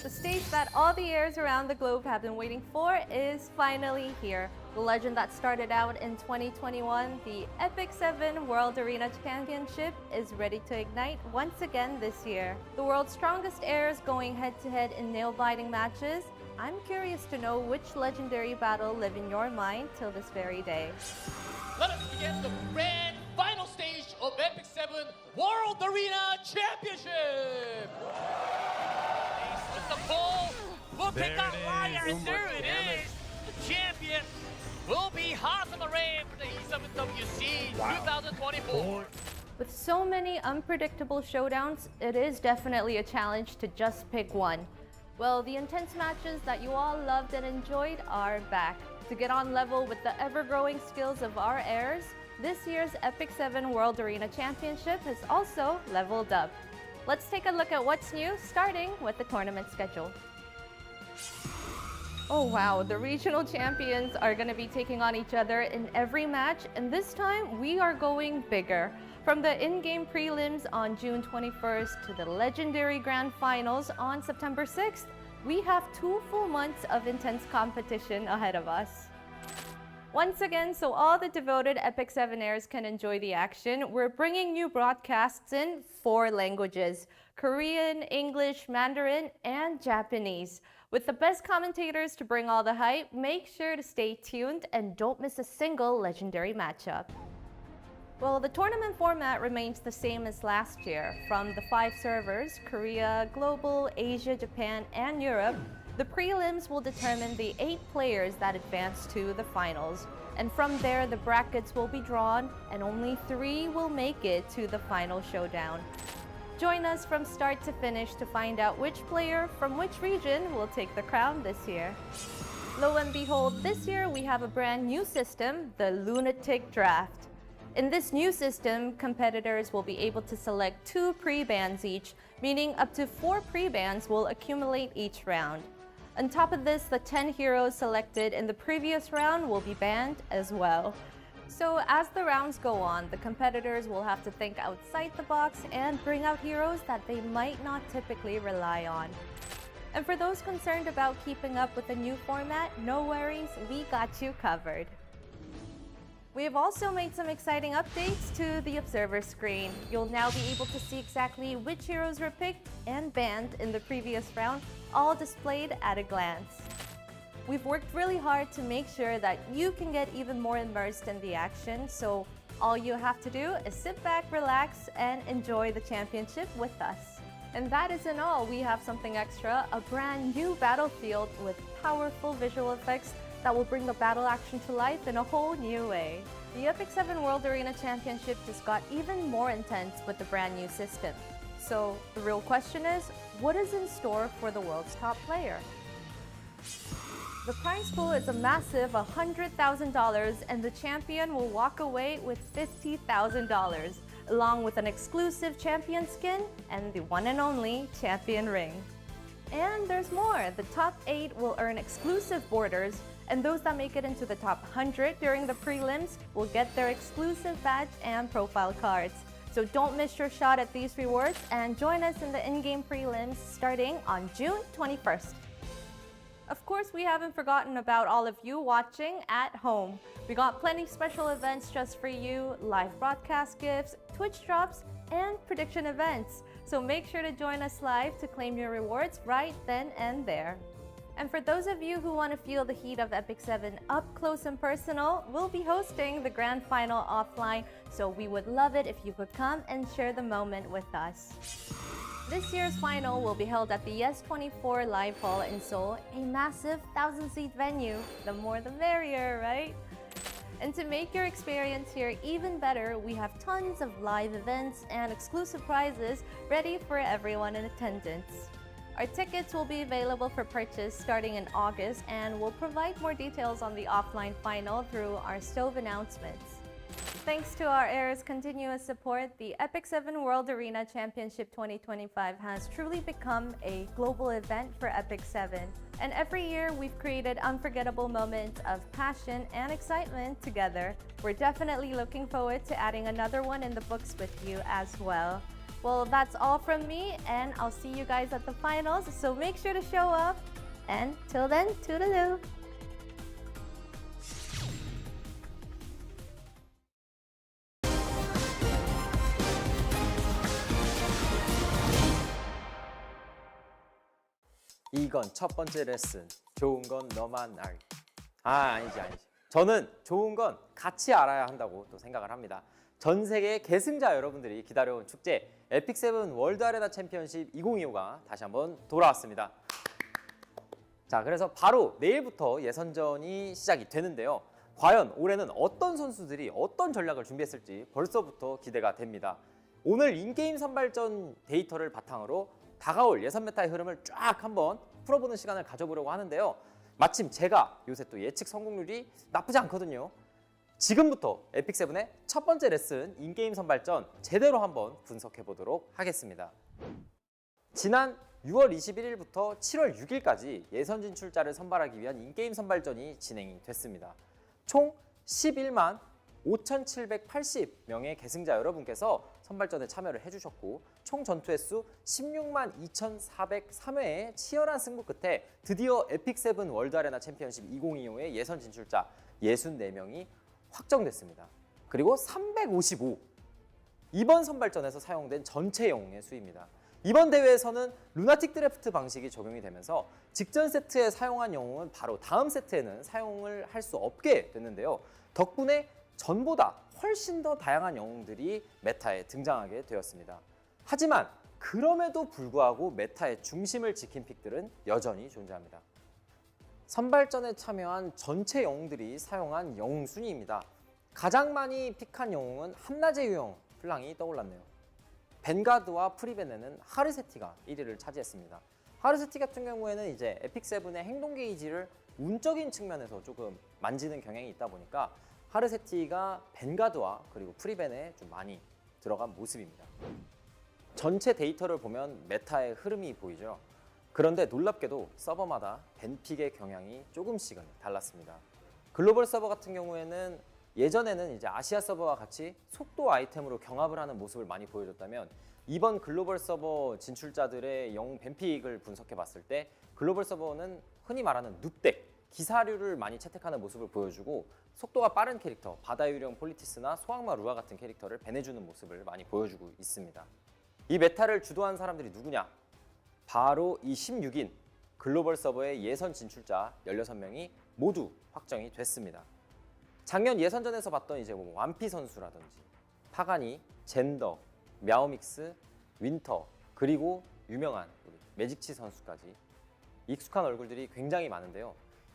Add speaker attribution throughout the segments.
Speaker 1: The stage that all the heirs around the globe have been waiting for is finally here. The legend that started out in 2021, the EpicSeven World Arena Championship, is ready to ignite once again this year. The world's strongest heirs going head-to-head in nail-biting matches. I'm curious to know which legendary battle live in your mind till this very day.
Speaker 2: Let us begin the grand final stage of EpicSeven World Arena Championship! With the ball, we'll pick up Dayar, and there it is! The champion will be hot on the rain for the E7WC 2024.
Speaker 1: With so many unpredictable showdowns, it is definitely a challenge to just pick one. Well, the intense matches that you all loved and enjoyed are back. To get on level with the ever-growing skills of our heirs, this year's EpicSeven World Arena Championship has also leveled up. Let's take a look at what's new, starting with the tournament schedule. Oh wow, the regional champions are going to be taking on each other in every match, and this time we are going bigger. From the in-game prelims on June 21st to the legendary grand finals on September 6th, we have 2 full months of intense competition ahead of us. Once again, so all the devoted EpicSeven heirs can enjoy the action, we're bringing you broadcasts in 4 languages: Korean, English, Mandarin, and Japanese. With the best commentators to bring all the hype, make sure to stay tuned and don't miss a single legendary matchup. Well, the tournament format remains the same as last year. From the 5 servers, Korea, Global, Asia, Japan, and Europe, the prelims will determine the 8 players that advance to the finals. And from there, the brackets will be drawn, and only 3 will make it to the final showdown. Join us from start to finish to find out which player from which region will take the crown this year. Lo and behold, this year we have a brand new system, the Lunatic Draft. In this new system, competitors will be able to select 2 pre-bans each, meaning up to 4 pre-bans will accumulate each round. On top of this, the 10 heroes selected in the previous round will be banned as well. So as the rounds go on, the competitors will have to think outside the box and bring out heroes that they might not typically rely on. And for those concerned about keeping up with the new format, no worries, we got you covered. We have also made some exciting updates to the observer screen. You'll now be able to see exactly which heroes were picked and banned in the previous round, all displayed at a glance. We've worked really hard to make sure that you can get even more immersed in the action, so all you have to do is sit back, relax, and enjoy the championship with us. And that isn't all, we have something extra, a brand new battlefield with powerful visual effects that will bring the battle action to life in a whole new way. The EpicSeven World Arena Championship just got even more intense with the brand new system. So the real question is, what is in store for the world's top player? The prize pool is a massive $100,000, and the champion will walk away with $50,000, along with an exclusive champion skin and the one and only champion ring. And there's more! The top 8 will earn exclusive borders, and those that make it into the top 100 during the prelims will get their exclusive badge and profile cards. So don't miss your shot at these rewards and join us in the in-game prelims starting on June 21st. Of course, we haven't forgotten about all of you watching at home. We got plenty special events just for you, live broadcast gifts, Twitch drops, and prediction events. So make sure to join us live to claim your rewards right then and there. And for those of you who want to feel the heat of EpicSeven up close and personal, we'll be hosting the grand final offline, so we would love it if you could come and share the moment with us. This year's final will be held at the Yes24 Live Hall in Seoul, a massive 1,000-seat venue. The more the merrier, right? And to make your experience here even better, we have tons of live events and exclusive prizes ready for everyone in attendance. Our tickets will be available for purchase starting in August, and we'll provide more details on the offline final through our stove announcements. Thanks to our heirs' continuous support, the EpicSeven World Arena Championship 2025 has truly become a global event for EpicSeven. And every year, we've created unforgettable moments of passion and excitement together. We're definitely looking forward to adding another one in the books with you as well. Well, that's all from me, and I'll see you guys at the finals, so make sure to show up. And till then, toodaloo!
Speaker 3: 이건 첫 번째 레슨. 좋은 건 너만 알. 아니지. 저는 좋은 건 같이 알아야 한다고 또 생각을 합니다. 전 세계의 계승자 여러분들이 기다려온 축제 에픽세븐 월드 아레나 챔피언십 2025가 다시 한번 돌아왔습니다. 자, 그래서 바로 내일부터 예선전이 시작이 되는데요. 과연 올해는 어떤 선수들이 어떤 전략을 준비했을지 벌써부터 기대가 됩니다. 오늘 인게임 선발전 데이터를 바탕으로 다가올 예선 메타의 흐름을 쫙 한번 풀어보는 시간을 가져보려고 하는데요. 마침 제가 요새 또 예측 성공률이 나쁘지 않거든요. 지금부터 에픽세븐의 첫 번째 레슨 인게임 선발전 제대로 한번 분석해 보도록 하겠습니다. 지난 6월 21일부터 7월 6일까지 예선 진출자를 선발하기 위한 인게임 선발전이 진행이 됐습니다. 총 11만 5,780명의 계승자 여러분께서 선발전에 참여를 해주셨고 총 전투 횟수 16만 2,403회의 치열한 승부 끝에 드디어 에픽세븐 월드 아레나 챔피언십 2025의 예선 진출자 64명이 확정됐습니다. 그리고 355 이번 선발전에서 사용된 전체 영웅의 수입니다. 이번 대회에서는 루나틱 드래프트 방식이 적용이 되면서 직전 세트에 사용한 영웅은 바로 다음 세트에는 사용을 할 수 없게 됐는데요. 덕분에 전보다 훨씬 더 다양한 영웅들이 메타에 등장하게 되었습니다. 하지만 그럼에도 불구하고 메타의 중심을 지킨 픽들은 여전히 존재합니다. 선발전에 참여한 전체 영웅들이 사용한 영웅 순위입니다. 가장 많이 픽한 영웅은 한낮의 유형 플랑이 떠올랐네요. 벤가드와 프리벤에는 하르세티가 1위를 차지했습니다. 하르세티 같은 경우에는 이제 에픽세븐의 행동 게이지를 운적인 측면에서 조금 만지는 경향이 있다 보니까 하르세티가 벤가드와 그리고 프리벤에 좀 많이 들어간 모습입니다. 전체 데이터를 보면 메타의 흐름이 보이죠. 그런데 놀랍게도 서버마다 벤픽의 경향이 조금씩은 달랐습니다. 글로벌 서버 같은 경우에는 예전에는 이제 아시아 서버와 같이 속도 아이템으로 경합을 하는 모습을 많이 보여줬다면 이번 글로벌 서버 진출자들의 영웅 벤픽을 분석해 봤을 때 글로벌 서버는 흔히 말하는 눕덱, 기사류를 많이 채택하는 모습을 보여주고 속도가 빠른 캐릭터, 바다 유령 폴리티스나 소악마 루아 같은 캐릭터를 밴해주는 모습을 많이 보여주고 있습니다. 이 메타를 주도한 사람들이 누구냐? 바로 이 16인 글로벌 서버의 예선 진출자 16명이 모두 확정이 됐습니다. 작년 예선전에서 봤던 이제 뭐 완피 선수라든지 파가니, 젠더, мя오믹스, 윈터, 그리고 유명한 우리 매직치 선수까지 익숙한 얼굴들이 굉장히 많은데요.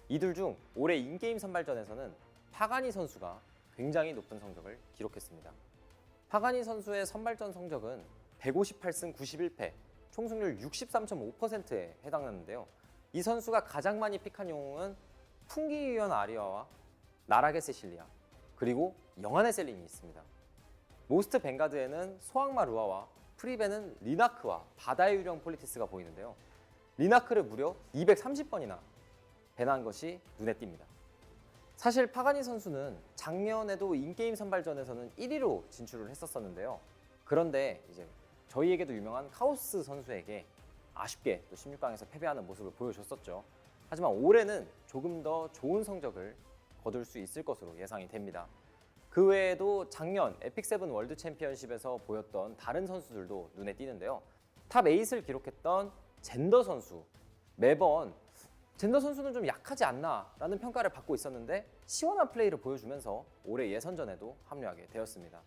Speaker 3: 이들 중 올해 인게임 선발전에서는 파가니 선수가 굉장히 높은 성적을 기록했습니다. 파가니 선수의 선발전 성적은 158승 91패, 총승률 63.5%에 해당하는데요. 이 선수가 가장 많이 픽한 영웅은 풍기유연 아리아와 나락의 세실리아, 그리고 영안의 셀린이 있습니다. 모스트 뱅가드에는 소악마 루아와 프리벤은 리나크와 바다의 유령 폴리티스가 보이는데요. 리나크를 무려 230번이나 밴한 것이 눈에 띕니다. 사실 파가니 선수는 작년에도 인게임 선발전에서는 1위로 진출을 했었는데요. 그런데 이제 저희에게도 유명한 카오스 선수에게 아쉽게 또 16강에서 패배하는 모습을 보여줬었죠. 하지만 올해는 조금 더 좋은 성적을 거둘 수 있을 것으로 예상이 됩니다. 그 외에도 작년 에픽세븐 월드 챔피언십에서 보였던 다른 선수들도 눈에 띄는데요. 탑 8을 기록했던 젠더 선수, 매번 젠더 선수는 좀 약하지 않나 라는 평가를 받고 있었는데 시원한 플레이를 보여주면서 올해 예선전에도 합류하게 되었습니다.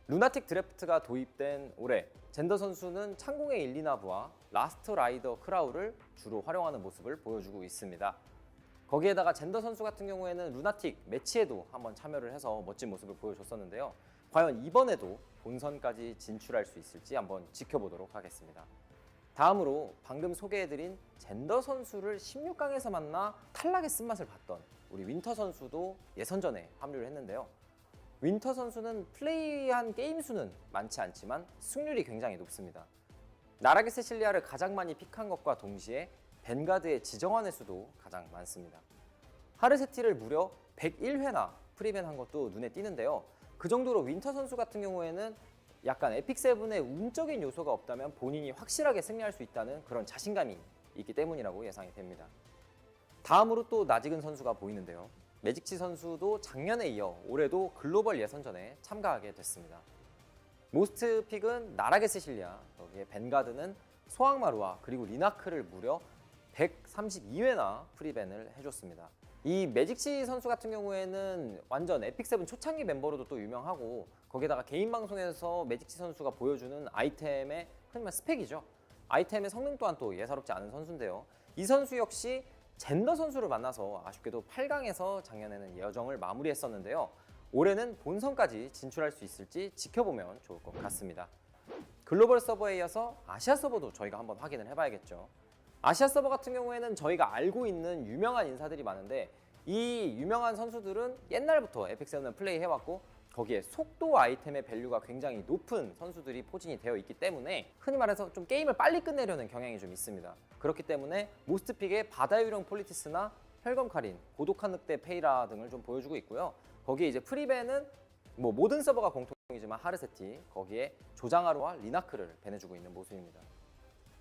Speaker 3: 루나틱 드래프트가 도입된 올해 젠더 선수는 창공의 일리나브와 라스트 라이더 크라우를 주로 활용하는 모습을 보여주고 있습니다. 거기에다가 젠더 선수 같은 경우에는 루나틱 매치에도 한번 참여를 해서 멋진 모습을 보여줬었는데요. 과연 이번에도 본선까지 진출할 수 있을지 한번 지켜보도록 하겠습니다. 다음으로 방금 소개해드린 젠더 선수를 16강에서 만나 탈락의 쓴맛을 봤던 우리 윈터 선수도 예선전에 합류를 했는데요. 윈터 선수는 플레이한 게임 수는 많지 않지만 승률이 굉장히 높습니다. 나락의 세실리아를 가장 많이 픽한 것과 동시에 벤가드의 지정환의 수도 가장 많습니다. 하르세티를 무려 101회나 프리벤한 것도 눈에 띄는데요. 그 정도로 윈터 선수 같은 경우에는 약간 에픽세븐의 운적인 요소가 없다면 본인이 확실하게 승리할 수 있다는 그런 자신감이 있기 때문이라고 예상이 됩니다. 다음으로 또 나지근 선수가 보이는데요. 매직치 선수도 작년에 이어 올해도 글로벌 예선전에 참가하게 됐습니다. 모스트 픽은 나락의 세실리아, 여기에 벤가드는 소악마루와 그리고 리나크를 무려 132회나 프리밴을 해줬습니다. 이 매직치 선수 같은 경우에는 완전 에픽세븐 초창기 멤버로도 또 유명하고, 거기다가 개인 방송에서 매직치 선수가 보여주는 아이템의 흔히 말 스펙이죠. 아이템의 성능 또한 또 예사롭지 않은 선수인데요. 이 선수 역시 젠더 선수를 만나서 아쉽게도 8강에서 작년에는 여정을 마무리했었는데요. 올해는 본선까지 진출할 수 있을지 지켜보면 좋을 것 같습니다. 글로벌 서버에 이어서 아시아 서버도 저희가 한번 확인을 해봐야겠죠. 아시아 서버 같은 경우에는 저희가 알고 있는 유명한 인사들이 많은데, 이 유명한 선수들은 옛날부터 에픽세븐을 플레이해왔고 거기에 속도 아이템의 밸류가 굉장히 높은 선수들이 포진이 되어 있기 때문에 흔히 말해서 좀 게임을 빨리 끝내려는 경향이 좀 있습니다. 그렇기 때문에 모스트픽의 바다 유령 폴리티스나 혈검 카린, 고독한 늑대 페이라 등을 좀 보여주고 있고요. 거기에 이제 프리밴은 뭐 모든 서버가 공통이지만 하르세티, 거기에 조장하루와 리나크를 밴해주고 있는 모습입니다.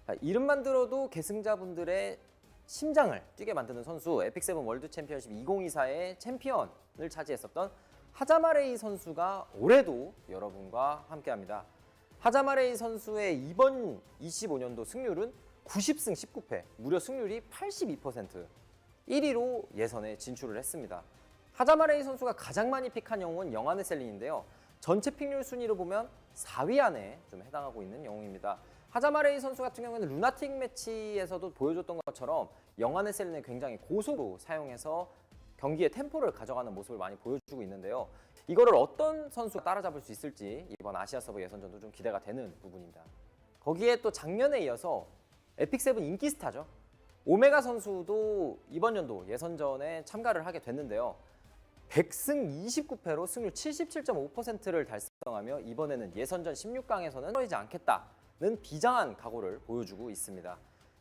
Speaker 3: 자, 이름만 들어도 계승자분들의 심장을 뛰게 만드는 선수, 에픽세븐 월드 챔피언십 2024의 챔피언을 차지했었던 하자마레이 선수가 올해도 여러분과 함께합니다. 하자마레이 선수의 이번 25년도 승률은 90승 19패, 무려 승률이 82%, 1위로 예선에 진출을 했습니다. 하자마레이 선수가 가장 많이 픽한 영웅은 영안의 셀린인데요. 전체 픽률 순위로 보면 4위 안에 좀 해당하고 있는 영웅입니다. 하자마레이 선수 같은 경우에는 루나틱 매치에서도 보여줬던 것처럼 영안의 셀린을 굉장히 고속으로 사용해서 경기의 템포를 가져가는 모습을 많이 보여주고 있는데요. 이거를 어떤 선수가 따라잡을 수 있을지 이번 아시아 서버 예선전도 좀 기대가 되는 부분입니다. 거기에 또 작년에 이어서 에픽세븐 인기 스타죠. 오메가 선수도 이번 연도 예선전에 참가를 하게 됐는데요. 100승 29패로 승률 77.5%를 달성하며 이번에는 예선전 16강에서는 떨어지지 않겠다는 비장한 각오를 보여주고 있습니다.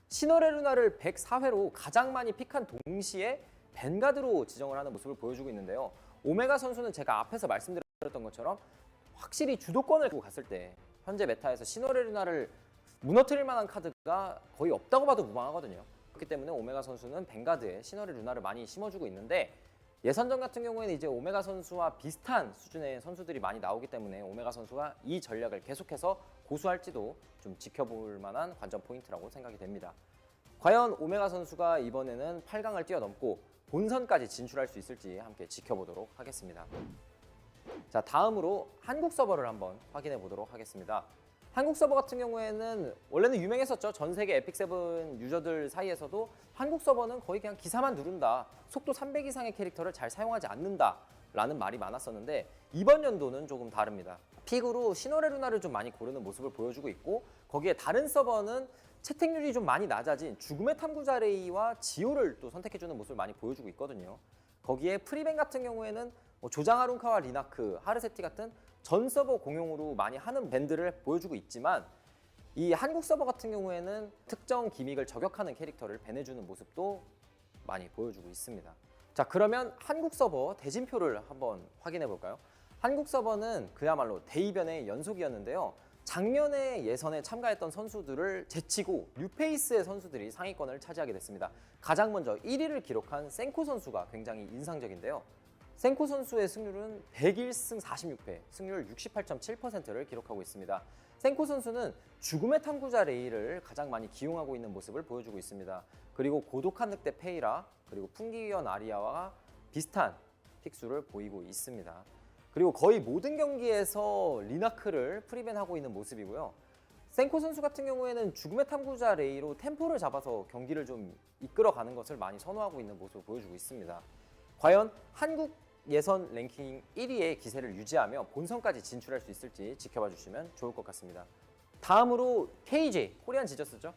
Speaker 3: 시너레 루나를 104회로 가장 많이 픽한 동시에 벤가드로 지정을 하는 모습을 보여주고 있는데요. 오메가 선수는 제가 앞에서 말씀드렸던 것처럼 확실히 주도권을 두고 갔을 때 현재 메타에서 시너레 루나를 무너뜨릴 만한 카드가 거의 없다고 봐도 무방하거든요. 그렇기 때문에 오메가 선수는 벤가드에 시너레 루나를 많이 심어주고 있는데, 예선전 같은 경우에는 이제 오메가 선수와 비슷한 수준의 선수들이 많이 나오기 때문에 오메가 선수가 이 전략을 계속해서 고수할지도 좀 지켜볼 만한 관전 포인트라고 생각이 됩니다. 과연 오메가 선수가 이번에는 8강을 뛰어넘고 본선까지 진출할 수 있을지 함께 지켜보도록 하겠습니다. 자, 다음으로 한국 서버를 한번 확인해 보도록 하겠습니다. 한국 서버 같은 경우에는 원래는 유명했었죠. 전 세계 에픽세븐 유저들 사이에서도 한국 서버는 거의 그냥 기사만 누른다, 속도 300 이상의 캐릭터를 잘 사용하지 않는다 라는 말이 많았었는데, 이번 연도는 조금 다릅니다. 픽으로 시너레 루나를 좀 많이 고르는 모습을 보여주고 있고, 거기에 다른 서버는 채택률이 좀 많이 낮아진 죽음의 탐구자 레이와 지오를 또 선택해주는 모습을 많이 보여주고 있거든요. 거기에 프리밴 같은 경우에는 조장하룬카와 리나크, 하르세티 같은 전 서버 공용으로 많이 하는 밴드를 보여주고 있지만, 이 한국 서버 같은 경우에는 특정 기믹을 저격하는 캐릭터를 밴해주는 모습도 많이 보여주고 있습니다. 자, 그러면 한국 서버 대진표를 한번 확인해 볼까요? 한국 서버는 그야말로 대이변의 연속이었는데요. 작년에 예선에 참가했던 선수들을 제치고 뉴페이스의 선수들이 상위권을 차지하게 됐습니다. 가장 먼저 1위를 기록한 생코 선수가 굉장히 인상적인데요. 생코 선수의 승률은 101승 46패, 승률 68.7%를 기록하고 있습니다. 생코 선수는 죽음의 탐구자 레이를 가장 많이 기용하고 있는 모습을 보여주고 있습니다. 그리고 고독한 늑대 페이라, 그리고 풍기위원 아리아와 비슷한 픽수를 보이고 있습니다. 그리고 거의 모든 경기에서 리나크를 프리밴하고 있는 모습이고요. 생코 선수 같은 경우에는 죽음의 탐구자 레이로 템포를 잡아서 경기를 좀 이끌어가는 것을 많이 선호하고 있는 모습을 보여주고 있습니다. 과연 한국 예선 랭킹 1위의 기세를 유지하며 본선까지 진출할 수 있을지 지켜봐 주시면 좋을 것 같습니다. 다음으로 KJ, 코리안 지저스죠.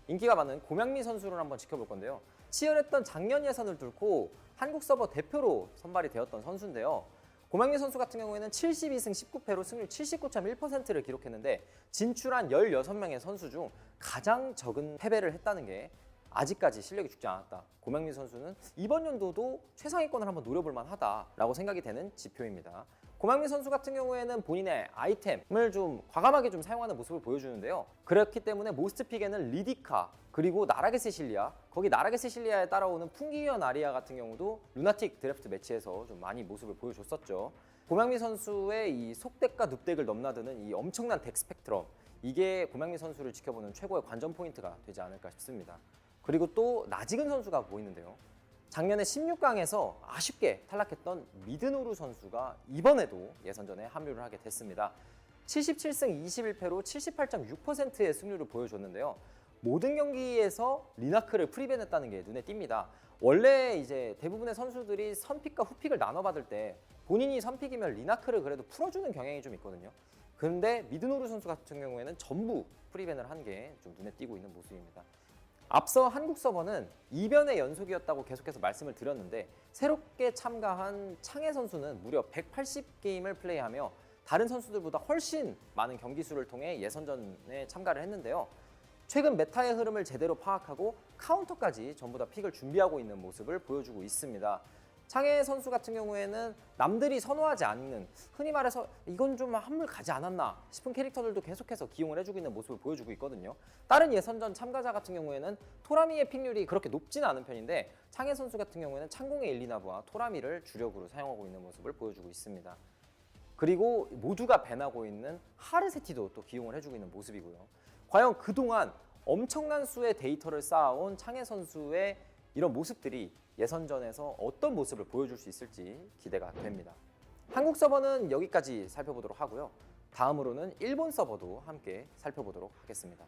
Speaker 3: 인기가 많은 고명미 선수를 한번 지켜볼 건데요. 치열했던 작년 예선을 뚫고 한국 서버 대표로 선발이 되었던 선수인데요. 고명미 선수 같은 경우에는 72승 19패로 승률 79.1%를 기록했는데, 진출한 16명의 선수 중 가장 적은 패배를 했다는 게 아직까지 실력이 죽지 않았다. 고명미 선수는 이번 연도도 최상위권을 한번 노려볼 만하다라고 생각이 되는 지표입니다. 고명민 선수 같은 경우에는 본인의 아이템을 좀 과감하게 좀 사용하는 모습을 보여주는데요. 그렇기 때문에 모스트 픽에는 리디카, 그리고 나락의 세실리아, 거기 나락의 세실리아에 따라오는 풍기현 아리아 같은 경우도 루나틱 드래프트 매치에서 좀 많이 모습을 보여줬었죠. 고명민 선수의 이 속덱과 눕덱을 넘나드는 이 엄청난 덱 스펙트럼, 이게 고명민 선수를 지켜보는 최고의 관전 포인트가 되지 않을까 싶습니다. 그리고 또 나지근 선수가 보이는데요. 작년에 16강에서 아쉽게 탈락했던 미드노루 선수가 이번에도 예선전에 합류를 하게 됐습니다. 77승 21패로 78.6%의 승률을 보여줬는데요. 모든 경기에서 리나크를 프리밴했다는 게 눈에 띕니다. 원래 이제 대부분의 선수들이 선픽과 후픽을 나눠받을 때 본인이 선픽이면 리나크를 그래도 풀어주는 경향이 좀 있거든요. 근데 미드노루 선수 같은 경우에는 전부 프리밴을 한 게 좀 눈에 띄고 있는 모습입니다. 앞서 한국 서버는 2변의 연속이었다고 계속해서 말씀을 드렸는데, 새롭게 참가한 창해 선수는 무려 180게임을 플레이하며 다른 선수들보다 훨씬 많은 경기 수를 통해 예선전에 참가를 했는데요. 최근 메타의 흐름을 제대로 파악하고 카운터까지 전부 다 픽을 준비하고 있는 모습을 보여주고 있습니다. 창해 선수 같은 경우에는 남들이 선호하지 않는, 흔히 말해서 이건 좀 한물 가지 않았나 싶은 캐릭터들도 계속해서 기용을 해주고 있는 모습을 보여주고 있거든요. 다른 예선전 참가자 같은 경우에는 토라미의 픽률이 그렇게 높지는 않은 편인데, 창해 선수 같은 경우에는 창공의 일리나브와 토라미를 주력으로 사용하고 있는 모습을 보여주고 있습니다. 그리고 모두가 밴하고 있는 하르세티도 또 기용을 해주고 있는 모습이고요. 과연 그동안 엄청난 수의 데이터를 쌓아온 창해 선수의 이런 모습들이 예선전에서 어떤 모습을 보여줄 수 있을지 기대가 됩니다. 한국 서버는 여기까지 살펴보도록 하고요. 다음으로는 일본 서버도 함께 살펴보도록 하겠습니다.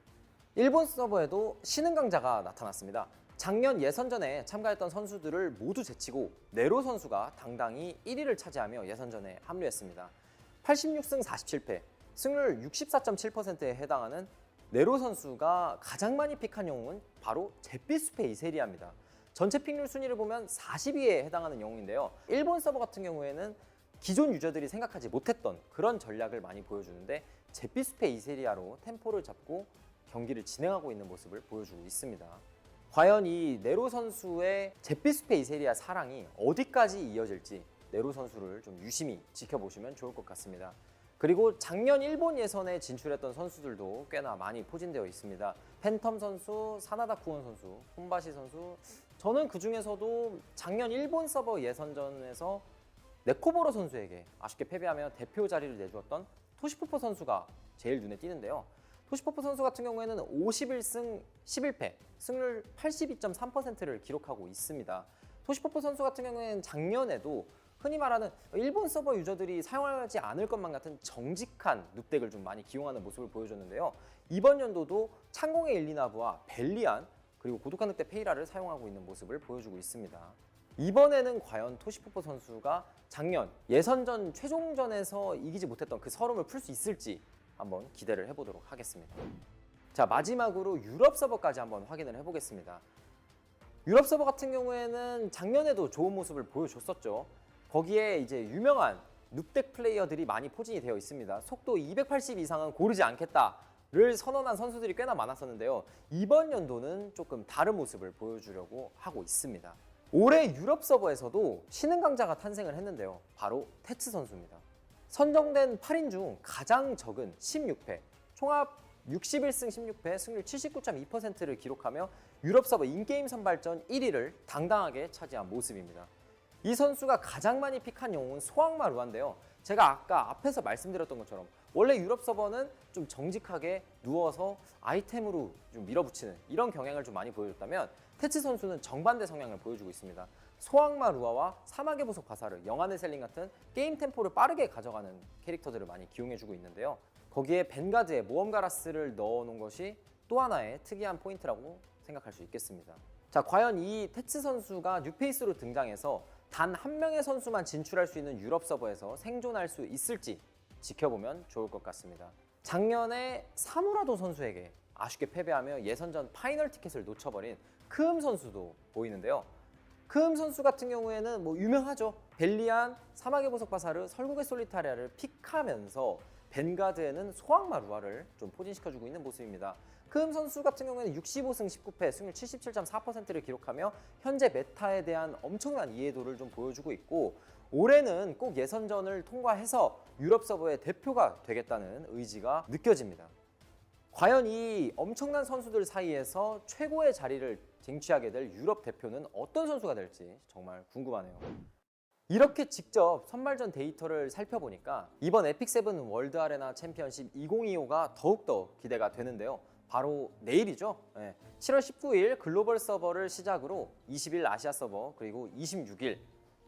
Speaker 3: 일본 서버에도 신흥 강자가 나타났습니다. 작년 예선전에 참가했던 선수들을 모두 제치고 네로 선수가 당당히 1위를 차지하며 예선전에 합류했습니다. 86승 47패, 승률 64.7%에 해당하는 네로 선수가 가장 많이 픽한 영웅은 바로 잿빛숲의 이세리아입니다. 전체 픽률 순위를 보면 40위에 해당하는 영웅인데요. 일본 서버 같은 경우에는 기존 유저들이 생각하지 못했던 그런 전략을 많이 보여주는데, 잿빛숲의 이세리아로 템포를 잡고 경기를 진행하고 있는 모습을 보여주고 있습니다. 과연 이 네로 선수의 잿빛숲의 이세리아 사랑이 어디까지 이어질지 네로 선수를 좀 유심히 지켜보시면 좋을 것 같습니다. 그리고 작년 일본 예선에 진출했던 선수들도 꽤나 많이 포진되어 있습니다. 팬텀 선수, 사나다 쿠온 선수, 혼바시 선수, 저는 그 중에서도 작년 일본 서버 예선전에서 네코보로 선수에게 아쉽게 패배하며 대표 자리를 내주었던 토시포포 선수가 제일 눈에 띄는데요. 토시포포 선수 같은 경우에는 51승 11패, 승률 82.3%를 기록하고 있습니다. 토시포포 선수 같은 경우에는 작년에도 흔히 말하는 일본 서버 유저들이 사용하지 않을 것만 같은 정직한 눕덱을 좀 많이 기용하는 모습을 보여줬는데요. 이번 연도도 창공의 일리나브와 벨리안, 그리고 고독한 늑대 페이라를 사용하고 있는 모습을 보여주고 있습니다. 이번에는 과연 토시포포 선수가 작년 예선전 최종전에서 이기지 못했던 그 서름을 풀 수 있을지 한번 기대를 해보도록 하겠습니다. 자, 마지막으로 유럽 서버까지 한번 확인을 해보겠습니다. 유럽 서버 같은 경우에는 작년에도 좋은 모습을 보여줬었죠. 거기에 이제 유명한 눕덱 플레이어들이 많이 포진이 되어 있습니다. 속도 280 이상은 고르지 않겠다를 선언한 선수들이 꽤나 많았었는데요. 이번 연도는 조금 다른 모습을 보여주려고 하고 있습니다. 올해 유럽 서버에서도 신흥 강자가 탄생을 했는데요. 바로 테츠 선수입니다. 선정된 8인 중 가장 적은 16패, 총합 61승 16패, 승률 79.2%를 기록하며 유럽 서버 인게임 선발전 1위를 당당하게 차지한 모습입니다. 이 선수가 가장 많이 픽한 영웅은 소악마 루아인데요. 제가 아까 앞에서 말씀드렸던 것처럼 원래 유럽 서버는 좀 정직하게 누워서 아이템으로 좀 밀어붙이는 이런 경향을 좀 많이 보여줬다면, 테츠 선수는 정반대 성향을 보여주고 있습니다. 소악마 루아와 사막의 보석 바사르, 영안의 셀링 같은 게임 템포를 빠르게 가져가는 캐릭터들을 많이 기용해주고 있는데요. 거기에 벤가드에 모험 가라스를 넣어놓은 것이 또 하나의 특이한 포인트라고 생각할 수 있겠습니다. 자, 과연 이 테츠 선수가 뉴페이스로 등장해서 단 한 명의 선수만 진출할 수 있는 유럽 서버에서 생존할 수 있을지 지켜보면 좋을 것 같습니다. 작년에 사무라도 선수에게 아쉽게 패배하며 예선전 파이널 티켓을 놓쳐버린 크음 선수도 보이는데요. 크음 선수 같은 경우에는 뭐 유명하죠. 벨리안, 사막의 보석 바사르, 설국의 솔리타리아를 픽하면서 벤가드에는 소악마 루아를 좀 포진시켜주고 있는 모습입니다. 크음 선수 같은 경우에는 65승 19패, 승률 77.4%를 기록하며 현재 메타에 대한 엄청난 이해도를 좀 보여주고 있고, 올해는 꼭 예선전을 통과해서 유럽 서버의 대표가 되겠다는 의지가 느껴집니다. 과연 이 엄청난 선수들 사이에서 최고의 자리를 쟁취하게 될 유럽 대표는 어떤 선수가 될지 정말 궁금하네요. 이렇게 직접 선발전 데이터를 살펴보니까 이번 에픽세븐 월드 아레나 챔피언십 2025가 더욱더 기대가 되는데요. 바로 내일이죠. 7월 19일 글로벌 서버를 시작으로 20일 아시아 서버, 그리고 26일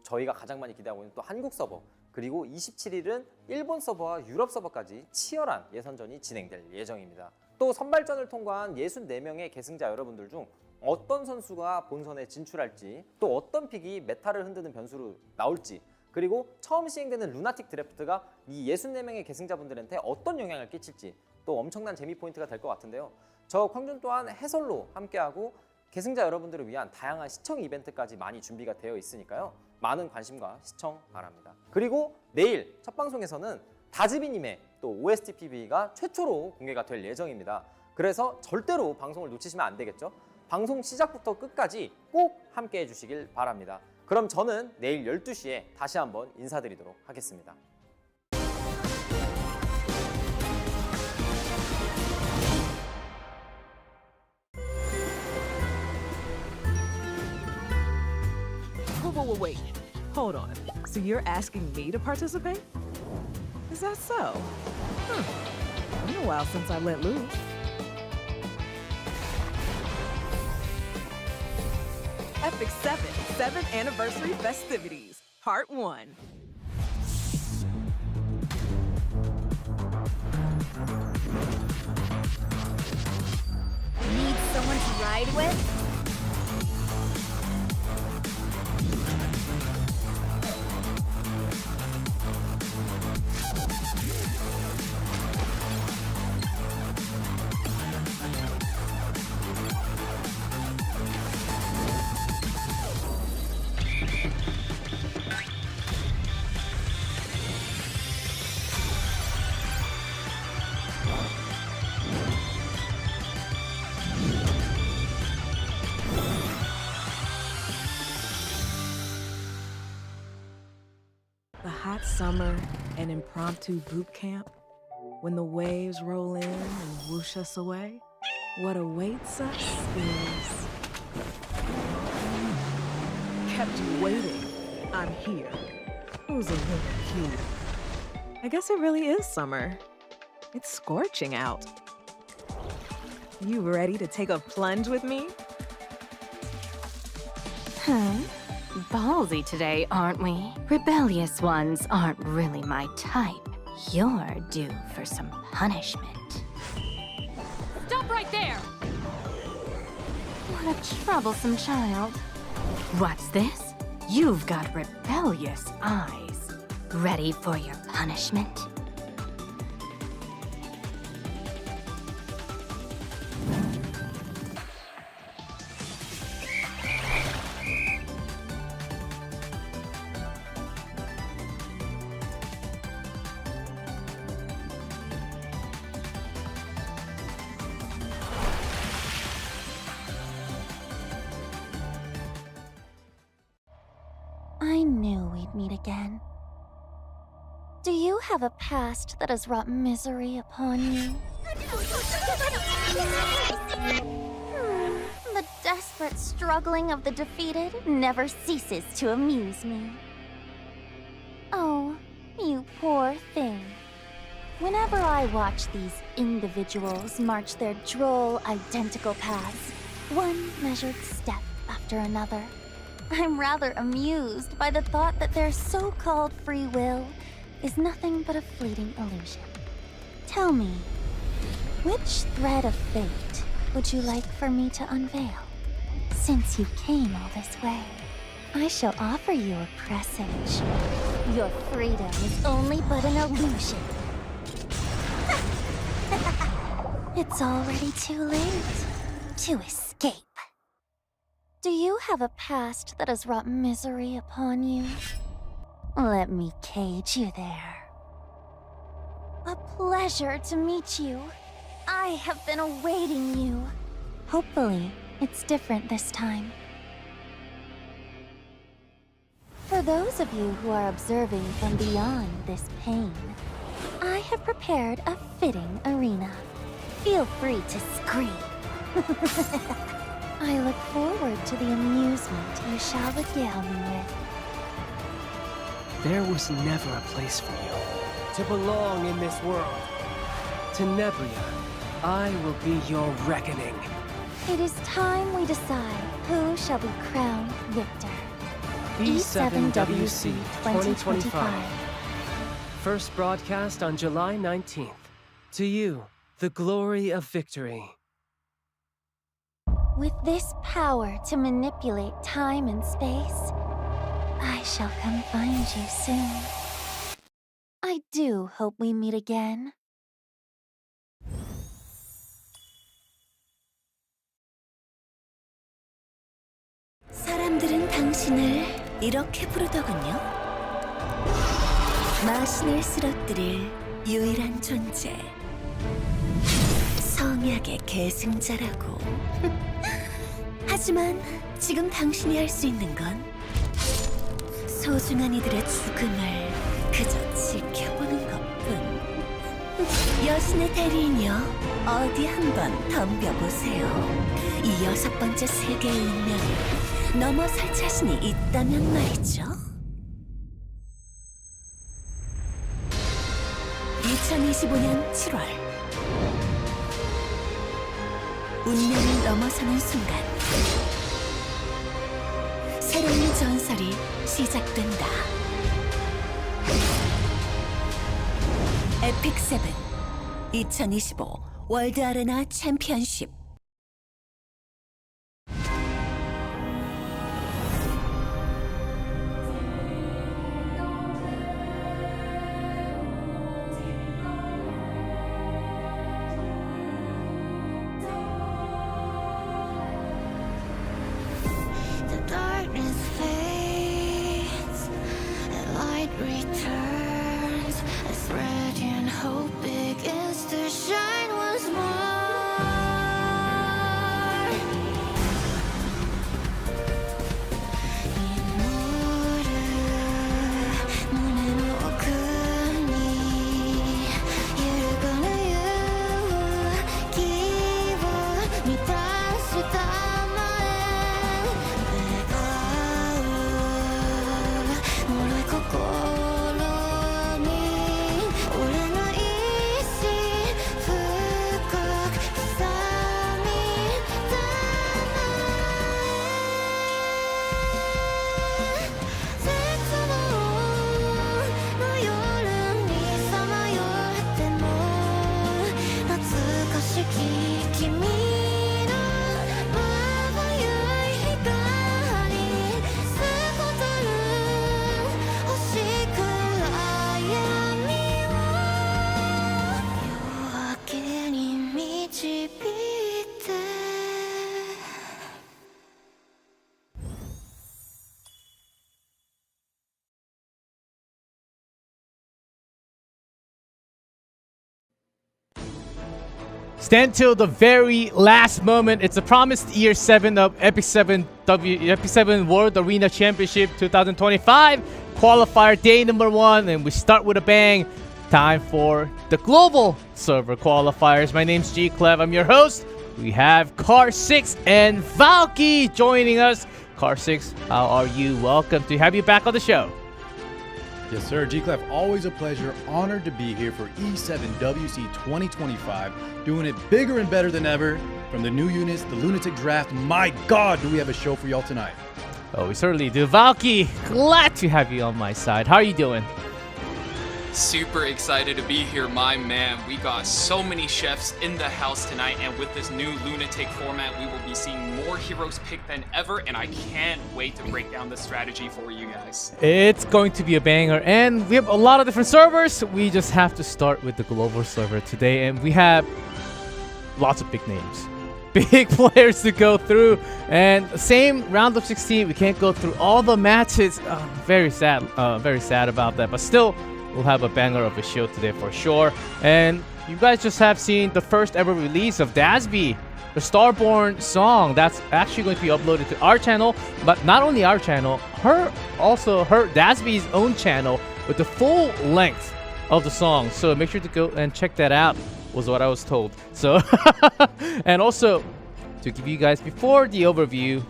Speaker 3: 저희가 가장 많이 기대하고 있는 또 한국 서버, 그리고 27일은 일본 서버와 유럽 서버까지 치열한 예선전이 진행될 예정입니다. 또 선발전을 통과한 64명의 계승자 여러분들 중 어떤 선수가 본선에 진출할지, 또 어떤 픽이 메타를 흔드는 변수로 나올지, 그리고 처음 시행되는 루나틱 드래프트가 이 64명의 계승자분들한테 어떤 영향을 끼칠지 또 엄청난 재미 포인트가 될 것 같은데요. 저 쾅준 또한 해설로 함께하고 계승자 여러분들을 위한 다양한 시청 이벤트까지 많이 준비가 되어 있으니까요. 많은 관심과 시청 바랍니다. 그리고 내일 첫 방송에서는 다즈비님의 또 OST PV가 최초로 공개가 될 예정입니다. 그래서 절대로 방송을 놓치시면 안 되겠죠. 방송 시작부터 끝까지 꼭 함께 해주시길 바랍니다. 그럼 저는 내일 12시에 다시 한번 인사드리도록 하겠습니다.
Speaker 4: Wait. Hold on. So you're asking me to participate? Is that so? It's been a while since I let loose. EpicSeven 7th Anniversary Festivities, Part 1.
Speaker 5: Need someone to ride with?
Speaker 4: The hot summer and impromptu boot camp, when the waves roll in and whoosh us away, what awaits us is... Kept you waiting. I'm here. Who's a little cute? I guess it really is summer. It's scorching out. You ready to take a plunge with me?
Speaker 6: Ballsy today, aren't we? Rebellious ones aren't really my type. You're due for some punishment. Stop right there! What a troublesome child. What's this? You've got rebellious eyes. Ready for your punishment?
Speaker 5: I knew we'd meet again. Do you have a past that has wrought misery upon you? The desperate struggling of the defeated never ceases to amuse me. Oh, you poor thing. Whenever I watch these individuals march their droll, identical paths, one measured step after another, I'm rather amused by the thought that their so-called free will is nothing but a fleeting illusion. Tell me, which thread of fate would you like for me to unveil? Since you came all this way, I shall offer you a presage. Your freedom is only but an illusion. It's already too late to escape. Do you have a past that has wrought misery upon you? Let me cage you there. A pleasure to meet you. I have been awaiting you. Hopefully, it's different this time. For For those of you who are observing from beyond this pain, I have prepared a fitting arena. Feel free to scream. I look forward to the amusement you shall regale me with.
Speaker 7: There was never a place for you to belong in this world. Tenebria, I will be your reckoning.
Speaker 5: It is time we decide who shall be crowned victor.
Speaker 7: E7WC 2025. First broadcast on July 19th. To you, the glory of victory.
Speaker 5: With this power to manipulate time and space, I shall come find you soon. I do hope we meet again.
Speaker 8: 사람들은 당신을 이렇게 부르더군요. 마신을 쓰러뜨릴 유일한 존재. 성약의 계승자라고. 하지만 지금 당신이 할 수 있는 건 소중한 이들의 죽음을 그저 지켜보는 것뿐. 여신의 대리인이여, 어디 한번 덤벼보세요. 이 6번째 세계의 운명을 넘어설 자신이 있다면 말이죠. 2025년 7월 운명을 넘어서는 순간 새로운 전설이 시작된다. 에픽세븐 2025 월드 아레나 챔피언십.
Speaker 9: Stand till the very last moment. It's the promised year 7 of EpicSeven World Arena Championship 2025 qualifier day number 1, and we start with a bang. Time for the global server qualifiers. My name's G-Clev. I'm your host. We have Car6 and Valky joining us. Car6, how are you? Welcome to have you back on the show.
Speaker 10: Yes, sir. G-Clef, always a pleasure. Honored to be here for E7WC 2025. Doing it bigger and better than ever. From the new units, the Lunatic draft. My God, do we have a show for y'all tonight.
Speaker 9: Oh, we certainly do. Valky, glad to have you on my side. How are you doing?
Speaker 11: Super excited to be here, my man. We got so many chefs in the house tonight, and with this new Lunatic format, we will be seeing more heroes picked than ever, and I can't wait to break down the strategy for you guys.
Speaker 9: It's going to be a banger, and we have a lot of different servers. We just have to start with the global server today, and we have lots of big names. Big players to go through, and same round of 16. We can't go through all the matches. Very sad about that, but still, we'll have a banger of a show today for sure. And you guys just have seen the first ever release of Dasby, the Starborn song. That's actually going to be uploaded to our channel, but not only our channel, her also heard Dasby's own channel with the full length of the song. So make sure to go and check that out, was what I was told. So, and also to give you guys before the overview,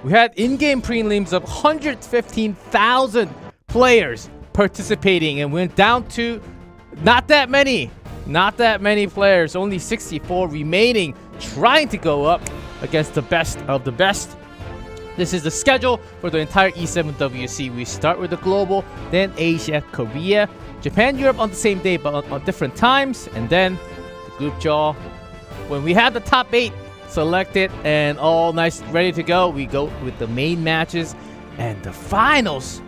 Speaker 9: we had in-game prelims of 115,000 players participating and went down to not that many players, only 64 remaining, trying to go up against the best of the best. This is the schedule for the entire E7WC. We start with the global, then Asia, Korea, Japan, Europe on the same day but on different times, and then the group draw. When we have the top 8 selected and all nice, ready to go, we go with the main matches and the finals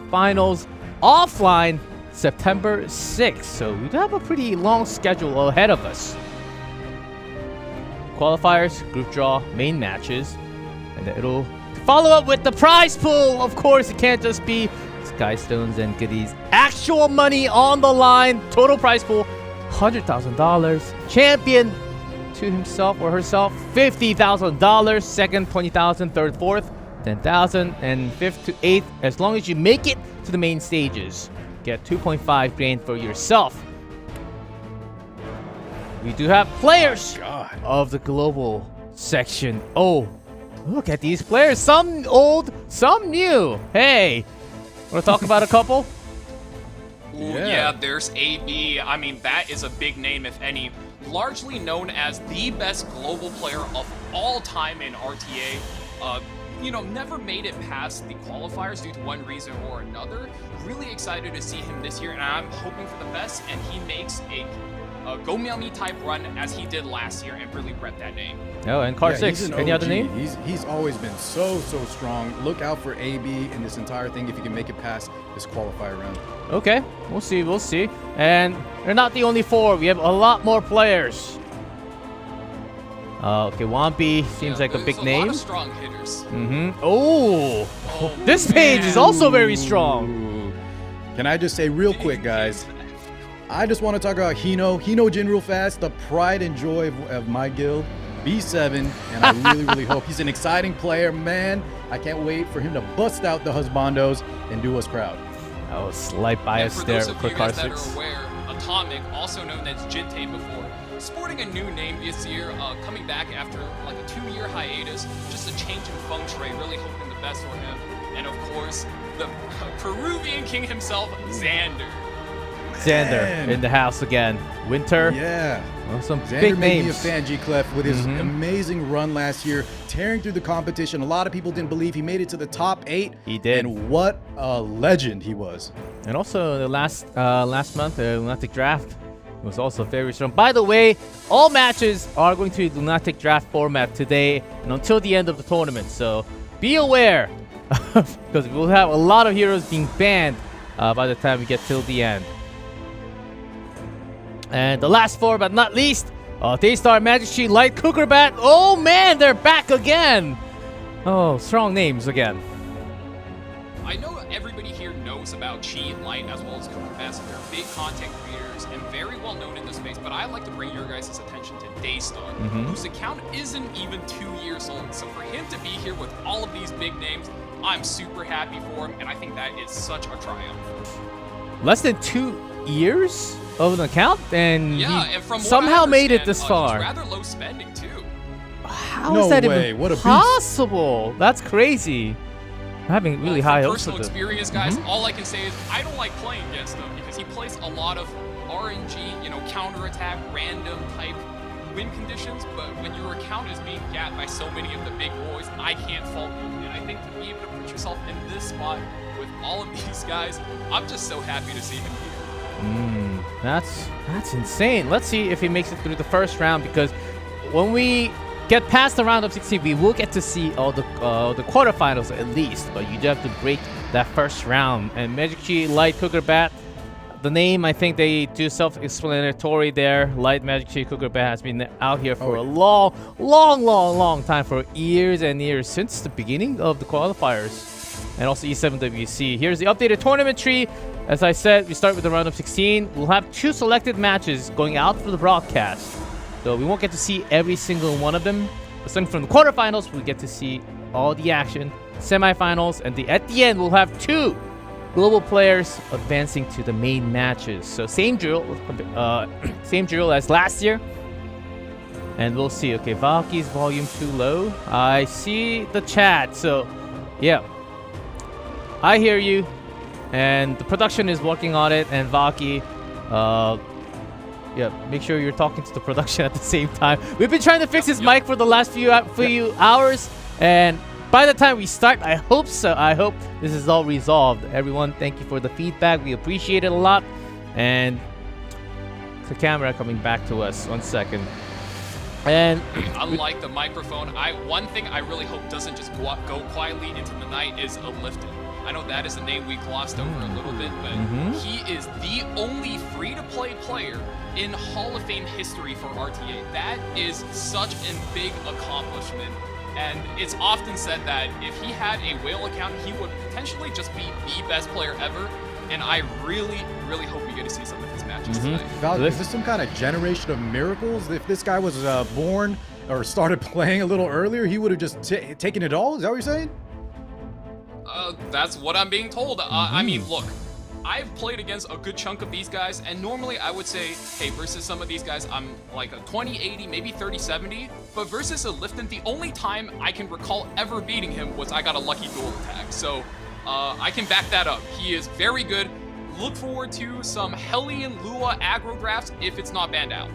Speaker 9: offline September 6th. So we do have a pretty long schedule ahead of us. Qualifiers, group draw, main matches, and then it'll follow up with the prize pool. Of course, it can't just be Skystones and goodies. Actual money on the line. Total prize pool, $100,000. Champion to himself or herself, $50,000. Second, $20,000. Third, fourth, $10,000. And fifth to eighth, as long as you make it to the main stages, get 2.5 grand for yourself. We do have players of the global section. Oh, look at these players. Some old, some new. Hey, want to talk about a couple?
Speaker 11: Ooh, yeah, there's AB. I mean, that is a big name, if any. Largely known as the best global player of all time in RTA. You know, never made it past the qualifiers due to one reason or another. Really excited to see him this year, and I'm hoping for the best, and he makes a Go Meowmixxed type run as he did last year and really rep that name.
Speaker 9: Oh, and Card 6, any other name?
Speaker 10: He's always been so strong. Look out for AB in this entire thing if you can make it past this qualifier round.
Speaker 9: Okay, we'll see. And they're not the only 4. We have a lot more players. Okay, Wampy seems like a big name.
Speaker 11: A lot of strong hitters.
Speaker 9: Oh, this page is also very strong.
Speaker 10: Can I just say real quick, guys? I just want to talk about Hino Jin real fast, the pride and joy of my guild, B7, and I really hope he's an exciting player, man. I can't wait for him to bust out the husbandos and do us proud.
Speaker 9: Oh, slight bias there for Card 6.
Speaker 11: For those of you guys that are aware, Atomic, also known as Jinte before, sporting a new name this year, coming back after like a 2-year hiatus, just a change in feng shui, really hoping the best for him. And of course, the Peruvian king himself, Xander.
Speaker 9: Xander in the house again. Winter.
Speaker 10: Yeah.
Speaker 9: Well, some
Speaker 10: Xander
Speaker 9: big
Speaker 10: made
Speaker 9: names.
Speaker 10: me a fan, G-Clef, with his amazing run last year, tearing through the competition. A lot of people didn't believe he made it to the top 8.
Speaker 9: He did.
Speaker 10: And what a legend he was.
Speaker 9: And also the last month, the Lunatic draft was also very strong. By the way, all matches are going to be Lunatic draft format today and until the end of the tournament. So be aware, because we'll have a lot of heroes being banned by the time we get till the end. And the last 4, but not least, Daystar, MagicQi, Light, Cookerbat. Oh man, they're back again. Oh, strong names again.
Speaker 11: I know everybody here knows about Chi and Light as well as Cookerbat. They're big content creators and very well known in this space, but I like to bring your guys' attention to Daystar, whose account isn't even 2 years old. So for him to be here with all of these big names, I'm super happy for him, and I think that is such a triumph.
Speaker 9: Less than 2 years of an account, and
Speaker 11: yeah,
Speaker 9: he
Speaker 11: and from
Speaker 9: somehow made it this far.
Speaker 11: He's rather low spending too.
Speaker 9: How is that even possible? That's crazy. I'm having really high hopes
Speaker 11: personal
Speaker 9: for this.
Speaker 11: experience, guys. All I can say is I don't like playing against him because he plays a lot of RNG, you know, counterattack, random type win conditions. But when your account is being gapped by so many of the big boys, I can't fault you. And I think to be able to put yourself in this spot with all of these guys, I'm just so happy to see him here.
Speaker 9: That's insane. Let's see if he makes it through the first round, because when we get past the round of 16, we will get to see all the quarterfinals at least. But you do have to break that first round. And MagicQi, Light, Cookerbat, the name, I think they do self-explanatory there. Light, MagicQi, Cookerbat has been out here for a long time, for years and years, since the beginning of the qualifiers. And also E7WC. Here's the updated tournament tree. As I said, we start with the round of 16. We'll have 2 selected matches going out for the broadcast. So we won't get to see every single one of them. But starting from the quarterfinals, we'll get to see all the action. Semifinals, and at the end, we'll have 2 global players advancing to the main matches. So same drill as last year. And we'll see. Okay, Valky's volume too low. I see the chat. So, yeah. I hear you. And the production is working on it. And Valky, yeah, make sure you're talking to the production at the same time. We've been trying to fix his mic for the last few hours. And by the time we start, I hope so. I hope this is all resolved. Everyone, thank you for the feedback. We appreciate it a lot. And the camera coming back to us. 1 second. And
Speaker 11: unlike the microphone, one thing I really hope doesn't just go quietly into the night is a Lifted. I know that is a name we glossed over a little bit, but he is the only free-to-play player in Hall of Fame history for RTA. That is such a big accomplishment. And it's often said that if he had a whale account, he would potentially just be the best player ever. And I really, really hope we get to see some of his matches tonight.
Speaker 10: Val, is this some kind of generation of miracles? If this guy was born or started playing a little earlier, he would have just taken it all? Is that what you're saying?
Speaker 11: That's what I'm being told. I mean, look, I've played against a good chunk of these guys, and normally I would say, hey, versus some of these guys, I'm like a 20-80, maybe 30-70. But versus a Lifton, the only time I can recall ever beating him was I got a lucky dual attack. So I can back that up. He is very good. Look forward to some Hellion Lua aggro drafts if it's not banned out.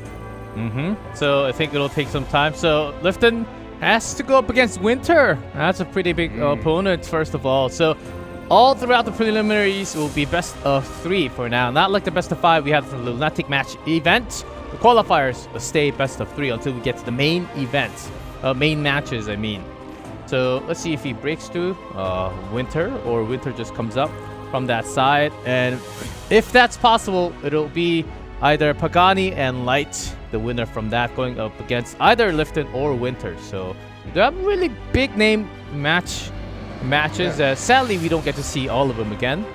Speaker 9: So I think it'll take some time. So Lifton has to go up against Winter. That's a pretty big opponent, first of all. So all throughout the preliminaries will be best of 3 for now. Not like the best of 5 we had from the Lunatic match event. The qualifiers will stay best of 3 until we get to the main events. Main matches, I mean. So let's see if he breaks through Winter, or Winter just comes up from that side. And if that's possible, it'll be either Paganii and Light, the winner from that, going up against either Lifton or Winter. So they have really big name matches. Sadly, we don't get to see all of them again.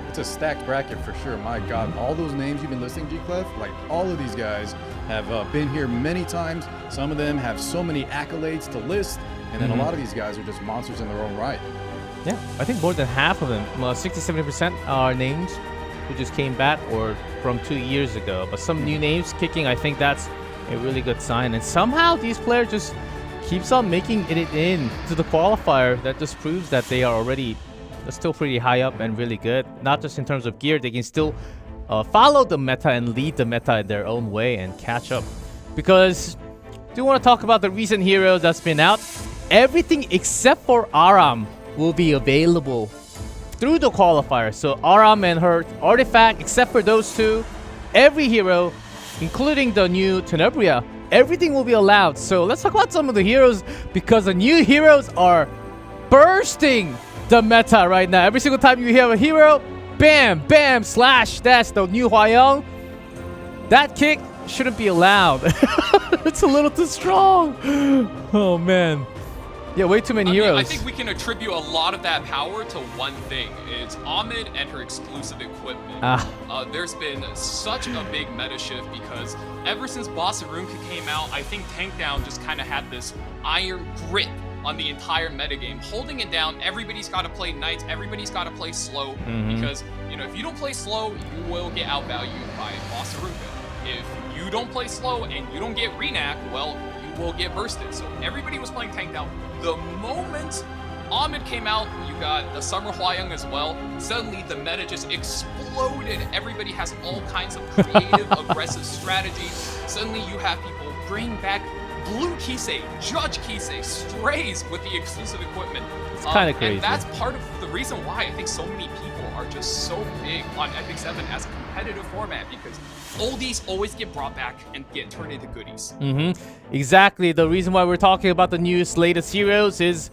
Speaker 10: It's a stacked bracket for sure. My God, all those names you've been listing, G-Clef, like all of these guys have been here many times. Some of them have so many accolades to list, and then a lot of these guys are just monsters in their own right.
Speaker 9: Yeah, I think more than half of them, 60-70% are names who just came back or from 2 years ago. But some new names kicking, I think that's a really good sign. And somehow these players just keeps on making it in to the qualifier. That just proves that they are already still pretty high up and really good. Not just in terms of gear, they can still follow the meta and lead the meta in their own way and catch up. Because I do want to talk about the recent heroes that's been out. Everything except for Aram will be available through the qualifier. So Aram and her artifact, except for those two, every hero, including the new Tenebria, everything will be allowed. So let's talk about some of the heroes, because the new heroes are bursting the meta right now. Every single time you have a hero, bam, bam, slash, that's the new Hwayoung. That kick shouldn't be allowed. It's a little too strong. Oh man. Yeah, way too many heroes.
Speaker 11: I think we can attribute a lot of that power to one thing. It's Ahmed and her exclusive equipment. There's been such a big meta shift, because ever since Boss Arunka came out, I think Tankdown just kind of had this iron grip on the entire metagame, holding it down. Everybody's got to play Knights, everybody's got to play slow, because, you know, if you don't play slow, you will get outvalued by Boss Arunka. If you don't play slow and you don't get Renak, well, you will get bursted. So everybody was playing Tankdown. The moment Ahmed came out, you got the Summer Hwayoung as well. Suddenly the meta just exploded. Everybody has all kinds of creative, aggressive strategies. Suddenly you have people bring back Blue Kisei, Judge Kisei, Strays with the exclusive equipment.
Speaker 9: It's kind of crazy.
Speaker 11: And that's part of the reason why I think so many people are just so big on EpicSeven as a competitive format, because oldies always get brought back and get turned into goodies.
Speaker 9: Exactly. The reason why we're talking about the newest, latest heroes is,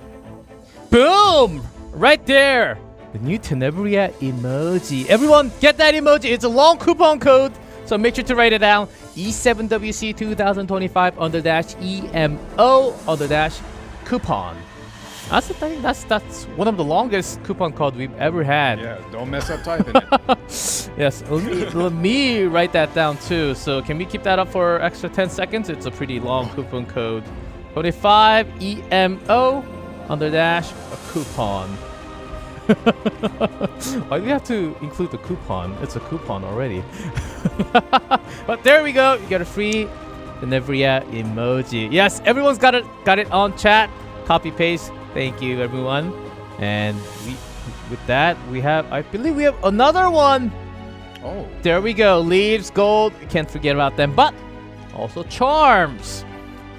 Speaker 9: boom, right there, the new Tenebria emoji. Everyone, get that emoji. It's a long coupon code, so make sure to write it down. E7WC 2025 _EMO _coupon. I think that's one of the longest coupon codes we've ever had.
Speaker 10: Yeah, don't mess up typing it.
Speaker 9: Yes, let me write that down too. So can we keep that up for extra 10 seconds? It's a pretty long coupon code. 25 EMO _coupon. Why do we have to include the coupon? It's a coupon already. But there we go. You get a free Tenebria emoji. Yes, everyone's got it on chat. Copy paste. Thank you, everyone. And with that, I believe we have another one.
Speaker 10: Oh.
Speaker 9: There we go. Leaves, gold. Can't forget about them. But also charms.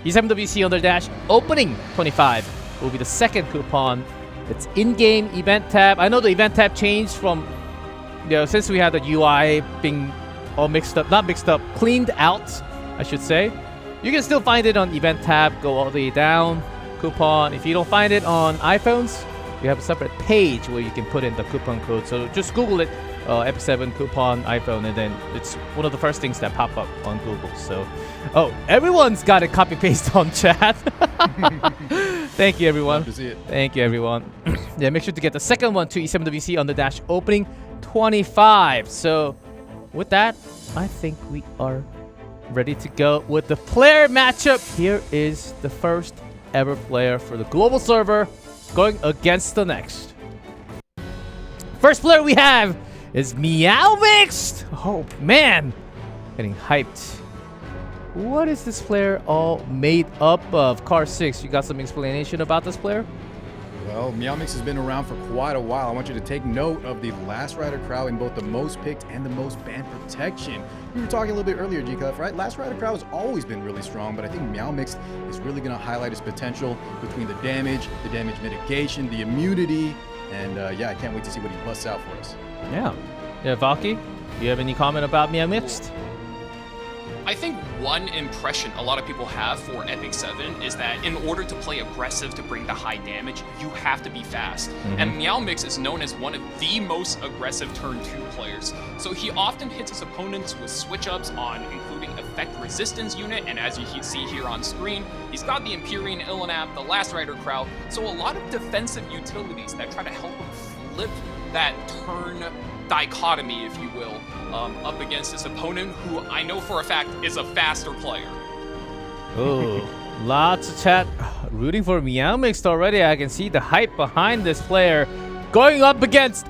Speaker 9: E7WC on their dash opening 25 will be the second coupon. It's in-game event tab. I know the event tab changed from, since we had the UI being all mixed up, not mixed up, cleaned out, I should say. You can still find it on event tab. Go all the way down. Coupon. If you don't find it on iPhones, you have a separate page where you can put in the coupon code. So just Google it, EpicSeven coupon iPhone, and then it's one of the first things that pop up on Google. So, everyone's got it copy paste on chat. Thank you, everyone.
Speaker 10: Love to see it.
Speaker 9: Thank you, everyone. Yeah, make sure to get the second one to E7WC on the dash opening 25. So, with that, I think we are ready to go with the player matchup. Here is the first ever player for the global server going against the next. First player we have is Meowmixxed. Oh man, getting hyped. What is this player all made up of? Car 6, you got some explanation about this player?
Speaker 10: Well, Meowmixxed has been around for quite a while. I want you to take note of the Last Rider crowd in both the most picked and the most banned protection. We were talking a little bit earlier, G-Clef, right? Last Rider crowd has always been really strong, but I think Meowmixxed is really going to highlight his potential between the damage mitigation, the immunity, and yeah, I can't wait to see what he busts out for us.
Speaker 9: Yeah. Yeah, Valky, do you have any comment about Meowmixxed?
Speaker 11: I think one impression a lot of people have for EpicSeven is that in order to play aggressive to bring the high damage, you have to be fast. And Meowmixxed is known as one of the most aggressive turn 2 players. So he often hits his opponents with switch-ups on including effect resistance unit, and as you see here on screen, he's got the Empyrean Illinap, the Last Rider crowd, so a lot of defensive utilities that try to help him flip that turn dichotomy, if you will, up against his opponent, who I know for a fact is a faster player.
Speaker 9: Oh, lots of chat rooting for Meowmixxed already. I can see the hype behind this player going up against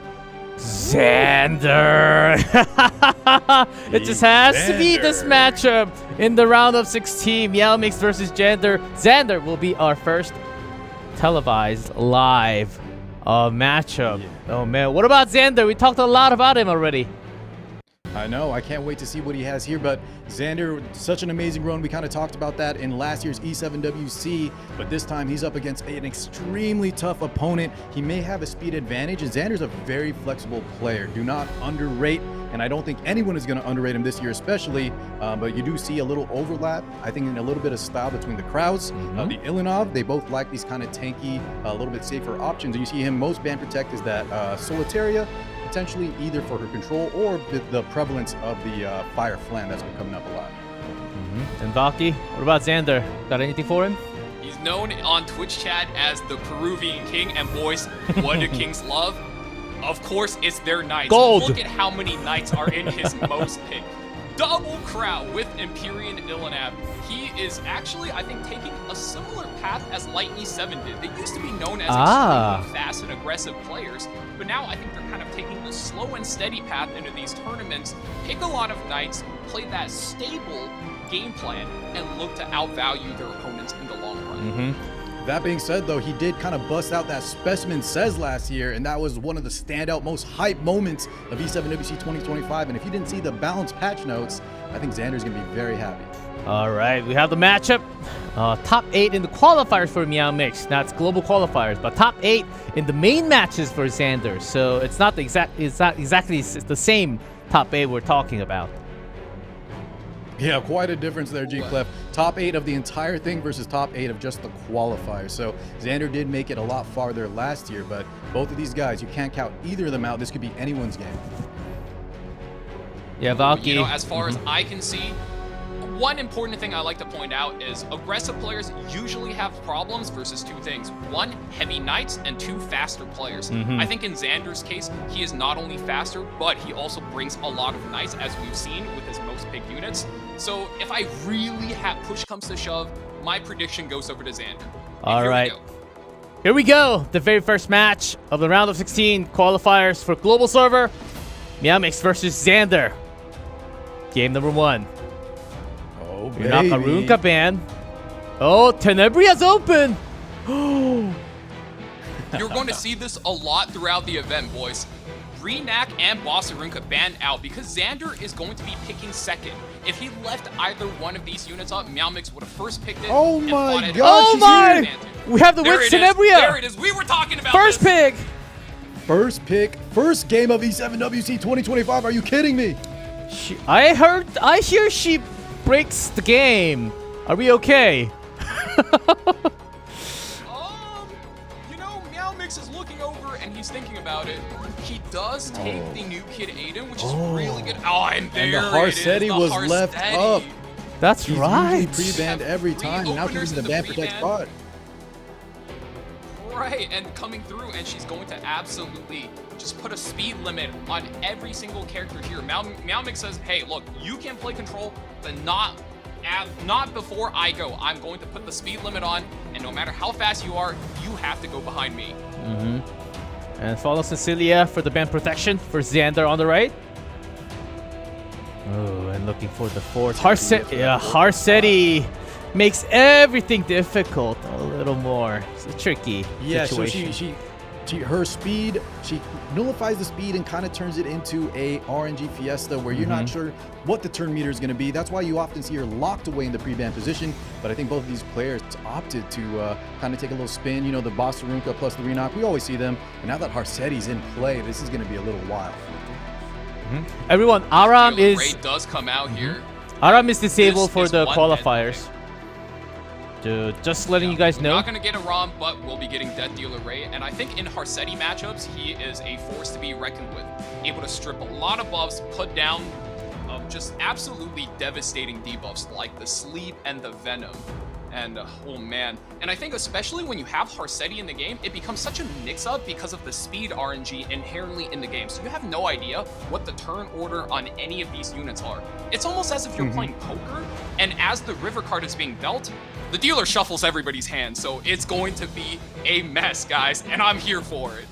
Speaker 9: Xander. It just has to be this matchup in the round of 16. Meowmixxed versus Xander. Xander will be our first televised live matchup. Yeah. Oh man, what about Xander? We talked a lot about him already.
Speaker 10: I know, I can't wait to see what he has here, but Xander, such an amazing run. We kind of talked about that in last year's E7WC, but this time he's up against an extremely tough opponent. He may have a speed advantage, and Xander's a very flexible player. Do not underrate, and I don't think anyone is going to underrate him this year especially, but you do see a little overlap, I think, in a little bit of style between the crowds. The Illinov, they both like these kind of tanky, a little bit safer options. And you see him most ban protect is that Solitaria, potentially either for her control or the prevalence of the fire flan that's been coming up a lot.
Speaker 9: And Valky, what about Xander? Got anything for him?
Speaker 11: He's known on Twitch chat as the Peruvian King, and boys, what do kings love? Of course, it's their knights.
Speaker 9: Gold.
Speaker 11: Look at how many knights are in his most pick. Double crowd with Empyrean Illinap. He is actually, I think, taking a similar path as Light E7 did. They used to be known as extremely fast and aggressive players, but now I think they're kind of taking the slow and steady path into these tournaments, pick a lot of knights, play that stable game plan, and look to outvalue their opponents in the long run.
Speaker 10: That being said, though, he did kind of bust out that Specimen Says last year, and that was one of the standout, most hype moments of E7WC 2025. And if you didn't see the balanced patch notes, I think Xander's going to be very happy.
Speaker 9: All right, we have the matchup. Top 8 in the qualifiers for Meowmixxed. That's global qualifiers, but top 8 in the main matches for Xander. So it's not exactly the same top 8 we're talking about.
Speaker 10: Yeah, quite a difference there, G-Clef. Top 8 of the entire thing versus top 8 of just the qualifier. So Xander did make it a lot farther last year, but both of these guys, you can't count either of them out. This could be anyone's game.
Speaker 9: Yeah, Valky.
Speaker 11: You know, as far as I can see, one important thing I like to point out is aggressive players usually have problems versus two things. One, heavy knights, and two, faster players. I think in Xander's case, he is not only faster, but he also brings a lot of knights, as we've seen with his most picked units. So if I really have push comes to shove, my prediction goes over to Xander.
Speaker 9: All right. Here we go. The very first match of the round of 16 qualifiers for global server. Meowmixxed versus Xander. Game number 1.
Speaker 10: Oh,
Speaker 9: baby. Quookerbat. Oh, Tenebria's open.
Speaker 11: You're going to see this a lot throughout the event, boys. Renak and Bossarunka banned out because Xander is going to be picking second. If he left either one of these units up, Meowmixxed would have first picked it.
Speaker 10: Oh
Speaker 11: and
Speaker 10: my
Speaker 11: fought it
Speaker 10: gosh,
Speaker 9: Oh
Speaker 10: she's
Speaker 9: my!
Speaker 10: here.
Speaker 9: We have the win, Tenebria.
Speaker 11: There it is. We were talking about
Speaker 9: First
Speaker 11: this.
Speaker 9: pick.
Speaker 10: First pick, first game of E7WC 2025. Are you kidding me?
Speaker 9: I hear she breaks the game. Are we okay?
Speaker 11: You know, Meowmixxed is looking over and he's thinking about it. He does take the new kid Aiden, which is really good. Oh, and there
Speaker 10: And the
Speaker 11: it is.
Speaker 10: Harsetti was left up.
Speaker 9: That's
Speaker 10: He's
Speaker 9: right.
Speaker 10: usually pre-banned every time. Now she's using the ban protect spot.
Speaker 11: Right, and coming through, and she's going to absolutely just put a speed limit on every single character here. Meowmixxed says, hey, look, you can play control, but not before I go. I'm going to put the speed limit on, and no matter how fast you are, you have to go behind me.
Speaker 9: And follow Cecilia for the band protection for Xander on the right. Oh, and looking for the fourth. Harsetti makes everything difficult a little more. It's a tricky situation.
Speaker 10: So her speed, she nullifies the speed and kind of turns it into a RNG fiesta where you're not sure what the turn meter is going to be. That's why you often see her locked away in the pre-ban position. But I think both of these players opted to kind of take a little spin. You know, the Bossarunka plus the Renak, we always see them. And now that Harsetti's in play, this is going to be a little wild.
Speaker 9: Everyone, Aram
Speaker 11: Ray
Speaker 9: is
Speaker 11: does come out here.
Speaker 9: Aram is disabled
Speaker 11: This
Speaker 9: for
Speaker 11: is
Speaker 9: the
Speaker 11: one
Speaker 9: qualifiers. Just letting you guys know.
Speaker 11: Not going to get a ROM, but we'll be getting Death Dealer Ray. And I think in Harsetti matchups, he is a force to be reckoned with. Able to strip a lot of buffs, put down just absolutely devastating debuffs like the Sleep and the Venom. And oh man. And I think especially when you have Harsetti in the game, it becomes such a mix-up because of the speed RNG inherently in the game. So you have no idea what the turn order on any of these units are. It's almost as if you're playing poker, and as the river card is being dealt, the dealer shuffles everybody's hands. So it's going to be a mess, guys, and I'm here for it.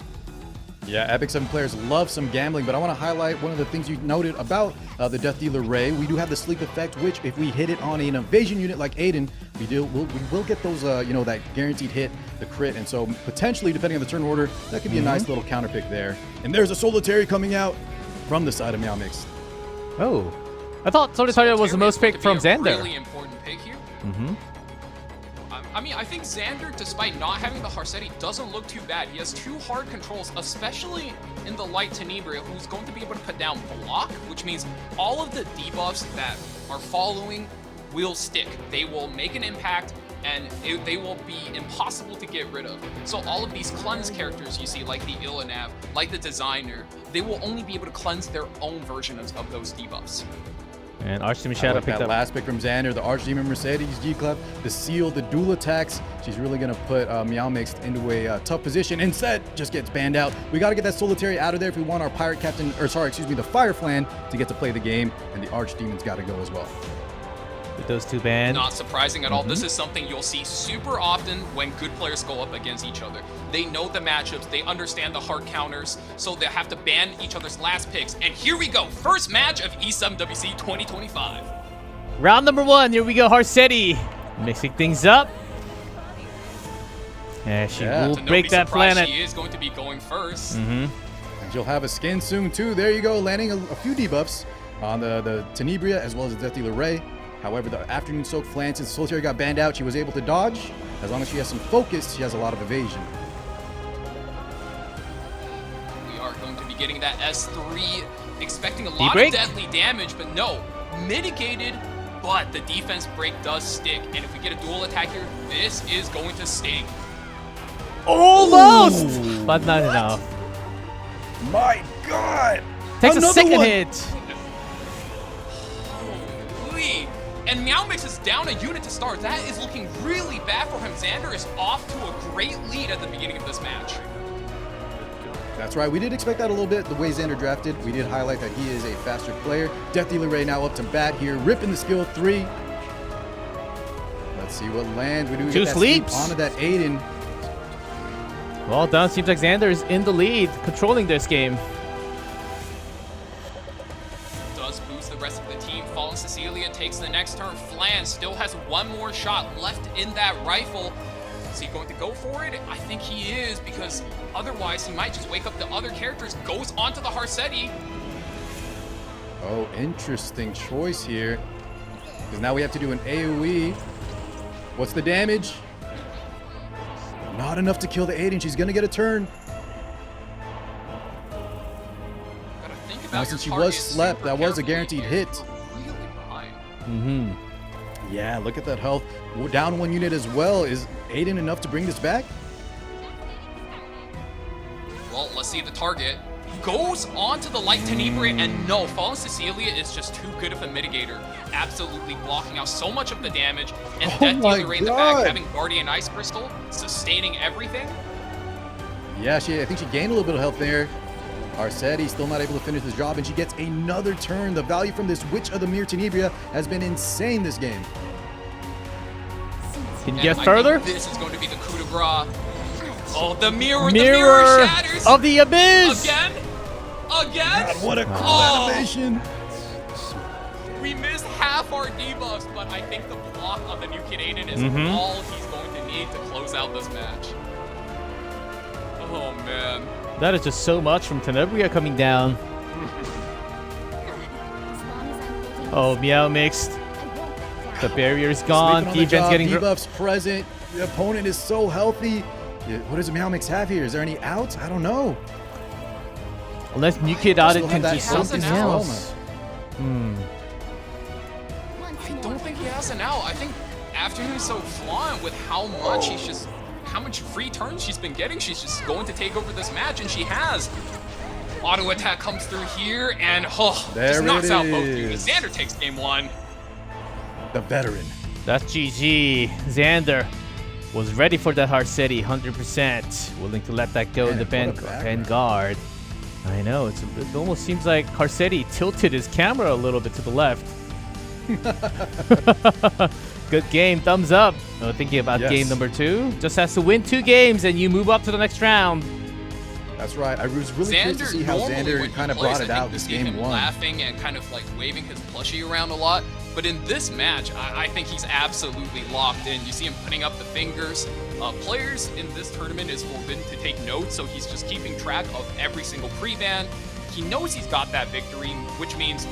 Speaker 10: Yeah, EpicSeven players love some gambling, but I want to highlight one of the things you noted about the Death Dealer Ray. We do have the sleep effect, which if we hit it on an evasion unit like Aiden, we will get those, that guaranteed hit, the crit, and so potentially, depending on the turn order, that could be a nice little counter pick there. And there's a Solitary coming out from the side of Meowmixxed.
Speaker 9: Oh, I thought Solitaria was the most picked from Xander.
Speaker 11: Really important pick here. I mean, I think Xander, despite not having the Harsetti, doesn't look too bad. He has 2 hard controls, especially in the light Tenebria, who's going to be able to put down block, which means all of the debuffs that are following will stick. They will make an impact, and they will be impossible to get rid of. So all of these cleanse characters you see, like the Illanav, like the Designer, they will only be able to cleanse their own version of those debuffs.
Speaker 9: And Archdemon
Speaker 10: I
Speaker 9: Shadow
Speaker 10: like
Speaker 9: picked
Speaker 10: that
Speaker 9: up.
Speaker 10: last pick from Xander, the Archdemon Mercedes G-Clef, the seal, the dual attacks. She's really going to put Meowmixxed into a tough position. Instead, just gets banned out. We got to get that Solitary out of there if we want our Pirate Captain, the Fire Flan to get to play the game. And the Archdemon's got to go as well.
Speaker 9: With those 2 banned.
Speaker 11: Not surprising at all. This is something you'll see super often when good players go up against each other. They know the matchups, they understand the hard counters, so they have to ban each other's last picks. And here we go, first match of E7WC 2025.
Speaker 9: Round number 1, here we go, Harsetti. Mixing things up. And she will
Speaker 11: To
Speaker 9: break
Speaker 11: nobody's
Speaker 9: that
Speaker 11: surprise,
Speaker 9: planet.
Speaker 11: She is going to be going first.
Speaker 10: And she'll have a skin soon too. There you go, landing a few debuffs on the Tenebria as well as the Death Dealer Ray. However, the Afternoon Soak Flan, since Solitary got banned out, she was able to dodge. As long as she has some focus, she has a lot of evasion.
Speaker 11: We are going to be getting that S3, expecting a lot
Speaker 9: break?
Speaker 11: of deadly damage, but no, mitigated, but the defense break does stick. And if we get a dual attack here, this is going to sting.
Speaker 9: Almost! But not enough.
Speaker 10: My God!
Speaker 9: Takes a
Speaker 10: Another
Speaker 9: second
Speaker 10: one.
Speaker 9: hit.
Speaker 11: Holy. And Meowmixxed is down a unit to start. That is looking really bad for him. Xander is off to a great lead at the beginning of this match.
Speaker 10: That's right. We did expect that a little bit, the way Xander drafted. We did highlight that he is a faster player. Death Dealer Ray now up to bat here, ripping the skill 3. Let's see what lands. We do
Speaker 9: 2
Speaker 10: get that
Speaker 9: sleeps
Speaker 10: onto that Aiden.
Speaker 9: Well done. Seems like Xander is in the lead, controlling this game.
Speaker 11: Does boost the rest of the team. Fallen Cecilia takes the next turn. Flan still has one more shot left in that rifle. Is he going to go for it? I think he is, because otherwise he might just wake up the other characters. Goes onto the Harsetti.
Speaker 10: Oh, interesting choice here. Because now we have to do an AoE. What's the damage? Not enough to kill the Aiden. She's going to get a turn.
Speaker 11: Gotta think about
Speaker 10: Now,
Speaker 11: your
Speaker 10: since she
Speaker 11: target
Speaker 10: was slept, that was a
Speaker 11: super
Speaker 10: guaranteed
Speaker 11: carefully
Speaker 10: hit.
Speaker 11: here. Really behind.
Speaker 10: Yeah, look at that health. Down one unit as well. Is Aiden enough to bring this back?
Speaker 11: Well, let's see the target. Goes onto the light Tenebria, and no, Fallen Cecilia is just too good of a mitigator. Absolutely blocking out so much of the damage, and Death
Speaker 10: my
Speaker 11: Dealer in the
Speaker 10: God.
Speaker 11: back having Guardian Ice Crystal, sustaining everything.
Speaker 10: Yeah, I think she gained a little bit of health there. Harsetti still not able to finish this job, and she gets another turn. The value from this Witch of the Mirror Tenebria has been insane this game.
Speaker 9: Can you
Speaker 11: And
Speaker 9: get
Speaker 11: I
Speaker 9: further?
Speaker 11: think this is going to be the coup de grace. Oh, the mirror shatters.
Speaker 9: of the abyss.
Speaker 11: Again?
Speaker 10: God, what a cool
Speaker 11: Oh.
Speaker 10: animation.
Speaker 11: We missed half our debuffs, but I think the block on the new Kid Aiden is all he's going to need to close out this match. Oh, man.
Speaker 9: That is just so much from Tenebria coming down. Oh, Meowmixxed. The barrier's gone.
Speaker 10: Sleeping on the
Speaker 9: Defense
Speaker 10: job,
Speaker 9: getting...
Speaker 10: debuffs present. The opponent is so healthy. What does Meowmixxed have here? Is there any outs? I don't know.
Speaker 9: Unless new kid out, it
Speaker 10: Still
Speaker 9: can
Speaker 10: have
Speaker 9: do
Speaker 10: that
Speaker 9: something
Speaker 11: Focus
Speaker 9: else.
Speaker 11: I don't think he has an out. I think Afternoon's so flying with how much he's just, how much free turns she's been getting. She's just going to take over this match, and she has. Auto attack comes through here, and
Speaker 10: There
Speaker 11: just knocks
Speaker 10: it
Speaker 11: out both
Speaker 10: is.
Speaker 11: units. Xander takes game one.
Speaker 10: The veteran.
Speaker 9: That's GG. Xander was ready for that Harsetti, 100%. Willing to let that go in the
Speaker 10: Man, what a background.
Speaker 9: Vanguard. I know, it almost seems like Harsetti tilted his camera a little bit to the left. Good game, thumbs up. Thinking about
Speaker 10: Yes.
Speaker 9: game number 2. Just has to win 2 games and you move up to the next round.
Speaker 10: That's right. I was really curious to see how
Speaker 11: normally when
Speaker 10: Xander
Speaker 11: he
Speaker 10: kind of
Speaker 11: plays,
Speaker 10: brought it
Speaker 11: I think
Speaker 10: out
Speaker 11: we
Speaker 10: this
Speaker 11: see
Speaker 10: game
Speaker 11: him
Speaker 10: 1.
Speaker 11: laughing and kind of like waving his plushie around a lot. But in this match, I think he's absolutely locked in. You see him putting up the fingers. Players in this tournament is forbidden to take notes, so he's just keeping track of every single pre-ban. He knows he's got that victory, which means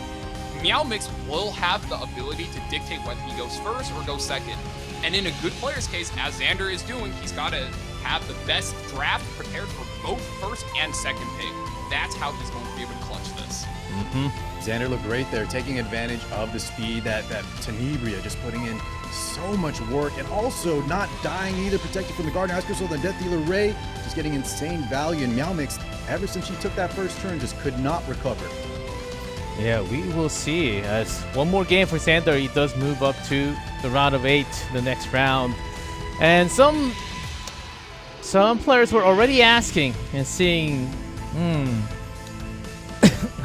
Speaker 11: Meowmixxed will have the ability to dictate whether he goes first or goes second. And in a good player's case, as Xander is doing, he's got to have the best draft prepared for both first and second pick. That's how he's going to be able to clutch this.
Speaker 10: Xander looked great there, taking advantage of the speed that Tenebria just putting in so much work, and also not dying either, protected from the Guardian Ice Crystal, then Death Dealer Ray, just getting insane value. And Meowmixxed, ever since she took that first turn, just could not recover.
Speaker 9: Yeah, we will see. As one more game for Xander, he does move up to the round of 8, the next round. And some players were already asking and seeing,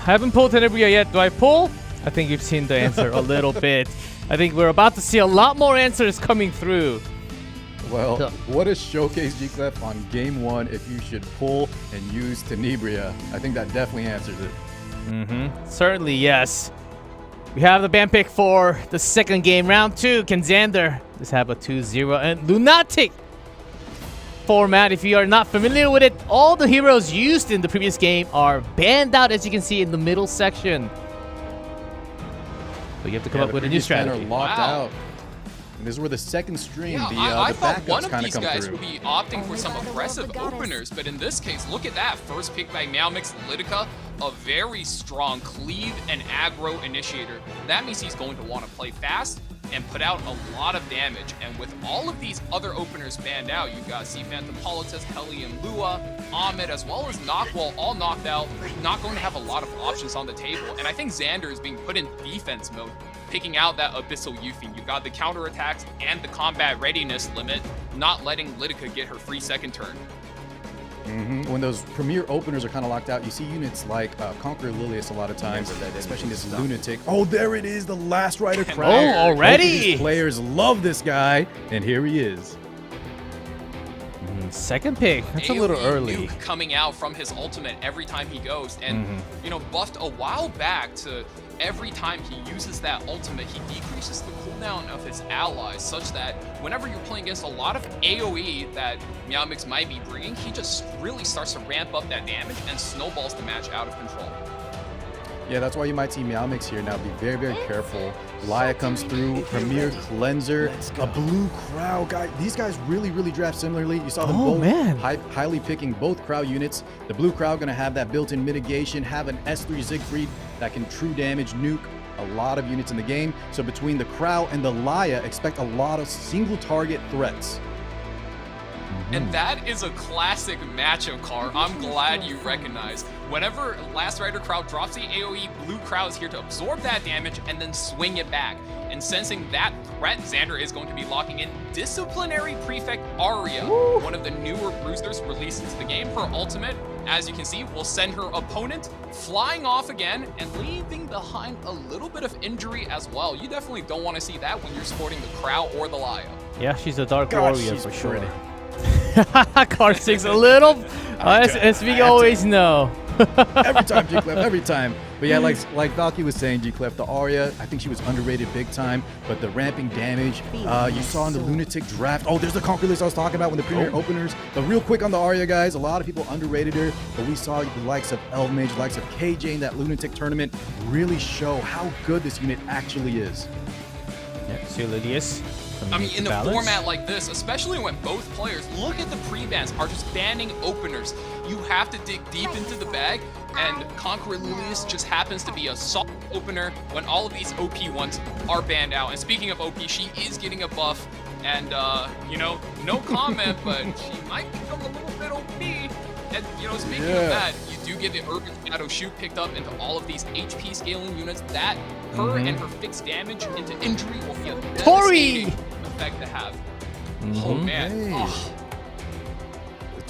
Speaker 9: haven't pulled Tenebria yet. Do I pull? I think you've seen the answer a little bit. I think we're about to see a lot more answers coming through.
Speaker 10: Well, what a showcase, G-Clef, on game 1 if you should pull and use Tenebria. I think that definitely answers it.
Speaker 9: Certainly, yes. We have the ban pick for the second game, round 2. Can Xander just have a 2-0 and Lunatic format? If you are not familiar with it, all the heroes used in the previous game are banned out, as you can see in the middle section. So you have to come up with a new strategy.
Speaker 10: Are locked
Speaker 11: Wow.
Speaker 10: out. And this is where the second stream,
Speaker 11: Yeah, I
Speaker 10: the
Speaker 11: thought one
Speaker 10: backups
Speaker 11: of
Speaker 10: kind of
Speaker 11: these
Speaker 10: come
Speaker 11: guys
Speaker 10: through.
Speaker 11: would be opting for some aggressive openers, but in this case, look at that. First pick by Meowmixxed Litica, a very strong cleave and aggro initiator. That means he's going to want to play fast and put out a lot of damage. And with all of these other openers banned out, you've got Sea Phantom Politis, Heli and Lua, Ahmed, as well as Knockwall all knocked out. Not going to have a lot of options on the table. And I think Xander is being put in defense mode, picking out that Abyssal Yuffie. You've got the counterattacks and the combat readiness limit, not letting Litica get her free second turn.
Speaker 10: When those premier openers are kind of locked out, you see units like Conqueror Lilius a lot of times, especially this Lunatic. Oh, there it is, the last Rider Crown.
Speaker 9: Oh, already?
Speaker 10: Both of these players love this guy, and here he is.
Speaker 9: second pick. That's a little
Speaker 11: AoE
Speaker 9: early.
Speaker 11: nuke coming out from his ultimate every time he goes, and you know, buffed a while back to every time he uses that ultimate, he decreases the cooldown of his allies such that whenever you're playing against a lot of AoE that Meowmixxed might be bringing, he just really starts to ramp up that damage and snowballs the match out of control.
Speaker 10: Yeah, that's why you might see Meowmixxed here now. Be very, very careful. Laya comes through, Premier Cleanser, a blue Crow guy. These guys really, really draft similarly. You saw them both highly picking both Crow units. The blue Crow going to have that built-in mitigation, have an S3 Siegfried that can true damage nuke a lot of units in the game. So between the Crow and the Laya, expect a lot of single target threats.
Speaker 11: And that is a classic matchup, Car. I'm glad you recognize. Whenever Last Rider Crow drops the AoE, Blue Crow is here to absorb that damage and then swing it back. And sensing that threat, Xander is going to be locking in Disciplinary Prefect Arya, one of the newer bruisers released into the game. Her ultimate, as you can see, will send her opponent flying off again and leaving behind a little bit of injury as well. You definitely don't want to see that when you're supporting the Crow or the Laya.
Speaker 9: Yeah, she's a Dark Warrior for sure. Card 6 a little, as we always know.
Speaker 10: Every time, G-Clef, every time. But yeah, like Valky was saying, G-Clef, the Arya, I think she was underrated big time, but the ramping damage, you saw in the Lunatic draft. Oh, there's the Conquer list I was talking about when the premier openers. But real quick on the Arya, guys, a lot of people underrated her, but we saw the likes of Elvmage, the likes of KJ in that Lunatic tournament really show how good this unit actually is.
Speaker 9: Yeah, Silidius.
Speaker 11: I mean, in a format like this, especially when both players, look at the pre-bans, are just banning openers. You have to dig deep into the bag, and Conqueror Lilius just happens to be a soft opener when all of these OP ones are banned out. And speaking of OP, she is getting a buff, and, you know, no comment, but she might become a little bit OP. And, you know, speaking of that, you do get the Urban Shadow Shoot picked up into all of these HP scaling units. That, her and her fixed damage into injury will be a devastating effect to have. Oh, man. Oh.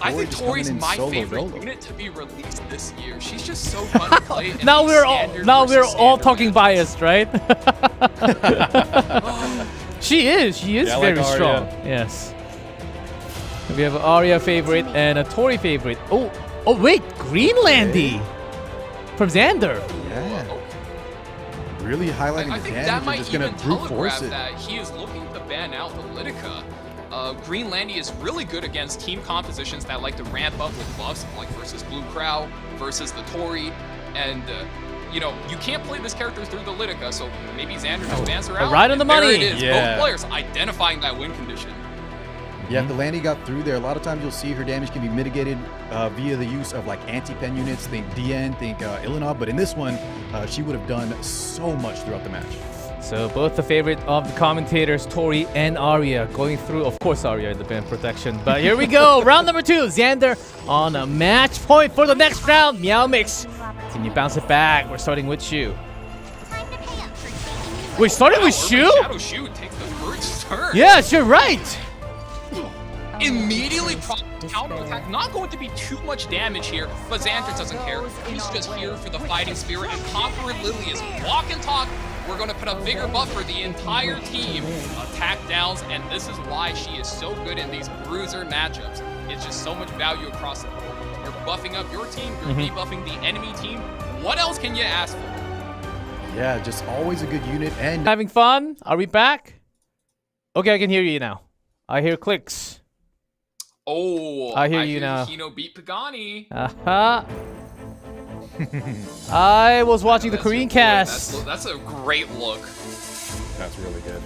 Speaker 11: I think Tori's my favorite unit to be released this year. She's just so fun to play.
Speaker 9: Now we're all talking biased, right? She is very
Speaker 10: like
Speaker 9: strong. Yes. We have an Arya favorite and a Tori favorite. Oh wait, Greenlandy from Xander.
Speaker 10: Yeah. Really highlighting
Speaker 11: I
Speaker 10: the
Speaker 11: think
Speaker 10: damage
Speaker 11: that might
Speaker 10: and just gonna
Speaker 11: even
Speaker 10: brute force
Speaker 11: telegraph
Speaker 10: it.
Speaker 11: that he is looking to ban out the Litica. Greenlandy is really good against team compositions that like to ramp up with buffs, like versus Blue Crow, versus the Tori, and you know, you can't play this character through the Litica, so maybe Xander just bans her out.
Speaker 9: Right on the money.
Speaker 11: There it is.
Speaker 10: Yeah.
Speaker 11: Both players identifying that win condition.
Speaker 10: Yeah, if the Landy got through there, a lot of times you'll see her damage can be mitigated via the use of like anti-pen units, think DN, think Ilinov, but in this one, she would have done so much throughout the match.
Speaker 9: So both the favorite of the commentators, Tori and Arya, going through, of course, Arya in the band protection. But here we go, round number 2. Xander on a match point for the next round. Meowmixxed, can you bounce it back? We're starting with Shu. We're starting with Shu?
Speaker 11: Shadow Shoot takes the first turn.
Speaker 9: Yes, you're right.
Speaker 11: Immediately counterattack. Not going to be too much damage here, but Xander doesn't care. He's just here for the fighting spirit, and Conqueror Lily is walk and talk. We're going to put a bigger buff for the entire team. Attack downs, and this is why she is so good in these bruiser matchups. It's just so much value across the board. You're buffing up your team, you're debuffing the enemy team. What else can you ask for?
Speaker 10: Yeah, just always a good unit. And
Speaker 9: Having fun? Are we back? Okay, I can hear you now. I hear clicks.
Speaker 11: Oh,
Speaker 9: I hear you now.
Speaker 11: Hino beat Paganii.
Speaker 9: I was watching the Korean cast.
Speaker 11: That's a great look.
Speaker 10: that's really good.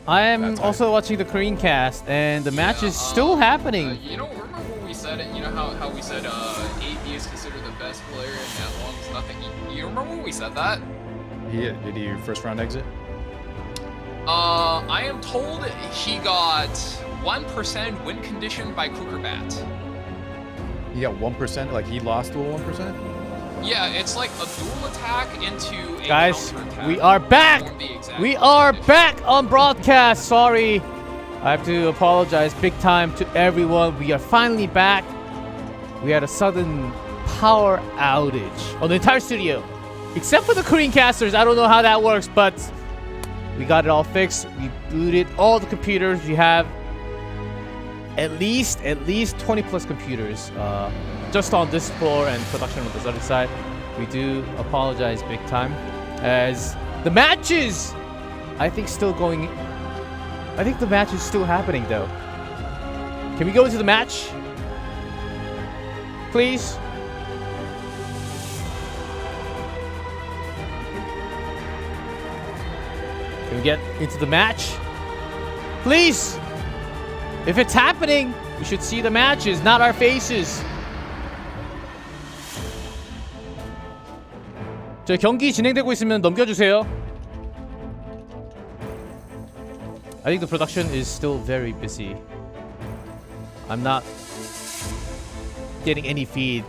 Speaker 9: I am also watching the Korean cast, and the match is still happening.
Speaker 11: You know, remember when we said it? You know how we said AB is considered the best player and that one was nothing. You remember when we said that?
Speaker 10: Did he first round exit?
Speaker 11: I am told he got 1% win condition by Cookerbat.
Speaker 10: He got 1%, like he lost to a 1%?
Speaker 11: Yeah, it's like a dual attack into a
Speaker 9: Guys,
Speaker 11: counterattack.
Speaker 9: we are back. We are back on broadcast. Sorry. I have to apologize big time to everyone. We are finally back. We had a sudden power outage on the entire studio. Except for the Korean casters. I don't know how that works, but we got it all fixed. We booted all the computers we have. at least 20 plus computers just on this floor and production on this other side. We do apologize big time, as the matches I think still going. I think the match is still happening though. Can we go into the match, please? Can we get into the match, please? If it's happening, we should see the matches, not our faces. 저 경기 진행되고 있으면 넘겨주세요. I think the production is still very busy. I'm not getting any feed.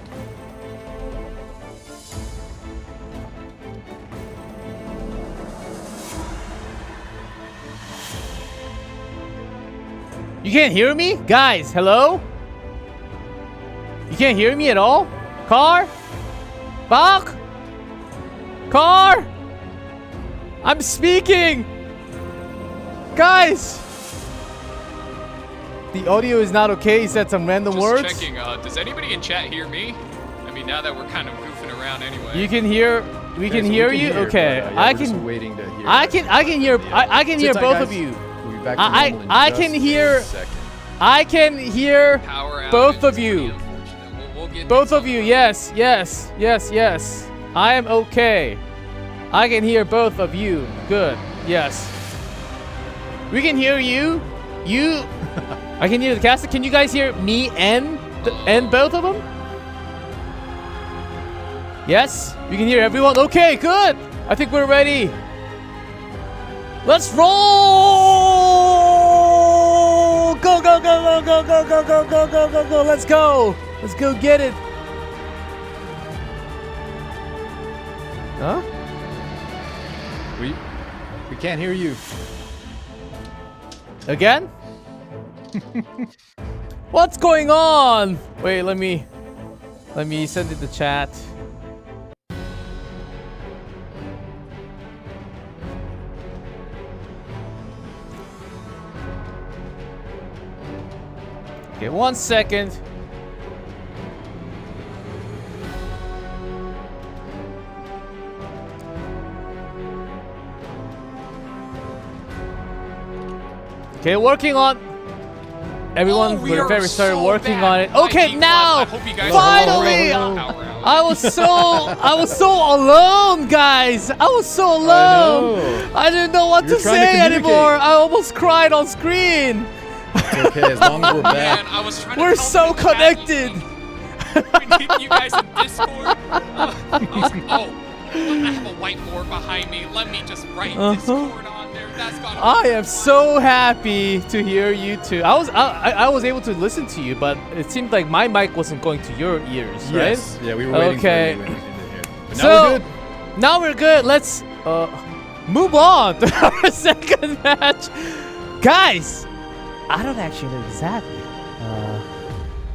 Speaker 9: You can't hear me? Guys, hello? You can't hear me at all? Car? Bach? Car? I'm speaking! Guys! The audio is not okay. He said some random words.
Speaker 11: Just checking, does anybody in chat hear me? I mean, now that we're kind of goofing around anyway.
Speaker 9: You can hear... We can hear you? Okay. I can...
Speaker 10: Waiting to hear.
Speaker 9: I can hear... I can hear both of you.
Speaker 10: We'll be back to normal in
Speaker 9: I
Speaker 10: just
Speaker 9: can
Speaker 10: a
Speaker 9: hear...
Speaker 10: second.
Speaker 9: I can hear
Speaker 11: Power
Speaker 9: both
Speaker 11: outage
Speaker 9: of
Speaker 11: is
Speaker 9: you.
Speaker 11: pretty unfortunate. We'll get
Speaker 9: Both
Speaker 11: this
Speaker 9: of you,
Speaker 11: over.
Speaker 9: yes, yes, yes, yes. I am okay. I can hear both of you. Good, yes. We can hear you. You. I can hear the caster. Can you guys hear me and both of them? Yes, we can hear everyone. Okay, good. I think we're ready. Let's roll! Go, go, go, go, go, go, go, go, go, go, go, go. Let's go. Let's go get it. Huh?
Speaker 10: We can't hear you.
Speaker 9: Again? What's going on? Wait, let me send it to chat. Okay, 1 second. Okay, working on. Everyone,
Speaker 11: Oh, we
Speaker 9: we're
Speaker 11: are
Speaker 9: very sorry
Speaker 11: so
Speaker 9: working
Speaker 11: bad.
Speaker 9: on it.
Speaker 11: My
Speaker 9: Okay,
Speaker 11: D+,
Speaker 9: now
Speaker 11: I hope you guys
Speaker 9: finally.
Speaker 11: are power outage.
Speaker 9: I was so alone, guys. I was so alone. I didn't know what
Speaker 10: You're
Speaker 9: to
Speaker 10: trying to
Speaker 9: say
Speaker 10: communicate.
Speaker 9: anymore. I almost cried on screen.
Speaker 10: It's okay, as long as we're back.
Speaker 11: Man, I was trying to
Speaker 9: We're
Speaker 11: help
Speaker 9: so
Speaker 11: you with that
Speaker 9: connected.
Speaker 11: meeting. We need you guys in Discord. I was like, oh, I have a whiteboard behind me. Let me just write Discord on there. That's gotta be
Speaker 9: I am so happy to hear you too. I was able to listen to you, but it seemed like my mic wasn't going to your ears, right?
Speaker 10: Yes. Yeah, we were waiting
Speaker 9: Okay.
Speaker 10: for you. But now
Speaker 9: So
Speaker 10: we're good.
Speaker 9: now we're good. Let's move on to our second match, guys. I don't actually know exactly.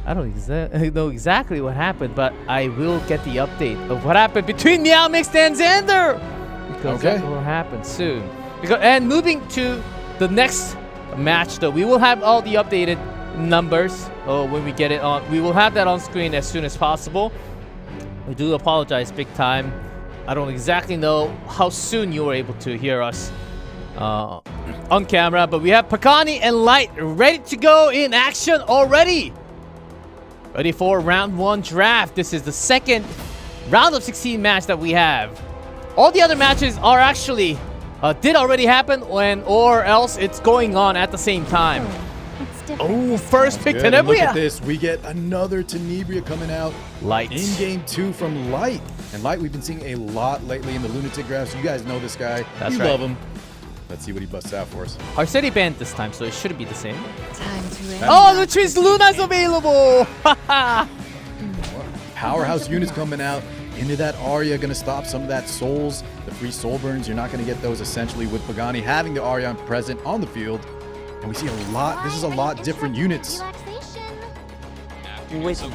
Speaker 9: I don't know exactly what happened, but I will get the update of what happened between Meowmixxed and Xander, because that will happen soon. And moving to the next match, though, we will have all the updated numbers when we get it on. We will have that on screen as soon as possible. We do apologize big time. I don't exactly know how soon you were able to hear us on camera, but we have Paganii and Light ready to go in action already. Ready for round 1 draft. This is the second round of 16 match that we have. All the other matches are actually did already happen, or else it's going on at the same time.
Speaker 5: It's different.
Speaker 9: Oh, first pick
Speaker 10: Good. And look at
Speaker 9: Tenebria.
Speaker 10: this. We get another Tenebria coming out
Speaker 9: Light.
Speaker 10: in game 2 from Light. And Light, we've been seeing a lot lately in the Lunatic drafts. You guys know this guy.
Speaker 9: That's
Speaker 10: we
Speaker 9: right.
Speaker 10: love him. Let's see what he busts out for us.
Speaker 9: Our city banned this time, so it shouldn't be the same.
Speaker 5: Time to end.
Speaker 9: Oh, which means Luna's available.
Speaker 10: Powerhouse units coming out into that Arya, going to stop some of that souls, the free soul burns. You're not going to get those essentially with Paganii having the Arya present on the field. And we see a lot, this is a lot different units.
Speaker 11: Witness the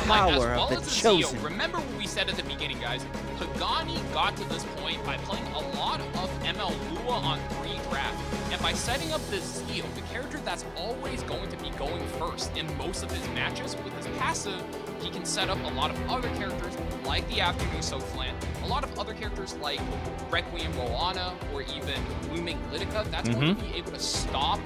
Speaker 11: power of the chosen. Remember what we said at the beginning, guys. Paganii got to this point by playing a lot of ML Lua on 3 draft. And by by setting up this Zeo, the character that's always going to be going first in most of his matches. With his passive, he can set up a lot of other characters like the Afternoon Soflan, a lot of other characters like Requiem Moana, or even Looming Litica. That's going to be able to stop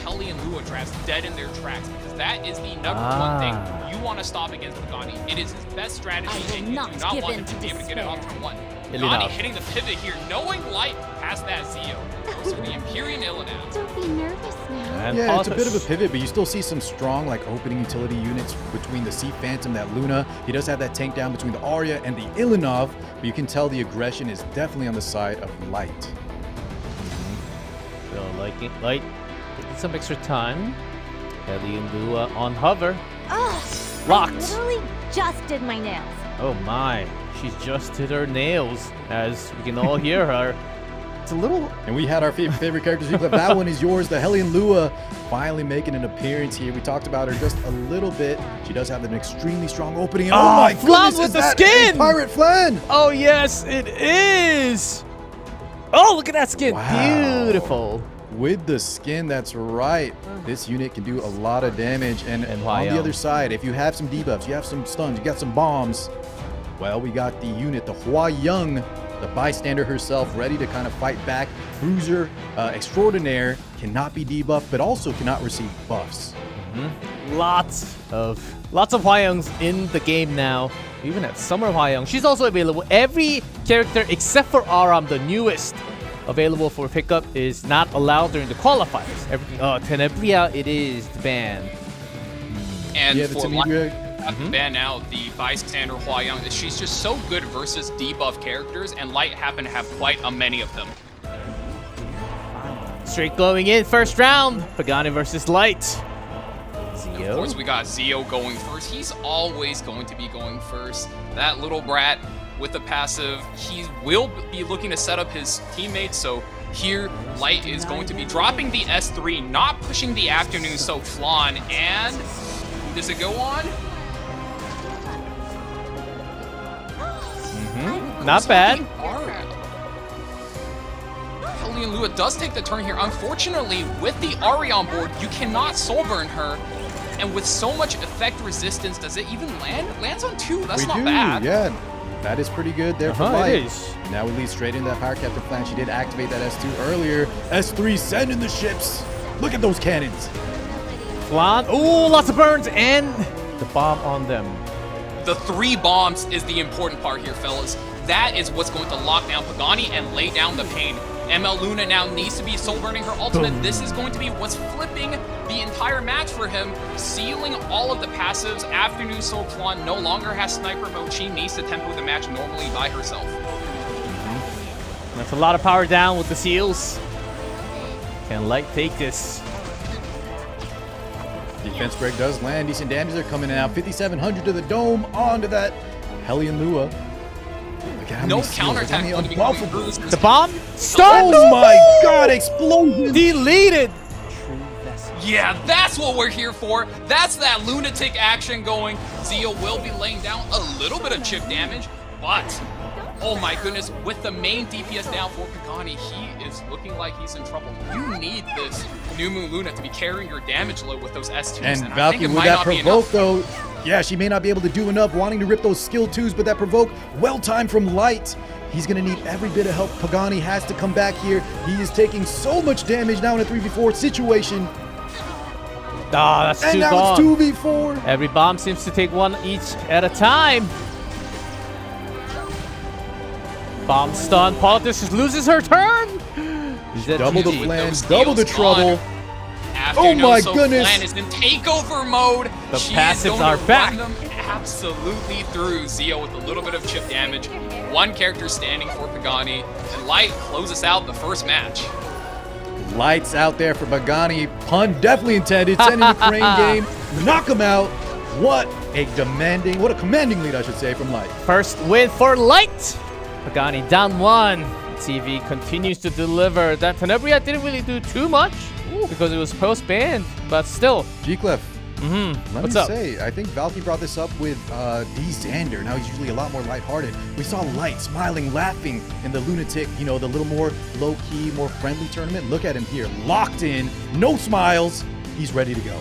Speaker 11: Helly and Lua drafts dead in their tracks, because that is the number one thing you want to stop against Paganii. It is his best strategy, and you do not want him to be able to get it off turn 1. Paganii hitting the pivot here, knowing Light past that Zeo. So the Empyrean Illidan.
Speaker 5: Don't be nervous now.
Speaker 9: And
Speaker 10: Yeah, it's a bit of a pivot, but you still see some strong like opening utility units between the Sea Phantom, that Luna. He does have that tank down between the Arya and the Ilinov, but you can tell the aggression is definitely on the side of Light.
Speaker 9: So Light taking some extra time. Ellie and Lua on hover.
Speaker 5: Ugh,
Speaker 9: Locked.
Speaker 5: I literally just did my nails.
Speaker 9: Oh my, she's just did her nails, as we can all hear her. It's a little...
Speaker 10: And we had our favorite characters. That one is yours. The Hellion Lua finally making an appearance here. We talked about her just a little bit. She does have an extremely strong opening. And oh my
Speaker 9: Flan
Speaker 10: goodness,
Speaker 9: with
Speaker 10: is
Speaker 9: the
Speaker 10: that
Speaker 9: skin!
Speaker 10: a Pirate Flan?
Speaker 9: Oh yes, it is! Oh, look at that skin.
Speaker 10: Wow.
Speaker 9: Beautiful.
Speaker 10: With the skin, that's right. This unit can do a lot of damage. And on the other side, if you have some debuffs, you have some stuns, you got some bombs, well, we got the unit, the Hua Young, the bystander herself, ready to kind of fight back. Bruiser extraordinaire, cannot be debuffed, but also cannot receive buffs.
Speaker 9: Lots of Hwayoungs in the game now. We even have Summer Hwayoung. She's also available. Every character except for Aram, the newest, available for pickup, is not allowed during the qualifiers. Everything. Oh, Tenebria, it is the ban.
Speaker 11: And
Speaker 10: Yeah,
Speaker 11: for
Speaker 10: Tenebria.
Speaker 11: ban out the bystander Hwayoung. She's just so good versus debuff characters, and Light happen to have quite a many of them.
Speaker 9: Straight going in, first round. Paganii versus Light.
Speaker 11: Of course, we got Zeo going first. He's always going to be going first. That little brat with the passive, he will be looking to set up his teammates. So here, Light is going to be dropping the S3, not pushing the Afternoon Soflan. And does it go on?
Speaker 9: Not bad.
Speaker 11: Helly and Lua does take the turn here. Unfortunately, with the Ahri on board, you cannot soul burn her. And with so much effect resistance, does it even land? It lands on 2. That's not bad.
Speaker 10: Yeah. That is pretty good there for Light.
Speaker 9: It is.
Speaker 10: Now we lead straight into that Power Capture plan. She did activate that S2 earlier. S3 sending the ships. Look at those cannons.
Speaker 9: Flan. Ooh, lots of burns and the bomb on them.
Speaker 11: The 3 bombs is the important part here, fellas. That is what's going to lock down Paganii and lay down the pain. ML Luna now needs to be soul burning her ultimate. This is going to be what's flipping the entire match for him, sealing all of the passives. Afternoon Soflan no longer has sniper mode. She needs to tempo the match normally by herself.
Speaker 9: That's a lot of power down with the seals. Can Light take this?
Speaker 10: Defense break does land. Decent damage are coming out. 5,700 to the dome. Onto that Hellion Lua.
Speaker 11: No counterattack going to be coming through.
Speaker 9: The bomb? Stun!
Speaker 10: Oh my god, explosion!
Speaker 9: Deleted!
Speaker 11: Yeah, that's what we're here for. That's that lunatic action going. Zeo will be laying down a little bit of chip damage, but oh my goodness, with the main DPS down for Paganii, he is looking like he's in trouble. You need this New Moon Luna to be carrying your damage load with those S2s.
Speaker 10: And
Speaker 11: I think
Speaker 10: Valkyrie
Speaker 11: it
Speaker 10: with
Speaker 11: might
Speaker 10: that
Speaker 11: not be
Speaker 10: provoke
Speaker 11: enough.
Speaker 10: though, yeah, she may not be able to do enough, wanting to rip those skill 2s, but that provoke, well timed from Light. He's gonna need every bit of help. Paganii has to come back here. He is taking so much damage now in a 3v4 situation.
Speaker 9: Ah, that's
Speaker 10: And
Speaker 9: too
Speaker 10: now
Speaker 9: gone.
Speaker 10: it's 2v4.
Speaker 9: Every bomb seems to take one each at a time. Bomb stun. Politics loses her turn.
Speaker 10: Double the
Speaker 11: With
Speaker 10: flan,
Speaker 11: those
Speaker 10: double the
Speaker 11: steals
Speaker 10: trouble.
Speaker 11: gone.
Speaker 10: Oh my
Speaker 11: Afternoon
Speaker 10: goodness.
Speaker 11: Soflan is in takeover mode.
Speaker 9: The
Speaker 11: She
Speaker 9: passives
Speaker 11: is going
Speaker 9: are
Speaker 11: to
Speaker 9: back.
Speaker 11: run them absolutely through. Zeo with a little bit of chip damage. One character standing for Paganii. And Light closes out the first match.
Speaker 10: Lights out there for Paganii. Pun definitely intended. Sending the crane game. Knock him out. What a commanding lead, I should say, from Light.
Speaker 9: First win for Light. Paganii down 1. TV continues to deliver. That Tenebria didn't really do too much because it was post-banned, but still.
Speaker 10: G-Clef, Let
Speaker 9: What's
Speaker 10: me
Speaker 9: up?
Speaker 10: say, I think Valky brought this up with Xander. Now he's usually a lot more lighthearted. We saw Light smiling, laughing in the Lunatic, you know, the little more low-key, more friendly tournament. Look at him here, locked in, no smiles. He's ready to go.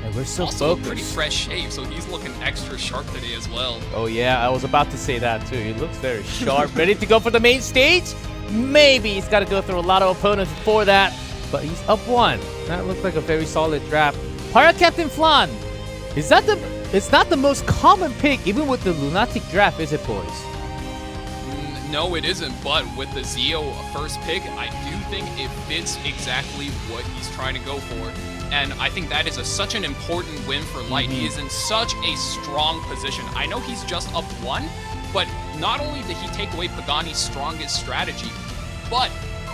Speaker 9: And we're so
Speaker 11: Also
Speaker 9: focused.
Speaker 11: pretty fresh shape, so he's looking extra sharp today as well.
Speaker 9: Oh yeah, I was about to say that too. He looks very sharp, ready to go for the main stage. Maybe he's got to go through a lot of opponents before that, but he's up 1. That looks like a very solid draft. Pirate Captain Flan, is that the? It's not the most common pick, even with the Lunatic draft, is it, boys?
Speaker 11: No, it isn't, but with the Zeo first pick, I do think it fits exactly what he's trying to go for. And I think that is such an important win for Light. He is in such a strong position. I know he's just up 1, but not only did he take away Pagani's strongest strategy, but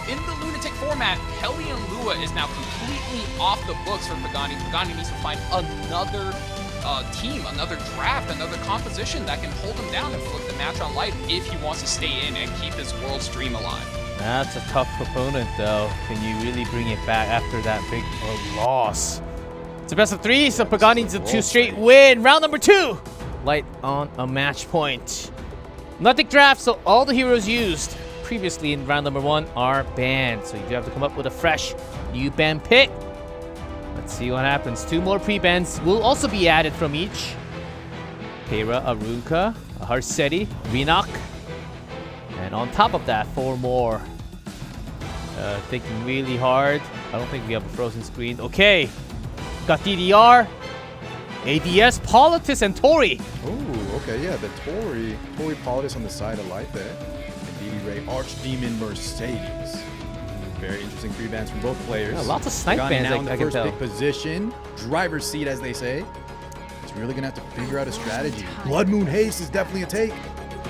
Speaker 11: in the Lunatic format, Helly and Lua is now completely off the books for Paganii. Paganii needs to find another team, another draft, another composition that can hold him down and flip the match on Light if he wants to stay in and keep his world stream alive.
Speaker 9: That's a tough opponent, though. Can you really bring it back after that big loss? It's a best of 3, so Paganii needs a 2 straight win. Round number 2. Light on a match point. Lunatic draft, so all the heroes used previously in round number 1 are banned. So you do have to come up with a fresh new ban pick. Let's see what happens. 2 more pre-bans will also be added from each. Pera, Aruka, Harseti, Vinok. And on top of that, 4 more. Thinking really hard. I don't think we have a frozen screen. Okay. Got DDR, ADS, Politis, and Tori.
Speaker 10: Ooh, okay, yeah, the Tori Politis on the side of Light there. And DD Ray, Archdemon, Mercedes. Very interesting free bans from both players.
Speaker 9: Yeah, lots of snipe
Speaker 10: Paganii
Speaker 9: bans,
Speaker 10: now in the
Speaker 9: I can
Speaker 10: first
Speaker 9: tell.
Speaker 10: pick position, driver's seat, as they say. He's really gonna have to figure out a strategy. Blood Moon Haste is definitely a take.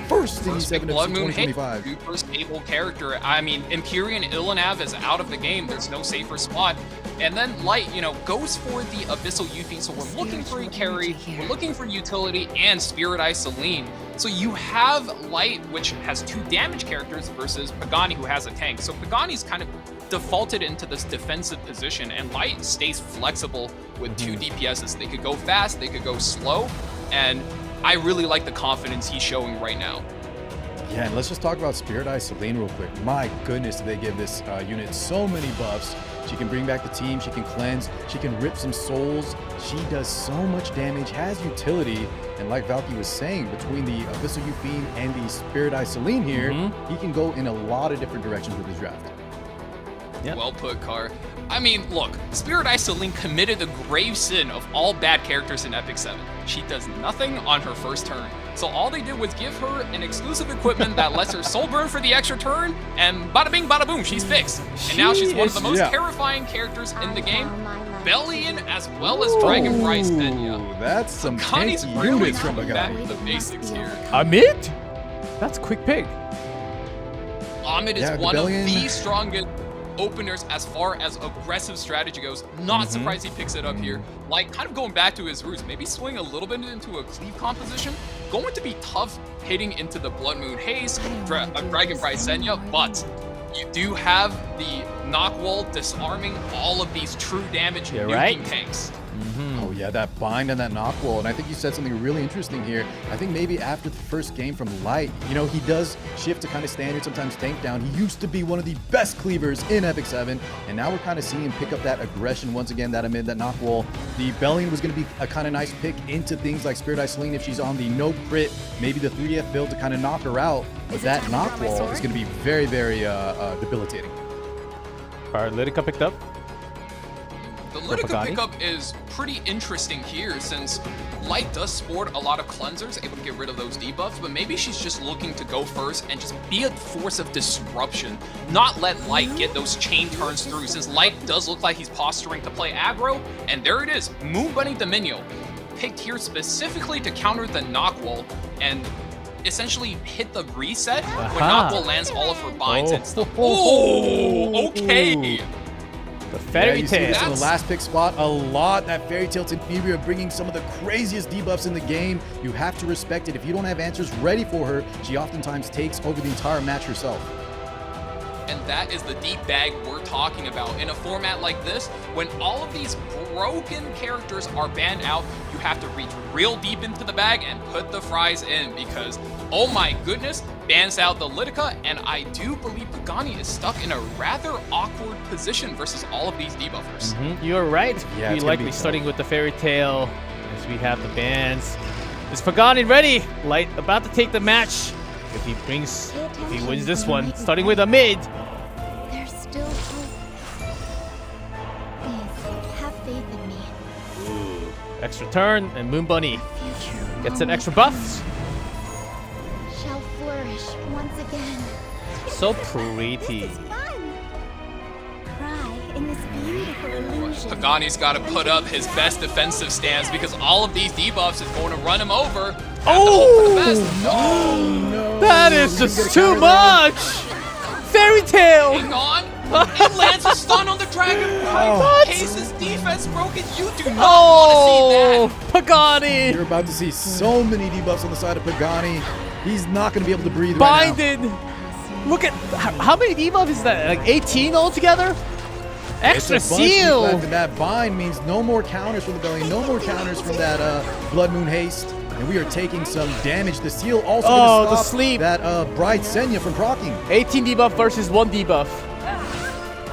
Speaker 10: First in
Speaker 11: First pick,
Speaker 10: E7WC
Speaker 11: Blood Moon Haste,
Speaker 10: 2025.
Speaker 11: super stable character. I mean, Empyrean Ilanav is out of the game. There's no safer spot. And then Light, you know, goes for the Abyssal Yuffie. So we're looking for a carry, we're looking for utility, and Spirit Eye Celine. So you have Light, which has 2 damage characters, versus Paganii, who has a tank. So Pagani's kind of defaulted into this defensive position, and Light stays flexible with 2 DPSs. They could go fast, they could go slow, and I really like the confidence he's showing right now.
Speaker 10: Yeah, and let's just talk about Spirit Eye Celine real quick. My goodness, did they give this unit so many buffs. She can bring back the team, she can cleanse, she can rip some souls. She does so much damage, has utility, and like Valky was saying, between the Abyssal Yuffie and the Spirit Eye Celine here, he can go in a lot of different directions with his draft.
Speaker 9: Yep.
Speaker 11: Well put, Car. I mean, look, Spirit Eye Celine committed the grave sin of all bad characters in EpicSeven. She does nothing on her first turn. So all they did was give her an exclusive equipment that lets her soul burn for the extra turn, and bada bing, bada boom, she's fixed. And now she's one of the most terrifying characters in the game. Bellion as well as Dragon Price Senya.
Speaker 10: That's some
Speaker 11: Connie's
Speaker 10: tanky
Speaker 11: really
Speaker 10: units from
Speaker 11: coming back
Speaker 10: Paganii.
Speaker 11: to the basics here.
Speaker 9: Amit? That's a quick pick.
Speaker 11: Amit is
Speaker 10: Yeah,
Speaker 11: one
Speaker 10: Rebellion.
Speaker 11: of the strongest openers as far as aggressive strategy goes. Not surprised he picks it up here. Like, kind of going back to his roots, maybe swing a little bit into a cleave composition. Going to be tough hitting into the Blood Moon Haze, Dragon Price Senya, but you do have the knock wall disarming all of these true damage nuking tanks.
Speaker 10: Oh yeah, that bind and that knock wall. And I think you said something really interesting here. I think maybe after the first game from Light, you know, he does shift to kind of standard, sometimes tank down. He used to be one of the best cleavers in EpicSeven, and now we're kind of seeing him pick up that aggression once again, that amid that knock wall. The Bellion was going to be a kind of nice pick into things like Spirit Eye Celine if she's on the no crit, maybe the 3F build to kind of knock her out. But that knock wall is going to be very, very debilitating.
Speaker 9: Lytica picked up.
Speaker 11: The Lunatic pickup is pretty interesting here since Light does sport a lot of cleansers, able to get rid of those debuffs, but maybe she's just looking to go first and just be a force of disruption, not let Light get those chain turns through, since Light does look like he's posturing to play aggro, and there it is, Moon Bunny Dominion, picked here specifically to counter the knock wall and essentially hit the reset when knock wall lands all of her binds and stuff. Oh, okay.
Speaker 9: The Fairy
Speaker 10: you see
Speaker 9: Tale.
Speaker 10: this in the last pick spot a lot. That Fairy Tale Tenebria bringing some of the craziest debuffs in the game. You have to respect it. If you don't have answers ready for her, she oftentimes takes over the entire match herself.
Speaker 11: And that is the deep bag we're talking about. In a format like this, when all of these broken characters are banned out, you have to reach real deep into the bag and put the fries in because, oh my goodness, bans out the Lunatic, and I do believe Paganii is stuck in a rather awkward position versus all of these debuffers.
Speaker 9: You're right.
Speaker 10: Yeah,
Speaker 9: We
Speaker 10: it's gonna
Speaker 9: likely
Speaker 10: be
Speaker 9: starting with the Fairy Tale as we have the bans. Is Paganii ready? Light about to take the match. If he wins this one, starting with a mid.
Speaker 5: There's still hope. Please, have faith in me.
Speaker 9: Extra turn, and Moon Bunny
Speaker 5: Future
Speaker 9: gets an
Speaker 5: only
Speaker 9: extra buff.
Speaker 5: shall flourish once again.
Speaker 9: So pretty.
Speaker 5: This is fun. Cry in this beautiful illusion.
Speaker 11: Paganii's got to put up his best defensive stance because all of these debuffs is going to run him over.
Speaker 9: Oh! That is just too much! Fairy Tale!
Speaker 11: Hang on. It lands a stun on the Dragon Pride. Case's defense broken. You do not want to see that.
Speaker 9: Paganii!
Speaker 10: You're about to see so many debuffs on the side of Paganii. He's not going to be able to breathe right now.
Speaker 9: Binded! Look at how many debuffs is that? Like 18 altogether? Extra
Speaker 10: It's a bunch
Speaker 9: seal!
Speaker 10: left, and that bind means no more counters from the belly, no more counters from that Blood Moon Haste. And we are taking some damage. The seal also
Speaker 9: Oh,
Speaker 10: gonna
Speaker 9: the
Speaker 10: stop
Speaker 9: sleep.
Speaker 10: that Bright Senya from proccing.
Speaker 9: 18 debuff versus 1 debuff.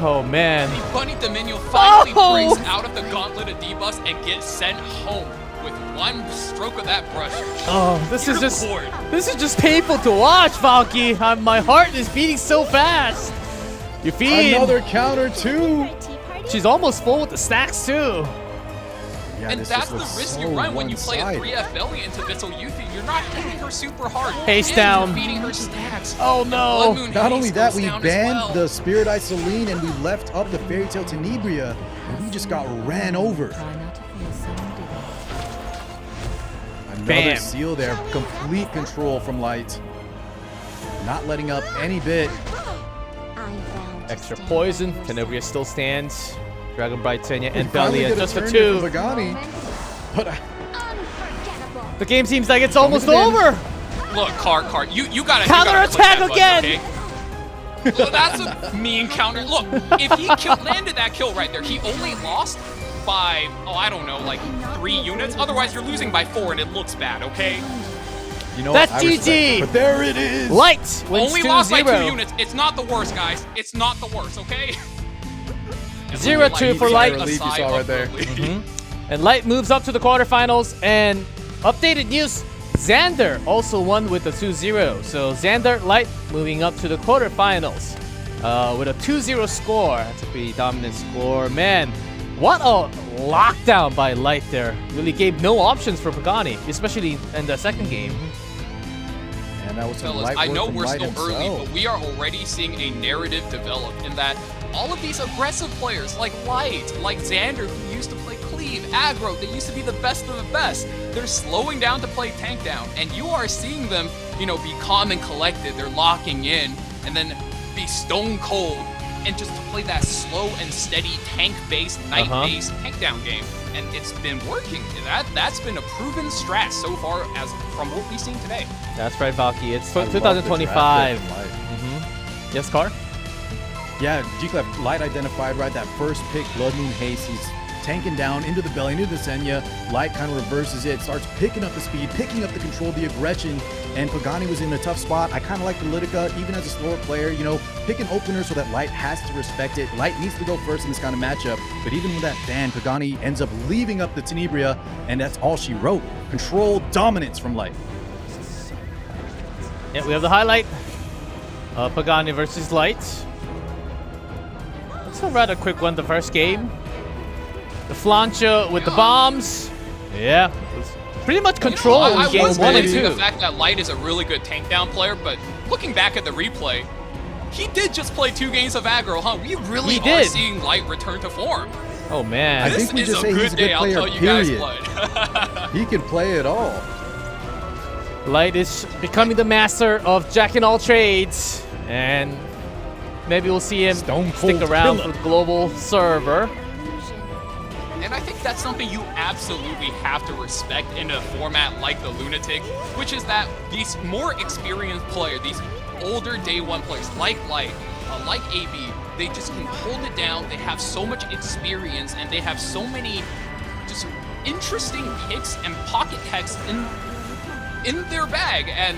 Speaker 9: Oh man.
Speaker 11: The Bunny Dominion finally
Speaker 9: Oh!
Speaker 11: breaks out of the gauntlet of debuffs and gets sent home with one stroke of that brush.
Speaker 9: Oh, this
Speaker 11: You're
Speaker 9: is just
Speaker 11: bored.
Speaker 9: painful to watch, Valky. My heart is beating so fast. You feed.
Speaker 10: Another counter too.
Speaker 9: She's almost full with the stacks too.
Speaker 10: Yeah,
Speaker 11: And
Speaker 10: this
Speaker 11: that's
Speaker 10: just
Speaker 11: the
Speaker 10: looks
Speaker 11: risk
Speaker 10: so
Speaker 11: you run when you play a
Speaker 10: one-sided.
Speaker 11: 3F belly into Vissel Yuffie. You're not hitting her super hard.
Speaker 9: Haste
Speaker 11: and
Speaker 9: down.
Speaker 11: You're feeding her stacks.
Speaker 9: Oh
Speaker 11: Blood
Speaker 9: no.
Speaker 11: Moon
Speaker 10: Not
Speaker 11: Haze
Speaker 10: only that,
Speaker 11: goes
Speaker 10: we
Speaker 11: down as
Speaker 10: banned
Speaker 11: well.
Speaker 10: the Spirit Eye Celine and we left up the Fairy Tale Tenebria, and we just got ran over. Another
Speaker 9: Bam.
Speaker 10: seal there, complete control from Light. Not letting up any bit.
Speaker 9: Extra poison. Tenebria still stands. Dragon Bright Senya and
Speaker 10: Finally
Speaker 9: Belia
Speaker 10: get a
Speaker 9: just for
Speaker 10: turn
Speaker 9: 2.
Speaker 10: from Paganii. But
Speaker 9: The game seems like it's almost
Speaker 10: Coming in.
Speaker 9: over.
Speaker 11: Look, Car, you gotta
Speaker 9: Counter
Speaker 11: click that
Speaker 9: attack
Speaker 11: button,
Speaker 9: again.
Speaker 11: okay? Well, that's a mean counter. Look, if he landed that kill right there, he only lost by, I don't know, like 3 units. Otherwise, you're losing by 4, and it looks bad, okay?
Speaker 10: you know
Speaker 9: That's
Speaker 10: what? I respect
Speaker 9: GG.
Speaker 10: it. But there it is.
Speaker 9: Light wins
Speaker 11: Only lost by 2
Speaker 9: 2-0.
Speaker 11: units. It's not the worst, guys. It's not the worst, okay?
Speaker 9: 0-2 for Light.
Speaker 10: Relief you saw right there.
Speaker 9: And Light moves up to the quarterfinals. And updated news, Xander also won with a 2-0. So Xander, Light moving up to the quarterfinals with a 2-0 score. That's a pretty dominant score. Man, what a lockdown by Light there. Really gave no options for Paganii, especially in the second game.
Speaker 10: And that was some
Speaker 11: Fellas,
Speaker 10: light
Speaker 11: I
Speaker 10: work
Speaker 11: know
Speaker 10: from
Speaker 11: we're
Speaker 10: Light
Speaker 11: still early,
Speaker 10: himself.
Speaker 11: but we are already seeing a narrative develop in that all of these aggressive players like Light, like Xander, who used to play Cleave, Aggro, they used to be the best of the best. They're slowing down to play tank down, and you are seeing them, be calm and collected. They're locking in, and then be stone cold, and just to play that slow and steady tank-based, knight-based tank down game. And it's been working. That's been a proven strat so far as from what we've seen today.
Speaker 9: That's right, Valky. It's
Speaker 10: I love the
Speaker 9: 2025.
Speaker 10: draft pick from Light.
Speaker 9: Yes, Car?
Speaker 10: Yeah, G-Clef, Light identified right that first pick, Blood Moon Haste. He's tanking down into the belly, into the Senya. Light kind of reverses it, starts picking up the speed, picking up the control, the aggression, and Paganii was in a tough spot. I kind of like the Lunatic, even as a slower player, pick an opener so that Light has to respect it. Light needs to go first in this kind of matchup, but even with that ban, Paganii ends up leaving up the Tenebria, and that's all she wrote. Control dominance from Light.
Speaker 9: Yeah, we have the highlight. Paganii versus Light. It's a rather quick one, the first game. The Flancha with the bombs. Yeah, it was pretty much control
Speaker 11: I
Speaker 9: in game
Speaker 11: was
Speaker 9: 1 and
Speaker 11: believing
Speaker 9: 2.
Speaker 11: the fact that Light is a really good tank down player, but looking back at the replay, he did just play 2 games of aggro, huh? We really
Speaker 9: He
Speaker 11: are
Speaker 9: did.
Speaker 11: seeing Light return to form.
Speaker 9: Oh man.
Speaker 10: I
Speaker 11: This
Speaker 10: think we
Speaker 11: is
Speaker 10: just
Speaker 11: a
Speaker 10: say
Speaker 11: good
Speaker 10: he's a
Speaker 11: day,
Speaker 10: good
Speaker 11: I'll
Speaker 10: player,
Speaker 11: tell you guys
Speaker 10: period.
Speaker 11: what.
Speaker 10: He can play it all.
Speaker 9: Light is becoming the master of jack and all trades, and maybe we'll see him
Speaker 10: Stone
Speaker 9: stick
Speaker 10: Cold
Speaker 9: around
Speaker 10: Killer.
Speaker 9: for the global server.
Speaker 11: And I think that's something you absolutely have to respect in a format like the Lunatic, which is that these more experienced players, these older day 1 players like Light, like AB, they just can hold it down. They have so much experience and they have so many just interesting picks and pocket text in their bag. And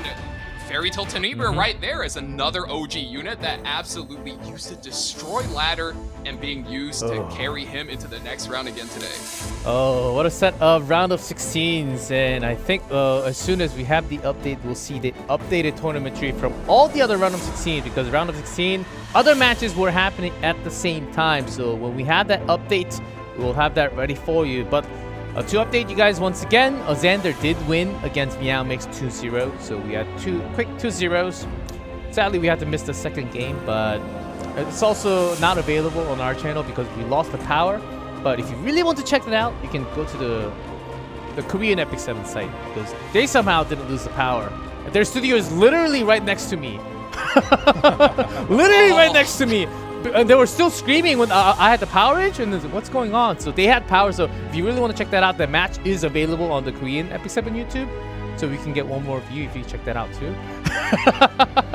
Speaker 11: Fairy Tale Tenebra right there is another OG unit that absolutely used to destroy Ladder and being used to carry him into the next round again today.
Speaker 9: Oh, what a set of round of 16s. And I think as soon as we have the update, we'll see the updated tournament tree from all the other round of 16, because round of 16, other matches were happening at the same time. So when we have that update, we'll have that ready for you. But to update you guys once again, Xander did win against Meowmixxed 2-0. So we had two quick 2-0s. Sadly, we had to miss the second game, but it's also not available on our channel because we lost the power. But if you really want to check that out, you can go to the Korean EpicSeven site, because they somehow didn't lose the power. And their studio is literally right next to me. Literally right next to me. And they were still screaming when I had the power edge, and what's going on? So they had power. So if you really want to check that out, the match is available on the Korean EpicSeven YouTube. So we can get one more view if you check that out too.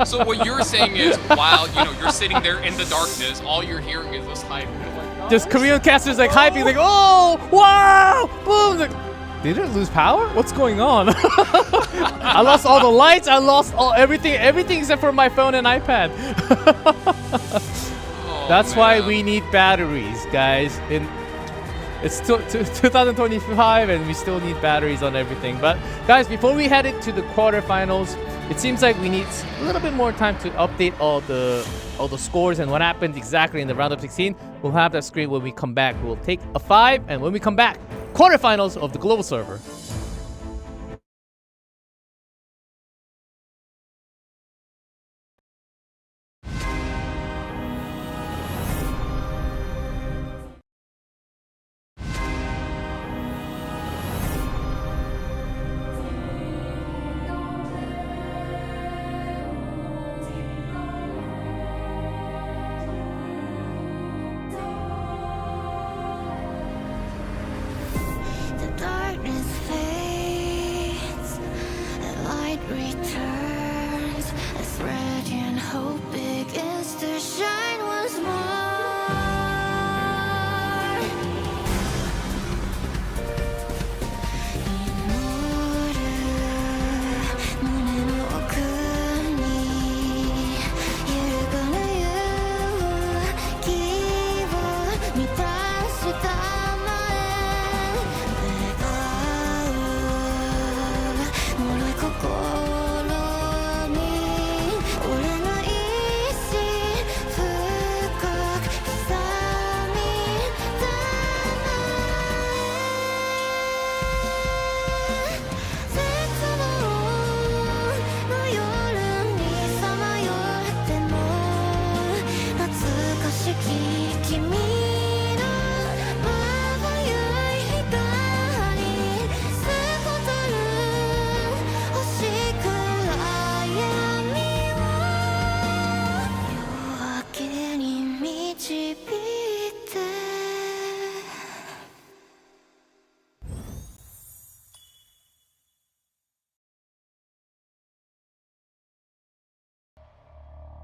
Speaker 11: So what you're saying is, while you're sitting there in the darkness, all you're hearing is this hype.
Speaker 9: Just Korean casters like hyping, like, oh, wow, boom. Like, they didn't lose power? What's going on? I lost all the lights. I lost everything except for my phone and iPad. That's why we need batteries, guys. It's 2025 and we still need batteries on everything. But guys, before we head into the quarterfinals, it seems like we need a little bit more time to update all the scores and what happened exactly in the round of 16. We'll have that screen when we come back. We'll take a 5, and when we come back, quarterfinals of the global server.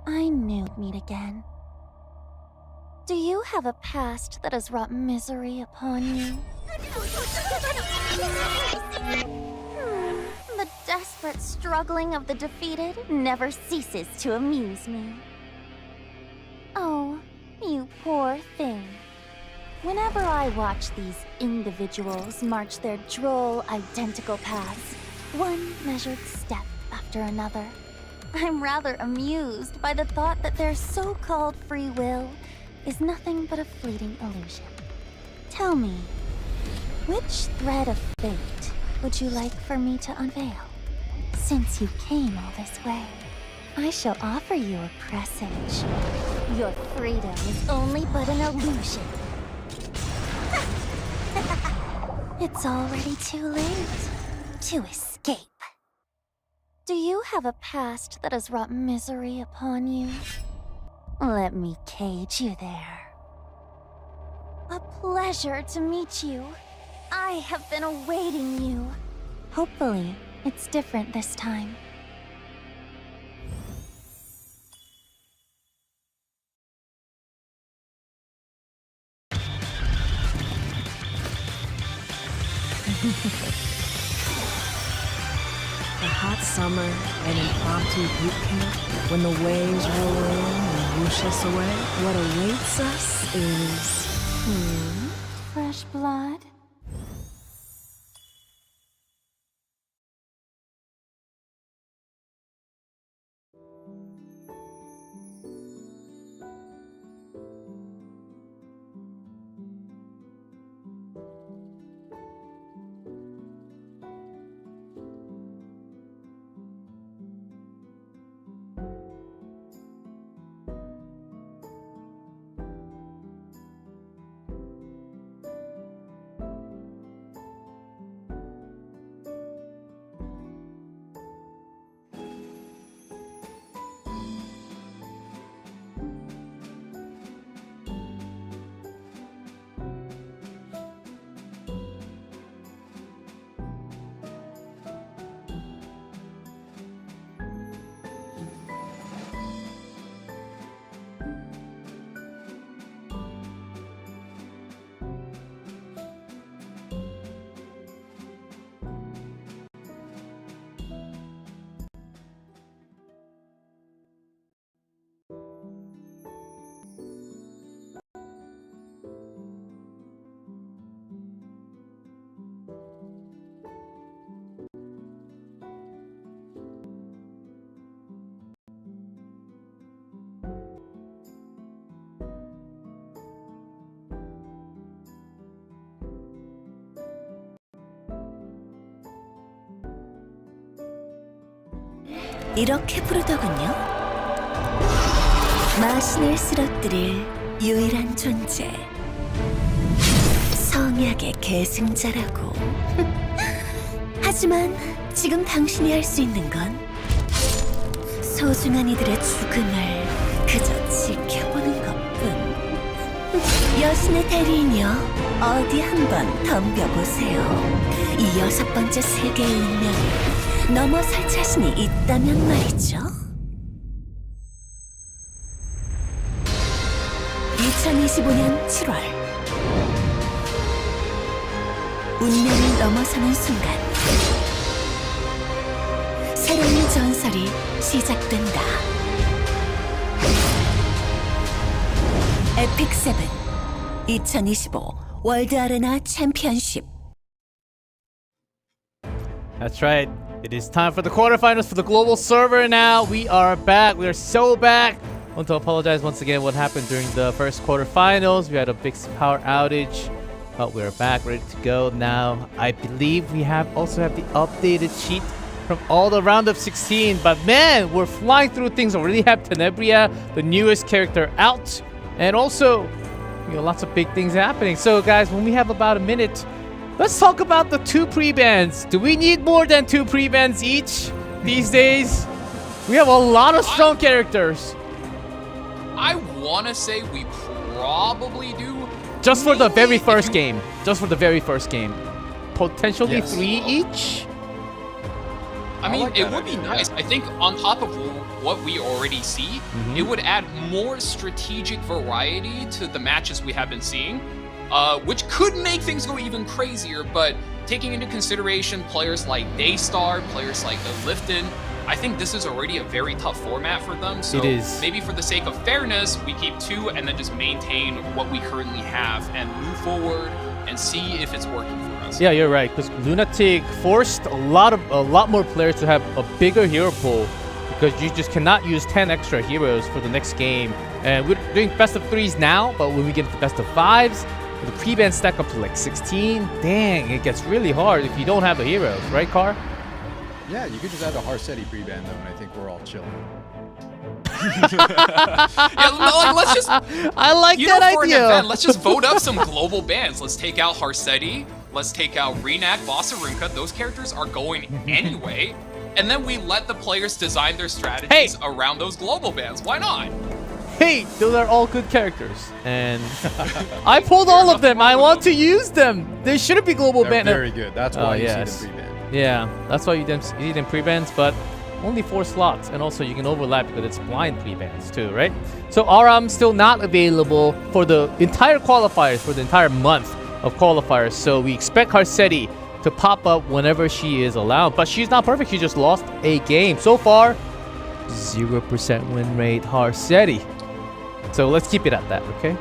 Speaker 5: I knew we'd meet again. Do you have a past that has wrought misery upon you? The desperate struggling of the defeated never ceases to amuse me. Oh, you poor thing. Whenever I watch these individuals march their droll, identical paths, one measured step after another, I'm rather amused by the thought that their so-called free will is nothing but a fleeting illusion. Tell me, which thread of fate would you like for me to unveil? Since you came all this way, I shall offer you a presage. Your freedom is only but an illusion. It's already too late to escape. Do you have a past that has wrought misery upon you? Let me cage you there. A pleasure to meet you. I have been awaiting you. Hopefully, it's different this time.
Speaker 4: A hot summer, an impromptu boot camp, when the waves roll in and whoosh us away, what awaits us is...
Speaker 5: Fresh blood?
Speaker 8: 이렇게 부르더군요. 마신을 쓰러뜨릴 유일한 존재. 성약의 계승자라고. 하지만 지금 당신이 할 수 있는 건 소중한 이들의 죽음을 그저 지켜보는 것뿐. 여신의 대리인이여, 어디 한번 덤벼보세요. 이 6번째 세계의 운명을 넘어설 자신이 있다면 말이죠. 2025년 7월 운명을 넘어서는 순간 새로운 전설이 시작된다. 에픽세븐 2025 월드 아레나 챔피언십.
Speaker 9: That's right. It is time for the quarterfinals for the global server now. We are back. We are so back. I want to apologize once again what happened during the first quarterfinals. We had a big power outage, but we're back, ready to go now. I believe we also have the updated sheet from all the round of 16. But man, we're flying through things. We already have Tenebria, the newest character, out. And also, lots of big things happening. So guys, when we have about a minute, let's talk about the 2 pre-bans. Do we need more than 2 pre-bans each these days? We have a lot of strong characters.
Speaker 11: I want to say we probably do.
Speaker 9: Just for the very first game. Just for the very first game. Potentially
Speaker 10: Yes.
Speaker 9: 3 each?
Speaker 11: I mean,
Speaker 10: like
Speaker 11: it
Speaker 10: that
Speaker 11: would be
Speaker 10: idea.
Speaker 11: nice. I think on top of what we already see, it would add more strategic variety to the matches we have been seeing, which could make things go even crazier. But taking into consideration players like Daystar, players like Lifton, I think this is already a very tough format for them. So
Speaker 9: It is.
Speaker 11: maybe for the sake of fairness, we keep 2 and then just maintain what we currently have and move forward and see if it's working for us.
Speaker 9: Yeah, you're right. Because Lunatic forced a lot more players to have a bigger hero pool, because you just cannot use 10 extra heroes for the next game. And we're doing best of 3s now, but when we get to best of 5s, the pre-ban stack up to like 16. Dang, it gets really hard if you don't have a hero, right, Car?
Speaker 10: Yeah, you could just add a Harsetti pre-ban though, and I think we're all chilling.
Speaker 11: Yeah, no, like, let's just.
Speaker 9: I like that
Speaker 11: for an
Speaker 9: idea.
Speaker 11: event, let's just vote up some global bans. Let's take out Harsetti. Let's take out Renak, Bossarunka. Those characters are going anyway. And then we let the players design their strategies around those global bans. Why not?
Speaker 9: Hey, those are all good characters. And I pulled all of them. I want to use them. They shouldn't be global
Speaker 10: They're
Speaker 9: ban.
Speaker 10: very good. That's why you
Speaker 9: yes.
Speaker 10: see them pre-ban.
Speaker 9: Yeah, that's why you need them pre-bans, but only 4 slots. And also you can overlap because it's blind pre-bans too, right? So Aram still not available for the entire qualifiers, for the entire month of qualifiers. So we expect Harsetti to pop up whenever she is allowed. But she's not perfect. She just lost a game. So far, 0% win rate, Harsetti. So let's keep it at that, okay?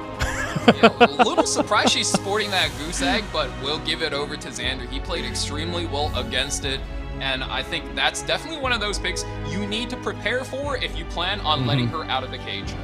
Speaker 11: Yeah, a little surprised she's sporting that goose egg, but we'll give it over to Xander. He played extremely well against it, and I think that's definitely one of those picks you need to prepare for if you plan on letting her out of the cage.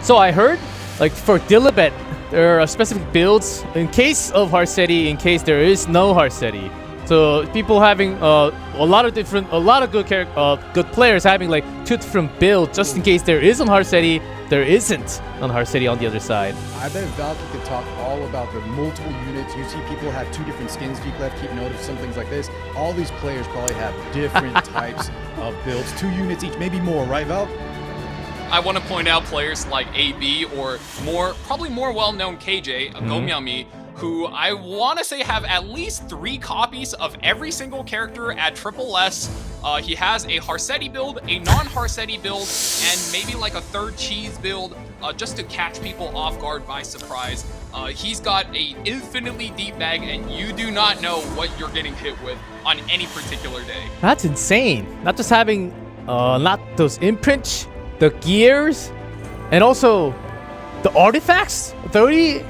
Speaker 9: So I heard, like for Dilibet, there are specific builds in case of Harsetti, in case there is no Harsetti. So people having a lot of good players having like 2 different builds just in case there isn't Harsetti. There isn't on Harsetti on the other side.
Speaker 10: I bet Valky could talk all about the multiple units. You see people have 2 different skins. G-Clef, keep note of some things like this. All these players probably have different types of builds. 2 units each, maybe more, right, Val?
Speaker 11: I want to point out players like AB or probably more well-known KJ, Gomiami, who I want to say have at least 3 copies of every single character at Triple S. He has a Harsetti build, a non-Harsetti build, and maybe like a 3rd cheese build just to catch people off guard by surprise. He's got a infinitely deep bag, and you do not know what you're getting hit with on any particular day.
Speaker 9: That's insane. Not just having not those imprints, the gears, and also the artifacts. 30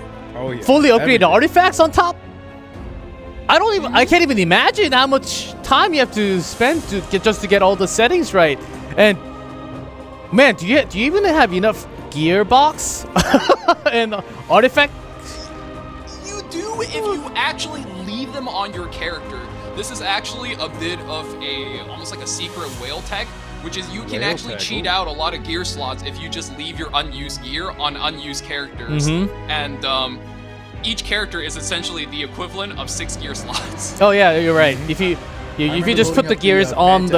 Speaker 9: fully upgraded artifacts on top. I can't even imagine how much time you have to spend to get all the settings right. And man, do you even have enough gearbox and artifact?
Speaker 11: You do if you actually leave them on your character. This is actually a bit of almost like a secret whale tech, which is you can actually cheat out a lot of gear slots if you just leave your unused gear on unused characters. And each character is essentially the equivalent of 6 gear slots.
Speaker 9: Oh yeah, you're right. If you just put the gears on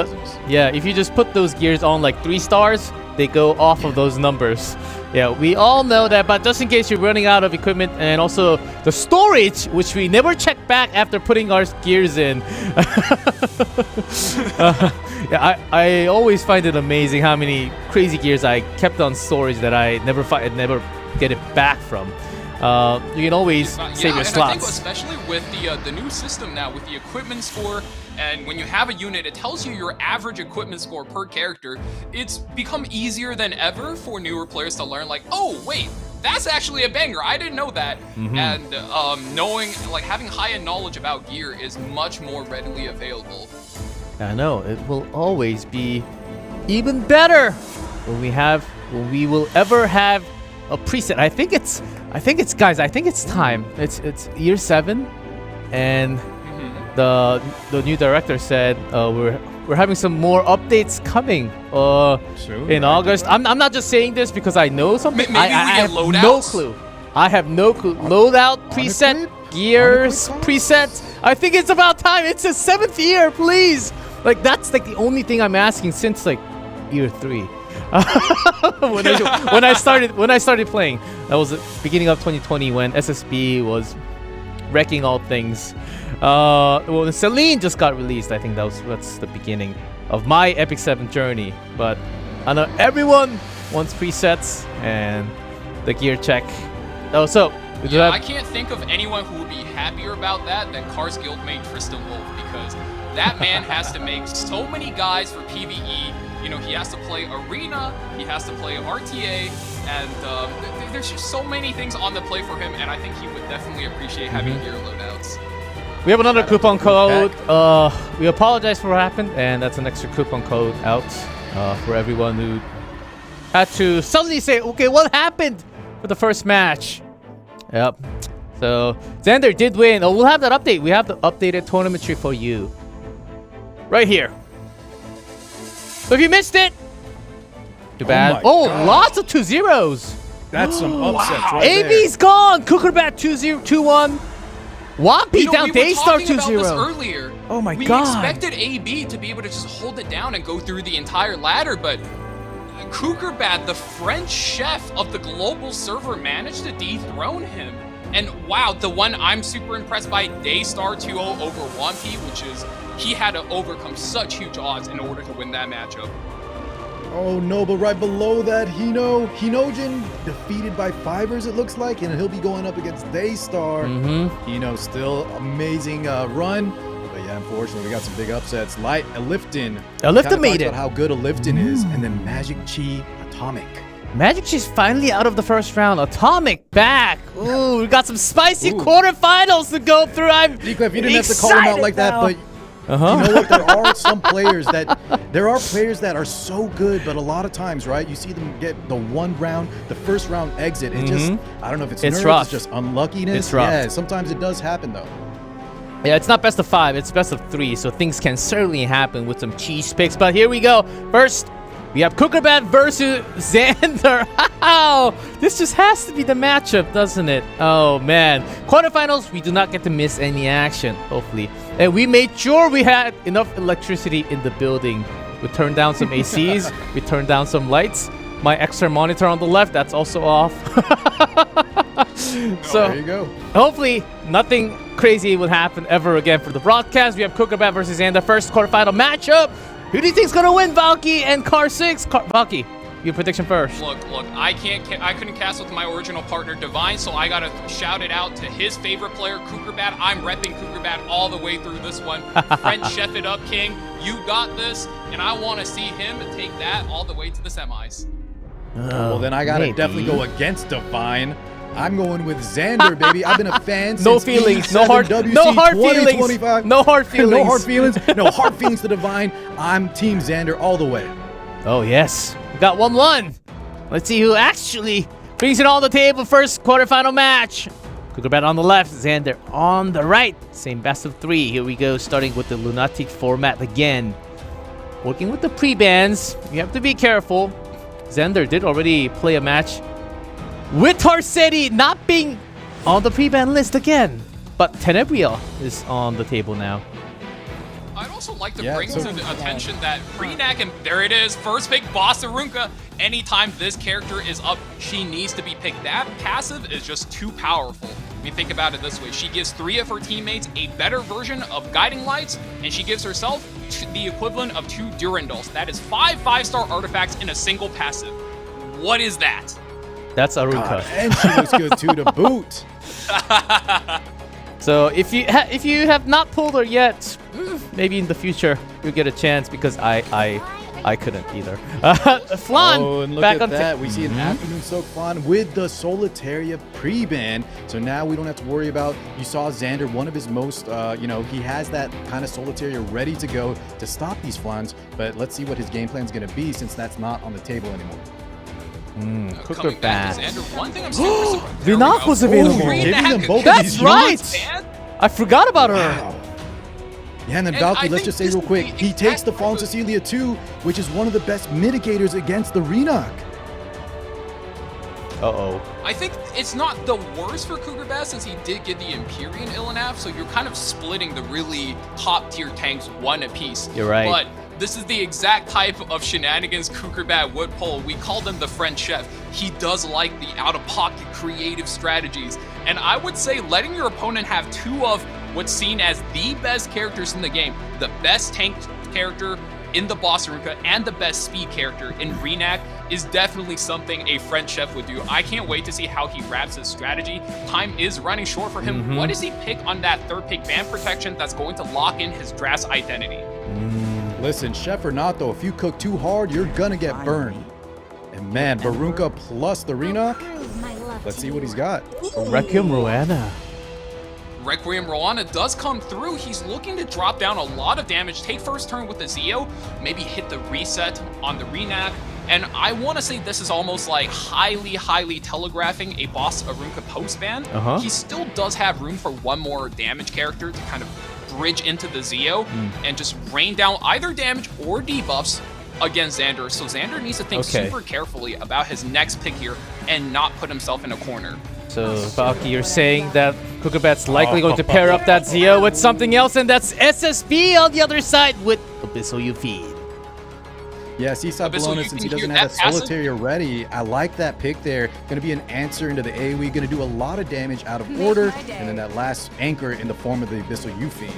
Speaker 9: if you just put those gears on like 3 stars, they go off of those numbers. Yeah, we all know that, but just in case you're running out of equipment, and also the storage, which we never check back after putting our gears in. Yeah, I always find it amazing how many crazy gears I kept on storage that I never get it back from. You can always save your slots.
Speaker 11: I think especially with the new system now, with the equipment score, and when you have a unit, it tells you your average equipment score per character. It's become easier than ever for newer players to learn, like, oh, wait, that's actually a banger. I didn't know that. And knowing, like, having high-end knowledge about gear is much more readily available.
Speaker 9: I know, it will always be even better when we will ever have a preset. I think it's guys, I think it's time. It's year 7, and the new director said we're having some more updates coming in August. I'm not just saying this because I know something.
Speaker 11: Maybe
Speaker 9: I have
Speaker 11: loadouts?
Speaker 9: no clue. I have no clue. Loadout preset, gears presets. I think it's about time. It's a 7th year, please. Like that's like the only thing I'm asking since like year 3. when I started playing. That was the beginning of 2020 when SSB was wrecking all things. Well, Celine just got released. I think that's the beginning of my EpicSeven journey. But I know everyone wants presets and the gear check. Oh, so
Speaker 11: I can't think of anyone who would be happier about that than Cars Guild mate Tristan Wolf, because that man has to make so many guys for PvE. You know, he has to play Arena, he has to play RTA, and there's just so many things on the play for him, and I think he would definitely appreciate having gear loadouts.
Speaker 9: We have another coupon code. We apologize for what happened, and that's an extra coupon code out for everyone who had to suddenly say, okay, what happened for the first match? Yep. So Xander did win. Oh, we'll have that update. We have the updated tournament tree for you right here. So if you missed it, too bad. Lots of 2-0s.
Speaker 10: That's some upsets right
Speaker 9: AB's
Speaker 10: there.
Speaker 9: gone. Cookerbat 2-1. Wampy down Daystar 2-0.
Speaker 11: Earlier.
Speaker 9: Oh my
Speaker 11: god. We expected AB to be able to just hold it down and go through the entire ladder, but Cookerbat, the French chef of the global server, managed to dethrone him. And wow, the one I'm super impressed by, Daystar 2-0 over Wampy, which is he had to overcome such huge odds in order to win that matchup.
Speaker 10: Oh no, but right below that, Hinojin defeated by Fivers, it looks like, and he'll be going up against Daystar. Hino still amazing run. But yeah, unfortunately, we got some big upsets. Lifton
Speaker 9: made it.
Speaker 10: About how good a Lifton is, and then MagicQi Atomic.
Speaker 9: MagicQi's finally out of the first round. Atomic back. Ooh, we got some spicy quarterfinals to go through. I'm
Speaker 10: G-Clef, you didn't have to call him out like that, but you know what? There are some players that are so good, but a lot of times, right? You see them get the first round exit. It just, I don't know if it's nerves,
Speaker 9: rough.
Speaker 10: It's just unluckiness.
Speaker 9: It's rough.
Speaker 10: Yeah, sometimes it does happen though.
Speaker 9: Yeah, it's not best of 5, it's best of 3, so things can certainly happen with some cheese picks. But here we go. First, we have Cookerbat versus Xander. Wow, this just has to be the matchup, doesn't it? Oh man. Quarterfinals, we do not get to miss any action, hopefully. And we made sure we had enough electricity in the building. We turned down some ACs, we turned down some lights. My extra monitor on the left, that's also off. So
Speaker 10: there you go.
Speaker 9: Hopefully, nothing crazy will happen ever again for the broadcast. We have Cookerbat versus Xander, first quarterfinal matchup. Who do you think's gonna win, Valky and Car 6? Valky, your prediction first.
Speaker 11: Look, I couldn't cast with my original partner Divine, so I gotta shout it out to his favorite player, Cookerbat. I'm repping Cookerbat all the way through this one. French chef it up, King. You got this, and I want to see him take that all the way to the semis.
Speaker 10: Well, then I gotta definitely go against Divine. I'm going with Xander, baby. I've been a fan since
Speaker 9: No feelings, no hard feelings. No hard feelings.
Speaker 10: No hard feelings. No hard feelings to Divine. I'm Team Xander all the way.
Speaker 9: Oh yes, we got 1-1. Let's see who actually brings it on the table. First quarterfinal match. Cookerbat on the left, Xander on the right. Same best of 3. Here we go, starting with the Lunatic format again. Working with the pre-bans, you have to be careful. Xander did already play a match with Tarsetti not being on the pre-ban list again. But Tenebria is on the table now.
Speaker 11: I'd also like to bring to the attention that Renak, and there it is, first pick Boss Arunka. Anytime this character is up, she needs to be picked. That passive is just too powerful. I mean, think about it this way. She gives 3 of her teammates a better version of Guiding Lights, and she gives herself the equivalent of 2 Durandals. That is 5 5-star artifacts in a single passive. What is that?
Speaker 9: That's Arunka.
Speaker 10: And she looks good too to boot.
Speaker 9: So if you have not pulled her yet, maybe in the future you'll get a chance, because I couldn't either. Flan,
Speaker 10: oh, and look
Speaker 9: back
Speaker 10: at that. We see an afternoon soak Flan with the Solitaria pre-ban. So now we don't have to worry about, you saw Xander, one of his most, he has that kind of Solitaria ready to go to stop these Flans. But let's see what his game plan is going to be, since that's not on the table anymore.
Speaker 9: Cookerbat.
Speaker 11: One thing I'm super surprised.
Speaker 9: Renak was available.
Speaker 10: Giving them both
Speaker 9: That's
Speaker 10: of these
Speaker 9: right.
Speaker 10: units.
Speaker 9: I forgot about her.
Speaker 10: Wow. Yeah, and then Valky, let's just say real quick, he takes the Fallen Cecilia too, which is one of the best mitigators against the Renak.
Speaker 9: Uh-oh.
Speaker 11: I think it's not the worst for Cookerbat, since he did get the Empyrean Illinaf, so you're kind of splitting the really top-tier tanks 1 apiece.
Speaker 9: You're right.
Speaker 11: But this is the exact type of shenanigans Cookerbat would pull. We call them the French chef. He does like the out-of-pocket creative strategies. And I would say letting your opponent have 2 of what's seen as the best characters in the game, the best tank character in the Boss Arunka and the best speed character in Renak, is definitely something a French chef would do. I can't wait to see how he wraps his strategy. Time is running short for him. What does he pick on that 3rd pick ban protection that's going to lock in his Dras identity?
Speaker 10: Listen, chef or not though, if you cook too hard, you're gonna get burned. And man, Barunka plus the Renak, let's see what he's got.
Speaker 9: Requiem Roana.
Speaker 11: Requiem Roana does come through. He's looking to drop down a lot of damage, take first turn with the Zeo, maybe hit the reset on the Renak. And I want to say this is almost like highly telegraphing a Boss Arunka post-ban. He still does have room for 1 more damage character to kind of bridge into the Zeo and just rain down either damage or debuffs against Xander. So Xander needs to think super carefully about his next pick here and not put himself in a corner.
Speaker 9: So, Valky, you're saying that Cookerbat's likely going to pair up that Zeo with something else, and that's SSB on the other side with Abyssal You Feed.
Speaker 10: Yeah, Seaside Bologna, since he doesn't have that Solitaria ready, I like that pick there. Going to be an answer into the AoE, going to do a lot of damage out of order, and then that last anchor in the form of the Abyssal You Fiend.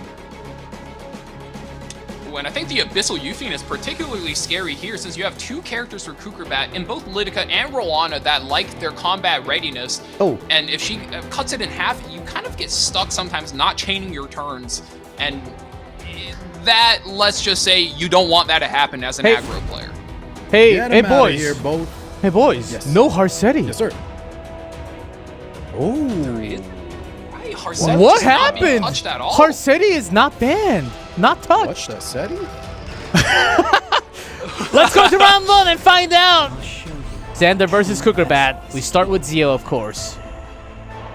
Speaker 11: Ooh, and I think the Abyssal Euphine is particularly scary here since you have two characters for Cookerbat in both Lidica and Rowana that like their combat readiness.
Speaker 10: Oh.
Speaker 11: And if she cuts it in half, you kind of get stuck sometimes not chaining your turns. And that, let's just say, you don't want that to happen as an aggro player.
Speaker 9: Hey,
Speaker 10: Get
Speaker 9: hey
Speaker 10: him outta
Speaker 9: boys.
Speaker 10: here, both.
Speaker 9: Hey boys.
Speaker 10: Yes.
Speaker 9: No Harsetti.
Speaker 10: Yes, sir. Oh.
Speaker 11: Right, Harsetti
Speaker 9: What
Speaker 11: is not being
Speaker 9: happened?
Speaker 11: touched at all.
Speaker 9: Harsetti is not banned. Not touched.
Speaker 10: What's the SETI?
Speaker 9: Let's go to round 1 and find out. Xander versus Cookerbat. We start with Zio, of course.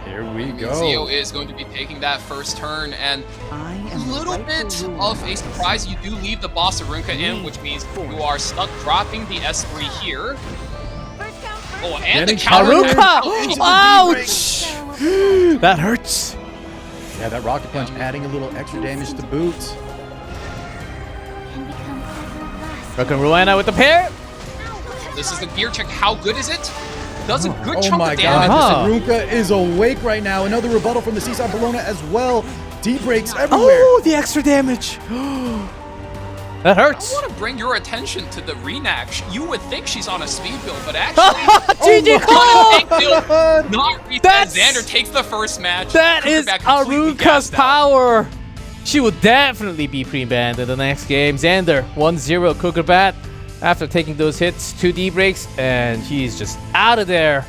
Speaker 10: Here we go.
Speaker 11: Zio is going to be taking that first turn, and a little bit of a surprise. You do leave the boss Arunka in, which means you are stuck dropping the S3 here. Oh, and the counter.
Speaker 9: Arunka! Ouch! That hurts.
Speaker 10: Yeah, that rocket punch adding a little extra damage to boot.
Speaker 9: Broken Rowana with the pair.
Speaker 11: This is the gear check. How good is it? Does a good
Speaker 10: Oh
Speaker 11: chunk
Speaker 10: my
Speaker 11: of damage.
Speaker 10: god, this Arunka is awake right now. Another rebuttal from the Seaside Bologna as well. D-breaks everywhere.
Speaker 9: Oh, the extra damage. That hurts.
Speaker 11: I want to bring your attention to the Renac. You would think she's on a speed build, but actually,
Speaker 9: GG
Speaker 11: oh not reset.
Speaker 9: That's-
Speaker 11: Xander takes the first match.
Speaker 9: That is
Speaker 11: Cookerbat completely
Speaker 9: Arunka's
Speaker 11: gassed out.
Speaker 9: power. She will definitely be pre-banned in the next game. Xander 1-0 Cookerbat after taking those hits, 2 D-breaks, and he's just out of there.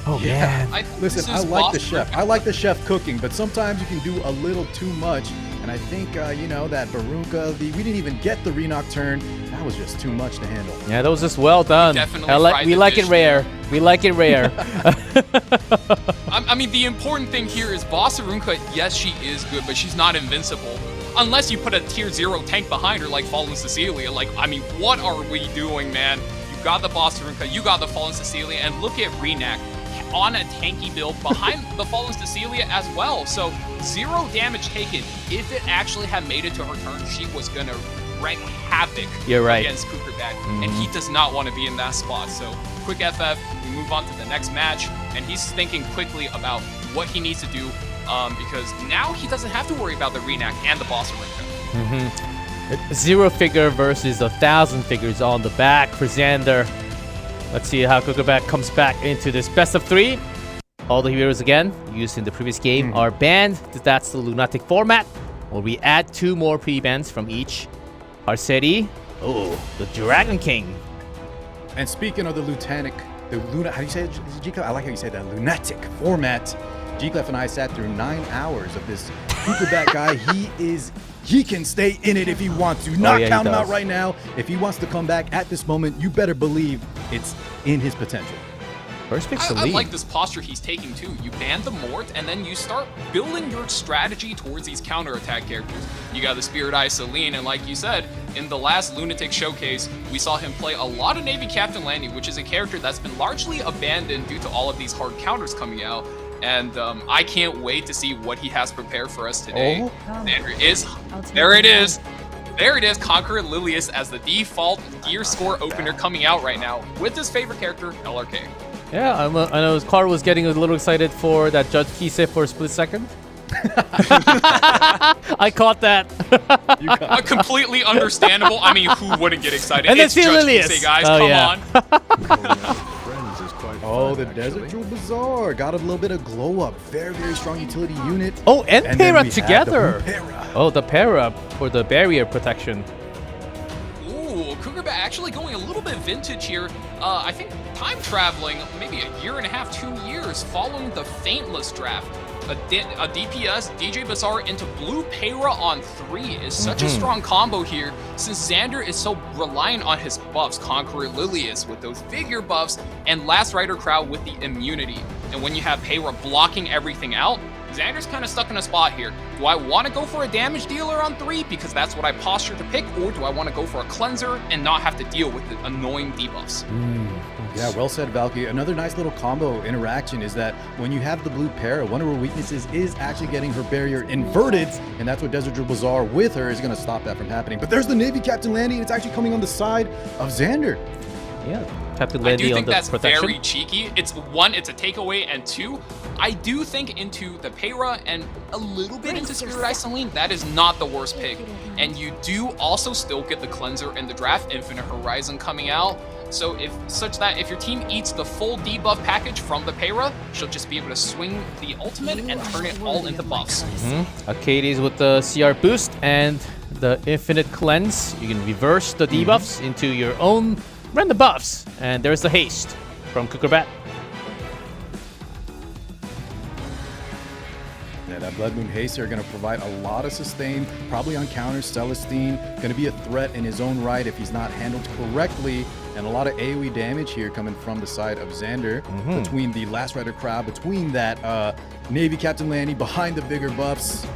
Speaker 9: Oh man.
Speaker 11: I think
Speaker 10: Listen,
Speaker 11: this
Speaker 10: I
Speaker 11: is
Speaker 10: like
Speaker 11: boss
Speaker 10: the chef.
Speaker 11: Arunka.
Speaker 10: I like the chef cooking, but sometimes you can do a little too much. And I think, you know, that Barunka, we didn't even get the Renac turn. That was just too much to handle.
Speaker 9: Yeah, that was just well done.
Speaker 11: Definitely
Speaker 9: We
Speaker 11: fried
Speaker 9: like
Speaker 11: the
Speaker 9: it
Speaker 11: fish
Speaker 9: rare. We like it rare.
Speaker 11: I mean, the important thing here is boss Arunka, yes, she is good, but she's not invincible. Unless you put a tier 0 tank behind her like Fallen Cecilia. Like, I mean, what are we doing, man? You got the boss Arunka, you got the Fallen Cecilia, and look at Renac on a tanky build behind the Fallen Cecilia as well. So 0 damage taken. If it actually had made it to her turn, she was gonna wreak havoc
Speaker 9: You're right.
Speaker 11: against Cookerbat, and he does not want to be in that spot. So quick FF, we move on to the next match, and he's thinking quickly about what he needs to do, because now he doesn't have to worry about the Renac and the boss Arunka.
Speaker 9: 0 figure versus 1,000 figures on the back for Xander. Let's see how Cookerbat comes back into this best of 3. All the heroes again used in the previous game are banned. That's the Lunatic format, where we add 2 more pre-bans from each. Harsetti, oh, the Dragon King.
Speaker 10: And speaking of the Lunatic, how do you say it, G-Clef? I like how you say that, Lunatic format. G-Clef and I sat through 9 hours of this Cookerbat guy. He can stay in it if he wants to. Not count him out right now. If he wants to come back at this moment, you better believe it's in his potential.
Speaker 9: First pick's the
Speaker 11: I
Speaker 9: lead.
Speaker 11: like this posture he's taking too. You ban the Mort, and then you start building your strategy towards these counterattack characters. You got the Spirit Eye Celine, and like you said, in the last Lunatic showcase, we saw him play a lot of Navy Captain Landy, which is a character that's been largely abandoned due to all of these hard counters coming out. And I can't wait to see what he has prepared for us today. There it is. There it is. There it is. Conqueror Lilius as the default gear score opener coming out right now with his favorite character, LRK.
Speaker 9: Yeah, I know Carl was getting a little excited for that Judge Kise for a split second. I caught that.
Speaker 11: Completely understandable. I mean, who wouldn't get excited?
Speaker 9: And
Speaker 11: it's
Speaker 9: then
Speaker 11: Judge
Speaker 9: Lilius.
Speaker 11: Kise, guys.
Speaker 9: Oh,
Speaker 11: Come
Speaker 9: yeah.
Speaker 11: on.
Speaker 10: Oh, the Desert Jewel Bazaar got a little bit of glow up. Very, very strong utility unit.
Speaker 9: Oh, and
Speaker 10: then
Speaker 9: pair
Speaker 10: we
Speaker 9: up
Speaker 10: have
Speaker 9: together.
Speaker 10: the Para.
Speaker 9: Oh, the pair up for the barrier protection.
Speaker 11: Ooh, Cookerbat actually going a little bit vintage here. I think time traveling maybe 1.5 years, 2 years following the Faintless draft. A DPS, DJ Bazaar into Blue Para on 3 is such a strong combo here since Xander is so reliant on his buffs. Conqueror Lilius with those figure buffs and Last Rider Crowd with the immunity. And when you have Para blocking everything out, Xander's kind of stuck in a spot here. Do I want to go for a damage dealer on 3 because that's what I posture to pick, or do I want to go for a cleanser and not have to deal with the annoying debuffs?
Speaker 10: Yeah, well said, Valky. Another nice little combo interaction is that when you have the Blue Para, one of her weaknesses is actually getting her barrier inverted, and that's what Desert Jewel Bazaar with her is going to stop that from happening. But there's the Navy Captain Landy, and it's actually coming on the side of Xander.
Speaker 9: Yeah. Captain
Speaker 11: I
Speaker 9: Landy
Speaker 11: do
Speaker 9: on
Speaker 11: think
Speaker 9: the
Speaker 11: that's
Speaker 9: protection.
Speaker 11: very cheeky. It's one, it's a takeaway, and two, I do think into the Payra and a little bit into Spirit Eye Celine. That is not the worst pick. And you do also still get the Cleanser in the draft, Infinite Horizon coming out. So if your team eats the full debuff package from the Payra, she'll just be able to swing the ultimate and turn it all into buffs.
Speaker 9: Arcades with the CR boost and the Infinite Cleanse. You can reverse the debuffs into your own random buffs. And there's the haste from Cookerbat.
Speaker 10: Yeah, that Blood Moon Haste are going to provide a lot of sustain, probably on counters. Celestine going to be a threat in his own right if he's not handled correctly. And a lot of AoE damage here coming from the side of Xander, between the Last Rider crowd, between that Navy Captain Lanny, behind the bigger buffs.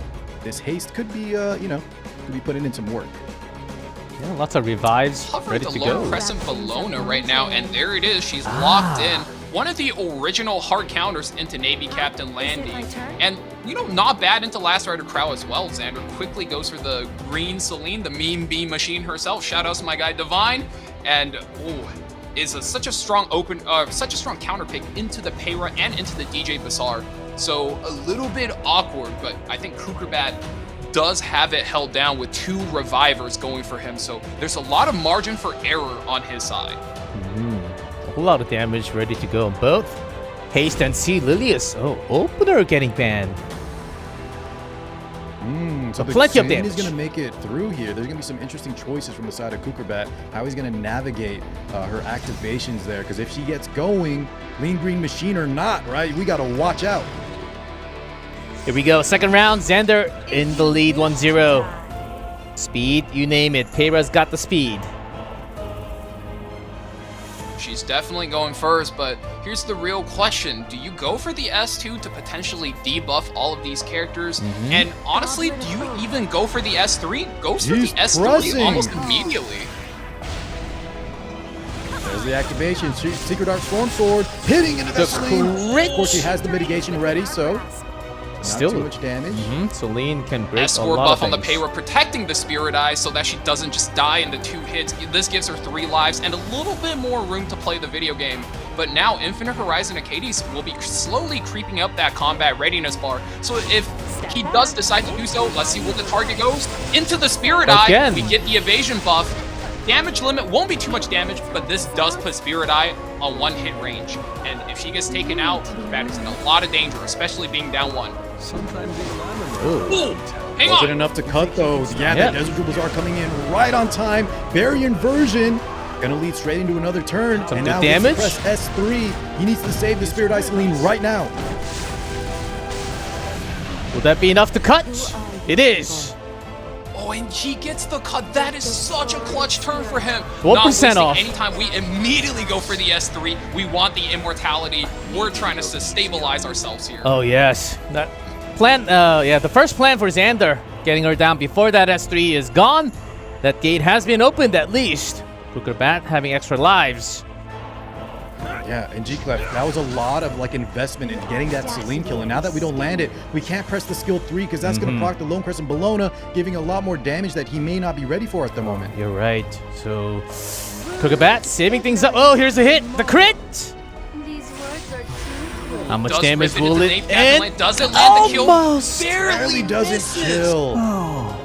Speaker 10: This haste could be, could be putting in some work.
Speaker 9: Yeah, lots of revives
Speaker 11: Hovering
Speaker 9: ready
Speaker 11: the
Speaker 9: to
Speaker 11: Lone
Speaker 9: go.
Speaker 11: Crescent Bologna right now, and there it is. She's locked in. One of the original hard counters into Navy Captain Landy. And, not bad into Last Rider Crow as well. Xander quickly goes for the green Celine, the meme beam machine herself. Shout out to my guy Divine. And, is such a strong counter pick into the Payra and into the DJ Bazaar. So, a little bit awkward, but I think Cookerbat does have it held down with 2 revivers going for him. So, there's a lot of margin for error on his side.
Speaker 9: A whole lot of damage ready to go on both. Haste and C. Lilius. Oh, opener getting banned.
Speaker 10: So
Speaker 9: plenty of
Speaker 10: Celine
Speaker 9: damage.
Speaker 10: is going to make it through here. There's going to be some interesting choices from the side of Cookerbat, how he's going to navigate her activations there. Because if she gets going, Lean Green Machine or not, right? We got to watch out.
Speaker 9: Here we go. Second round. Xander in the lead 1-0. Speed, you name it. Payra's got the speed.
Speaker 11: She's definitely going first, but here's the real question. Do you go for the S2 to potentially debuff all of these characters? And honestly, do you even go for the S3? Goes for the S3
Speaker 10: pressing.
Speaker 11: almost immediately.
Speaker 10: There's the activation. Secret Dark Storm Sword hitting into the Celine.
Speaker 9: crit.
Speaker 10: Of course, she has the mitigation ready, so
Speaker 9: Still
Speaker 10: not too much damage.
Speaker 9: Celine can break a
Speaker 11: Escort
Speaker 9: lot
Speaker 11: buff
Speaker 9: of
Speaker 11: on the
Speaker 9: things.
Speaker 11: Payra, protecting the Spirit Eye so that she doesn't just die into 2 hits. This gives her 3 lives and a little bit more room to play the video game. But now Infinite Horizon Arcades will be slowly creeping up that combat readiness bar. So if he does decide to do so, let's see what the target goes. Into the Spirit Eye, we get the evasion buff. Damage limit won't be too much damage, but this does put Spirit Eye on 1-hit range. And if she gets taken out, Cookerbat is in a lot of danger, especially being down 1. Ooh, hang
Speaker 10: Was
Speaker 11: on.
Speaker 10: it enough to cut those? Yeah, the Desert Dribbles are coming in right on time. Barrier inversion. Gonna lead straight into another turn.
Speaker 9: Some
Speaker 10: and
Speaker 9: good
Speaker 10: now
Speaker 9: damage.
Speaker 10: Press S3. He needs to save the Spirit Eye Celine right now.
Speaker 9: Will that be enough to cut? It is.
Speaker 11: Oh, and he gets the cut. That is such a clutch turn for him.
Speaker 9: 1% off.
Speaker 11: Anytime we immediately go for the S3, we want the immortality. We're trying to stabilize ourselves here.
Speaker 9: Oh, yes. That plan, the first plan for Xander, getting her down before that S3 is gone. That gate has been opened at least. Cookerbat having extra lives.
Speaker 10: Yeah, and G-Clef, that was a lot of investment in getting that Celine kill. And now that we don't land it, we can't press the skill 3 because that's going to proc the Lone Crescent Bologna, giving a lot more damage that he may not be ready for at the moment.
Speaker 9: You're right. So, Cookerbat saving things up. Oh, here's a hit. The crit. How much
Speaker 11: Does
Speaker 9: damage
Speaker 11: rip
Speaker 9: will
Speaker 11: into
Speaker 9: it
Speaker 11: the Nate Captain Lane. Doesn't land the kill.
Speaker 10: Barely doesn't kill.
Speaker 9: Oh.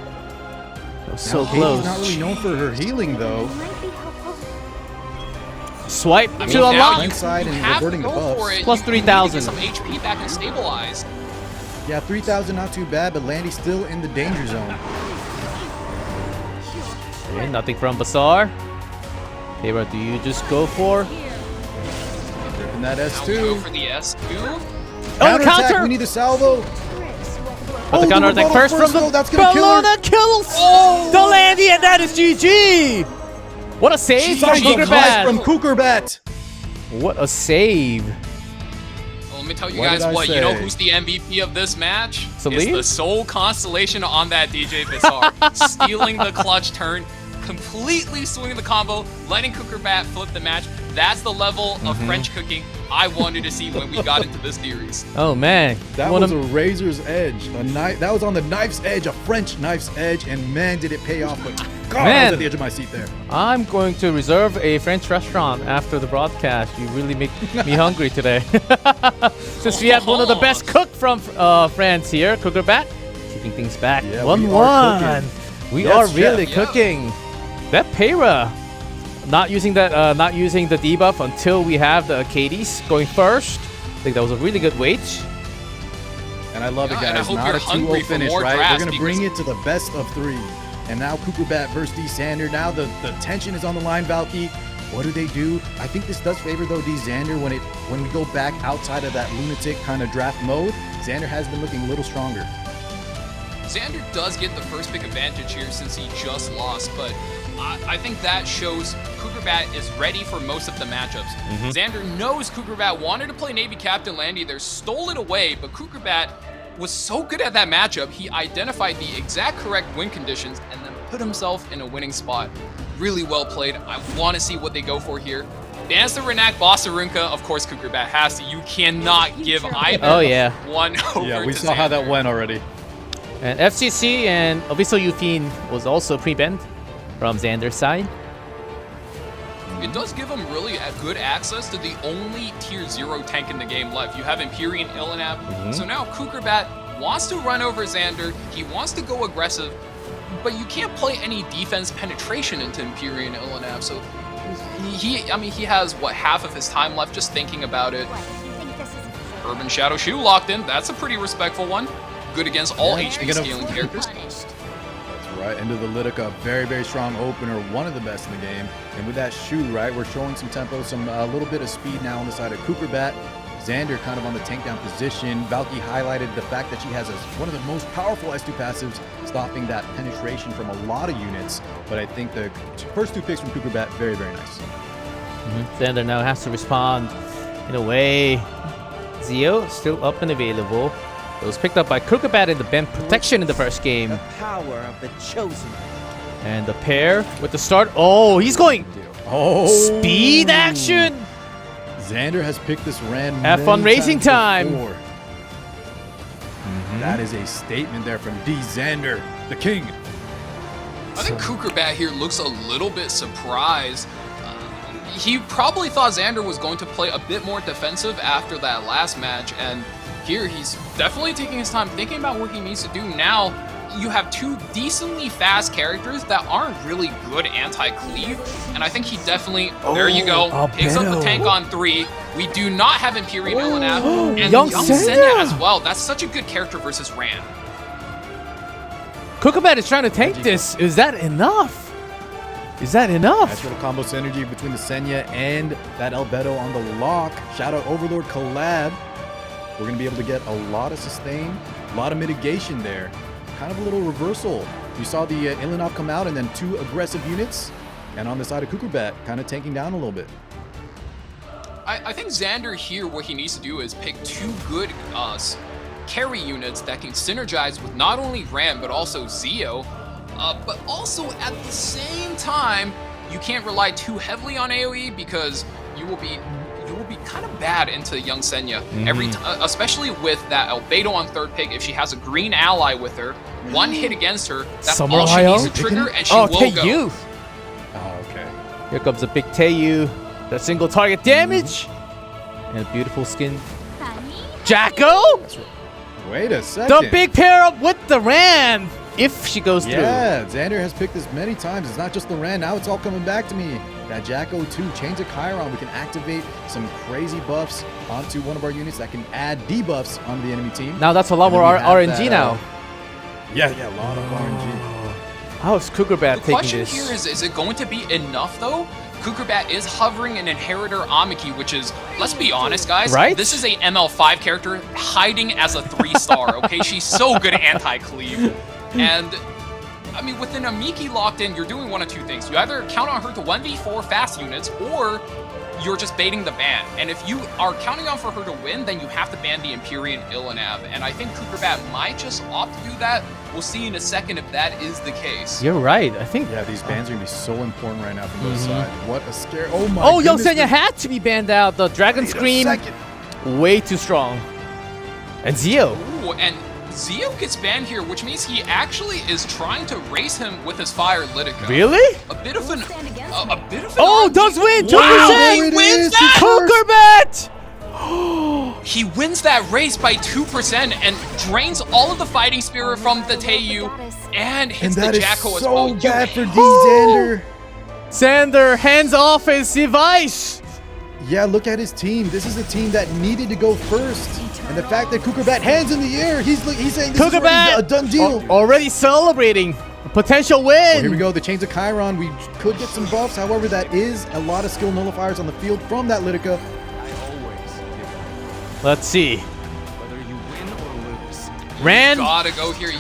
Speaker 9: That was so
Speaker 10: Now,
Speaker 9: close.
Speaker 10: Katie's not really known for her healing, though.
Speaker 9: Swipe
Speaker 11: I mean,
Speaker 9: to
Speaker 11: now
Speaker 9: unlock.
Speaker 11: you
Speaker 10: Side and
Speaker 11: have to
Speaker 10: reverting the
Speaker 11: go for
Speaker 10: buffs.
Speaker 11: it.
Speaker 9: Plus
Speaker 11: You need to
Speaker 9: 3,000.
Speaker 11: get some HP back and stabilize.
Speaker 10: Yeah, 3,000 not too bad, but Landy's still in the danger zone.
Speaker 9: Okay, nothing from Bazaar. Payra, do you just go for?
Speaker 10: And that
Speaker 11: Now we go
Speaker 10: S2.
Speaker 11: for the S2.
Speaker 9: Oh, the
Speaker 10: Counterattack,
Speaker 9: counter!
Speaker 10: we need the salvo.
Speaker 9: But the counter attack
Speaker 10: rebuttal
Speaker 9: first from the
Speaker 10: though, that's gonna kill her.
Speaker 9: Bologna kills
Speaker 11: Oh!
Speaker 9: the Landy, and that is GG. What a save from
Speaker 10: Signs of life from
Speaker 9: Cookerbat.
Speaker 10: Cookerbat.
Speaker 9: What a save.
Speaker 11: Well, let me tell you
Speaker 10: What
Speaker 11: guys
Speaker 10: did I
Speaker 11: what. You know
Speaker 10: say?
Speaker 11: who's the MVP of this match?
Speaker 9: Celine?
Speaker 11: It's the sole constellation on that DJ Bazaar. Stealing the clutch turn, completely swinging the combo, letting Cookerbat flip the match. That's the level of French cooking I wanted to see when we got into this series.
Speaker 9: Oh man,
Speaker 10: That
Speaker 9: One
Speaker 10: was
Speaker 9: of-
Speaker 10: a razor's edge. A knife. That was on the knife's edge, a French knife's edge, and man, did it pay off. But God, I
Speaker 9: Man.
Speaker 10: was at the edge of my seat there.
Speaker 9: I'm going to reserve a French restaurant after the broadcast. You really make me hungry today. Since we have one of the best cook from France here, Cookerbat, keeping things back.
Speaker 10: Yeah,
Speaker 9: 1-1. We
Speaker 10: Yes,
Speaker 9: are
Speaker 10: chef.
Speaker 9: really
Speaker 11: Yeah.
Speaker 9: cooking. That Pera, not using the debuff until we have the Acades going first. I think that was a really good wait.
Speaker 10: And I love it,
Speaker 11: Yeah, and I
Speaker 10: guys.
Speaker 11: hope
Speaker 10: Not
Speaker 11: you're
Speaker 10: a
Speaker 11: hungry
Speaker 10: 2-0
Speaker 11: for
Speaker 10: finish,
Speaker 11: more
Speaker 10: right?
Speaker 11: drafts
Speaker 10: We're going to bring
Speaker 11: because-
Speaker 10: it to the best of 3. And now Cookerbat versus Xander. Now the tension is on the line, Valky. What do? I think this does favor, though, Xander when we go back outside of that Lunatic kind of draft mode. Xander has been looking a little stronger.
Speaker 11: Xander does get the first pick advantage here since he just lost, but I think that shows Cookerbat is ready for most of the matchups. Xander knows Cookerbat wanted to play Navy Captain Landy there, stole it away, but Cookerbat was so good at that matchup, he identified the exact correct win conditions and then put himself in a winning spot. Really well played. I want to see what they go for here. Bans the Renak Bossarunka, of course Cookerbat has to. You cannot give either
Speaker 9: Oh, yeah.
Speaker 11: one over
Speaker 10: Yeah, we
Speaker 11: to
Speaker 10: saw how that
Speaker 11: Xander.
Speaker 10: went already.
Speaker 9: And FCC and Abyssal Yufin was also pre-banned from Xander's side.
Speaker 11: It does give him really a good access to the only tier 0 tank in the game left. You have Empyrean Illinab. So now Cookerbat wants to run over Xander. He wants to go aggressive, but you can't play any defense penetration into Empyrean Illinab. So he has, what, half of his time left just thinking about it. Urban Shadow Shoe locked in. That's a pretty respectful one. Good against all HP scaling characters.
Speaker 10: That's right. Into the Litica, very, very strong opener, one of the best in the game. And with that shoe, right, we're showing some tempo, a little bit of speed now on the side of Cookerbat. Xander kind of on the tank down position. Valky highlighted the fact that she has one of the most powerful S2 passives, stopping that penetration from a lot of units. But I think the first 2 picks from Cookerbat, very, very nice.
Speaker 9: Xander now has to respond in a way. Zio still up and available. It was picked up by Cookerbat in the bend protection in the first game.
Speaker 12: The power of the chosen.
Speaker 9: And the pair with the start. Oh, he's going
Speaker 10: Oh,
Speaker 9: speed action.
Speaker 10: Xander has picked this Rand
Speaker 9: Have fun
Speaker 10: many
Speaker 9: racing
Speaker 10: times
Speaker 9: time.
Speaker 10: before. That is a statement there from D. Xander, the king.
Speaker 11: I think Cookerbat here looks a little bit surprised. He probably thought Xander was going to play a bit more defensive after that last match, and here he's definitely taking his time thinking about what he needs to do. Now you have 2 decently fast characters that aren't really good anti-cleave, and I think he definitely, there you go, picks up the tank on 3. We do not have Empyrean Illinab, and
Speaker 9: Young
Speaker 11: Young
Speaker 9: Senya.
Speaker 11: Senya as well. That's such a good character versus Rand.
Speaker 9: Cookerbat is trying to tank this. Is that enough? Is that enough?
Speaker 10: Nice little combo synergy between the Senya and that Albedo on the lock. Shadow Overlord collab. We're going to be able to get a lot of sustain, a lot of mitigation there. Kind of a little reversal. You saw the Illinov come out and then 2 aggressive units. And on the side of Cookerbat, kind of tanking down a little bit.
Speaker 11: I think Xander here, what he needs to do is pick 2 good carry units that can synergize with not only Ram, but also Zio. But also at the same time, you can't rely too heavily on AoE because you will be kind of bad into Young Senya. Especially with that Albedo on 3rd pick, if she has a green ally with her, 1 hit against her, that's all she needs to trigger, and she will go.
Speaker 9: Teiyu.
Speaker 10: Oh, okay.
Speaker 9: Here comes a big Teiyu. That single target damage. And a beautiful skin. Jacko?
Speaker 10: Wait a second.
Speaker 9: The big pair up with the Ram. If she goes through.
Speaker 10: Yeah, Xander has picked this many times. It's not just the Rand. Now it's all coming back to me. That Jacko too. Change of Chiron. We can activate some crazy buffs onto one of our units that can add debuffs onto the enemy team.
Speaker 9: Now that's a lot
Speaker 10: And then
Speaker 9: more
Speaker 10: we have
Speaker 9: RNG
Speaker 10: that,
Speaker 9: now.
Speaker 10: Yeah, a lot of RNG.
Speaker 9: How is Cookerbat
Speaker 11: The
Speaker 9: taking
Speaker 11: question
Speaker 9: this?
Speaker 11: here is it going to be enough though? Cookerbat is hovering an Inheritor Amiki, which is, let's be honest guys,
Speaker 9: Right?
Speaker 11: this is a ML5 character hiding as a 3-star, okay? She's so good at anti-cleave. And I mean, with an Amiki locked in, you're doing one of 2 things. You either count on her to 1v4 fast units, or you're just baiting the ban. And if you are counting on for her to win, then you have to ban the Empyrean Illinab. And I think Cookerbat might just opt to do that. We'll see in a second if that is the case.
Speaker 9: You're right. I think.
Speaker 10: Yeah, these bans are going to be so important right now from both sides. What a scare. Oh my
Speaker 9: Oh, Young
Speaker 10: goodness,
Speaker 9: Senya had to be banned out. The Dragon
Speaker 10: wait a
Speaker 9: Scream,
Speaker 10: second.
Speaker 9: way too strong. And Zio.
Speaker 11: Ooh, and Zio gets banned here, which means he actually is trying to race him with his Fire Litica.
Speaker 9: Really?
Speaker 11: A bit of an
Speaker 9: Oh, does win 2%!
Speaker 11: Wow, he wins that!
Speaker 9: Cookerbat!
Speaker 11: He wins that race by 2% and drains all of the fighting spirit from the Teiyu and hits the Jacko as well.
Speaker 10: so bad for Xander.
Speaker 9: Xander hands off his device.
Speaker 10: Yeah, look at his team. This is a team that needed to go first. And the fact that Cookerbat hands in the air, he's saying this is already a done deal.
Speaker 9: Already celebrating a potential win.
Speaker 10: Well, here we go, the Chains of Chiron. We could get some buffs. However, that is a lot of skill nullifiers on the field from that Litica.
Speaker 9: Let's see.
Speaker 12: Whether you win or lose.
Speaker 9: Ran
Speaker 11: Gotta go here.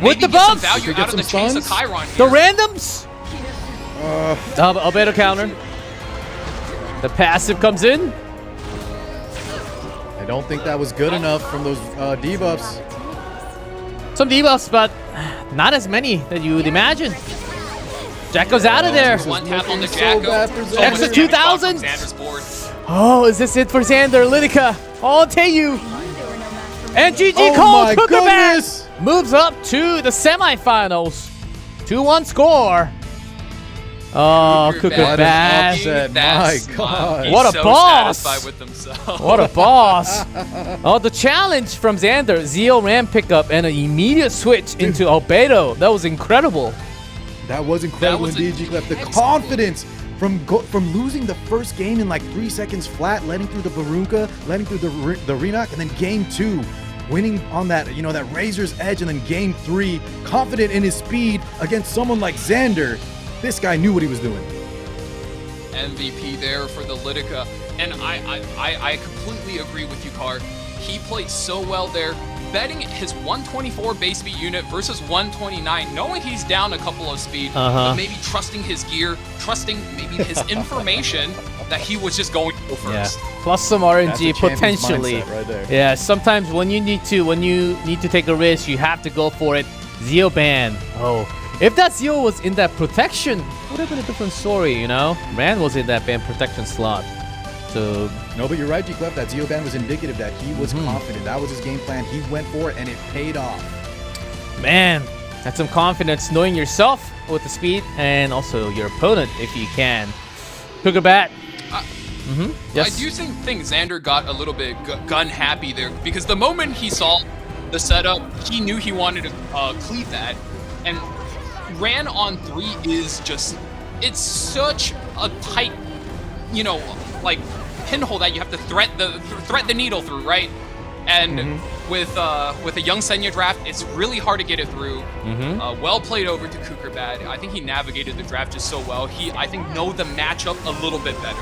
Speaker 9: with the
Speaker 11: Maybe get some
Speaker 9: buffs.
Speaker 11: value out of the Chains of Chiron
Speaker 9: The
Speaker 11: here.
Speaker 9: randoms. A better counter. The passive comes in.
Speaker 10: I don't think that was good enough from those debuffs.
Speaker 9: Some debuffs, but not as many that you would imagine. Jacko's out of there.
Speaker 11: One tap on the
Speaker 10: So
Speaker 11: Jacko.
Speaker 10: bad for
Speaker 11: So
Speaker 10: Xander.
Speaker 11: much
Speaker 9: Extra
Speaker 11: damage
Speaker 9: 2,000.
Speaker 11: from Xander's board.
Speaker 9: Oh, is this it for Xander? Litica. Oh, Teiyu. And GG
Speaker 10: Oh
Speaker 9: Cole
Speaker 10: my
Speaker 9: Cookerbat
Speaker 10: goodness.
Speaker 9: moves up to the semifinals. 2-1 score. Oh, Cookerbat.
Speaker 10: Upset.
Speaker 11: That
Speaker 10: My
Speaker 11: smile.
Speaker 10: God.
Speaker 11: He's
Speaker 9: What a
Speaker 11: so
Speaker 9: boss.
Speaker 11: satisfied with himself.
Speaker 9: What a boss. Oh, the challenge from Xander. Zio ram pickup and an immediate switch into Albedo. That was incredible.
Speaker 10: That was incredible
Speaker 11: That was
Speaker 10: indeed, G-Clef. The confidence from losing the first game in like 3 seconds flat, letting through the Barunka, letting through the Renak, and then game 2, winning on that, that Razor's Edge, and then game 3, confident in his speed against someone like Xander. This guy knew what he was doing.
Speaker 11: MVP there for the Litica. And I completely agree with you, Car. He played so well there. Betting his 124 base speed unit versus 129, knowing he's down a couple of speed, but maybe trusting his gear, trusting maybe his information that he was just going to go first.
Speaker 9: Yeah. Plus some RNG
Speaker 10: That's a champion's
Speaker 9: potentially.
Speaker 10: mindset right there.
Speaker 9: Yeah, sometimes when you need to take a risk, you have to go for it. Zio ban. Oh. If that Zio was in that protection, would have been a different story, you know? Rand was in that ban protection slot. So
Speaker 10: No, but you're right, G-Clef. That Zio ban was indicative that he was confident. That was his game plan. He went for it, and it paid off.
Speaker 9: man, that's some confidence knowing yourself with the speed and also your opponent if you can. Cookerbat. Yes.
Speaker 11: I do think Xander got a little bit gun happy there because the moment he saw the setup, he knew he wanted to cleave that, and ran on 3 is just, it's such a tight, like pinhole that you have to thread the needle through, right? And with a young Senya draft, it's really hard to get it through. Well played over to Cookerbat. I think he navigated the draft just so well. I think know the matchup a little bit better.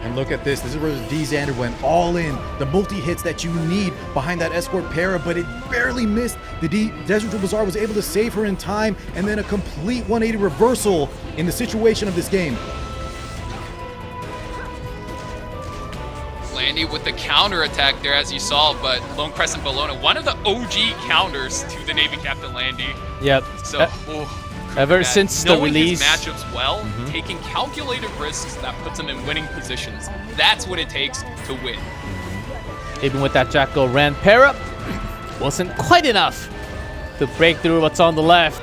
Speaker 10: And look at this. This is where Xander went all in. The multi-hits that you need behind that escort para, but it barely missed. The Desert Bazaar was able to save her in time, and then a complete 180 reversal in the situation of this game.
Speaker 11: Landy with the counter attack there, as you saw, but Lone Crescent Bologna, one of the OG counters to the Navy Captain Landy.
Speaker 9: Yep.
Speaker 11: So,
Speaker 9: ever since the
Speaker 11: knowing
Speaker 9: release,
Speaker 11: his matchups well, taking calculated risks that puts him in winning positions. That's what it takes to win.
Speaker 9: even with that Jacko ran pair up, wasn't quite enough to break through what's on the left.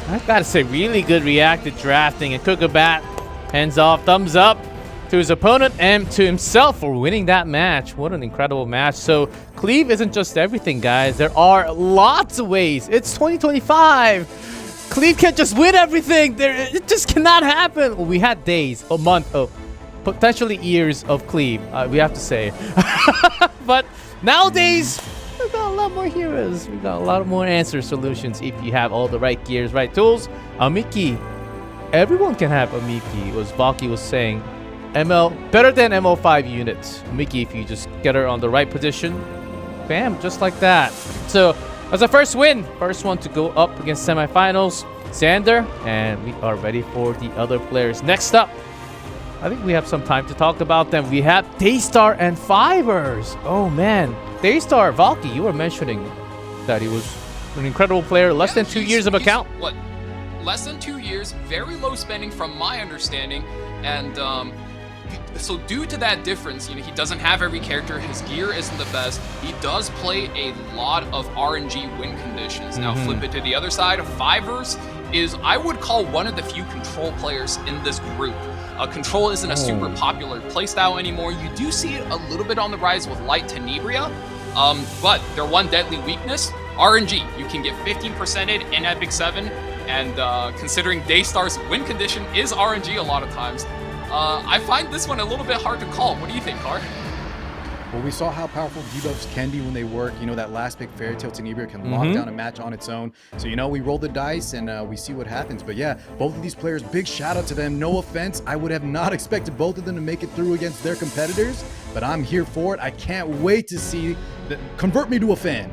Speaker 9: I gotta say, really good reacted drafting, and Cookerbat hands off, thumbs up to his opponent and to himself for winning that match. What an incredible match. So cleave isn't just everything, guys. There are lots of ways. It's 2025. Cleave can't just win everything. It just cannot happen. Well, we had days, a month, potentially years of cleave, we have to say. But nowadays, we got a lot more heroes. We got a lot more answer solutions if you have all the right gears, right tools. MagicQi. Everyone can have a MagicQi, as Valky was saying. ML, better than ML5 units. MagicQi, if you just get her on the right position, bam, just like that. So, as a first win, first one to go up against semifinals, Xander, and we are ready for the other players. Next up, I think we have some time to talk about them. We have Daystar and Fivers. Oh man, Daystar, Valky, you were mentioning that he was an incredible player, less than 2 years of account.
Speaker 11: What? Less than 2 years, very low spending from my understanding, and So due to that difference, you know, he doesn't have every character, his gear isn't the best, he does play a lot of RNG win conditions. Now flip it to the other side, Fivers is, I would call, one of the few control players in this group. Control isn't a super popular playstyle anymore. You do see it a little bit on the rise with Light Tenebria, but their one deadly weakness, RNG. You can get 15%ed in EpicSeven, and considering Daystar's win condition is RNG a lot of times, I find this one a little bit hard to call. What do you think, Car?
Speaker 10: Well, we saw how powerful debuffs can be when they work. You know, that last pick, Fairy Tail Tenebria, can lock down a match on its own. So, you know, we roll the dice and we see what happens. But yeah, both of these players, big shout out to them. No offense, I would have not expected both of them to make it through against their competitors, but I'm here for it. I can't wait to see that. Convert me to a fan.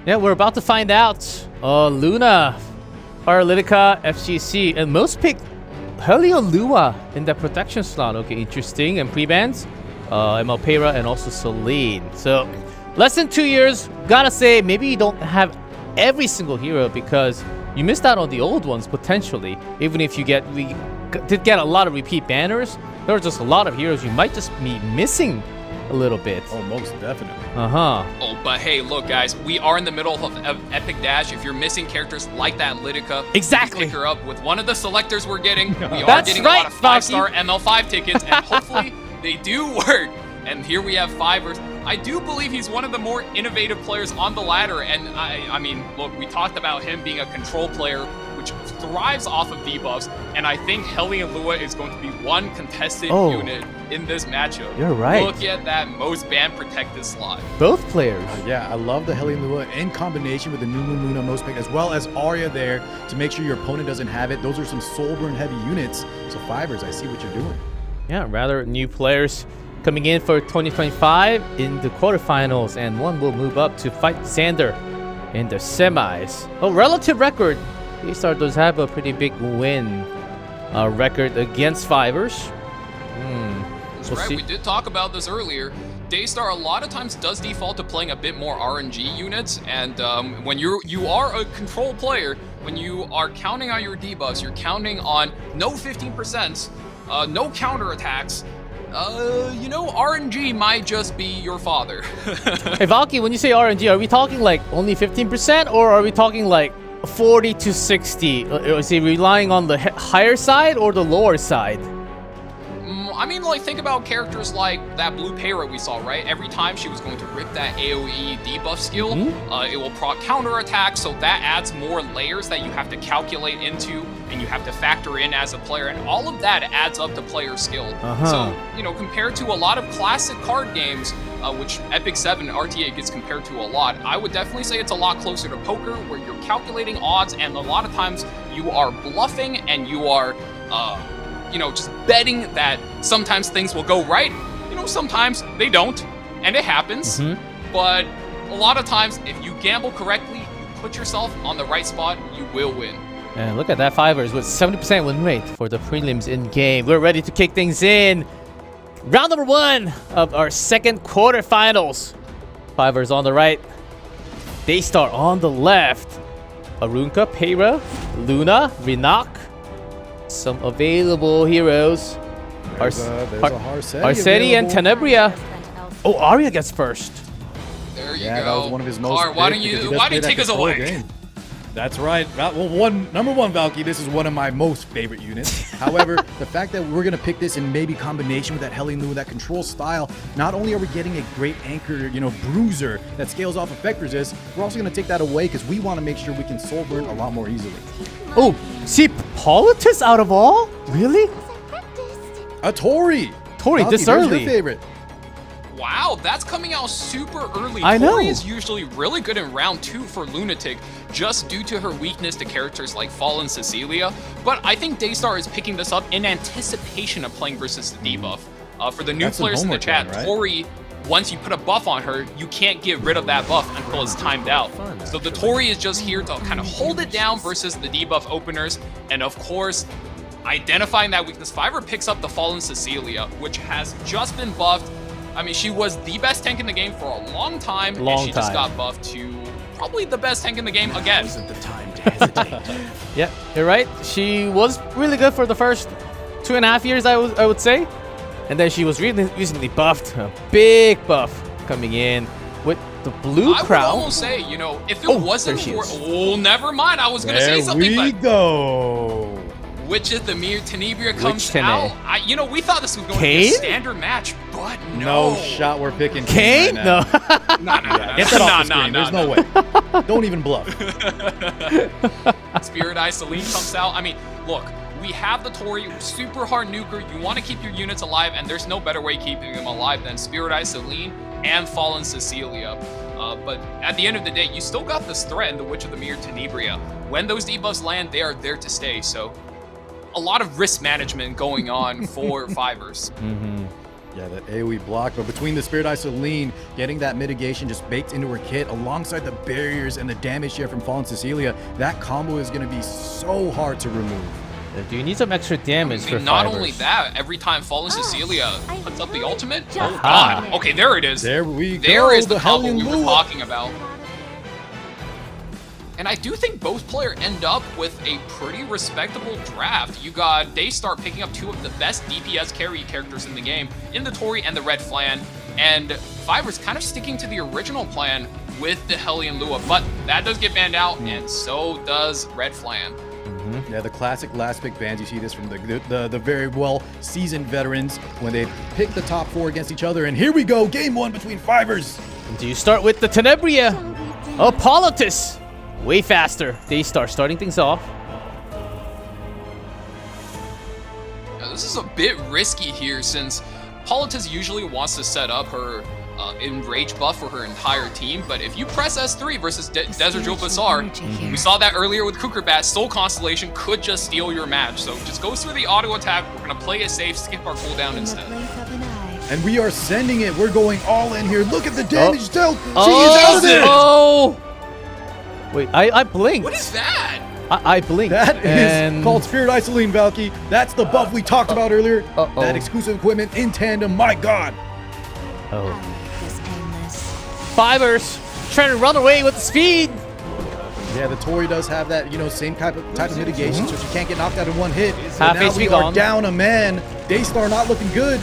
Speaker 9: Yeah, we're about to find out. Luna, Paralytica, FGC, and most picked Heliolua in the protection slot. Okay, interesting. And pre-bans, Pera and also Celine. So, less than 2 years. Gotta say, maybe you don't have every single hero because you missed out on the old ones potentially. Even if we did get a lot of repeat banners, there are just a lot of heroes you might just be missing a little bit.
Speaker 10: Oh, most definitely.
Speaker 11: Oh, but hey, look, guys, we are in the middle of Epic Dash. If you're missing characters like that Litica,
Speaker 9: exactly,
Speaker 11: pick her up with one of the selectors we're getting. We are
Speaker 9: That's
Speaker 11: getting
Speaker 9: right,
Speaker 11: a lot of 5-star ML5 tickets, and hopefully they do work. And here we have Fivers. I do believe he's one of the more innovative players on the ladder, and I mean, look, we talked about him being a control player, which thrives off of debuffs, and I think Heliolua is going to be one contested unit in this matchup.
Speaker 9: You're right.
Speaker 11: Look at that most ban protected slot.
Speaker 9: Both players.
Speaker 10: Yeah, I love the Heliolua in combination with the New Moon Luna most pick, as well as Arya there to make sure your opponent doesn't have it. Those are some soul burn heavy units. So Fivers, I see what you're doing.
Speaker 9: Yeah, rather new players coming in for 2025 in the quarterfinals, and one will move up to fight Xander in the semis. Oh, relative record. Daystar does have a pretty big win record against Fivers.
Speaker 11: That's right, we did talk about this earlier. Daystar a lot of times does default to playing a bit more RNG units, and when you are a control player, when you are counting on your debuffs, you're counting on no 15%, no counterattacks. You know, RNG might just be your father.
Speaker 9: Hey, Valky, when you say RNG, are we talking like only 15%, or are we talking like 40 to 60? Is he relying on the higher side or the lower side?
Speaker 11: I mean, like, think about characters like that blue Pera we saw, right? Every time she was going to rip that AoE debuff skill, it will proc counterattack, so that adds more layers that you have to calculate into and you have to factor in as a player, and all of that adds up to player skill. So, you know, compared to a lot of classic card games, which EpicSeven RTA gets compared to a lot, I would definitely say it's a lot closer to poker, where you're calculating odds, and a lot of times you are bluffing and you are you know, just betting that sometimes things will go right. You know, sometimes they don't, and it happens. But a lot of times, if you gamble correctly, you put yourself on the right spot, you will win.
Speaker 9: And look at that Fivers with 70% win rate for the prelims in game. We're ready to kick things in. Round number 1 of our second quarterfinals. Fivers on the right, Daystar on the left. Arunka, Pera, Luna, Rinak. Some available heroes.
Speaker 10: There's a
Speaker 9: Arceti and Tenebria. Oh, Arya gets first.
Speaker 11: There you
Speaker 10: go.
Speaker 11: go.
Speaker 10: That was one of his most.
Speaker 11: Car, why don't you take us away?
Speaker 10: Game. That's right. Well, number one, Valky, this is one of my most favorite units. However, the fact that we're going to pick this in maybe combination with that Heliolua, that control style, not only are we getting a great anchor, you know, bruiser that scales off effect resist, we're also going to take that away because we want to make sure we can soul burn a lot more easily.
Speaker 9: Oh, see, Politis out of all? Really?
Speaker 10: A Tori.
Speaker 9: Tori,
Speaker 10: Valky,
Speaker 9: this early.
Speaker 10: Your favorite.
Speaker 11: Wow, that's coming out super early.
Speaker 9: I know.
Speaker 11: Tori is usually really good in round 2 for Lunatic, just due to her weakness to characters like Fallen Cecilia. But I think Daystar is picking this up in anticipation of playing versus the debuff. For the new players in the chat,
Speaker 10: right?
Speaker 11: Tori, once you put a buff on her, you can't get rid of that buff until it's timed out. So the Tori is just here to kind of hold it down versus the debuff openers. And of course, identifying that weakness, Fiverr picks up the Fallen Cecilia, which has just been buffed. I mean, she was the best tank in the game for a long time, and she just got buffed to probably the best tank in the game again.
Speaker 12: Wasn't the time to hesitate.
Speaker 9: Yeah, you're right. She was really good for the first 2.5 years, I would say. And then she was recently buffed, a big buff coming in with the blue
Speaker 11: I would
Speaker 9: crown.
Speaker 11: almost say, you know, if it
Speaker 9: Oh,
Speaker 11: wasn't
Speaker 9: there she
Speaker 11: for...
Speaker 9: is.
Speaker 11: Oh, never mind. I was going to say
Speaker 10: There
Speaker 11: something,
Speaker 10: we
Speaker 11: but
Speaker 10: go.
Speaker 11: Witch of the Mirror Tenebria comes
Speaker 9: Tene?
Speaker 11: out. You know, we thought this was going to be
Speaker 9: Kane?
Speaker 11: a standard match, but
Speaker 10: No
Speaker 11: no.
Speaker 10: shot we're picking.
Speaker 9: Kane?
Speaker 10: Right
Speaker 9: No.
Speaker 10: now.
Speaker 11: No.
Speaker 10: Get that off the screen. There's no way. Don't even bluff.
Speaker 11: Spirit Eye Celine comes out. I mean, look, we have the Tori, super hard nuker. You want to keep your units alive, and there's no better way keeping them alive than Spirit Eye Celine and Fallen Cecilia. But at the end of the day, you still got this threat in the Witch of the Mirror Tenebria. When those debuffs land, they are there to stay. So a lot of risk management going on for Fivers.
Speaker 10: Yeah, that AoE block, but between the Spirit Eye Celine getting that mitigation just baked into her kit alongside the barriers and the damage share from Fallen Cecilia, that combo is going to be so hard to remove.
Speaker 9: Do you need some extra damage for
Speaker 11: Not
Speaker 9: Fivers?
Speaker 11: only that, every time Fallen Cecilia
Speaker 5: I
Speaker 11: puts up the
Speaker 5: really
Speaker 11: ultimate,
Speaker 5: just
Speaker 11: oh god.
Speaker 5: did it.
Speaker 11: Okay, there it is.
Speaker 10: There we go.
Speaker 11: There is the
Speaker 10: the
Speaker 11: combo
Speaker 10: Hellion
Speaker 11: we were
Speaker 10: Lua.
Speaker 11: talking about. And I do think both players end up with a pretty respectable draft. You got Daystar picking up two of the best DPS carry characters in the game, in the Tori and the Red Flan, and Fiverr's kind of sticking to the original plan with the Hellion Lua, but that does get banned out, and so does Red Flan.
Speaker 10: Yeah, the classic last pick bans. You see this from the very well seasoned veterans when they pick the top four against each other. And here we go, game one between Fivers.
Speaker 9: Do you start with the Tenebria? Oh, Politis! Way faster. Daystar starting things off.
Speaker 11: Now, this is a bit risky here since Politis usually wants to set up her enrage buff for her entire team, but if you press S3 versus Desert Jewel Bazaar, we saw that earlier with Cookerbat, Soul Constellation could just steal your match. So just go through the auto attack. We're going to play it safe, skip our cooldown instead.
Speaker 10: And we are sending it. We're going all in here. Look at the damage dealt. She is
Speaker 9: Oh,
Speaker 10: out of there.
Speaker 9: oh! Wait, I blinked.
Speaker 11: What is that?
Speaker 9: I blinked.
Speaker 10: That is
Speaker 9: and
Speaker 10: called Spirit Eye Celine, Valky. That's the buff we talked about earlier.
Speaker 9: Uh-oh.
Speaker 10: That exclusive equipment in tandem. My God.
Speaker 9: Oh. Fivers trying to run away with the speed.
Speaker 10: Yeah, the Tori does have that, you know, same type of mitigation, so she can't get knocked out in one hit. So
Speaker 9: Half
Speaker 10: now
Speaker 9: HP
Speaker 10: we are
Speaker 9: gone.
Speaker 10: down a man. Daystar not looking good.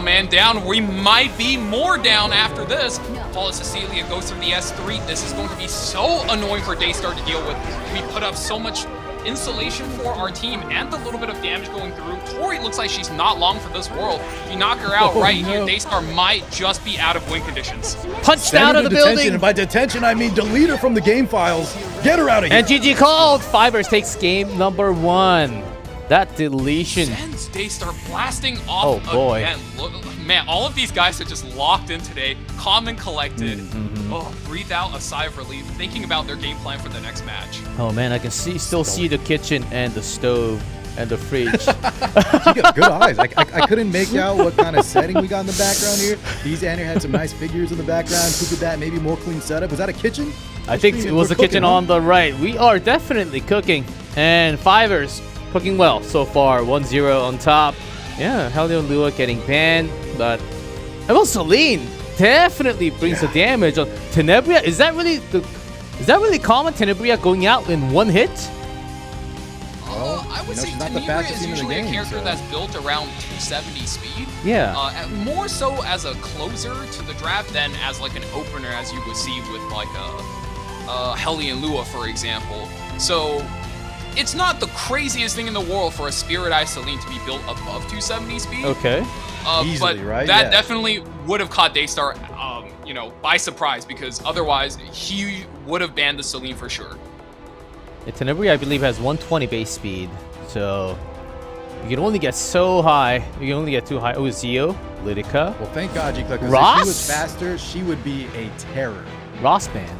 Speaker 11: Man down. We might be more down after this. Paula Cecilia goes through the S3. This is going to be so annoying for Daystar to deal with. We put up so much insulation for our team and the little bit of damage going through. Tori looks like she's not long for this world. If you knock her out here, Daystar might just be out of win conditions.
Speaker 9: Punched
Speaker 10: Send
Speaker 9: out
Speaker 10: her
Speaker 9: of
Speaker 10: to
Speaker 9: the
Speaker 10: detention,
Speaker 9: building.
Speaker 10: and by detention, I mean delete her from the game files. Get her out of here.
Speaker 9: And GG called. Fivers takes game number 1. That deletion.
Speaker 11: Sends Daystar blasting off
Speaker 9: Oh, boy.
Speaker 11: again. Look, man, all of these guys are just locked in today, calm and collected. Oh, breathe out a sigh of relief, thinking about their game plan for the next match.
Speaker 9: Oh man, I can still see the kitchen and the stove and the fridge.
Speaker 10: You got good eyes. I couldn't make out what kind of setting we got in the background here. These Xander had some nice figures in the background. Cookerbat, maybe more clean setup. Was that a kitchen?
Speaker 9: I think it was the kitchen on the right. We are definitely cooking. And Fivers cooking well so far. 1-0 on top. Yeah, Hellion Lua getting banned, but Celine definitely brings the damage on Tenebria. Is that really common? Tenebria going out in one hit?
Speaker 11: I would say
Speaker 10: she's not the
Speaker 11: Tenebria
Speaker 10: fastest
Speaker 11: is
Speaker 10: team in the
Speaker 11: usually
Speaker 10: game,
Speaker 11: a character
Speaker 10: so-
Speaker 11: that's built around 270 speed.
Speaker 9: Yeah.
Speaker 11: More so as a closer to the draft than as like an opener, as you would see with like a Hellion Lua, for example. So it's not the craziest thing in the world for a Spirit Eye Celine to be built above 270 speed.
Speaker 9: Okay.
Speaker 10: Easily,
Speaker 11: but
Speaker 10: right?
Speaker 11: that
Speaker 10: Yeah.
Speaker 11: definitely would have caught Daystar, by surprise, because otherwise he would have banned the Celine for sure.
Speaker 9: Tenebria, I believe, has 120 base speed, so you can only get so high. You can only get too high. Oh, Zio, Lunatic,
Speaker 10: Well, thank God, G-Click, because if
Speaker 9: Ross?
Speaker 10: she was faster, she would be a terror.
Speaker 9: Ross band.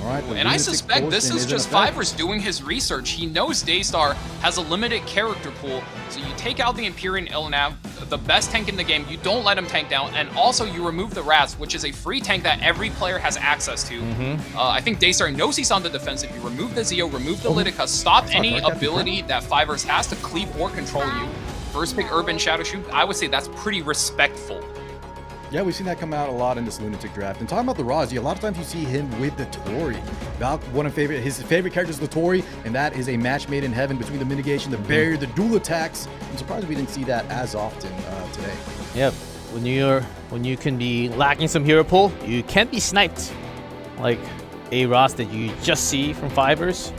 Speaker 10: All right, the
Speaker 11: And I
Speaker 10: Lunatic
Speaker 11: suspect this
Speaker 10: portion
Speaker 11: is
Speaker 10: in
Speaker 11: just
Speaker 10: effect.
Speaker 11: Fivers doing his research. He knows Daystar has a limited character pool, so you take out the Empyrean Ilnav, the best tank in the game, you don't let him tank down, and also you remove the Rats, which is a free tank that every player has access to. I think Daystar knows he's on the defensive. You remove the Zio, remove the Lunatic, stop any
Speaker 10: right, Captain
Speaker 11: ability that Fivers has to cleave or control you. First pick Urban Shadow Shoot, I would say that's pretty respectful.
Speaker 10: Yeah, we've seen that come out a lot in this Lunatic draft. And talking about the Raws, a lot of times you see him with the Tori. Valk, his favorite character is the Tori, and that is a match made in heaven between the mitigation, the barrier, the dual attacks. I'm surprised we didn't see that as often today.
Speaker 9: Yep. When you can be lacking some hero pull, you can't be sniped like a Ross that you just see from Fivers.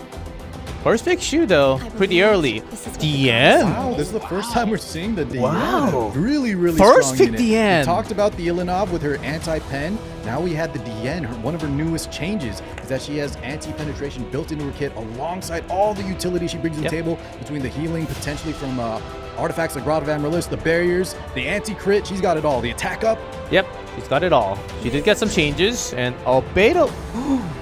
Speaker 9: First pick Shu though, pretty early. DN.
Speaker 10: Wow, this is the first time we're seeing the DN.
Speaker 9: Wow.
Speaker 10: Really, really
Speaker 9: First
Speaker 10: strong
Speaker 9: pick
Speaker 10: unit.
Speaker 9: DN.
Speaker 10: We talked about the Ilanov with her anti-pen. Now we had the DN. One of her newest changes is that she has anti-penetration built into her kit alongside all the utility she brings to the table, between the healing potentially from artifacts like Rod of Amaryllis, the barriers, the anti-crit. She's got it all. The attack up.
Speaker 9: Yep, she's got it all. She did get some changes, and Albedo,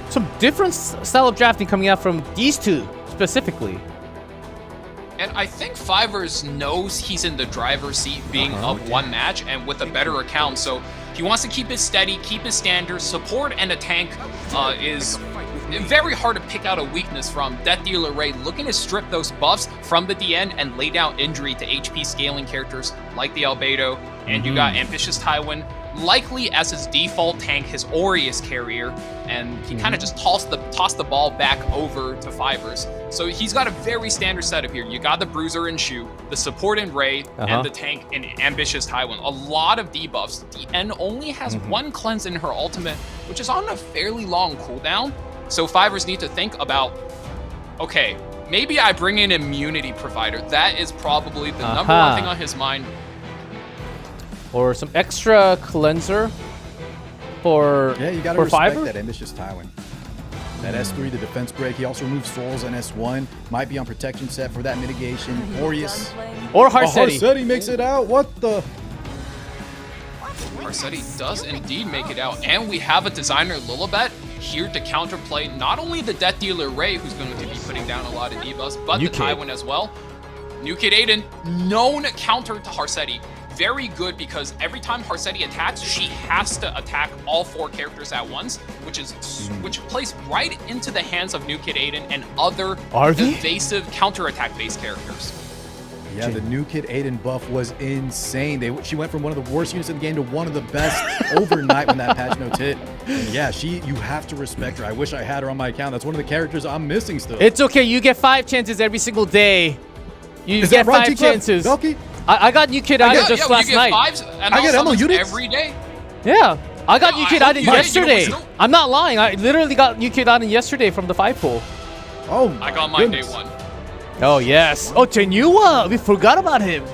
Speaker 9: some different style of drafting coming out from these two specifically.
Speaker 11: And I think Fivers knows he's in the driver's seat being up one match and with a better account, so he wants to keep it steady, keep his standards. Support and a tank is very hard to pick out a weakness from. Death Dealer Ray looking to strip those buffs from the DN and lay down injury to HP scaling characters like the Albedo. And you got Ambitious Tywin, likely as his default tank, his Aureus carrier, and he kind of just tossed the ball back over to Fivers. So he's got a very standard setup here. You got the Bruiser and Shu, the support in Ray, and the tank in Ambitious Tywin. A lot of debuffs. DN only has one cleanse in her ultimate, which is on a fairly long cooldown. So Fivers need to think about, okay, maybe I bring in Immunity Provider. That is probably the number one thing on his mind.
Speaker 9: Or some extra cleanser for
Speaker 10: you gotta respect
Speaker 9: Fiverr?
Speaker 10: that Ambitious Tywin. That S3, the defense break. He also removes souls on S1. Might be on protection set for that mitigation. Aureus.
Speaker 9: Or Harsetti.
Speaker 10: Harsetti makes it out. What the?
Speaker 11: Harsetti does indeed make it out. And we have a designer Lilibet here to counterplay not only the Death Dealer Ray, who's going to be putting down a lot of debuffs, but the Tywin as well. New Kid Aiden, known counter to Harsetti. Very good because every time Harsetti attacks, she has to attack all 4 characters at once, which plays right into the hands of New Kid Aiden and other evasive counterattack based characters.
Speaker 10: Yeah, the New Kid Aiden buff was insane. She went from one of the worst units in the game to one of the best overnight when that patch notes hit. And yeah, you have to respect her. I wish I had her on my account. That's one of the characters I'm missing still.
Speaker 9: It's okay. You get 5 chances every single day. You get 5 chances.
Speaker 10: Velky?
Speaker 9: I got New Kid Aiden just last night.
Speaker 10: I get Emma units
Speaker 11: every day.
Speaker 9: Yeah, I got New Kid Aiden yesterday. I'm not lying. I literally got New Kid Aiden yesterday from the 5 pool.
Speaker 10: Oh,
Speaker 11: I got mine day 1.
Speaker 9: Oh yes. Oh, Genua. We forgot about him.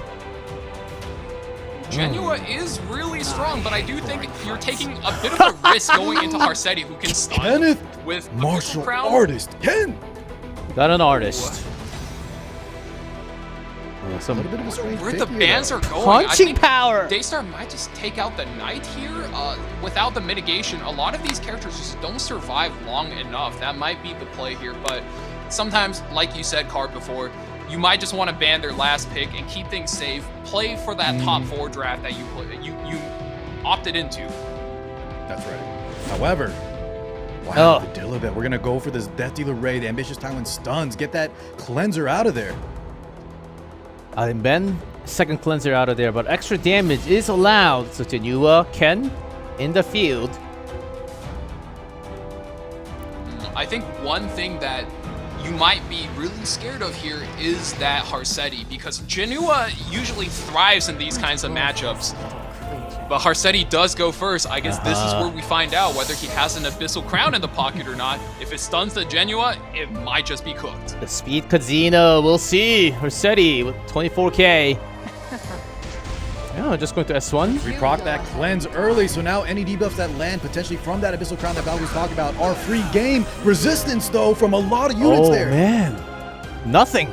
Speaker 11: Genua is really strong, but I do think you're taking a bit of a risk going into Harsetti, who can stun
Speaker 10: Kenneth,
Speaker 11: with
Speaker 10: martial
Speaker 11: crown.
Speaker 10: artist. Ken.
Speaker 9: Got an artist.
Speaker 10: Some bit of a strange
Speaker 11: Where
Speaker 10: pick
Speaker 11: the
Speaker 10: here,
Speaker 11: bands
Speaker 10: though.
Speaker 11: are going,
Speaker 9: Punching
Speaker 11: I think
Speaker 9: power.
Speaker 11: Daystar might just take out the Knight here. Without the mitigation, a lot of these characters just don't survive long enough. That might be the play here, but sometimes, like you said, Card, before, you might just want to ban their last pick and keep things safe. Play for that top 4 draft that you opted into.
Speaker 10: That's right. However, wow, the Dilibet. We're gonna go for this Death Dealer Ray. The Ambitious Tywin stuns. Get that cleanser out of there.
Speaker 9: I Ben second cleanser out of there, but extra damage is allowed. So Genua, Ken in the field.
Speaker 11: I think one thing that you might be really scared of here is that Harsetti, because Genua usually thrives in these kinds of matchups. But Harsetti does go first. I guess this is where we find out whether he has an Abyssal Crown in the pocket or not. If it stuns the Genua, it might just be cooked.
Speaker 9: The Speed Casino, we'll see. Harsetti with 24k. Yeah, just going to S1.
Speaker 10: We proc that cleanse early, so now any debuffs that land potentially from that Abyssal Crown that Val was talking about are free game. Resistance, though, from a lot of units there.
Speaker 9: Oh, man. Nothing.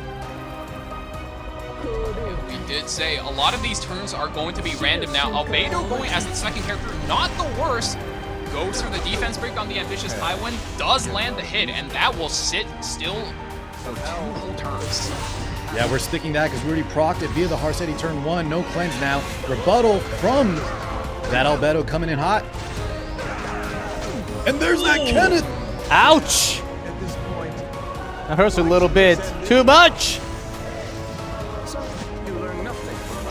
Speaker 11: We did say a lot of these turns are going to be random now. Albedo going as the second character, not the worst. Goes for the defense break on the Ambitious Tywin. Does land the hit, and that will sit still for 2 whole turns.
Speaker 10: Yeah, we're sticking that because we already procced it via the Harsetti turn 1. No cleanse now. Rebuttal from that Albedo coming in hot. And there's that Kenneth.
Speaker 9: Ouch. That hurts a little bit. Too much.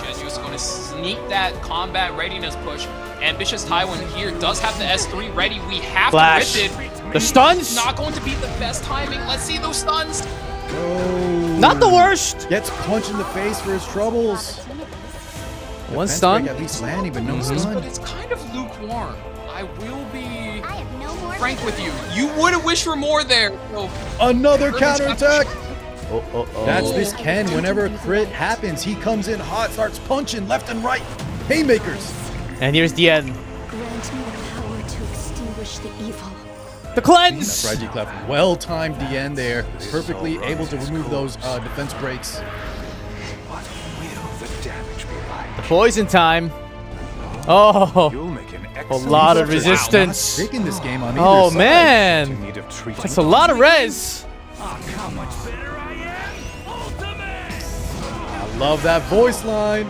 Speaker 11: Genu's going to sneak that combat readiness push Ambitious Taiwan here does have the S3 ready. We have
Speaker 9: Flash.
Speaker 11: to rip it.
Speaker 9: The stuns?
Speaker 11: Not going to be the best timing. Let's see those stuns.
Speaker 10: Oh.
Speaker 9: Not the worst.
Speaker 10: Gets punched in the face for his troubles.
Speaker 9: One
Speaker 10: Defense
Speaker 9: stun.
Speaker 10: break at least landing, but no stun.
Speaker 11: But it's kind of lukewarm. I will be frank with you. You would have wished for more there. So
Speaker 10: Another counterattack.
Speaker 9: Oh.
Speaker 10: That's this Ken. Whenever a crit happens, he comes in hot, starts punching left and right. Haymakers.
Speaker 9: And here's the end.
Speaker 6: Grant me the power to extinguish the evil.
Speaker 9: The cleanse.
Speaker 10: That's right, G-Clef. Well-timed DN there. Perfectly able to remove those defense breaks.
Speaker 12: What will the damage be like?
Speaker 9: The poison time. Oh,
Speaker 12: You'll make an
Speaker 9: a
Speaker 12: excellent
Speaker 9: lot of
Speaker 12: surgeon.
Speaker 9: resistance.
Speaker 10: Sick in this game on either
Speaker 9: Oh
Speaker 10: side.
Speaker 9: man,
Speaker 12: In need of treatment.
Speaker 9: that's a lot of res.
Speaker 12: How much better I am?
Speaker 10: I love that voice line.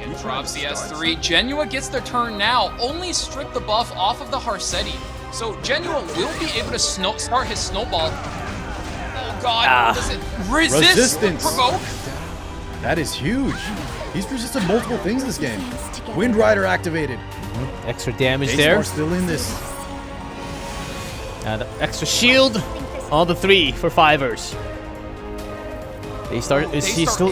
Speaker 11: and drops the S3. Genua gets their turn now. Only strip the buff off of the Harsetti. So Genua will be able to start his snowball. Oh god, does it
Speaker 10: Resistance.
Speaker 11: provoke?
Speaker 10: That is huge. He's resisted multiple things this game. Wind Rider activated.
Speaker 9: Extra damage
Speaker 10: Daystar
Speaker 9: there.
Speaker 10: still in this.
Speaker 9: And extra shield on the 3 for Fivers. He's still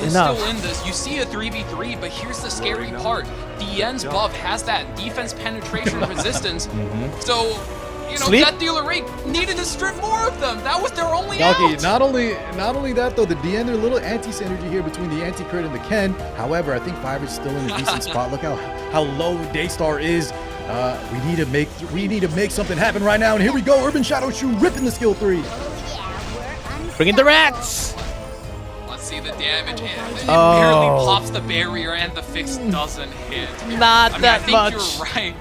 Speaker 9: enough.
Speaker 11: Still in this. You see a 3v3, but here's the scary part. DN's buff has that defense penetration resistance. So, you know,
Speaker 9: Sleep?
Speaker 11: that dealer rate needed to strip more of them. That was their only
Speaker 10: Yaki,
Speaker 11: out.
Speaker 10: not only that though, the DN, there's a little anti-synergy here between the anti-crit and the Ken. However, I think Fiverr's still in a decent spot. Look how low Daystar is. We need to make something happen right now. And here we go, Urban Shadow Shoe ripping the skill 3.
Speaker 9: Bring in the racks.
Speaker 11: Let's see the damage hit. It
Speaker 9: Oh.
Speaker 11: barely pops the barrier and the fix doesn't hit.
Speaker 9: Not that
Speaker 11: I think
Speaker 9: much.
Speaker 11: you're right.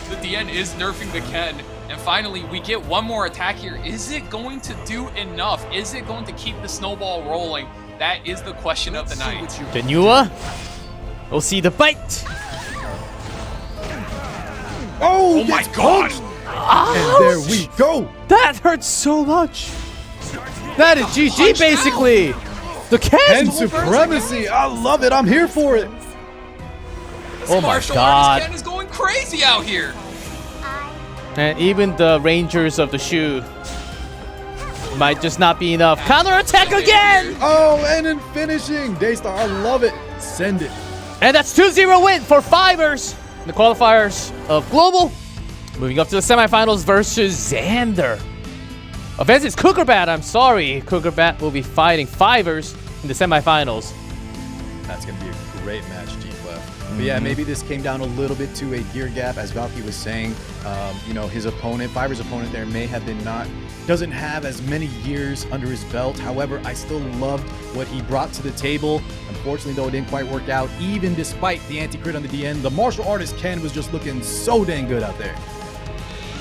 Speaker 11: The DN is nerfing the Ken. And finally, we get one more attack here. Is it going to do enough? Is it going to keep the snowball rolling? That is the question of the night.
Speaker 9: Genua. We'll see the bite.
Speaker 10: Oh,
Speaker 11: my
Speaker 10: gets
Speaker 11: God.
Speaker 10: punched. And there we go.
Speaker 9: That hurts so much. That is GG basically. The
Speaker 10: Ken
Speaker 9: Ken.
Speaker 10: supremacy. I love it. I'm here for it.
Speaker 9: Oh my
Speaker 11: Martial
Speaker 9: god.
Speaker 11: artist Ken is going crazy out here.
Speaker 9: And even the Rangers of the shoe might just not be enough. Counter attack again.
Speaker 10: Oh, and then finishing. Daystar, I love it. Send it.
Speaker 9: And that's 2-0 win for Fivers. The qualifiers of Global. Moving up to the semifinals versus Xander. Offense is Cookerbat. I'm sorry. Cookerbat will be fighting Fivers in the semifinals.
Speaker 10: That's going to be a great match, G-Clef. But yeah, maybe this came down a little bit to a gear gap, as Valky was saying. You know, his opponent, Fiverr's opponent there may have been doesn't have as many years under his belt. However, I still loved what he brought to the table. Unfortunately, though, it didn't quite work out. Even despite the anti-crit on the DN, the martial artist Ken was just looking so dang good out there.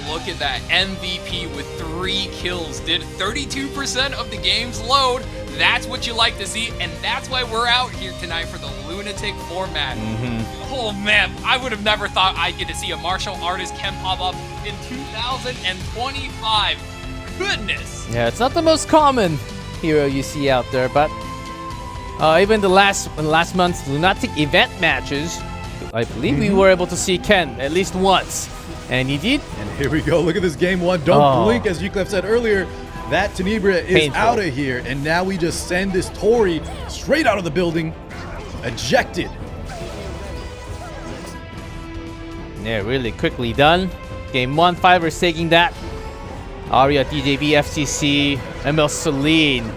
Speaker 11: Look at that. MVP with 3 kills. Did 32% of the game's load. That's what you like to see, and that's why we're out here tonight for the Lunatic format. Oh man, I would have never thought I'd get to see a martial artist Ken pop up in 2025. Goodness.
Speaker 9: Yeah, it's not the most common hero you see out there, but even the last month's Lunatic event matches, I believe we were able to see Ken at least once. And he did.
Speaker 10: And here we go. Look at this game 1. Don't blink, as G-Clef said earlier. That Tenebria is
Speaker 9: Painful.
Speaker 10: out of here. And now we just send this Tori straight out of the building. Ejected.
Speaker 9: Yeah, really quickly done. Game 1, Fivers taking that. Aria, DJB, FCC, ML Celine.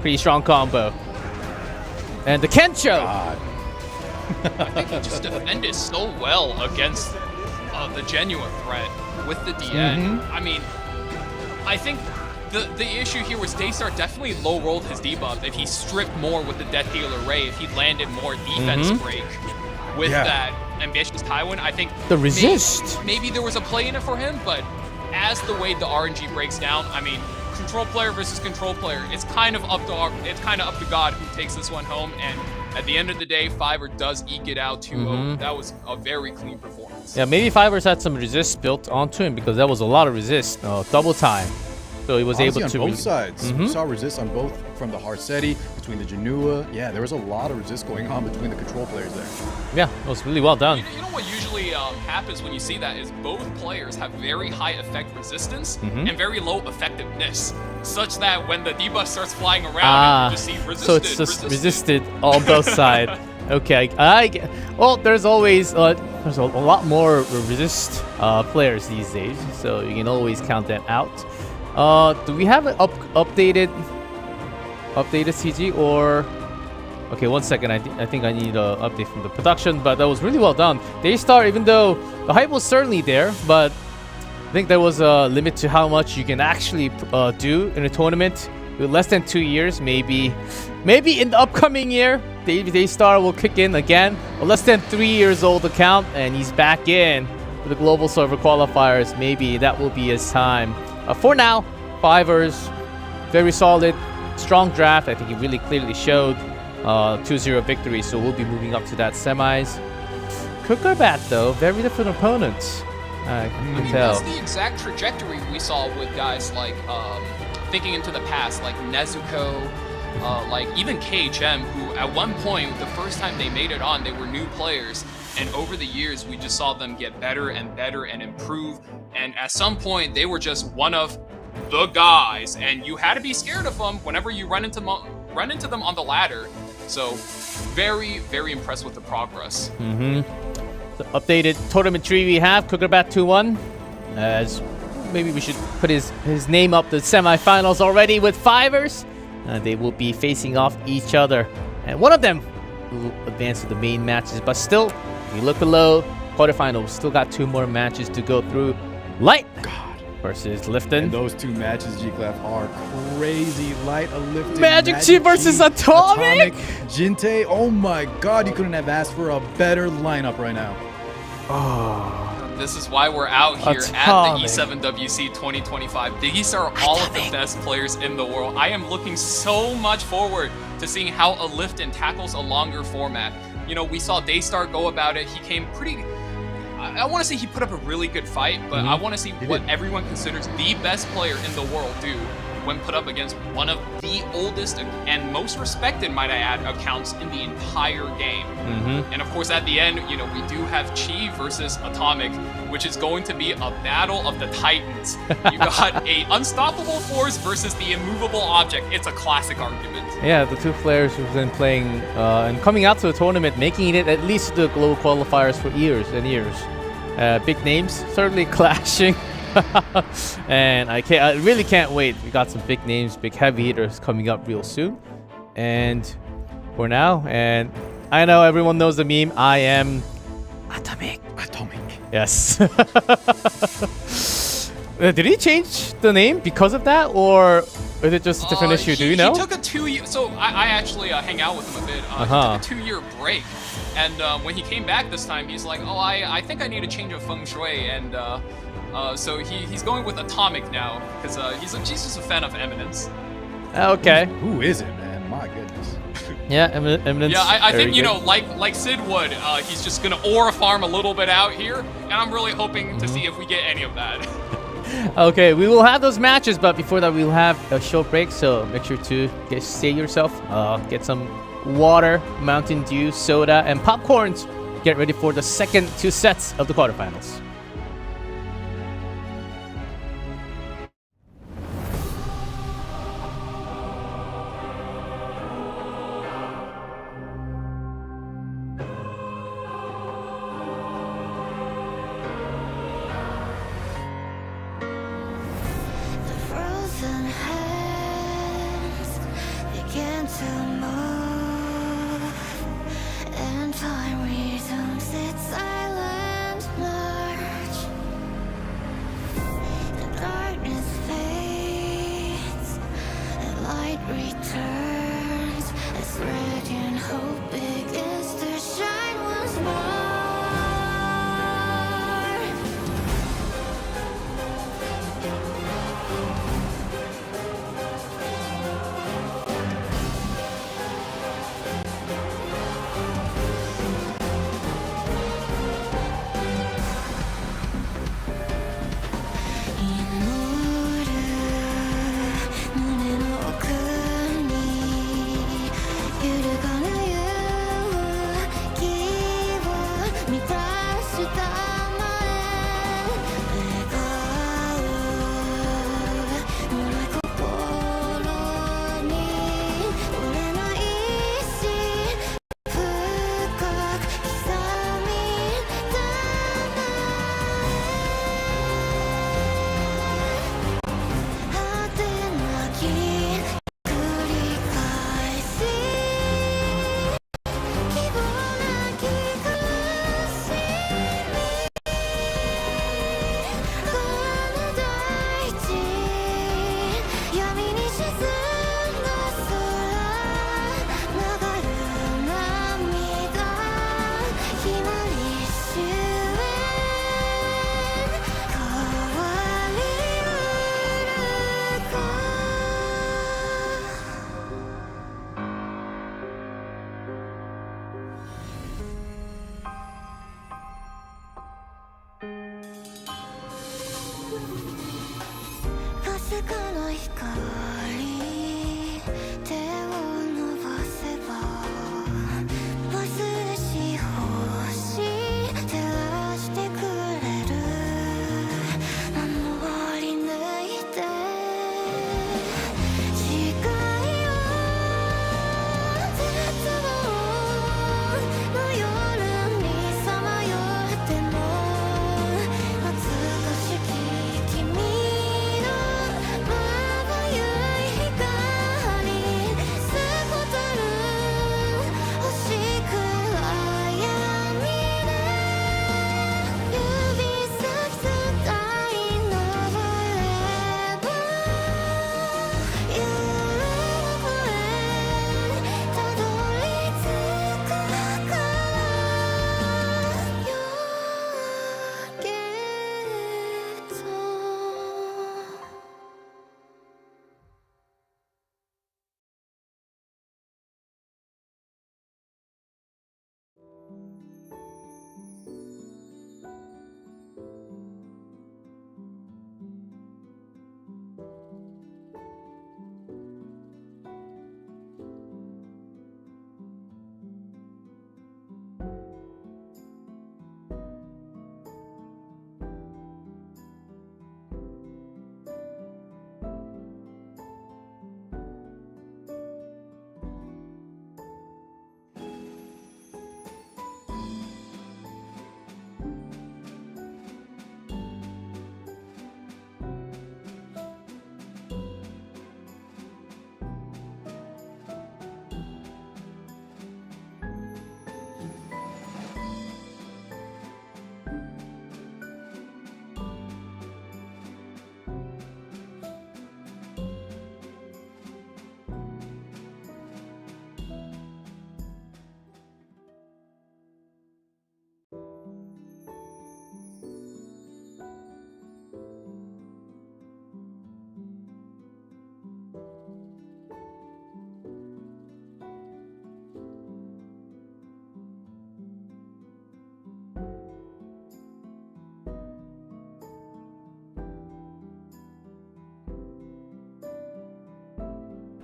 Speaker 9: Pretty strong combo. And the Kencho.
Speaker 11: I think he just defended so well against the genuine threat with the DN. I mean, I think the issue here was Daystar definitely low rolled his debuff. If he stripped more with the Death Dealer Ray, if he landed more defense break with that Ambitious Taiwan, I think
Speaker 9: The resist.
Speaker 11: maybe there was a play in it for him, but as the way the RNG breaks down, I mean, control player versus control player, it's kind of up to God who takes this one home. And at the end of the day, Fiverr does eke it out 2-0. That was a very clean performance.
Speaker 9: Yeah, maybe Fivers had some resist built onto him because that was a lot of resist. Double time. So he was
Speaker 10: Honestly,
Speaker 9: able to
Speaker 10: on both sides.
Speaker 9: Mhm.
Speaker 10: We saw resist on both from the Harsetti, between the Janua. Yeah, there was a lot of resist going on between the control players there.
Speaker 9: Yeah, it was really well done.
Speaker 11: You know what usually happens when you see that is both players have very high effect resistance
Speaker 9: Mhm.
Speaker 11: and very low effectiveness, such that when the debuff starts flying around, you just see resisted,
Speaker 9: so it's just resisted on both sides. Okay, well, there's always there's a lot more resist players these days, so you can always count that out. Do we have an updated CG or? Okay, 1 second. I think I need an update from the production, but that was really well done. Daystar, even though the hype was certainly there, but I think there was a limit to how much you can actually do in a tournament. With less than 2 years, maybe in the upcoming year, Daystar will kick in again. A less than 3 years old account, and he's back in for the global server qualifiers. Maybe that will be his time. For now, Fivers, very solid, strong draft. I think he really clearly showed 2-0 victory, so we'll be moving up to that semis. Cookerbat, though, very different opponents. I can tell.
Speaker 11: That's the exact trajectory we saw with guys like thinking into the past, like Nezuko, like even KHM, who at one point, the first time they made it on, they were new players. And over the years, we just saw them get better and better and improve. And at some point, they were just one of the guys. And you had to be scared of them whenever you run into them on the ladder. So very, very impressed with the progress.
Speaker 9: Mm-hmm. The updated tournament tree we have, Cookerbat 2-1. As maybe we should put his name up the semifinals already with Fivers. They will be facing off each other. And one of them will advance to the main matches. But still, if you look below, quarterfinals, still got 2 more matches to go through. Light versus Lifton.
Speaker 10: And those 2 matches, G-Clef, are crazy. Light, a Lifton.
Speaker 9: MagicQi versus Atomic.
Speaker 10: Jinte, oh my god, you couldn't have asked for a better lineup right now.
Speaker 9: Oh.
Speaker 11: This is why we're out here at the E7WC 2025. These are all of the best players in the world. I am looking so much forward to seeing how a Lifton tackles a longer format. You know, we saw Daystar go about it. He came pretty... I want to say he put up a really good fight, but I want to see what everyone considers the best player in the world do when put up against one of the oldest and most respected, might I add, accounts in the entire game. And of course, at the end, you know, we do have Chi versus Atomic, which is going to be a battle of the titans. You got a unstoppable force versus the immovable object. It's a classic argument.
Speaker 9: Yeah, the 2 players who've been playing and coming out to the tournament, making it at least to the global qualifiers for years and years. Big names certainly clashing. And I really can't wait. We got some big names, big heavy hitters coming up real soon. And for now, and I know everyone knows the meme, I am Atomic. Yes. Did he change the name because of that, or is it just a different issue? Do you know?
Speaker 11: He took a 2-year... So I actually hang out with him a bit. He took a 2-year break. And when he came back this time, he's like, oh, I think I need a change of feng shui. And so he's going with Atomic now, because he's just a fan of Eminence.
Speaker 9: Okay.
Speaker 10: Who is it, man? My goodness.
Speaker 9: Yeah, Eminence.
Speaker 11: Yeah, I think, you know, like Sid would, he's just going to aura farm a little bit out here. And I'm really hoping to see if we get any of that.
Speaker 9: Okay, we will have those matches, but before that, we'll have a short break. So make sure to stay yourself, get some water, Mountain Dew, soda, and popcorns. Get ready for the second 2 sets of the quarterfinals.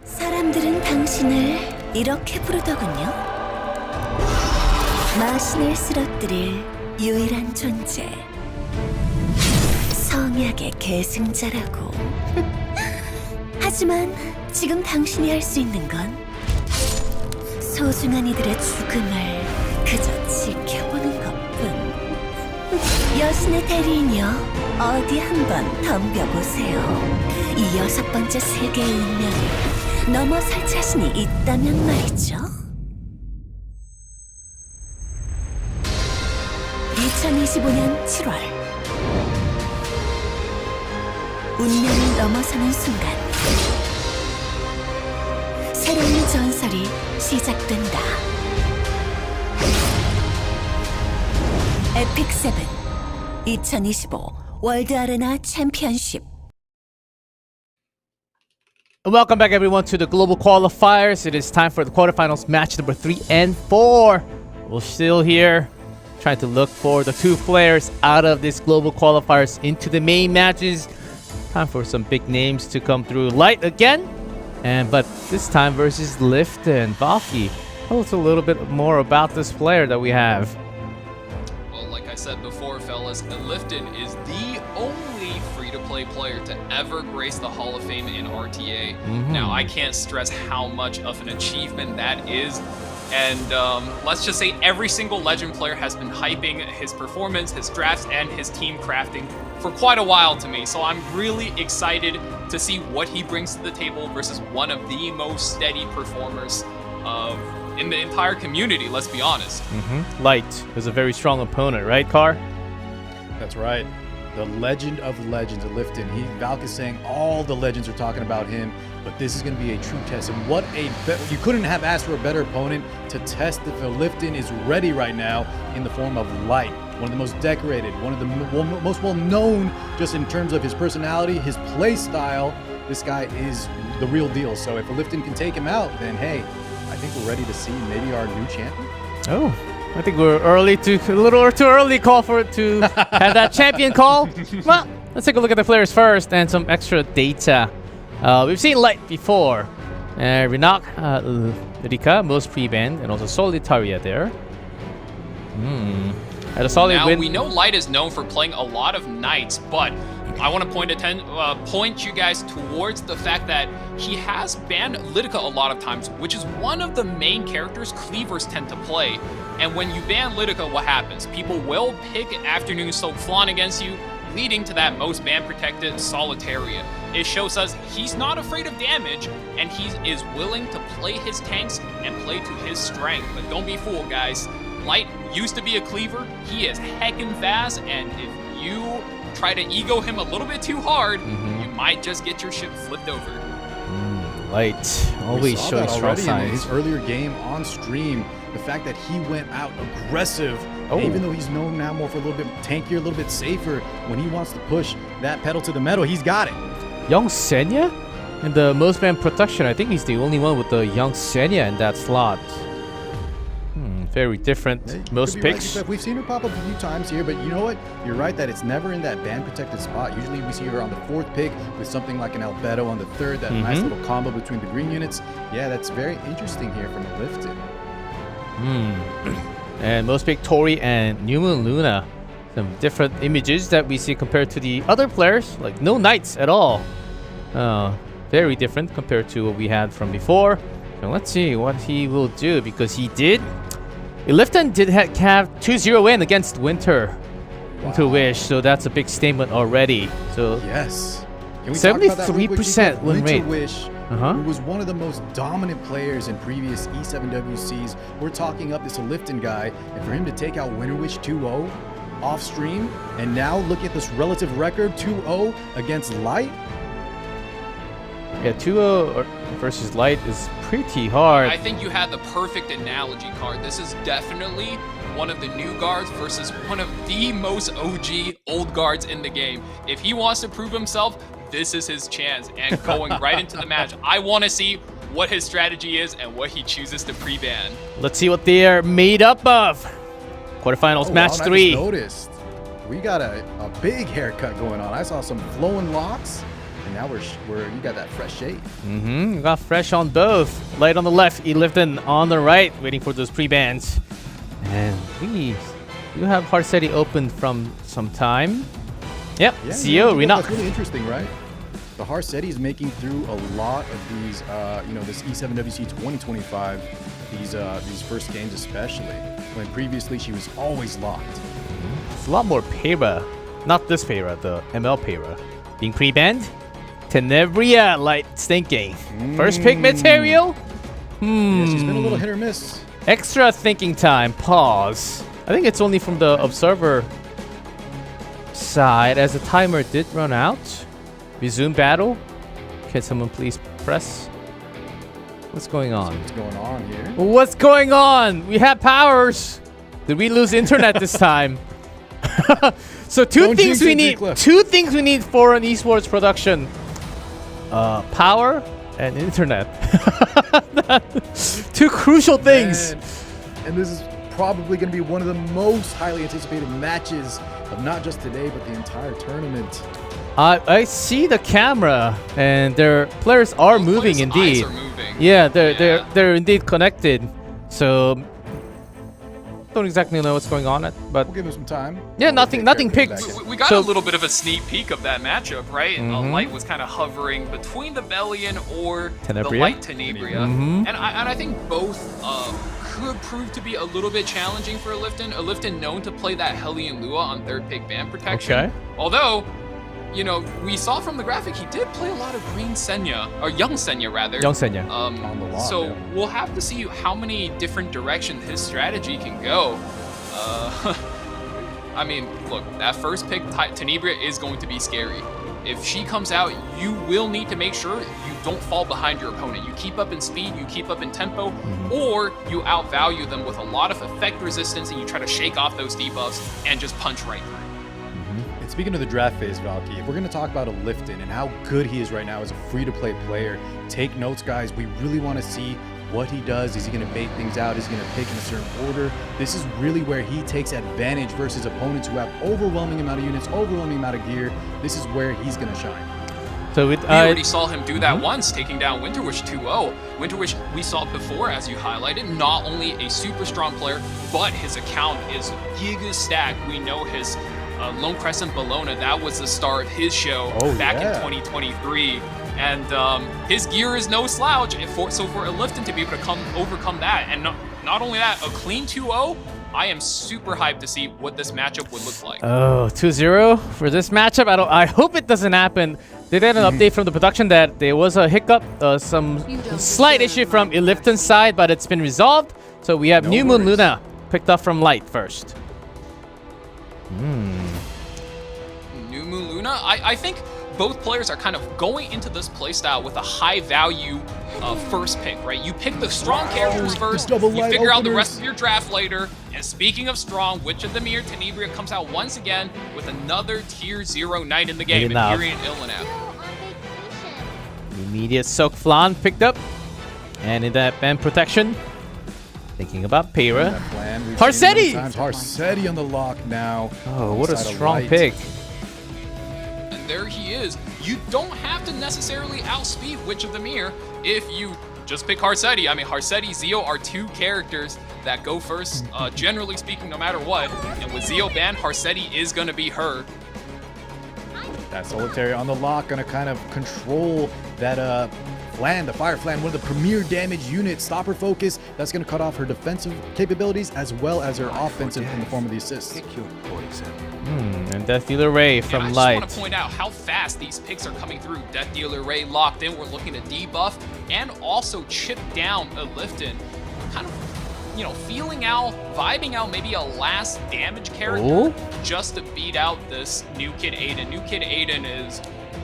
Speaker 8: 사람들은 당신을 이렇게 부르더군요. 마신을 쓰러뜨릴 유일한 존재. 성약의 계승자라고. 하지만 지금 당신이 할 수 있는 건 소중한 이들의 죽음을 그저 지켜보는 것뿐. 여신의 대리인이여, 어디 한번 덤벼보세요. 이 6번째 세계의 운명을 넘어설 자신이 있다면 말이죠. 2025년 7월 운명을 넘어서는 순간 새로운 전설이 시작된다. 에픽세븐 2025 월드 아레나 챔피언십.
Speaker 9: Welcome back, everyone, to the global qualifiers. It is time for the quarterfinals match number 3 and 4. We're still here trying to look for the 2 players out of this global qualifiers into the main matches. Time for some big names to come through light again. But this time versus Lifton. Valky, tell us a little bit more about this player that we have.
Speaker 11: Well, like I said before, fellas, Lifton is the only free-to-play player to ever grace the Hall of Fame in RTA. Now, I can't stress how much of an achievement that is. And let's just say every single Legend player has been hyping his performance, his drafts, and his team crafting for quite a while to me. So I'm really excited to see what he brings to the table versus one of the most steady performers in the entire community, let's be honest.
Speaker 9: Light is a very strong opponent, right, Car?
Speaker 10: That's right. The legend of legends, Lifton. Valk is saying all the legends are talking about him, but this is going to be a true test. And what a you couldn't have asked for a better opponent to test if Lifton is ready right now in the form of Light. One of the most decorated, one of the most well-known just in terms of his personality, his play style. This guy is the real deal. So if Lifton can take him out, then hey, I think we're ready to see maybe our new champion.
Speaker 9: Oh, I think we're a little too early call for it to have that champion call. Well, Let's take a look at the players first and some extra data. We've seen Light before. Rinak, Rika, most pre-banned, and also Solitaria there. Had a solid
Speaker 11: Now,
Speaker 9: win.
Speaker 11: we know Light is known for playing a lot of Knights, but I want to point you guys towards the fact that he has banned Litica a lot of times, which is one of the main characters cleavers tend to play. And when you ban Litica, what happens? People will pick Afternoon Soak Flan against you, leading to that most ban protected Solitaria. It shows us he's not afraid of damage, and he is willing to play his tanks and play to his strength. But don't be fooled, guys. Light used to be a cleaver. He is heckin' fast, and if you try to ego him a little bit too hard, you might just get your ship flipped over.
Speaker 9: Light always showing strong signs.
Speaker 10: In his earlier game on stream, the fact that he went out aggressive, even though he's known now more for a little bit tankier, a little bit safer, when he wants to push that pedal to the metal, he's got it.
Speaker 9: Young Senya? In the most ban protection, I think he's the only one with the Young Senya in that slot. Very different. Most picks.
Speaker 10: Right. We've seen her pop up a few times here, but you know what? You're right that it's never in that ban protected spot. Usually we see her on the 4th pick with something like an Albedo on the 3rd, that nice little combo between the green units. Yeah, that's very interesting here from a Lifted.
Speaker 9: And most pick Tori and New Moon Luna. Some different images that we see compared to the other players. Like no Knights at all. Very different compared to what we had from before. So let's see what he will do, because he did. Lifton did have 2-0 win against Winter Wish, so that's a big statement already. So
Speaker 10: yes,
Speaker 9: 73% win rate.
Speaker 10: Winter Wish, who was one of the most dominant players in previous E7WCs. We're talking up this Lifton guy, and for him to take out Winter Wish 2-0 off stream, and now look at this relative record 2-0 against Light.
Speaker 9: Yeah, 2-0 versus Light is pretty hard.
Speaker 11: I think you had the perfect analogy, Card. This is definitely one of the new guards versus one of the most OG old guards in the game. If he wants to prove himself, this is his chance. And going right into the match, I want to see what his strategy is and what he chooses to pre-ban.
Speaker 9: Let's see what they are made up of. Quarterfinals, match 3.
Speaker 10: I just noticed we got a big haircut going on. I saw some flowing locks. And now you got that fresh shade.
Speaker 9: We got fresh on both. Light on the left, Lifton on the right, waiting for those pre-bans. And we do have Harsetti open from some time. Yep,
Speaker 10: yeah,
Speaker 9: Zio, Rinak.
Speaker 10: That's really interesting, right? The Harsetti is making through a lot of these, this E7WC 2025, these first games especially, when previously she was always locked.
Speaker 9: It's a lot more Pera. Not this Pera, the ML Pera. Being pre-banned. Tenebria, Light thinking. First pick material?
Speaker 10: Yeah, she's been a little hit or miss.
Speaker 9: Extra thinking time. Pause. I think it's only from the observer side, as the timer did run out. Resume battle. Can someone please press? What's going on?
Speaker 10: What's going on here?
Speaker 9: What's going on? We have powers. Did we lose internet this time? So two things we need for an esports production. Power and internet. Two crucial things.
Speaker 10: Man. And this is probably going to be one of the most highly anticipated matches of not just today, but the entire tournament.
Speaker 9: I see the camera, and their players are moving indeed.
Speaker 11: Eyes are moving.
Speaker 9: Yeah, they're indeed connected. So don't exactly know what's going on, but
Speaker 10: we'll give him some time.
Speaker 9: Yeah, nothing picked.
Speaker 11: We got a little bit of a sneak peek of that matchup, right? Light was kind of hovering between the Bellion or
Speaker 9: Tenebria?
Speaker 11: the Light Tenebria, and I think both could prove to be a little bit challenging for a Lifton known to play that Hellion Lua on 3rd pick ban protection.
Speaker 9: Okay.
Speaker 11: Although, we saw from the graphic he did play a lot of green Senya, or young Senya rather.
Speaker 9: Young Senya.
Speaker 11: So we'll have to see how many different directions his strategy can go. I mean, look, that first pick, Tenebria, is going to be scary. If she comes out, you will need to make sure you don't fall behind your opponent. You keep up in speed, you keep up in tempo, or you outvalue them with a lot of effect resistance and you try to shake off those debuffs and just punch right through.
Speaker 10: And speaking of the draft phase, Valky, if we're going to talk about a Lifton and how good he is right now as a free-to-play player, take notes, guys. We really want to see what he does. Is he going to bait things out? Is he going to pick in a certain order? This is really where he takes advantage versus opponents who have overwhelming amount of units, overwhelming amount of gear. This is where he's going to shine.
Speaker 9: So with,
Speaker 11: we already saw him do that once, taking down Winterwish 2-0. Winterwish, we saw before, as you highlighted, not only a super strong player, but his account is giga stacked. We know his Lone Crescent Bologna, that was the star of his show back in 2023. And his gear is no slouch. So for Lifton to be able to overcome that, and not only that, a clean 2-0, I am super hyped to see what this matchup would look like.
Speaker 9: Oh, 2-0 for this matchup. I hope it doesn't happen. They did an update from the production that there was a hiccup, some slight issue from Lifton's side, but it's been resolved. So we have New Moon Luna picked up from Light first.
Speaker 11: New Moon Luna, I think both players are kind of going into this playstyle with a high value first pick, right? You pick the strong characters first, you figure out the rest of your draft later. And speaking of strong, Witch of the Mirror, Tenebria comes out once again with another tier 0 knight in the game, Imperial Illinap.
Speaker 9: Immediate Soak Flan picked up. And in that band protection, thinking about Pera. Harsetti!
Speaker 10: Harsetti on the lock now.
Speaker 9: Oh, what a strong pick.
Speaker 11: And there he is. You don't have to necessarily outspeed Witch of the Mirror if you just pick Harsetti. I mean, Harsetti, Zeo are two characters that go first, generally speaking, no matter what. And with Zeo banned, Harsetti is going to be her.
Speaker 10: That Solitary on the lock, going to kind of control that Flan, the Fire Flan, one of the premier damage units. Stopper focus, that's going to cut off her defensive capabilities as well as her offensive in the form of the assists.
Speaker 9: And Death Dealer Ray from Light.
Speaker 11: I just want to point out how fast these picks are coming through. Death Dealer Ray locked in. We're looking to debuff and also chip down a Lifton. Kind of, you know, feeling out, vibing out maybe a last damage character just to beat out this new kid Aiden. New kid Aiden is,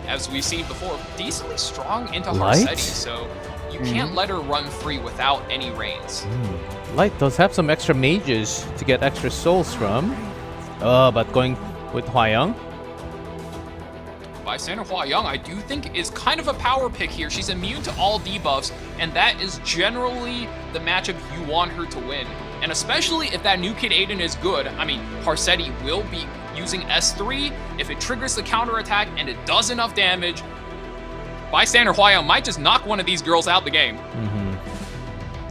Speaker 11: as we've seen before, decently strong into Harsetti, so you can't let her run free without any reins.
Speaker 9: Light does have some extra mages to get extra souls from. But going with Hwayoung.
Speaker 11: Bystander Hwayoung, I do think, is kind of a power pick here. She's immune to all debuffs, and that is generally the matchup you want her to win. And especially if that new kid Aiden is good. I mean, Harsetti will be using S3. If it triggers the counterattack and it does enough damage, Bystander Hwayoung might just knock one of these girls out the game.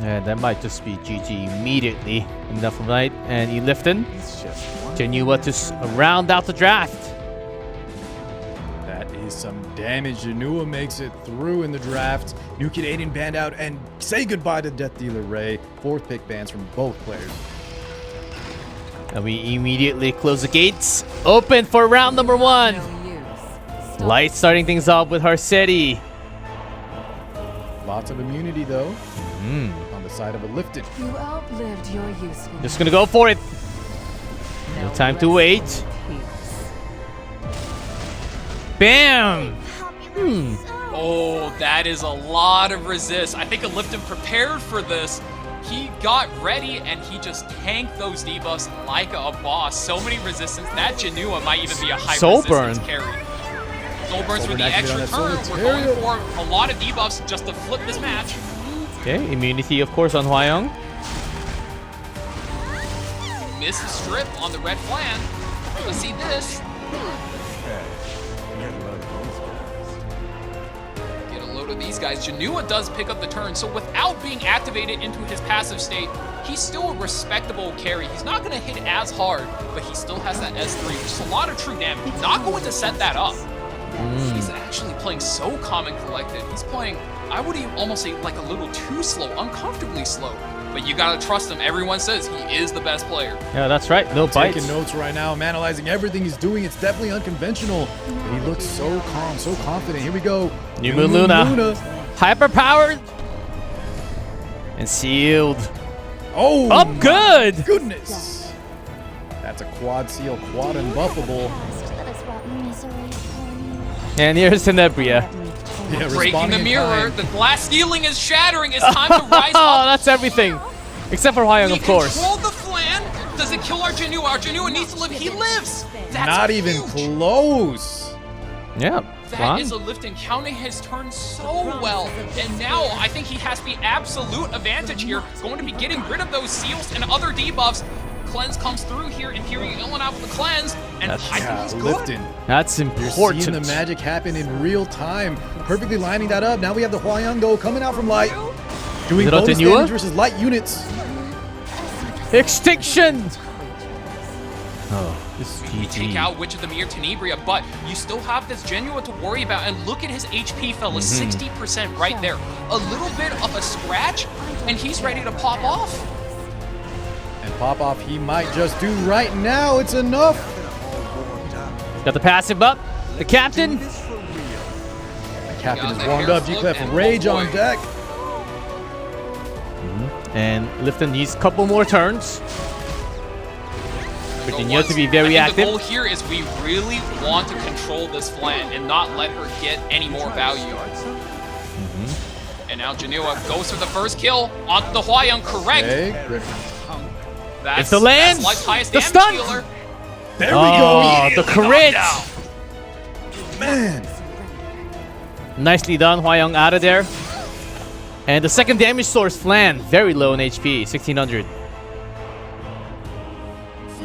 Speaker 9: Yeah, that might just be GG immediately. Enough of Light and Lifton. Janua to round out the draft.
Speaker 10: That is some damage. Janua makes it through in the draft. New Kid Aiden banned out, and say goodbye to Death Dealer Ray. 4th pick bans from both players.
Speaker 9: And we immediately close the gates. Open for round number 1. Light starting things off with Harsetti.
Speaker 10: Lots of immunity though. On the side of a Lifted.
Speaker 13: You outlived your usefulness.
Speaker 9: Just gonna go for it. No time to wait. Bam!
Speaker 11: Oh, that is a lot of resist. I think Lifton prepared for this. He got ready and he just tanked those debuffs like a boss. So many resistance. That Janua might even be a high resistance carry. Soul burns for the extra turn. We're going for a lot of debuffs just to flip this match.
Speaker 9: Okay, immunity of course on Hwayoung.
Speaker 11: Miss the strip on the red flan. Let's see this. Get a load of these guys. Janua does pick up the turn, so without being activated into his passive state, he's still a respectable carry. He's not going to hit as hard, but he still has that S3, which is a lot of true damage. He's not going to set that up. He's actually playing so calm and collected. He's playing, I would even almost say, like a little too slow, uncomfortably slow. But you gotta trust him. Everyone says he is the best player.
Speaker 9: Yeah, that's right. No bites.
Speaker 10: Taking notes right now. I'm analyzing everything he's doing. It's definitely unconventional. But he looks so calm, so confident. Here we go.
Speaker 9: New Moon Luna. Hyper-powered. And sealed.
Speaker 10: Oh,
Speaker 9: up good.
Speaker 10: Goodness. That's a quad seal, quad unbuffable.
Speaker 9: And here's Tenebria.
Speaker 10: Yeah,
Speaker 11: breaking the mirror. The glass ceiling is shattering. It's time to rise up.
Speaker 9: Oh, that's everything. Except for Hwayoung, of course.
Speaker 11: Control the flan. Does it kill our Janua? Our Janua needs to live. He lives. That's
Speaker 10: not
Speaker 11: huge.
Speaker 10: Even close.
Speaker 9: Yeah.
Speaker 11: That is a Lifton counting his turn so well. And now I think he has the absolute advantage here. Going to be getting rid of those seals and other debuffs. Cleanse comes through here, Imperial Illin out with the cleanse, and I think he's good.
Speaker 10: Lifton.
Speaker 9: That's
Speaker 10: You're
Speaker 9: important.
Speaker 10: seeing the magic happen in real time. Perfectly lining that up. Now we have the Hwayoung though coming out from light. Doing
Speaker 9: Little
Speaker 10: bonus
Speaker 9: Tenua?
Speaker 10: damage versus light units.
Speaker 9: Extinction! Oh, this
Speaker 11: You
Speaker 9: is
Speaker 11: take
Speaker 9: GG.
Speaker 11: out Witch of the Mirror Tenebria, but you still have this Genua to worry about. And look at his HP, fellas, 60% right there. A little bit of a scratch, and he's ready to pop off.
Speaker 10: And pop off he might just do right now. It's enough.
Speaker 9: Got the passive up. The captain.
Speaker 10: The captain is warmed up. G-Clef Rage on deck.
Speaker 9: And Lifton needs a couple more turns. Virginia to be very
Speaker 11: I think the
Speaker 9: active.
Speaker 11: goal here is we really want to control this flank and not let her get any more value. And now Genua goes for the first kill on the Hwayoung, correct?
Speaker 10: Okay.
Speaker 11: That's,
Speaker 9: If the lands,
Speaker 11: that's Light's highest
Speaker 9: the
Speaker 11: damage
Speaker 9: stun.
Speaker 11: dealer.
Speaker 10: There we go.
Speaker 9: The crit.
Speaker 10: Man.
Speaker 9: Nicely done, Hwayoung out of there. And the second damage source, Flan, very low in HP, 1600.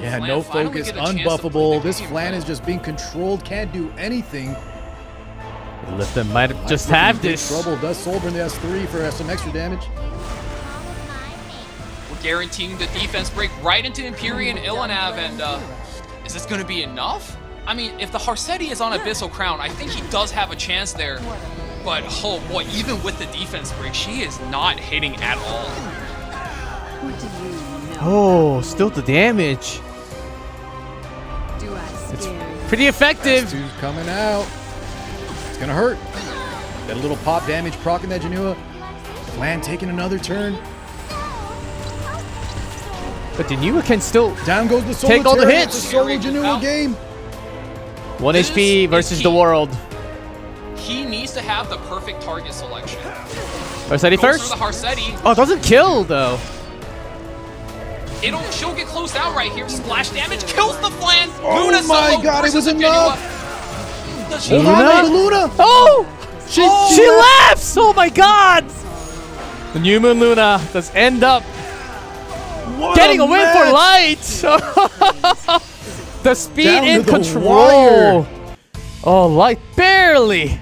Speaker 10: Yeah,
Speaker 11: Flan
Speaker 10: no
Speaker 11: finally
Speaker 10: focus,
Speaker 11: get a chance to
Speaker 10: unbuffable.
Speaker 11: play the
Speaker 10: This
Speaker 11: game
Speaker 10: Flan
Speaker 11: well.
Speaker 10: is just being controlled, can't do anything.
Speaker 9: Lifton might have just
Speaker 10: Light's
Speaker 9: have
Speaker 10: in big
Speaker 9: this.
Speaker 10: trouble. Does Soulburn the S3 for some extra damage?
Speaker 11: We're guaranteeing the defense break right into Empyrean Illinav, and is this going to be enough? I mean, if the Harsetti is on Abyssal Crown, I think he does have a chance there. But, oh boy, even with the defense break, she is not hitting at all.
Speaker 13: What do you know?
Speaker 9: Oh, still the damage.
Speaker 13: Do I
Speaker 9: It's
Speaker 13: scare you?
Speaker 9: pretty effective.
Speaker 10: S2's coming out. It's gonna hurt. That little pop damage proccing that Genua. Flan taking another turn.
Speaker 9: But Genua can still
Speaker 10: Down goes the solo.
Speaker 9: take all the
Speaker 10: Terran.
Speaker 9: hits.
Speaker 10: It's a solo Genua game.
Speaker 9: 1
Speaker 11: This
Speaker 9: HP
Speaker 11: is
Speaker 9: versus the
Speaker 11: key.
Speaker 9: world.
Speaker 11: He needs to have the perfect target selection.
Speaker 9: Harsetti
Speaker 11: Goes
Speaker 9: first.
Speaker 11: for the Harsetti.
Speaker 9: Oh, it doesn't kill though.
Speaker 11: She'll get closed out right here. Splash damage kills the Flan.
Speaker 10: Oh
Speaker 11: Luna
Speaker 10: my
Speaker 11: solo
Speaker 10: God, it
Speaker 11: versus
Speaker 10: was
Speaker 11: the
Speaker 10: enough.
Speaker 11: Genua. Does she
Speaker 9: Luna?
Speaker 11: have it?
Speaker 10: Luna.
Speaker 9: Oh!
Speaker 10: She
Speaker 9: She laughs! Oh my god! The New Moon Luna does end up getting a win for Light! The speed
Speaker 10: Down
Speaker 9: and
Speaker 10: to the
Speaker 9: control!
Speaker 10: wire.
Speaker 9: Oh, Light barely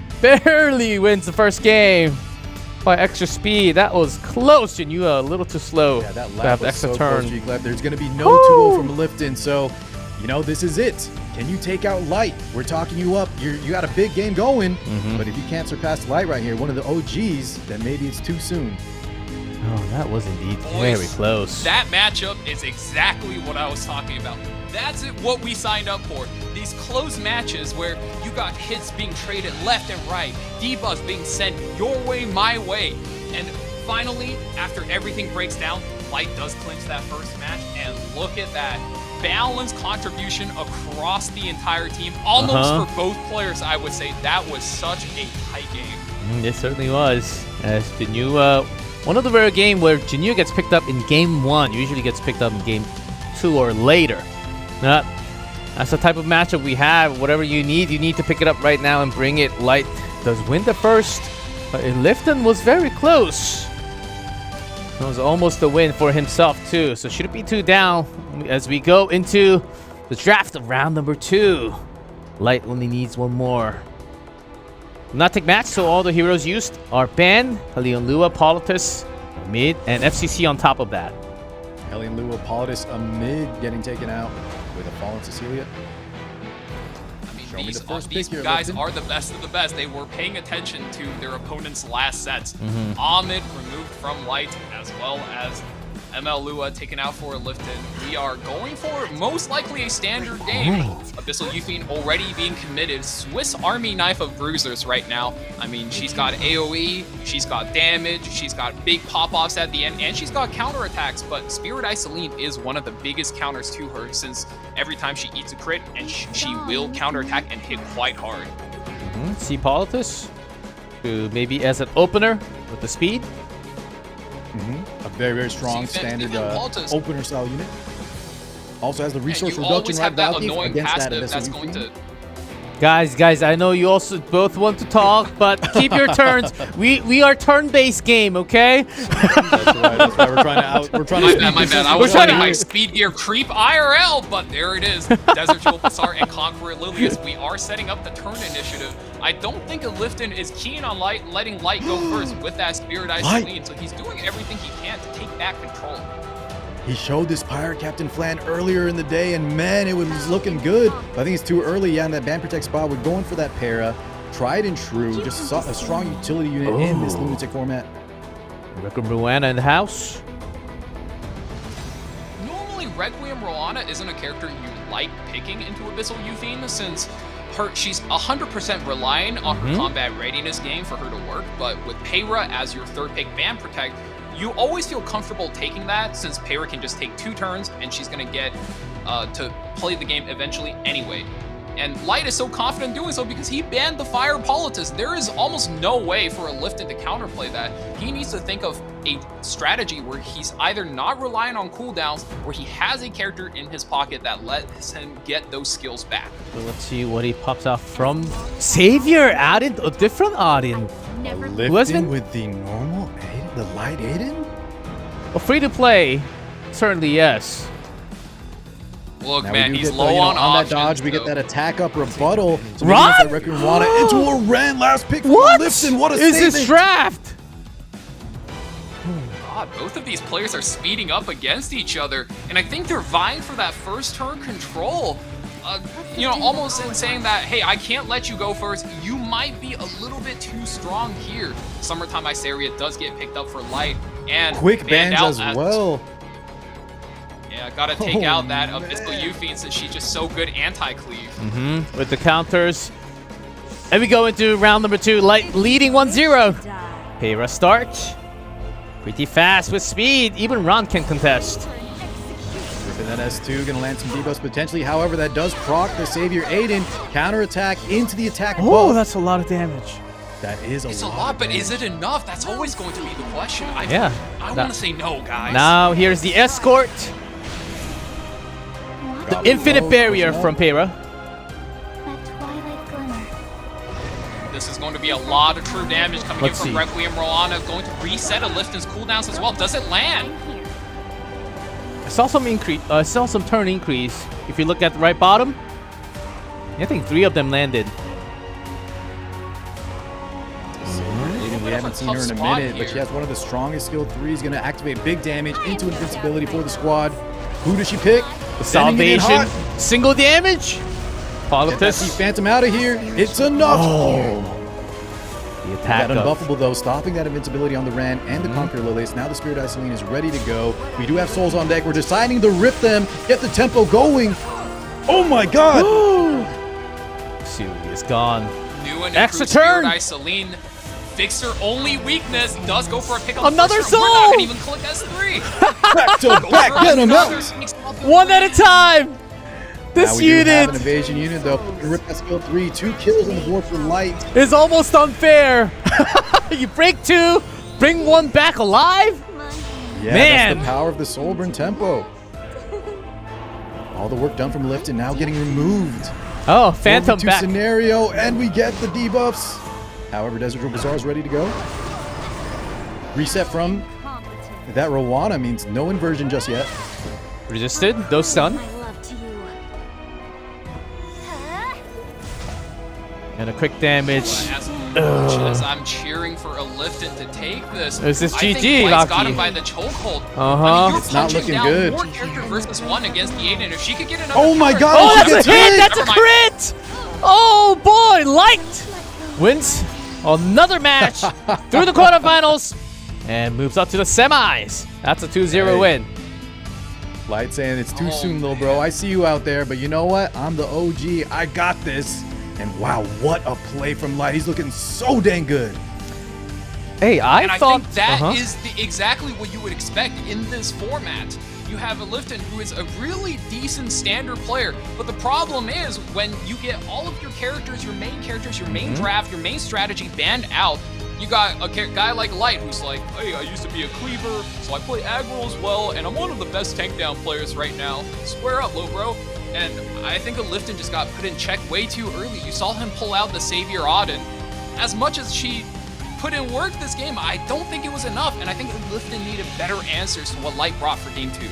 Speaker 9: wins the first game by extra speed. That was close, and you a little too slow
Speaker 10: Yeah, that
Speaker 9: to
Speaker 10: lap
Speaker 9: have the
Speaker 10: was
Speaker 9: extra
Speaker 10: so
Speaker 9: turn.
Speaker 10: close, G-Clef. There's going to be no 2-0 from Lifton, so, you know, this is it. Can you take out Light? We're talking you up. You got a big game going, but if you can't surpass Light right here, one of the OGs, then maybe it's too soon.
Speaker 9: Oh, that was indeed
Speaker 11: Boys,
Speaker 9: very close.
Speaker 11: That matchup is exactly what I was talking about. That's what we signed up for. These close matches where you got hits being traded left and right, debuffs being sent your way, my way. And finally, after everything breaks down, Light does clinch that first match, and look at that. Balanced contribution across the entire team, almost for both players, I would say. That was such a tight game.
Speaker 9: It certainly was. As Genua, one of the rare games where Genua gets picked up in game 1, usually gets picked up in game 2 or later. That's the type of matchup we have. Whatever you need to pick it up right now and bring it. Light does win the first, but Lifton was very close. It was almost a win for himself too, so shouldn't be too down as we go into the draft of round number 2. Light only needs one more. Lunatic match, so all the heroes used are Ben, Helion Lua, Politis, mid, and FCC on top of that.
Speaker 10: Helion Lua, Politis, amid getting taken out with a fallen Cecilia.
Speaker 11: I mean,
Speaker 10: Show me
Speaker 11: these,
Speaker 10: the first
Speaker 11: these
Speaker 10: pick here,
Speaker 11: guys
Speaker 10: Lifton.
Speaker 11: are the best of the best. They were paying attention to their opponent's last sets. Ahmed removed from Light, as well as ML Lua taken out for Lifton. We are going for most likely a standard game. Abyssal Euphine already being committed. Swiss Army knife of bruisers right now. I mean, she's got AoE, she's got damage, she's got big pop-offs at the end, and she's got counterattacks, but Spirit Isoline is one of the biggest counters to her, since every time she eats a crit, and she will counterattack and hit quite hard.
Speaker 9: See Politis, who maybe as an opener with the speed.
Speaker 10: A very, very strong
Speaker 11: See,
Speaker 10: standard
Speaker 11: even Politis.
Speaker 10: opener style unit. Also has the resource
Speaker 11: And you
Speaker 10: reduction
Speaker 11: always
Speaker 10: right
Speaker 11: have that
Speaker 10: Valkyrie
Speaker 11: annoying
Speaker 10: against that
Speaker 11: passive
Speaker 10: Abyssal
Speaker 11: that's going
Speaker 10: Euphine.
Speaker 11: to
Speaker 9: Guys, I know you also both want to talk, but keep your turns. We are turn-based game, okay?
Speaker 10: That's right. We're trying to
Speaker 11: My bad. I was letting my speed gear creep IRL, but there it is. Desert Jewel, Bassar, and Conqueror Lilius. We are setting up the turn initiative. I don't think Lifton is keen on letting Light go first with that Spirit Eye Celine, so he's doing everything he can to take back control.
Speaker 10: He showed this Pirate Captain Flan earlier in the day, and man, it was looking good. But I think it's too early. Yeah, in that Band Protect spot, we're going for that para. Tried and true. Just saw a strong utility unit in this Lunatic format.
Speaker 9: Requiem Ruana in the house.
Speaker 11: Normally, Requiem Roana isn't a character you like picking into Abyssal Euthene, since she's 100% relying on her combat readiness game for her to work. But with Payra as your third pick Band Protect, you always feel comfortable taking that, since Payra can just take 2 turns and she's going to get to play the game eventually anyway. And Light is so confident doing so because he banned the Fire Politis. There is almost no way for a Lifton to counterplay that. He needs to think of a strategy where he's either not relying on cooldowns or he has a character in his pocket that lets him get those skills back.
Speaker 9: So let's see what he pops out from. Savior added a different Auden.
Speaker 10: Lifton with the normal Aiden, the light Aiden?
Speaker 9: Well, free to play, certainly yes.
Speaker 11: Look,
Speaker 10: now
Speaker 11: man, he's
Speaker 10: get,
Speaker 11: low on
Speaker 10: that
Speaker 11: options,
Speaker 10: dodge. We get that attack up rebuttal. So
Speaker 9: Ron?
Speaker 10: that Requiem Ruana into a Ren. Last pick for Lifton. What a
Speaker 9: is
Speaker 10: statement.
Speaker 9: this draft?
Speaker 11: God, both of these players are speeding up against each other, and I think they're vying for that first turn control. You know, almost in saying that, hey, I can't let you go first. You might be a little bit too strong here. Summertime Iceria does get picked up for Light, and
Speaker 10: quick bans as well.
Speaker 11: Yeah, gotta take out that Abyssal Euthene since she's just so good anti-cleave.
Speaker 9: With the counters. And we go into round number 2, Light leading 1-0. Payra start. Pretty fast with speed. Even Ron can contest.
Speaker 10: And that S2 gonna land some debuffs potentially. However, that does proc the Savior Aiden. Counterattack into the attack buff.
Speaker 9: That's a lot of damage.
Speaker 10: That is
Speaker 11: It's a lot, but is it enough? That's always going to be the question. I want to say no, guys.
Speaker 9: Now here's the escort. The infinite barrier from Payra.
Speaker 11: This is going to be a lot of true damage coming in from Requiem Roana. Going to reset a Lifton's cooldowns as well. Does it land?
Speaker 9: I saw some increase. Saw some turn increase. If you look at the right bottom, I think 3 of them landed.
Speaker 10: We haven't seen her in a minute, but she has one of the strongest skill 3s. Going to activate big damage into invincibility for the squad. Who does she pick?
Speaker 9: The Salvation. Single damage.
Speaker 10: Get that Phantom out of here. It's enough.
Speaker 9: The attack
Speaker 10: that unbuffable though, stopping that invincibility on the Ren and the Conqueror Lilius. Now the Spirit Eye Celine is ready to go. We do have souls on deck. We're deciding to rip them, get the tempo going. Oh my god!
Speaker 9: Celine is gone.
Speaker 11: New and
Speaker 9: Extra
Speaker 11: improved Spirit
Speaker 9: turn.
Speaker 11: Eye Celine. Fix her only weakness. Does go for a pick on
Speaker 9: another
Speaker 11: the
Speaker 9: soul.
Speaker 11: We're not gonna even click S3.
Speaker 10: Back to back, get him out.
Speaker 9: One at a time. This
Speaker 10: now we do have an
Speaker 9: unit
Speaker 10: evasion unit though. Rip that skill 3, 2 kills on the board for Light.
Speaker 9: is almost unfair. You break 2, bring 1 back alive.
Speaker 10: Yeah,
Speaker 9: Man.
Speaker 10: that's the power of the Soulburn tempo. All the work done from Lifton now getting removed.
Speaker 9: Oh, Phantom back.
Speaker 10: Scenario, and we get the debuffs. However, Desert Drill Bazaar is ready to go. Reset from that Rowana means no inversion just yet.
Speaker 9: Resisted, no stun. And a quick damage.
Speaker 11: As much as I'm cheering for a Lifton to take this,
Speaker 9: This is
Speaker 11: I
Speaker 9: GG,
Speaker 11: think Light's got
Speaker 9: Lucky.
Speaker 11: him by the chokehold.
Speaker 9: Uh-huh.
Speaker 11: I mean, you're
Speaker 10: It's not
Speaker 11: punching
Speaker 10: looking
Speaker 11: down
Speaker 10: good.
Speaker 11: more character versus 1 against the Aiden. If she could get another
Speaker 10: Oh my
Speaker 11: counter-
Speaker 10: god,
Speaker 9: Oh,
Speaker 10: she
Speaker 9: that's a
Speaker 10: gets
Speaker 9: hit! That's a
Speaker 11: Never mind.
Speaker 9: crit! Oh boy, Light wins another match through the quarterfinals and moves up to the semis. That's a 2-0 win.
Speaker 10: Light saying it's too soon, little bro. I see you out there, but you know what? I'm the OG. I got this. And wow, what a play from Light. He's looking so dang good.
Speaker 9: Hey,
Speaker 11: I
Speaker 9: thought
Speaker 11: think that is exactly what you would expect in this format. You have a Lifton who is a really decent standard player, but the problem is when you get all of your characters, your main draft, your main strategy banned out, you got a guy like Light who's like, hey, I used to be a cleaver, so I play aggro as well, and I'm one of the best tank down players right now. Square up, little bro. And I think Lifton just got put in check way too early. You saw him pull out the Savior Auden. As much as she put in work this game, I don't think it was enough. And I think Lifton needed better answers to what Light brought for game 2.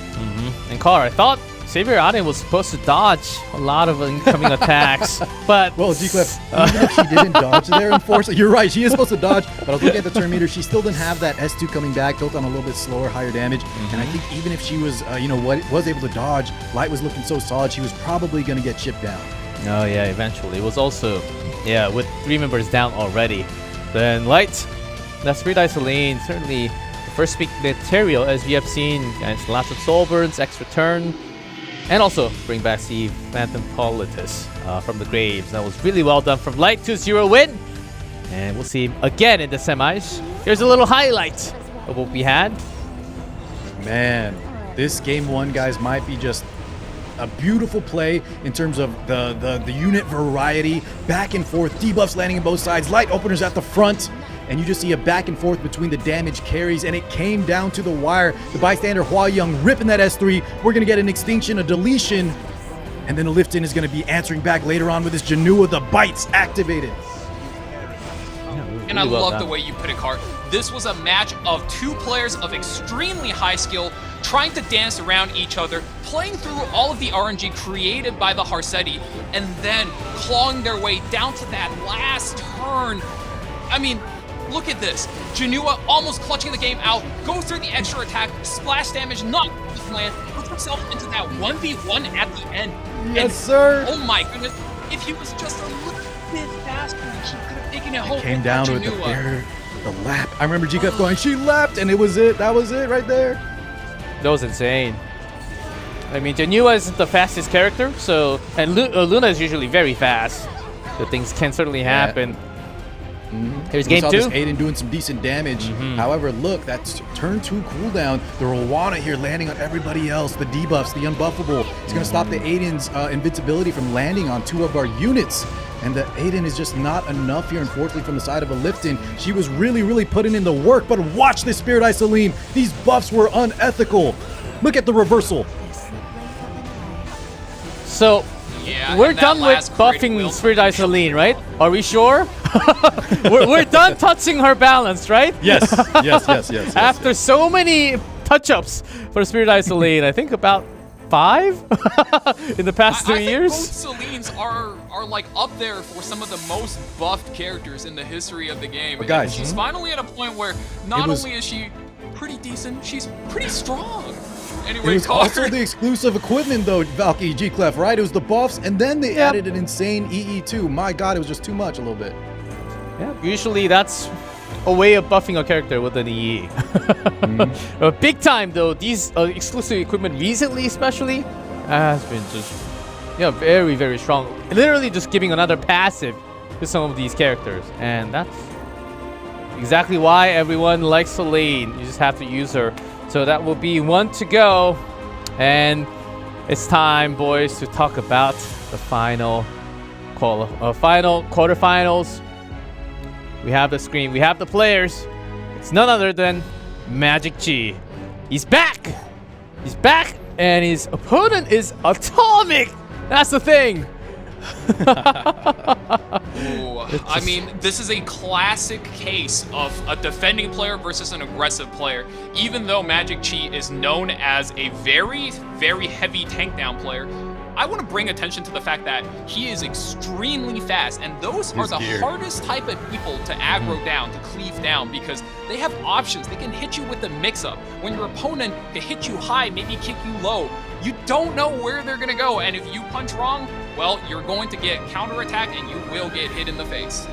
Speaker 9: And Car, I thought Savior Auden was supposed to dodge a lot of incoming attacks, but...
Speaker 10: Well, G-Clef, even if she didn't dodge there, unfortunately, you're right, she is supposed to dodge, but I was looking at the turn meter, she still didn't have that S2 coming back, built on a little bit slower, higher damage, and I think even if she was, was able to dodge, Light was looking so solid, she was probably going to get chipped down.
Speaker 9: Oh yeah, eventually. It was also, with 3 members down already. Then Light, that Spirit Isolane, certainly the first peak material, as we have seen, against lots of Soul Burns, extra turn, and also bring back the Phantom Politis from the graves. That was really well done from Light. 2-0 win. And we'll see him again in the semis. Here's a little highlight of what we had.
Speaker 10: Man, this game 1, guys, might be just a beautiful play in terms of the unit variety, back and forth, debuffs landing on both sides, Light openers at the front, and you just see a back and forth between the damage carries, and it came down to the wire. The bystander Hua Young ripping that S3. We're going to get an extinction, a deletion, and then Lifton is going to be answering back later on with his Janua, the bites activated.
Speaker 11: And I love the way you put it, Car. This was a match of 2 players of extremely high skill, trying to dance around each other, playing through all of the RNG created by the Harsetti, and then clawing their way down to that last turn. I mean, look at this. Janua almost clutching the game out, goes through the extra attack, splash damage, not land, puts himself into that 1v1 at the end.
Speaker 10: Yes, sir.
Speaker 11: Oh my goodness. If he was just a little bit faster, he could have taken it home.
Speaker 10: It came down to it, the lap. I remember G-Cup going, she lapped, and it was it. That was it right there.
Speaker 9: That was insane. I mean, Janua isn't the fastest character, so and Luna is usually very fast, so things can certainly happen. Here's game 2.
Speaker 10: We saw this Aiden doing some decent damage. However, look, that's turn 2 cooldown. The Rowana here landing on everybody else. The debuffs, the unbuffable. It's going to stop the Aiden's invincibility from landing on 2 of our units. And the Aiden is just not enough here, unfortunately, from the side of a Lifton. She was really putting in the work, but watch this Spirit Isolane. These buffs were unethical. Look at the reversal.
Speaker 9: So, we're done with buffing Spirit Isolane, right? Are we sure? we're done touching her balance, right?
Speaker 10: Yes.
Speaker 9: After so many touch-ups for Spirit Isolane, I think about 5 in the past 3 years.
Speaker 11: Both Selines are like up there for some of the most buffed characters in the history of the game.
Speaker 10: But guys,
Speaker 11: she's finally at a point where not only is she pretty decent, she's pretty strong. Anyway,
Speaker 10: it was also the exclusive equipment though, Valky G-Clef, right? It was the buffs, and then they added an insane EE2. My god, it was just too much a little bit.
Speaker 9: Yeah, usually that's a way of buffing a character with an EE. Big time though, these exclusive equipment recently especially has been just very strong. Literally just giving another passive to some of these characters, and that's exactly why everyone likes Selene. You just have to use her. So that will be 1 to go, and it's time, boys, to talk about the final quarterfinals. We have the screen, we have the players. It's none other than MagicQi. He's back! He's back, and his opponent is Atomic! That's the thing!
Speaker 11: I mean, this is a classic case of a defending player versus an aggressive player. Even though MagicQi is known as a very heavy tank down player, I want to bring attention to the fact that he is extremely fast, and those are the hardest type of people to aggro down, to cleave down, because they have options. They can hit you with the mix-up. When your opponent can hit you high, maybe kick you low, you don't know where they're going to go, and if you punch wrong, well, you're going to get counterattack, and you will get hit in the face.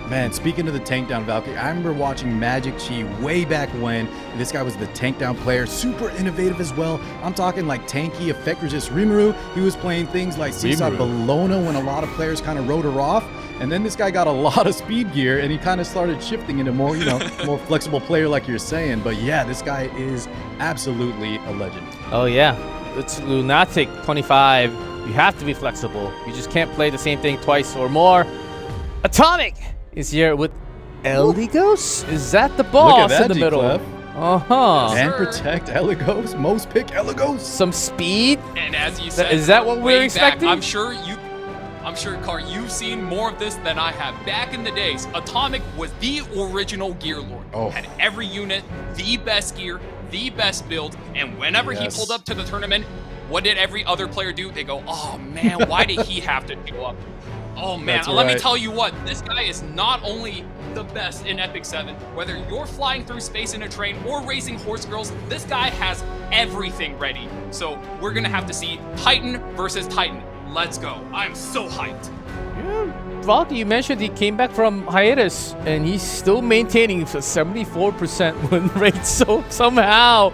Speaker 10: Man, speaking of the tank down, Valkyrie, I remember watching MagicQi way back when. This guy was the tank down player, super innovative as well. I'm talking like tanky, effect resist Rimuru. He was playing things like Seesaw Bologna when a lot of players kind of wrote her off. And then this guy got a lot of speed gear, and he kind of started shifting into more, more flexible player like you're saying. But yeah, this guy is absolutely a legend.
Speaker 9: Oh yeah, it's Lunatic 25. You have to be flexible. You just can't play the same thing twice or more. Atomic is here with Eldigos. Is that the boss in the middle?
Speaker 10: And protect Eligos. Most pick Eligos.
Speaker 9: Some speed.
Speaker 11: And as you said,
Speaker 9: Is that what we're
Speaker 11: way back,
Speaker 9: expecting?
Speaker 11: I'm sure, Car, you've seen more of this than I have. Back in the days, Atomic was the original gear lord. Had every unit, the best gear, the best build, and whenever he pulled up to the tournament, what did every other player do? They go, oh man, why did he have to go up? Oh man, let me tell you what, this guy is not only the best in EpicSeven. Whether you're flying through space in a train or racing horse girls, this guy has everything ready. So we're gonna have to see Titan versus Titan. Let's go. I'm so hyped.
Speaker 9: Valky, you mentioned he came back from hiatus and he's still maintaining a 74% win rate. So somehow,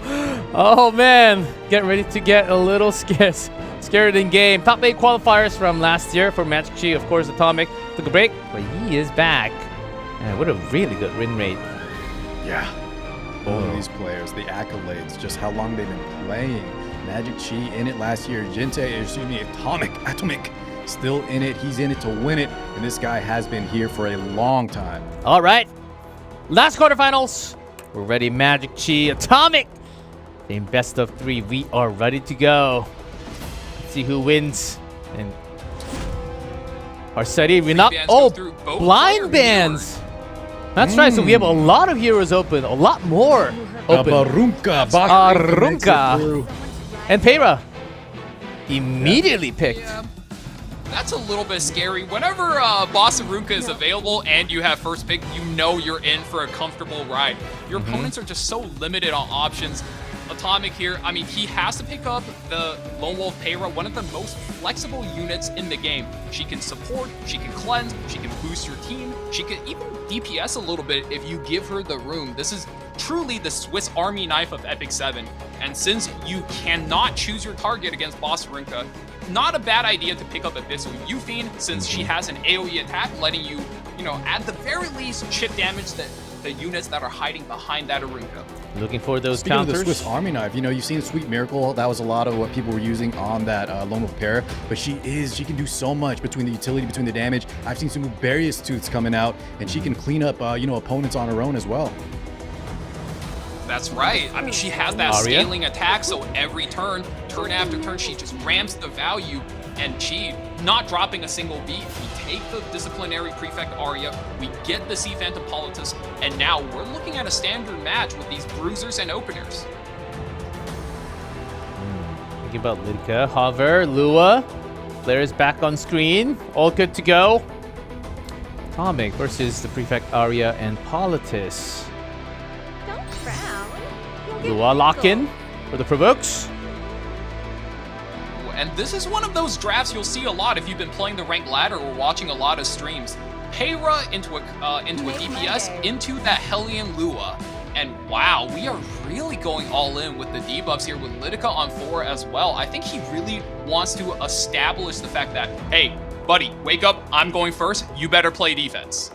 Speaker 9: oh man, get ready to get a little scared in game. Top 8 qualifiers from last year for MagicQi, of course. Atomic took a break, but he is back. Man, what a really good win rate.
Speaker 10: Yeah. Both of these players, the accolades, just how long they've been playing. MagicQi in it last year. Atomic still in it. He's in it to win it. And this guy has been here for a long time.
Speaker 9: All right. Last quarterfinals. We're ready. MagicQi, Atomic. In best of 3, we are ready to go. Let's see who wins. And Arceti, we're not. Oh, blind bands. That's right. So we have a lot of heroes open. A lot more open. Arunka. And Peyra immediately picked.
Speaker 11: Yeah, that's a little bit scary. Whenever Boss Arunka is available and you have first pick, you know you're in for a comfortable ride. Your opponents are just so limited on options. Atomic here, I mean, he has to pick up the Lone Wolf Peyra, one of the most flexible units in the game. She can support, she can cleanse, she can boost your team, she can even DPS a little bit if you give her the room. This is truly the Swiss Army knife of Epic7. And since you cannot choose your target against Boss Arunka, not a bad idea to pick up Abyssal Euphine since she has an AoE attack, letting you, at the very least, chip damage the units that are hiding behind that Arunka.
Speaker 9: Looking for those
Speaker 10: Speaking
Speaker 9: counters.
Speaker 10: of the Swiss Army knife, you've seen Sweet Miracle. That was a lot of what people were using on that Lone Wolf Peyra. But she can do so much between the utility, between the damage. I've seen some Barious Tooths coming out, and she can clean up, opponents on her own as well.
Speaker 11: That's right. I mean, she has that scaling attack, so every turn after turn, she just ramps the value, and she not dropping a single beat. We take the Disciplinary Prefect Arya, we get the Sea Phantom Politis, and now we're looking at a standard match with these bruisers and openers.
Speaker 9: Thinking about Lidka, Hover, Lua. Player is back on screen. All good to go. Atomic versus the Prefect Arya and Politis.
Speaker 1: Don't frown.
Speaker 9: Lua lock-in for the provokes.
Speaker 11: And this is one of those drafts you'll see a lot if you've been playing the ranked ladder or watching a lot of streams. Peyra into a DPS, into that Hellion Lua. And wow, we are really going all in with the debuffs here with Lidka on 4 as well. I think he really wants to establish the fact that, hey, buddy, wake up, I'm going first, you better play defense.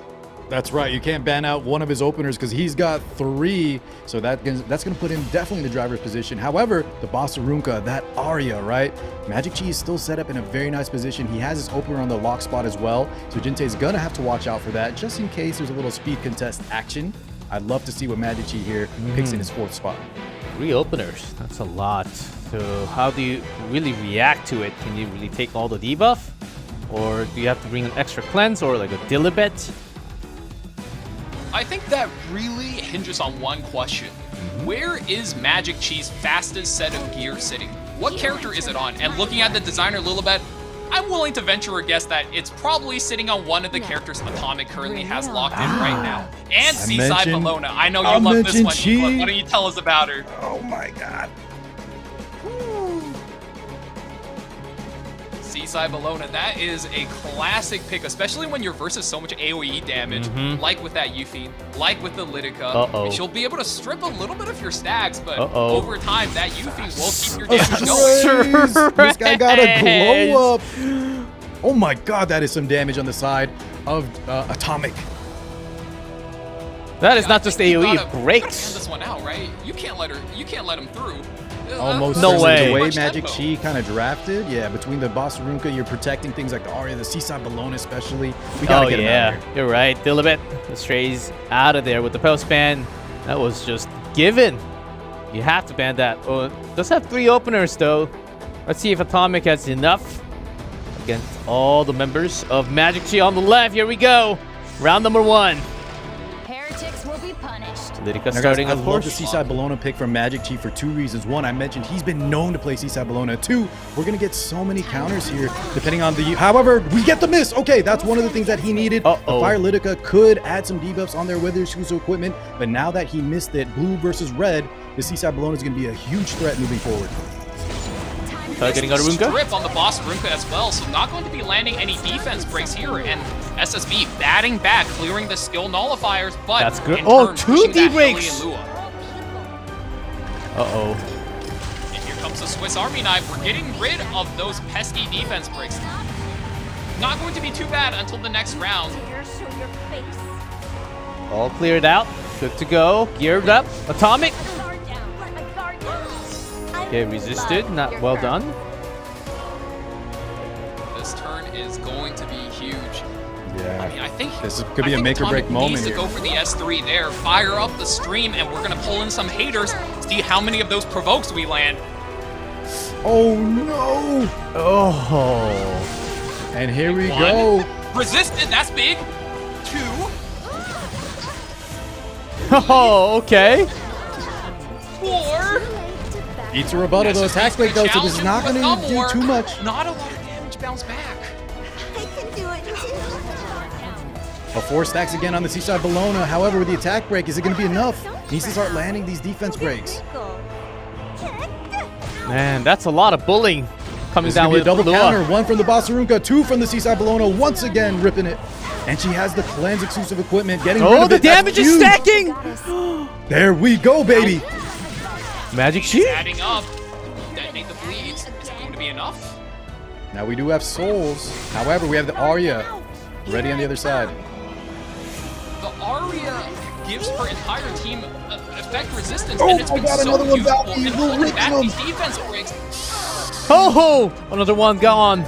Speaker 10: That's right. You can't ban out one of his openers because he's got 3. So that's going to put him definitely in the driver's position. However, the Boss Arunka, that Arya, right? MagicQi is still set up in a very nice position. He has his opener on the lock spot as well. So Jintae's going to have to watch out for that just in case there's a little speed contest action. I'd love to see what MagicQi here picks in his 4th spot.
Speaker 9: 3 openers. That's a lot. So how do you really react to it? Can you really take all the debuff? Or do you have to bring an extra cleanse or like a Dilibet?
Speaker 11: I think that really hinges on one question. Where is MagicQi's fastest set of gear sitting? What character is it on? And looking at the designer Lilibet, I'm willing to venture a guess that it's probably sitting on one of the characters Atomic currently has locked in right now. And Seaside Bellona. I know you love this one, Nicola. Why don't you tell us about her?
Speaker 10: Oh my god.
Speaker 11: Seaside Bellona, that is a classic pick, especially when you're versus so much AoE damage, like with that Euphine, like with the Lidka. She'll be able to strip a little bit of your stacks, but over time, that Euphine will keep your damage going.
Speaker 10: This guy got a glow up. Oh my god, that is some damage on the side of Atomic.
Speaker 9: That is not just AoE, it breaks.
Speaker 11: This one out, right? You can't let him through.
Speaker 10: Almost
Speaker 9: no way.
Speaker 10: The way MagicQi kind of drafted, yeah, between the Boss Arunka, you're protecting things like the Arya, the Seaside Bellona especially. We gotta get him out of here.
Speaker 9: You're right. Dilibet, the strays out of there with the post ban. That was just given. You have to ban that. Oh, it does have 3 openers though. Let's see if Atomic has enough against all the members of MagicQi on the left. Here we go. Round number 1.
Speaker 6: Heretics will be punished.
Speaker 9: Lytica
Speaker 10: Now,
Speaker 9: starting,
Speaker 10: guys,
Speaker 9: of
Speaker 10: I love
Speaker 9: course.
Speaker 10: the Seaside Bologna pick from MagicQi for 2 reasons. 1, I mentioned he's been known to play Seaside Bologna. 2, we're going to get so many counters here depending on the... However, we get the miss. Okay, that's one of the things that he needed. The Fire Lytica could add some debuffs on their Wither exclusive equipment, but now that he missed it, blue versus red, the Seaside Bologna is going to be a huge threat moving forward.
Speaker 9: Getting a Runka.
Speaker 11: Strip on the boss Runka as well, so not going to be landing any defense breaks here. And SSB batting back, clearing the skill nullifiers, but
Speaker 9: that's good.
Speaker 11: in
Speaker 9: Oh,
Speaker 11: turn,
Speaker 9: 2
Speaker 11: pushing that
Speaker 9: D-breaks.
Speaker 11: Heli and Lua. And here comes the Swiss Army knife. We're getting rid of those pesky defense breaks. Not going to be too bad until the next round.
Speaker 9: All cleared out. Good to go. Geared up. Atomic. Okay, resisted. Not well done.
Speaker 11: This turn is going to be huge.
Speaker 10: Yeah.
Speaker 11: I mean, I think
Speaker 10: this could be a make or break moment
Speaker 11: needs to
Speaker 10: here.
Speaker 11: go for the S3 there, fire up the stream, and we're gonna pull in some haters. See how many of those provokes we land.
Speaker 10: Oh no!
Speaker 9: Oh.
Speaker 10: And here we
Speaker 11: 1.
Speaker 10: go.
Speaker 11: Resisted, that's big. 2.
Speaker 9: Oh, okay.
Speaker 11: 4.
Speaker 10: Eats a rebuttal though. Attack break though, so this is not going to do too much.
Speaker 11: Not a lot of damage bounce back.
Speaker 10: A 4 stacks again on the Seaside Bologna. However, with the attack break, is it going to be enough? Needs to start landing these defense breaks.
Speaker 9: Man, that's a lot of bullying coming
Speaker 10: This is
Speaker 9: down
Speaker 10: going to be a
Speaker 9: with
Speaker 10: double
Speaker 9: Lua.
Speaker 10: counter. 1 from the Bossarunka, 2 from the Seaside Bologna. Once again, ripping it. And she has the cleanse exclusive equipment. Getting rid
Speaker 9: Oh,
Speaker 10: of
Speaker 9: the
Speaker 10: it. That's
Speaker 9: damage is
Speaker 10: huge.
Speaker 9: stacking.
Speaker 10: There we go, baby.
Speaker 9: MagicQi.
Speaker 11: Adding up. Detonate the bleeds. Is it going to be enough?
Speaker 10: Now we do have souls. However, we have the Arya ready on the other side.
Speaker 11: The Arya gives her entire team effect resistance,
Speaker 10: Oh
Speaker 11: and it's
Speaker 10: my
Speaker 11: been
Speaker 10: God,
Speaker 11: so
Speaker 10: another one
Speaker 11: useful
Speaker 10: back.
Speaker 11: in
Speaker 10: We'll
Speaker 11: pulling
Speaker 10: rip
Speaker 11: back
Speaker 10: them.
Speaker 11: these defense breaks.
Speaker 9: Ho ho! Another one gone.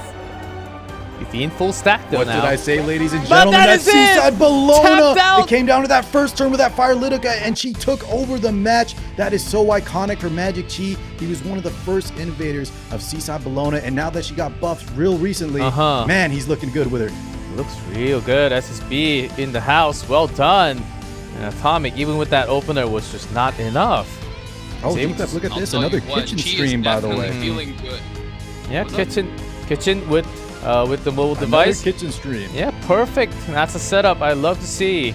Speaker 9: You're in full stack though
Speaker 10: What
Speaker 9: now.
Speaker 10: did I say, ladies and
Speaker 9: But
Speaker 10: gentlemen?
Speaker 9: that
Speaker 10: That's
Speaker 9: is it.
Speaker 10: Seaside Bologna.
Speaker 9: Tapped out.
Speaker 10: It came down to that first turn with that Fire Lytica, and she took over the match. That is so iconic for MagicQi. He was one of the first innovators of Seaside Bologna, and now that she got buffed real recently, man, he's looking good with her.
Speaker 9: Looks real good. SSB in the house. Well done. And Atomic, even with that opener, was just not enough.
Speaker 10: Oh,
Speaker 9: See?
Speaker 10: look at
Speaker 11: I'll
Speaker 10: this.
Speaker 11: tell
Speaker 10: Another
Speaker 11: you what,
Speaker 10: kitchen
Speaker 11: she is
Speaker 10: stream, by the
Speaker 11: definitely
Speaker 10: way.
Speaker 11: feeling good.
Speaker 9: Yeah,
Speaker 11: What's up?
Speaker 9: kitchen with the mobile
Speaker 10: Another
Speaker 9: device.
Speaker 10: kitchen stream.
Speaker 9: Yeah, perfect. That's a setup I love to see.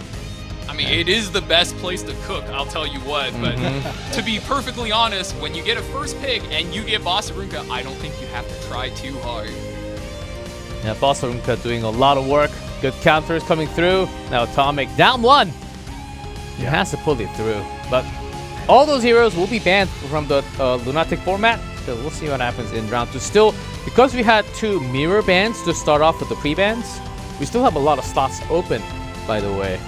Speaker 11: I mean, it is the best place to cook, I'll tell you what. But to be perfectly honest, when you get a first pick and you get Bossarunka, I don't think you have to try too hard.
Speaker 9: Yeah, Bossarunka doing a lot of work. Good counters coming through. Now Atomic down 1. He has to pull it through. But all those heroes will be banned from the Lunatic format. So we'll see what happens in round 2. Still, because we had 2 mirror bans to start off with the pre-bans, we still have a lot of slots open, by the way.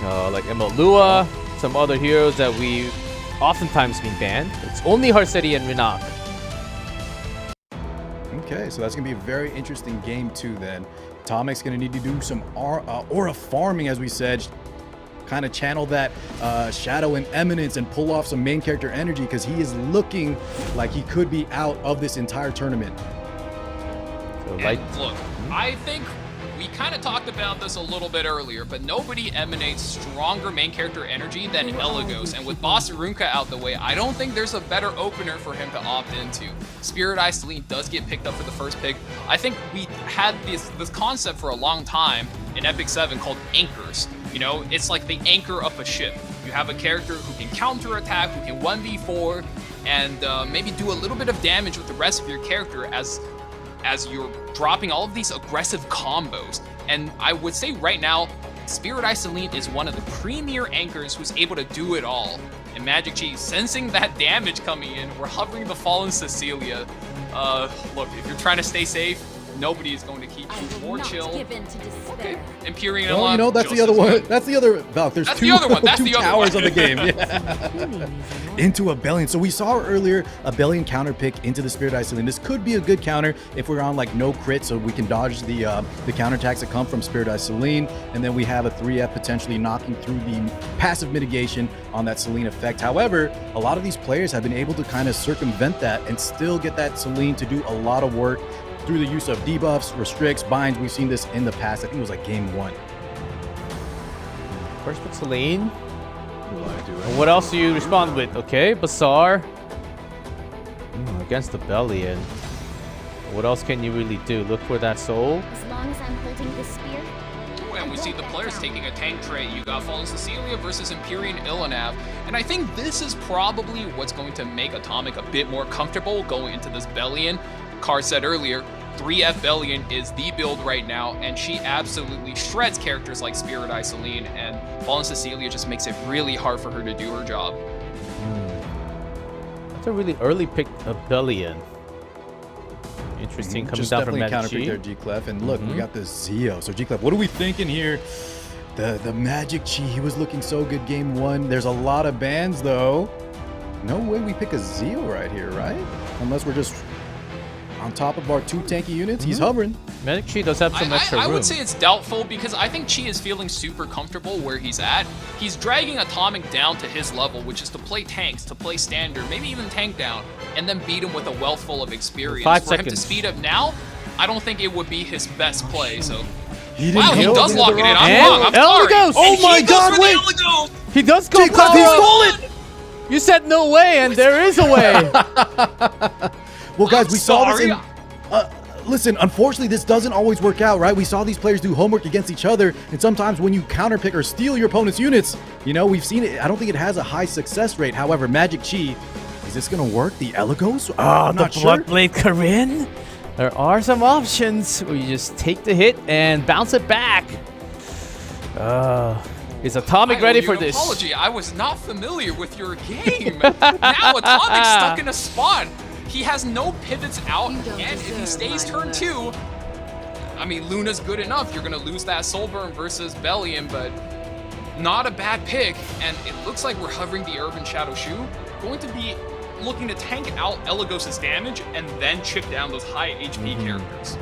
Speaker 9: Like Lua, some other heroes that we oftentimes been banned. It's only Harsetti and Rinak.
Speaker 10: Okay, so that's going to be a very interesting game too then. Atomic's going to need to do some aura farming, as we said. Kind of channel that Shadow and Eminence and pull off some main character energy, because he is looking like he could be out of this entire tournament.
Speaker 9: So,
Speaker 11: And look, I think we kind of talked about this a little bit earlier, but nobody emanates stronger main character energy than Elagos. And with Bossarunka out the way, I don't think there's a better opener for him to opt into. Spirit Eye Celine does get picked up for the first pick. I think we had this concept for a long time in EpicSeven called anchors. You know, it's like the anchor of a ship. You have a character who can counterattack, who can 1v4, and maybe do a little bit of damage with the rest of your character as you're dropping all of these aggressive combos. And I would say right now, Spirit Eye Celine is one of the premier anchors who's able to do it all. And MagicQi, sensing that damage coming in, we're hovering the Fallen Cecilia. Look, if you're trying to stay safe, Nobody is going to keep
Speaker 13: I
Speaker 11: you
Speaker 13: will
Speaker 11: more
Speaker 13: not
Speaker 11: chill.
Speaker 13: give in to despair.
Speaker 11: Empyrean
Speaker 10: Well,
Speaker 11: Elon,
Speaker 10: you know, that's
Speaker 11: just
Speaker 10: the other
Speaker 11: as
Speaker 10: one.
Speaker 11: good.
Speaker 10: That's the other. Valk, there's
Speaker 11: That's
Speaker 10: two,
Speaker 11: the other one. That's
Speaker 10: two
Speaker 11: the other
Speaker 10: towers
Speaker 11: one.
Speaker 10: on the game. Yeah. Into Abellion. So we saw earlier Abellion counter pick into the Spirit Eye Celine. This could be a good counter if we're on like no crit, so we can dodge the counterattacks that come from Spirit Eye Celine. And then we have a 3F potentially knocking through the passive mitigation on that Celine effect. However, a lot of these players have been able to kind of circumvent that and still get that Celine to do a lot of work through the use of debuffs, restricts, binds. We've seen this in the past. I think it was like game 1.
Speaker 9: First with Celine. What else do you respond with? Okay, Bazaar. Against the Bellion. What else can you really do? Look for that soul.
Speaker 5: As long as I'm holding this spear.
Speaker 11: And we see the players taking a tank trait. You got Fallen Cecilia versus Empyrean Illianav. And I think this is probably what's going to make Atomic a bit more comfortable going into this Bellion. Car said earlier, 3F Bellion is the build right now, and she absolutely shreds characters like Spirit Eye Celine, and Fallen Cecilia just makes it really hard for her to do her job.
Speaker 9: That's a really early pick of Bellion. Interesting coming
Speaker 10: Just
Speaker 9: down from
Speaker 10: definitely counter pick
Speaker 9: MagicQi.
Speaker 10: there, G-Clef. And look, we got the Zeo. So G-Clef, what are we thinking here? The MagicQi, he was looking so good game 1. There's a lot of bans though. No way we pick a Zeo right here, right? Unless we're just on top of our 2 tanky units. He's hovering.
Speaker 9: MagicQi does have some extra
Speaker 11: I
Speaker 9: room.
Speaker 11: would say it's doubtful because I think Chi is feeling super comfortable where he's at. He's dragging Atomic down to his level, which is to play tanks, to play standard, maybe even tank down, and then beat him with a wealth full of experience.
Speaker 9: 5
Speaker 11: For him to
Speaker 9: seconds.
Speaker 11: speed up now, I don't think it would be his best play. So,
Speaker 10: He
Speaker 11: wow, he
Speaker 10: go
Speaker 11: does
Speaker 10: into
Speaker 11: lock
Speaker 10: the
Speaker 11: it in.
Speaker 10: rock.
Speaker 11: I'm
Speaker 9: And
Speaker 11: wrong. I'm sorry.
Speaker 9: Eligos!
Speaker 10: Oh
Speaker 11: And
Speaker 10: my
Speaker 11: he goes
Speaker 10: God,
Speaker 11: for the
Speaker 10: wait!
Speaker 11: Eligos!
Speaker 9: He does go
Speaker 10: G-Clef,
Speaker 9: power
Speaker 10: he
Speaker 9: up.
Speaker 10: stole it!
Speaker 9: You said no way, and there is a way.
Speaker 10: Well, guys,
Speaker 11: I'm
Speaker 10: we saw this
Speaker 11: sorry.
Speaker 10: in... listen, unfortunately, this doesn't always work out, right? We saw these players do homework against each other, and sometimes when you counterpick or steal your opponent's units, you know, we've seen it. I don't think it has a high success rate. However, MagicQi, is this going to work? The Eligos?
Speaker 9: Oh,
Speaker 10: I'm
Speaker 9: the
Speaker 10: not sure.
Speaker 9: Bloodblade Corinne. There are some options where you just take the hit and bounce it back. Is Atomic
Speaker 11: I
Speaker 9: ready
Speaker 11: owe you
Speaker 9: for
Speaker 11: an
Speaker 9: this?
Speaker 11: apology. I was not familiar with your game. Now Atomic's stuck in a spot. He has no pivots out,
Speaker 13: You don't
Speaker 11: and if he
Speaker 13: deserve
Speaker 11: stays
Speaker 13: my
Speaker 11: turn 2, I mean, Luna's good enough. You're going to lose that Soul Burn versus Bellion, but not a bad pick. And it looks like we're hovering the Urban Shadow Shoe. Going to be looking to tank out Eligos' damage and then chip down those high HP characters.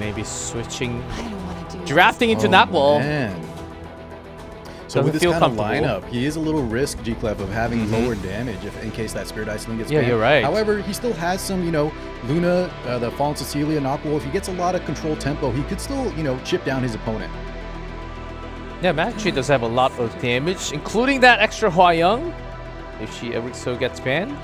Speaker 9: Maybe switching,
Speaker 13: I don't want to do
Speaker 9: drafting into that wall.
Speaker 10: Man. So
Speaker 9: Doesn't
Speaker 10: with this
Speaker 9: feel
Speaker 10: kind of
Speaker 9: comfortable.
Speaker 10: lineup, he is a little risk, G-Clef, of having lower damage if in case that Spirit Eye Celine gets
Speaker 9: Yeah,
Speaker 10: banned.
Speaker 9: you're right.
Speaker 10: However, he still has some, you know, Luna, the Fallen Cecilia, Knockwolf. If he gets a lot of control tempo, he could still, you know, chip down his opponent.
Speaker 9: Yeah, MagicQi does have a lot of damage, including that extra Hua-Young, if she ever so gets banned.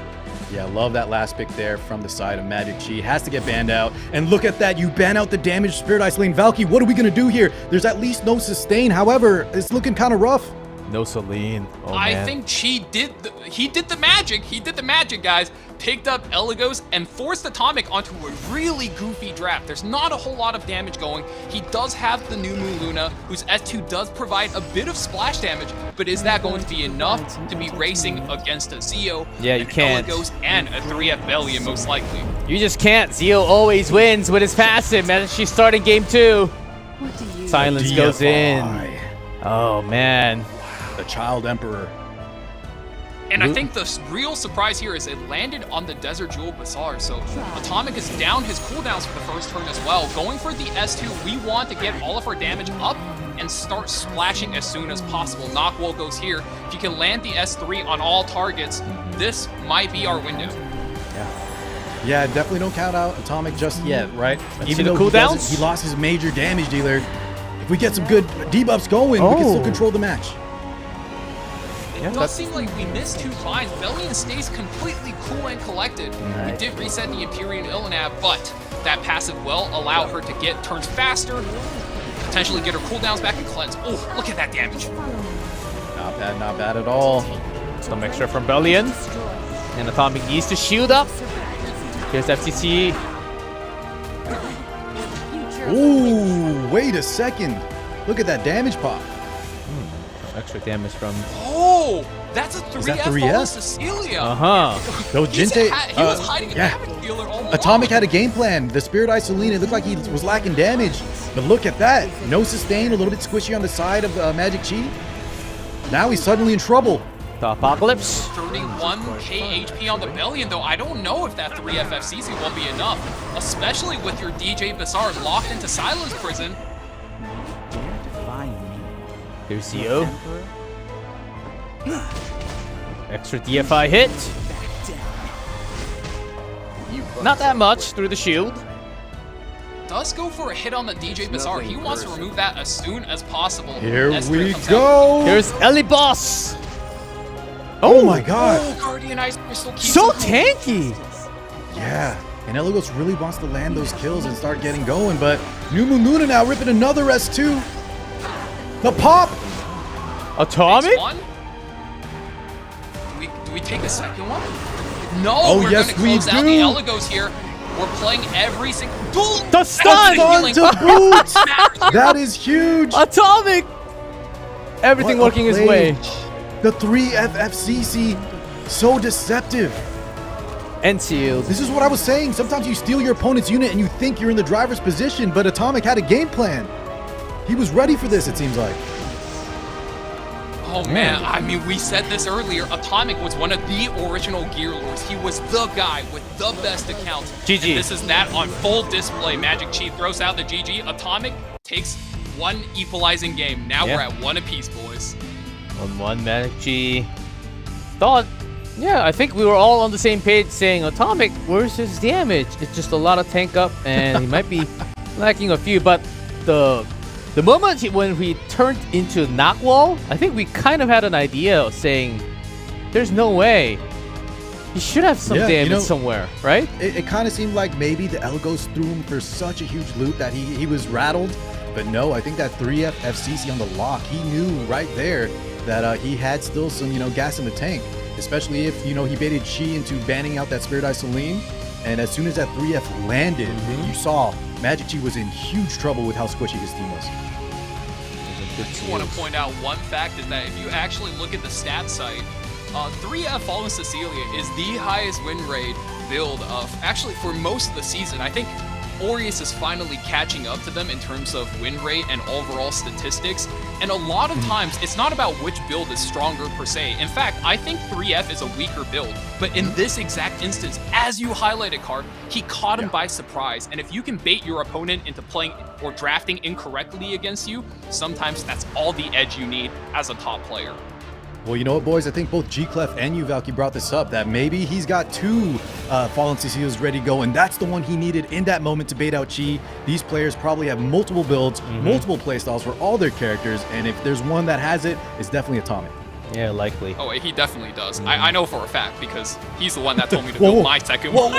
Speaker 10: Yeah, love that last pick there from the side of MagicQi. Has to get banned out. And look at that. You ban out the damage Spirit Eye Celine. Valky, what are we going to do here? There's at least no sustain. However, it's looking kind of rough.
Speaker 9: No Celine. Oh,
Speaker 11: I
Speaker 9: man.
Speaker 11: think he did the magic. He did the magic, guys. Picked up Eligos and forced Atomic onto a really goofy draft. There's not a whole lot of damage going. He does have the new Moon Luna, whose S2 does provide a bit of splash damage, but is that going to be enough to be racing against a Zeo,
Speaker 9: Yeah, you
Speaker 11: an
Speaker 9: can't.
Speaker 11: Eligos, and a 3F Bellion most likely?
Speaker 9: You just can't. Zeo always wins with his passive, man. She's starting game 2.
Speaker 13: What do you
Speaker 9: Silence goes in. Oh, man.
Speaker 10: The Child Emperor.
Speaker 11: And I think the real surprise here is it landed on the Desert Jewel Bazaar, so Atomic is down his cooldowns for the first turn as well. Going for the S2, we want to get all of our damage up and start splashing as soon as possible. Knockwall goes here. If you can land the S3 on all targets, this might be our window.
Speaker 10: Yeah, definitely don't count out Atomic just yet, right?
Speaker 9: see
Speaker 10: Even
Speaker 9: the
Speaker 10: though
Speaker 9: cooldowns?
Speaker 10: he lost his major damage dealer. If we get some good debuffs going, we can still control the match.
Speaker 11: It does seem like we missed 2 finds. Bellion stays completely cool and collected. We did reset the Empyrean Illianav, but that passive will allow her to get turns faster, potentially get her cooldowns back and cleanse. Oh, look at that damage.
Speaker 10: Not bad at all.
Speaker 9: Some extra from Bellion. And Atomic needs to shield up. Here's FTC.
Speaker 10: Ooh, wait a second. Look at that damage pop.
Speaker 9: Extra damage from...
Speaker 11: Oh, Oh, that's a 3F
Speaker 10: that 3F?
Speaker 11: follow Cecilia.
Speaker 10: No, Jinte.
Speaker 11: He was hiding a damage dealer all along.
Speaker 10: Atomic had a game plan. The Spirit Eye Celine, it looked like he was lacking damage. But look at that. No sustain, a little bit squishy on the side of MagicQi. Now he's suddenly in trouble.
Speaker 9: The Apocalypse.
Speaker 11: 31k HP on the Bellion, though. I don't know if that 3F FCC will be enough, especially with your DJ Bazaar locked into Silence Prison.
Speaker 9: Here's Zio. Extra DFI hit. Not that much through the shield.
Speaker 11: Does go for a hit on the DJ Bazaar. He wants to remove that as soon as possible.
Speaker 10: Here
Speaker 11: Esther
Speaker 10: we
Speaker 11: comes
Speaker 10: go.
Speaker 11: out.
Speaker 9: Here's Ellie Boss.
Speaker 10: Oh my god.
Speaker 11: Oh, Guardian Ice Crystal keeps
Speaker 9: So
Speaker 11: him
Speaker 9: tanky.
Speaker 10: Yeah. And Eligos really wants to land those kills and start getting going, but New Moon Luna now ripping another S2. The pop.
Speaker 9: Atomic?
Speaker 11: Takes one. Do we take a second one? No,
Speaker 10: Oh,
Speaker 11: we're
Speaker 10: yes,
Speaker 11: gonna close
Speaker 10: we
Speaker 11: out
Speaker 10: do.
Speaker 11: the Eligos here. We're playing every single.
Speaker 9: The stun!
Speaker 10: Stun to boot. That is huge.
Speaker 9: Atomic! Everything
Speaker 10: What a
Speaker 9: working his
Speaker 10: play.
Speaker 9: way.
Speaker 10: The 3FFCC, so deceptive.
Speaker 9: And sealed.
Speaker 10: This is what I was saying. Sometimes you steal your opponent's unit and you think you're in the driver's position, but Atomic had a game plan. He was ready for this, it seems like.
Speaker 11: Oh man, I mean, we said this earlier. Atomic was one of the original Gear Lords. He was the guy with the best accounts.
Speaker 9: GG.
Speaker 11: And this is that on full display. MagicQi throws out the GG. Atomic takes one equalizing game. Now
Speaker 9: Yeah.
Speaker 11: we're at one apiece, boys.
Speaker 9: 1-1 MagicQi. Thought, yeah, I think we were all on the same page saying, Atomic, where's his damage? It's just a lot of tank up and he might be lacking a few, but the moment when we turned into Knockwall, I think we kind of had an idea of saying, there's no way. He should have some damage somewhere, right?
Speaker 10: It kind of seemed like maybe the Eligos threw him for such a huge loop that he was rattled. But no, I think that 3F FCC on the lock, he knew right there that he had still some, gas in the tank. Especially if, he baited Chi into banning out that Spirit Eye Celine. And as soon as that 3F landed, you saw MagicQi was in huge trouble with how squishy his team was.
Speaker 11: I just want to point out one fact is that if you actually look at the stat site, 3F Fallen Cecilia is the highest win rate build of, actually for most of the season. I think Aureus is finally catching up to them in terms of win rate and overall statistics. And a lot of times, it's not about which build is stronger per se. In fact, I think 3F is a weaker build. But in this exact instance, as you highlighted, Card, he caught him by surprise. And if you can bait your opponent into playing or drafting incorrectly against you, sometimes that's all the edge you need as a top player.
Speaker 10: Well, you know what, boys? I think both G-Clef and you, Valky, brought this up, that maybe he's got two Fallen Cecilias ready to go, and that's the one he needed in that moment to bait out Chi. These players probably have multiple builds, multiple playstyles for all their characters, and if there's one that has it, it's definitely Atomic.
Speaker 9: Yeah, likely.
Speaker 11: Oh, he definitely does. I know for a fact, because he's the one that told me to build my second one.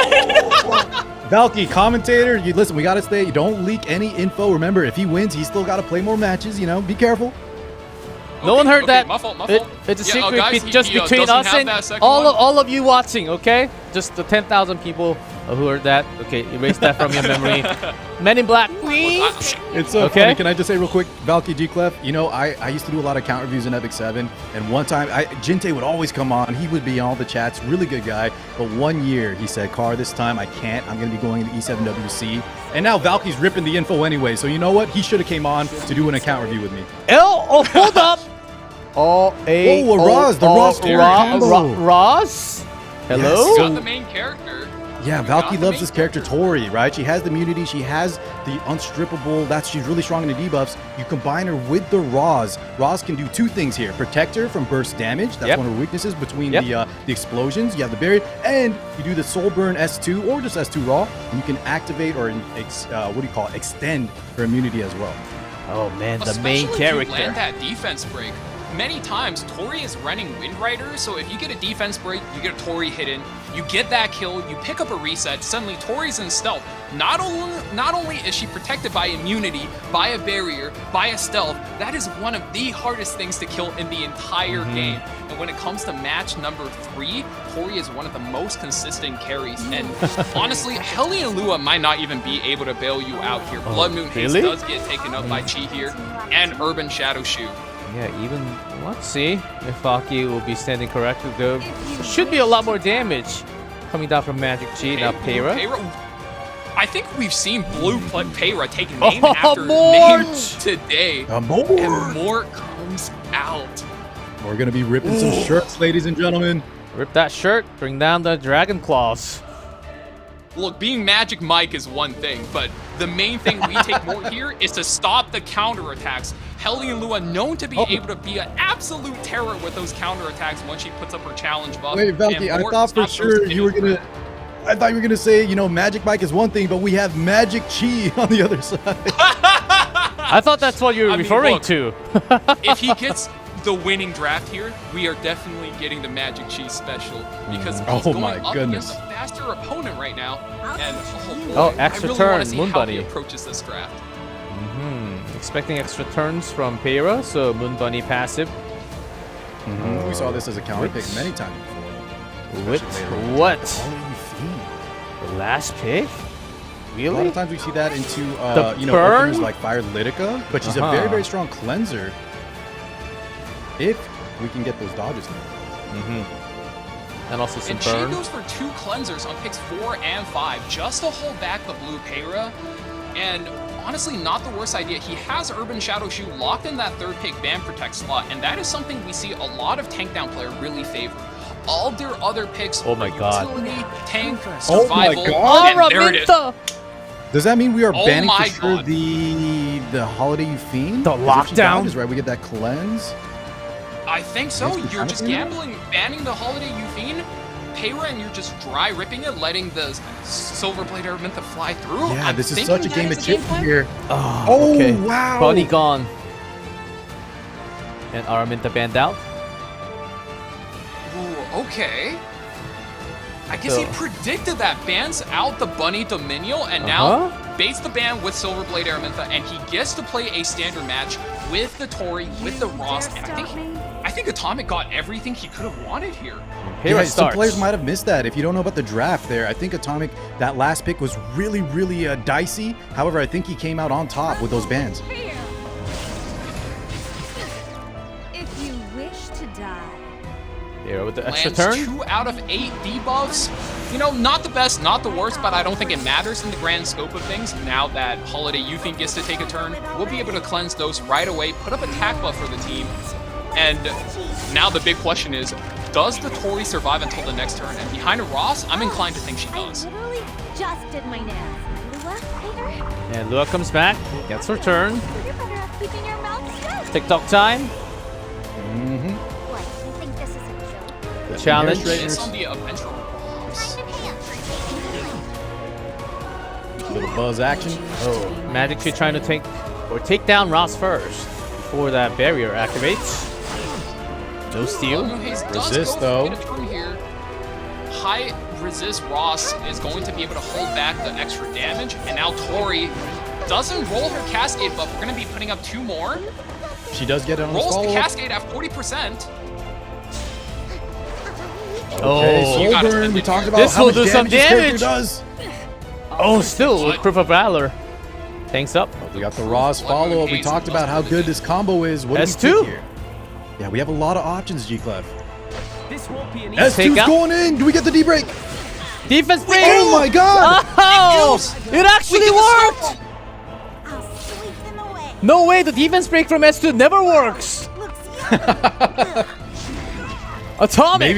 Speaker 10: Valky, commentator, listen, we got to stay. Don't leak any info. Remember, if he wins, he's still got to play more matches, be careful.
Speaker 9: No one heard that.
Speaker 11: My fault.
Speaker 9: It's a
Speaker 11: Yeah,
Speaker 9: secret
Speaker 11: guys,
Speaker 9: just
Speaker 11: he
Speaker 9: between
Speaker 11: doesn't
Speaker 9: us
Speaker 11: have
Speaker 9: and
Speaker 11: that second
Speaker 9: all
Speaker 11: one.
Speaker 9: of you watching, okay? Just the 10,000 people who heard that. Okay, erase that from your memory. Men in Black.
Speaker 10: It's so funny. Can I just say real quick, Valky G-Clef, I used to do a lot of count reviews in EpicSeven, and one time, Jinte would always come on. He would be on all the chats, really good guy. But one year, he said, Car, this time I can't. I'm going to be going into E7WC. And now Valky's ripping the info anyway, so you know what? He should have came on to do an account review with me.
Speaker 9: Oh, hold up.
Speaker 10: Roz, the Roz combo.
Speaker 9: Roz? Hello?
Speaker 11: Yes. Got the main character.
Speaker 10: Yeah, Valky loves this character, Tori, right? She has the immunity, she has the unstrippable, she's really strong in the debuffs. You combine her with the Roz. Roz can do two things here. Protect her from burst damage. That's one of her weaknesses between the explosions. You have the barrier, and you do the Soul Burn S2 or just S2 Raw, and you can activate or extend her immunity as well.
Speaker 9: Oh man, the
Speaker 11: Especially
Speaker 9: main character.
Speaker 11: If you land that defense break. Many times, Tori is running Wind Rider, so if you get a defense break, you get a Tori hidden, you get that kill, you pick up a reset, suddenly Tori's in stealth. Not only is she protected by immunity, by a barrier, by a stealth, that is one of the hardest things to kill in the entire game. And when it comes to match number 3, Tori is one of the most consistent carries. And honestly, Hellion Lua might not even be able to bail you out here. Blood Moon Haze does get taken up by Chi here, and Urban Shadow Shoe.
Speaker 9: Yeah, even let's see if Aki will be standing correctly. Though there should be a lot more damage coming down from MagicQi. Now Payra.
Speaker 11: I think we've seen Blue Payra take name after
Speaker 9: more!
Speaker 11: name today.
Speaker 10: More!
Speaker 11: And more comes out.
Speaker 10: We're gonna be ripping some shirts, ladies and gentlemen.
Speaker 9: Rip that shirt. Bring down the Dragon Claws.
Speaker 11: Look, being Magic Mike is one thing, but the main thing we take more here is to stop the counterattacks. Hellion Lua known to be able to be an absolute terror with those counterattacks once she puts up her challenge buff.
Speaker 10: Wait, Valky, I thought for sure you were gonna. I thought you were gonna say, you know, Magic Mike is one thing, but we have MagicQi on the other side.
Speaker 9: I thought that's what you were referring to.
Speaker 11: If he gets the winning draft here, we are definitely getting the MagicQi special because he's going up against a faster opponent right now. And
Speaker 9: extra
Speaker 11: I really
Speaker 9: turn,
Speaker 11: want to see
Speaker 9: Moon
Speaker 11: how
Speaker 9: Bunny
Speaker 11: he approaches this draft.
Speaker 9: Expecting extra turns from Payra, so Moon Bunny passive.
Speaker 10: We saw this as a counter pick many times before.
Speaker 9: With what? The last pick? Really?
Speaker 10: A lot of times we see that into
Speaker 9: The burn?
Speaker 10: openers like Fire Litica, but she's a very, very strong cleanser. If we can get those dodges in.
Speaker 9: And also some
Speaker 11: And
Speaker 9: burn.
Speaker 11: she goes for 2 cleansers on picks 4 and 5 just to hold back the blue Payra. And honestly, not the worst idea. He has Urban Shadow Shoe locked in that 3rd pick Band Protect slot, and that is something we see a lot of tank down players really favor. All their other picks,
Speaker 9: oh my god,
Speaker 11: utility, tank,
Speaker 10: oh
Speaker 11: survival,
Speaker 10: my god.
Speaker 11: and there it is.
Speaker 10: Does that mean we are
Speaker 11: Oh
Speaker 10: banning
Speaker 11: my
Speaker 10: for sure
Speaker 11: God.
Speaker 10: the Holiday You Fiend?
Speaker 9: The
Speaker 10: 'Cause if she
Speaker 9: lockdown?
Speaker 10: dodges, right? We get that cleanse.
Speaker 11: I think so.
Speaker 10: Yes, we
Speaker 11: You're
Speaker 10: have
Speaker 11: just
Speaker 10: to.
Speaker 11: gambling, banning the Holiday Euphine, Payra, and you're just dry ripping it, letting the Silver Blade Araminta fly through.
Speaker 10: Yeah,
Speaker 11: I'm
Speaker 10: this is
Speaker 11: thinking
Speaker 10: such a
Speaker 11: that
Speaker 10: game
Speaker 11: is
Speaker 10: of
Speaker 11: the game
Speaker 10: chip
Speaker 11: plan.
Speaker 10: here.
Speaker 9: Oh, okay.
Speaker 10: Wow.
Speaker 9: Bunny gone. And Araminta banned out.
Speaker 11: Ooh, okay. I guess he predicted that, bans out the Bunny Dominion, and now baits the ban with Silver Blade Araminta, and he gets to play a standard match with the Tori, with the Ross, and I think Atomic got everything he could have wanted here.
Speaker 10: Yeah, some players might have missed that. If you don't know about the draft there, I think Atomic, that last pick was really, really dicey. However, I think he came out on top with those bans.
Speaker 13: If you wish to die.
Speaker 9: Yeah, with the extra
Speaker 11: Lands
Speaker 9: turn.
Speaker 11: 2 out of 8 debuffs. You know, not the best, not the worst, but I don't think it matters in the grand scope of things. Now that Holiday Euphine gets to take a turn, we'll be able to cleanse those right away, put up a attack buff for the team. And now the big question is, does the Tori survive until the next turn? And behind a Ross, I'm inclined to think she does.
Speaker 5: I literally just did my nails. Lua, Peter,
Speaker 9: And Lua comes back, gets her turn.
Speaker 5: you're better off keeping your mouth shut.
Speaker 9: TikTok time.
Speaker 5: What, you think this is a joke?
Speaker 9: The challenge.
Speaker 11: It's on the eventual.
Speaker 10: Little buzz action.
Speaker 9: Oh, MagicQi trying to take down Ross first before that barrier activates. No steal.
Speaker 10: Resist though.
Speaker 11: Here. High resist Ross is going to be able to hold back the extra damage, and now Tori doesn't roll her Cascade buff. We're going to be putting up 2 more.
Speaker 10: She does get it on
Speaker 11: Rolls the
Speaker 10: follow-up.
Speaker 11: Cascade at 40%.
Speaker 10: Okay, Soul Burn. We talked about
Speaker 9: this
Speaker 10: how
Speaker 9: will
Speaker 10: much
Speaker 9: do some
Speaker 10: damage this character
Speaker 9: damage.
Speaker 10: does.
Speaker 9: Oh, still with Proof of Valor. Thanks up.
Speaker 10: We got the Ross follow-up. We talked about how good this combo is. What do we
Speaker 9: S2?
Speaker 10: pick here? Yeah, we have a lot of options, G-Clef.
Speaker 7: This won't be an
Speaker 10: S2's going in. Do we get the D-break?
Speaker 9: Defense break.
Speaker 10: Oh my god!
Speaker 9: Oh, it actually worked. No way, the defense break from S2 never works. Atomic.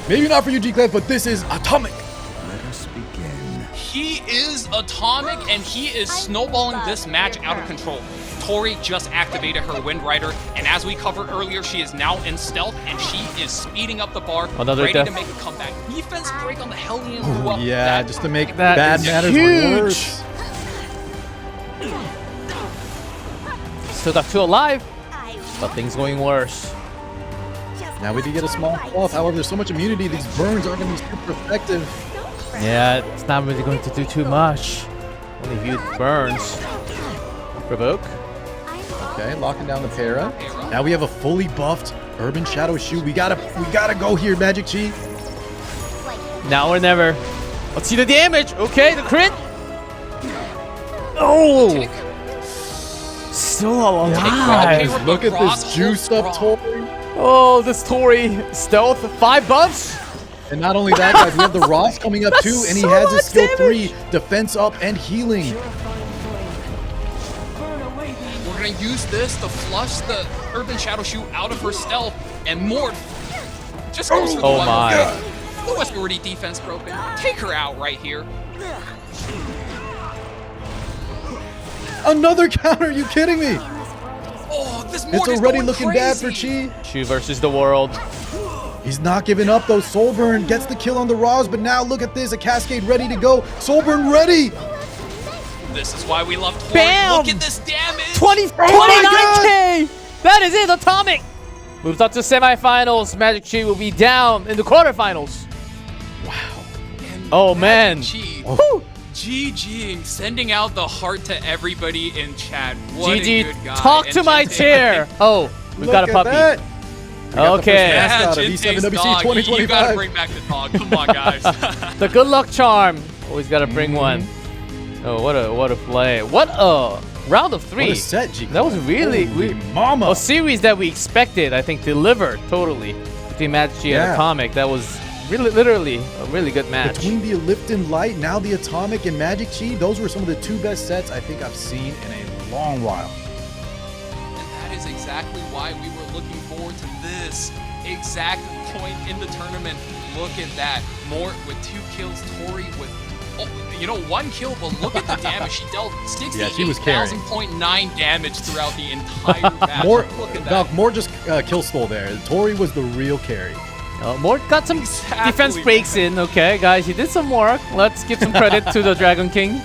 Speaker 10: Maybe not for you, G-Clef, but this is Atomic.
Speaker 11: He is Atomic, and he is snowballing this match out of control. Tori just activated her Wind Rider, and as we covered earlier, she is now in stealth, and she is speeding up the bar,
Speaker 9: Another
Speaker 11: ready
Speaker 9: death.
Speaker 11: to make a comeback. Defense break on the Hellion
Speaker 10: Oh,
Speaker 11: Lua.
Speaker 10: yeah, just to make
Speaker 9: that
Speaker 10: bad
Speaker 9: is
Speaker 10: matters
Speaker 9: huge.
Speaker 10: worse.
Speaker 9: Still got 2 alive, but things going worse.
Speaker 10: Now we do get a small buff. However, there's so much immunity, these burns aren't going to be super effective.
Speaker 9: Yeah, it's not really going to do too much. Only few burns. Provoke.
Speaker 10: Okay, locking down the Para. Now we have a fully buffed Urban Shadow Shoe. We gotta go here, MagicQi.
Speaker 9: Now or never. Let's see the damage. Okay, the crit. Oh! still alive.
Speaker 10: Guys, look at this juiced up Tori.
Speaker 9: Oh, this Tori stealth, 5 buffs.
Speaker 10: And not only that, guys, we have the Ross coming up too, and he
Speaker 9: so
Speaker 10: has his
Speaker 9: much
Speaker 10: skill
Speaker 9: damage.
Speaker 10: 3, defense up and healing.
Speaker 11: We're gonna use this to flush the Urban Shadow Shoe out of her stealth, and Mort just goes for the
Speaker 9: Oh
Speaker 11: one.
Speaker 9: my.
Speaker 11: Lua's already defense broken. Take her out right here.
Speaker 10: Another counter, are you kidding me?
Speaker 11: Oh, this
Speaker 10: It's
Speaker 11: Mort is
Speaker 10: already
Speaker 11: going
Speaker 10: looking bad for Chi.
Speaker 9: Chu versus the world.
Speaker 10: He's not giving up though. Soulburn gets the kill on the Raws, but now look at this, a Cascade ready to go. Soulburn ready.
Speaker 11: This is why we love Tori.
Speaker 9: Bam!
Speaker 11: Look at this damage.
Speaker 9: 29K! That is it, Atomic! Moves up to semifinals. MagicQi will be down in the quarterfinals.
Speaker 11: And
Speaker 9: Oh, man.
Speaker 11: MagicQi, GGing, sending out the heart to everybody in chat. What a
Speaker 9: GG,
Speaker 11: good guy.
Speaker 9: talk
Speaker 11: And
Speaker 9: to my
Speaker 11: Jintae,
Speaker 9: chair. Oh, we've got a
Speaker 10: Look at
Speaker 9: puppy.
Speaker 10: that. We got the first
Speaker 9: Okay.
Speaker 10: mascot of
Speaker 11: Jintae's
Speaker 10: E7WC
Speaker 11: dog. You
Speaker 10: 2025.
Speaker 11: gotta bring back the dog. Come on, guys.
Speaker 9: The good luck charm. Always gotta bring one. Oh, what a play. What a round of 3.
Speaker 10: What a set, G.
Speaker 9: That was really
Speaker 10: Holy mama.
Speaker 9: a series that we expected, I think, delivered totally between MagicQi and Atomic. That was really, literally a really good match.
Speaker 10: Between the Lipton Light, now the Atomic and MagicQi, those were some of the 2 best sets I think I've seen in a long while.
Speaker 11: And that is exactly why we were looking forward to this exact point in the tournament. Look at that. Mort with 2 kills, Tori with 1 kill, but look at the damage. She dealt
Speaker 10: she was carrying.
Speaker 11: 68,000.9 damage throughout the entire match.
Speaker 10: Mort,
Speaker 11: Look at that.
Speaker 10: Mort just kill stole there. Tori was the real carry.
Speaker 9: Mort got some defense breaks in. Okay, guys, he did some work. Let's give some credit to the Dragon King.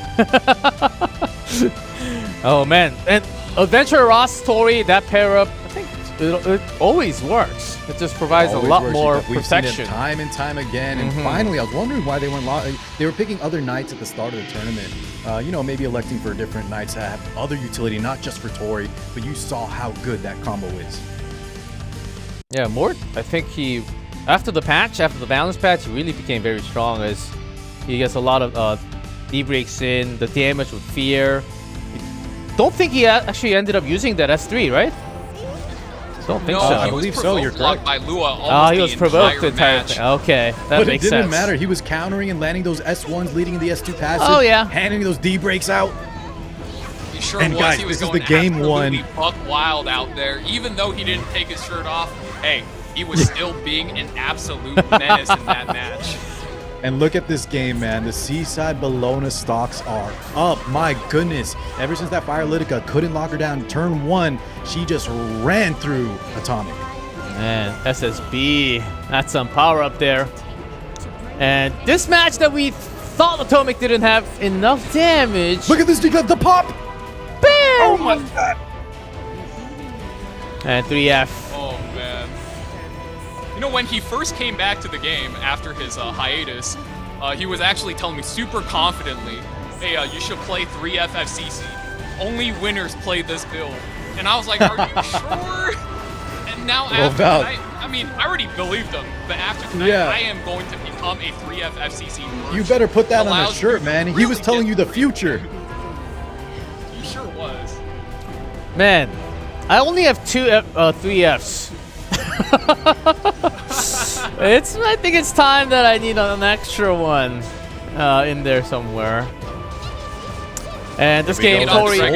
Speaker 9: Oh, man. And Adventure Ross, Tori, that pair up, I think it always works. It just provides
Speaker 10: Always
Speaker 9: a lot
Speaker 10: works.
Speaker 9: more
Speaker 10: We've seen
Speaker 9: protection.
Speaker 10: it time and time again. And finally, I was wondering why they went they were picking other knights at the start of the tournament. Maybe electing for different knights to have other utility, not just for Tori, but you saw how good that combo is.
Speaker 9: Yeah, Mort, I think he, after the balance patch, he really became very strong as he gets a lot of D-breaks in, the damage with fear. Don't think he actually ended up using that S3, right? Don't think
Speaker 11: No,
Speaker 9: so.
Speaker 10: I believe so, you're correct.
Speaker 11: By Lua
Speaker 9: Oh, he was provoked the entire
Speaker 11: match.
Speaker 9: thing. Okay, that
Speaker 10: But it
Speaker 9: makes
Speaker 10: didn't
Speaker 9: sense.
Speaker 10: matter. He was countering and landing those S1s, leading the S2 passive.
Speaker 9: Oh, yeah.
Speaker 10: Handing those D breaks out.
Speaker 11: He sure
Speaker 10: And
Speaker 11: was.
Speaker 10: guys,
Speaker 11: He was
Speaker 10: this is
Speaker 11: going
Speaker 10: the game
Speaker 11: absolutely
Speaker 10: one.
Speaker 11: buck wild out there. Even though he didn't take his shirt off, hey, he was still being an absolute menace in that match.
Speaker 10: And look at this game, man. The Seaside Bologna stocks are up. My goodness. Ever since that Firelytica couldn't lock her down, turn 1, she just ran through Atomic.
Speaker 9: Man, SSB, that's some power up there. And this match that we thought Atomic didn't have enough damage.
Speaker 10: Look at this, the pop!
Speaker 9: Bam!
Speaker 10: Oh my god!
Speaker 9: And 3F.
Speaker 11: Oh, man. You know, when he first came back to the game after his hiatus, he was actually telling me super confidently, hey, you should play 3FFCC. Only winners play this build. And I was like, are you sure? And now after tonight, I mean, I already believed him, but after tonight, I am going to become a 3FFCC merch.
Speaker 10: You better put that on a
Speaker 11: Allows
Speaker 10: shirt,
Speaker 11: you
Speaker 10: man. He
Speaker 11: really
Speaker 10: was telling you the future.
Speaker 11: He sure was.
Speaker 9: Man, I only have 3Fs. I think it's time that I need an extra one in there somewhere. And this game, Tori.
Speaker 11: Take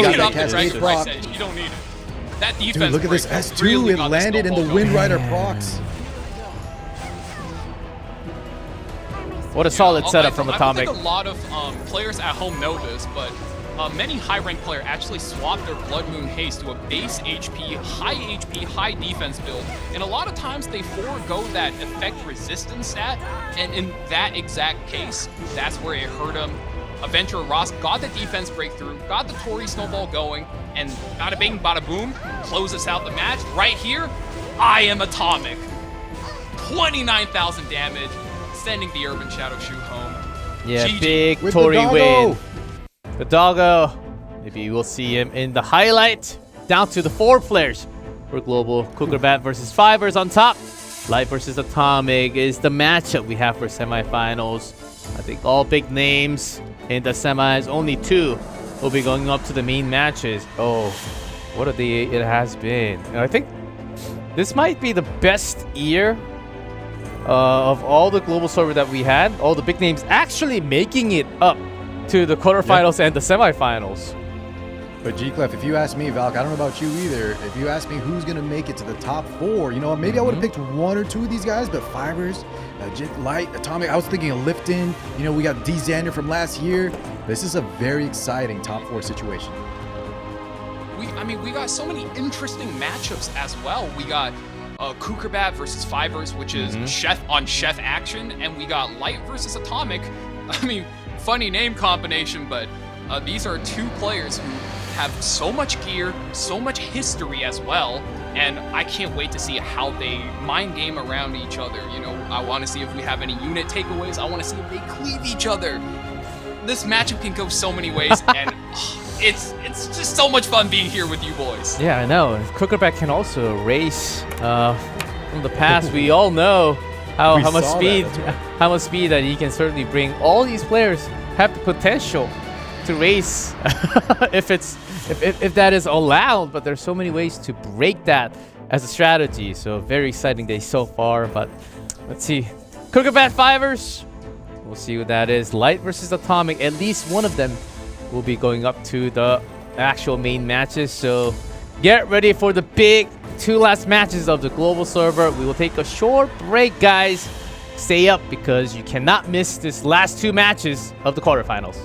Speaker 11: it up the Dragon Price Edge. You don't need it. That defense.
Speaker 10: Dude, look at this
Speaker 11: break
Speaker 10: S2.
Speaker 11: really
Speaker 10: It
Speaker 11: got
Speaker 10: landed in the
Speaker 11: snowball
Speaker 10: Wind
Speaker 11: going.
Speaker 10: Rider procs.
Speaker 9: What a solid setup from Atomic.
Speaker 11: I don't think a lot of players at home know this, but many high-ranked players actually swap their Blood Moon Haste to a base HP, high defense build, and a lot of times they forego that effect resistance stat, and in that exact case, that's where it hurt him. Adventurer Ross got the defense breakthrough, got the Tori snowball going, and bada bing, bada boom, closes out the match. Right here, I am Atomic. 29,000 damage, sending the Urban Shadow Shoe home.
Speaker 9: Yeah,
Speaker 11: GG.
Speaker 9: big
Speaker 10: With
Speaker 9: Tori
Speaker 10: the doggo.
Speaker 9: win. The doggo. Maybe we'll see him in the highlight. Down to the 4 players for Global. Cookerbat versus Fiverr on top. Light versus Atomic is the matchup we have for semifinals. I think all big names in the semis. Only 2 will be going up to the main matches. Oh, what a day it has been. And I think this might be the best year of all the global server that we had. All the big names actually making it up to the quarterfinals and the semifinals.
Speaker 10: But G-Clef, if you ask me, Valk, I don't know about you either. If you ask me who's going to make it to the top 4, you know, maybe I would have picked 1 or 2 of these guys, but Fivers, Light, Atomic, I was thinking of Lifton. You know, we got Xander from last year. This is a very exciting top 4 situation.
Speaker 11: We got so many interesting matchups as well. We got Cookerbat versus Fivers, which is chef on chef action, and we got Light versus Atomic. I mean, funny name combination, but these are 2 players who have so much gear, so much history as well, and I can't wait to see how they mind game around each other. You know, I want to see if we have any unit takeaways. I want to see if they cleave each other. This matchup can go so many ways, and it's just so much fun being here with you boys.
Speaker 9: Yeah, I know. Cookerbat can also race. From the past, we all know how much speed that he can certainly bring. All these players have the potential to race if that is allowed, but there's so many ways to break that as a strategy. So very exciting day so far. But let's see, Cookerbat Fivers, we'll see what that is. Light versus Atomic, at least one of them will be going up to the actual main matches. So get ready for the big 2 last matches of the global server. We will take a short break, guys. Stay up because you cannot miss this last 2 matches of the quarterfinals.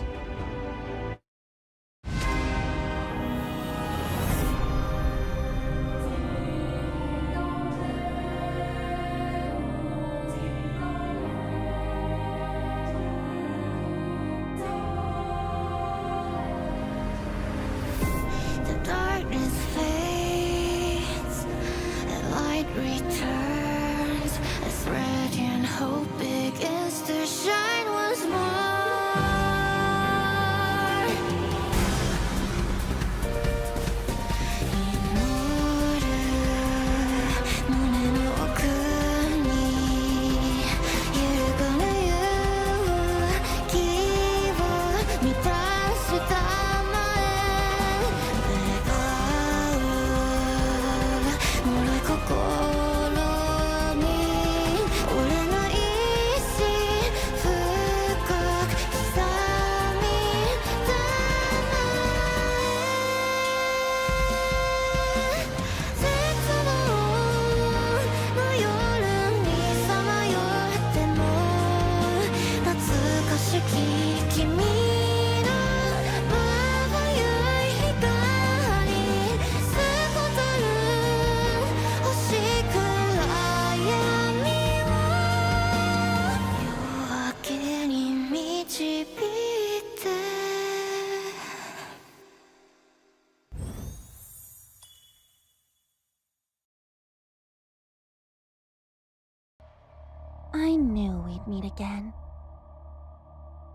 Speaker 5: I knew we'd meet again.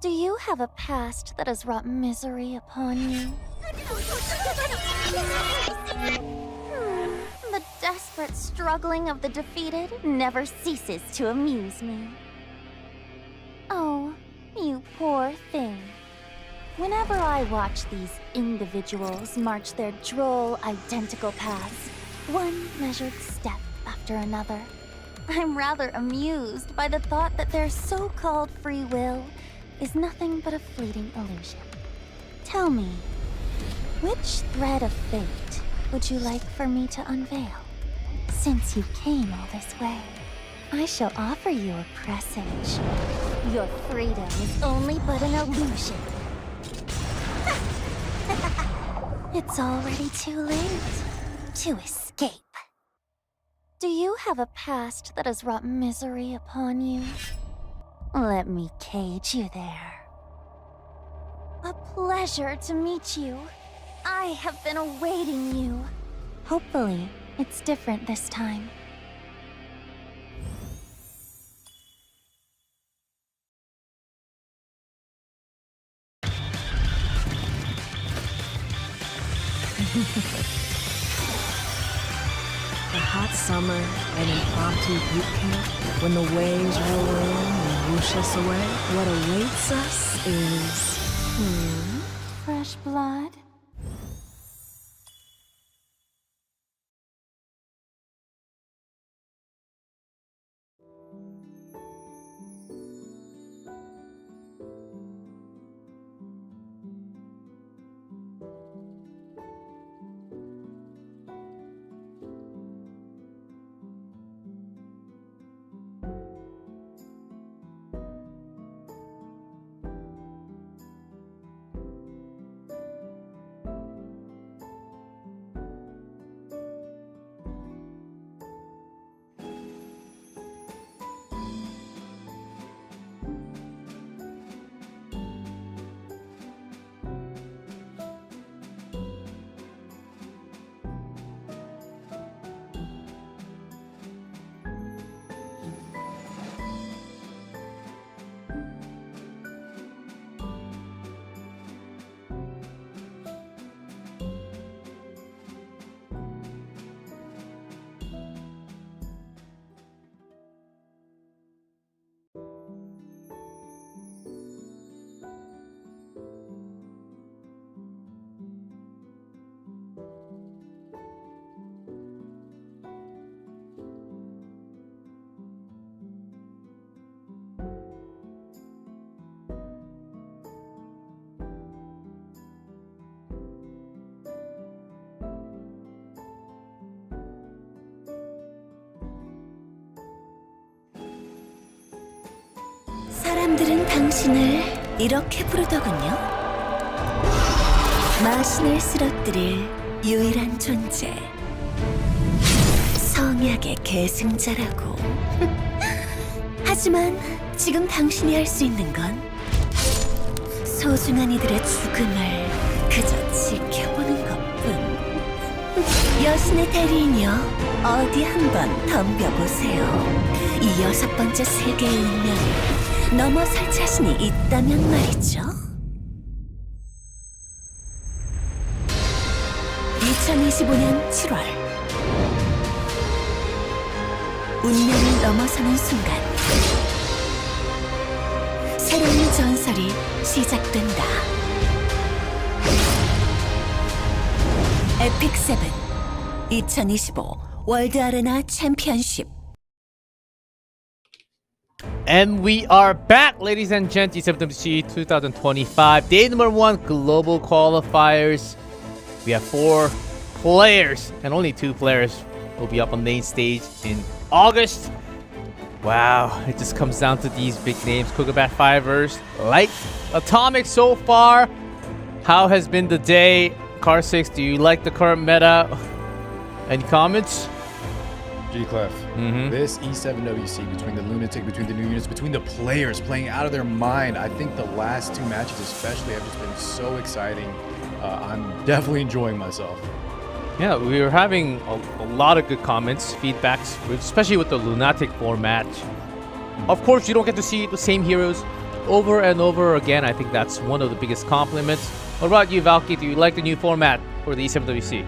Speaker 5: Do you have a past that has wrought misery upon you? The desperate struggling of the defeated never ceases to amuse me. Oh, you poor thing. Whenever I watch these individuals march their droll, identical paths, one measured step after another, I'm rather amused by the thought that their so-called free will is nothing but a fleeting illusion. Tell me, which thread of fate would you like for me to unveil? Since you came all this way, I shall offer you a presage. Your freedom is only but an illusion. It's already too late to escape. Do you have a past that has wrought misery upon you? Let me cage you there. A pleasure to meet you. I have been awaiting you. Hopefully, it's different this time.
Speaker 4: A hot summer, an impromptu boot camp, when the waves roll in and whoosh us away, what awaits us is...
Speaker 5: fresh blood?
Speaker 8: 사람들은 당신을 이렇게 부르더군요. 마신을 쓰러뜨릴 유일한 존재. 성약의 계승자라고. 하지만 지금 당신이 할 수 있는 건 소중한 이들의 죽음을 그저 지켜보는 것뿐. 여신의 대리인이여, 어디 한번 덤벼보세요. 이 6번째 세계의 운명을 넘어설 자신이 있다면 말이죠. 2025년 7월 운명을 넘어서는 순간 새로운 전설이 시작된다. 에픽세븐 2025 월드 아레나 챔피언십.
Speaker 9: And we are back, ladies and gents. E7WC 2025 day number 1 global qualifiers. We have 4 players, and only 2 players will be up on main stage in August. Wow, it just comes down to these big names. Cookerbat, Fivers, like Atomic so far. How has been the day? Car6, do you like the current meta? Any comments?
Speaker 10: G-Clef, this E7WC, between the Lunatic, between the new units, between the players playing out of their mind, I think the last 2 matches especially have just been so exciting. I'm definitely enjoying myself.
Speaker 9: Yeah, we were having a lot of good comments, feedbacks, especially with the Lunatic format. Of course, you don't get to see the same heroes over and over again. I think that's one of the biggest compliments. What about you, Valky? Do you like the new format for the E7WC?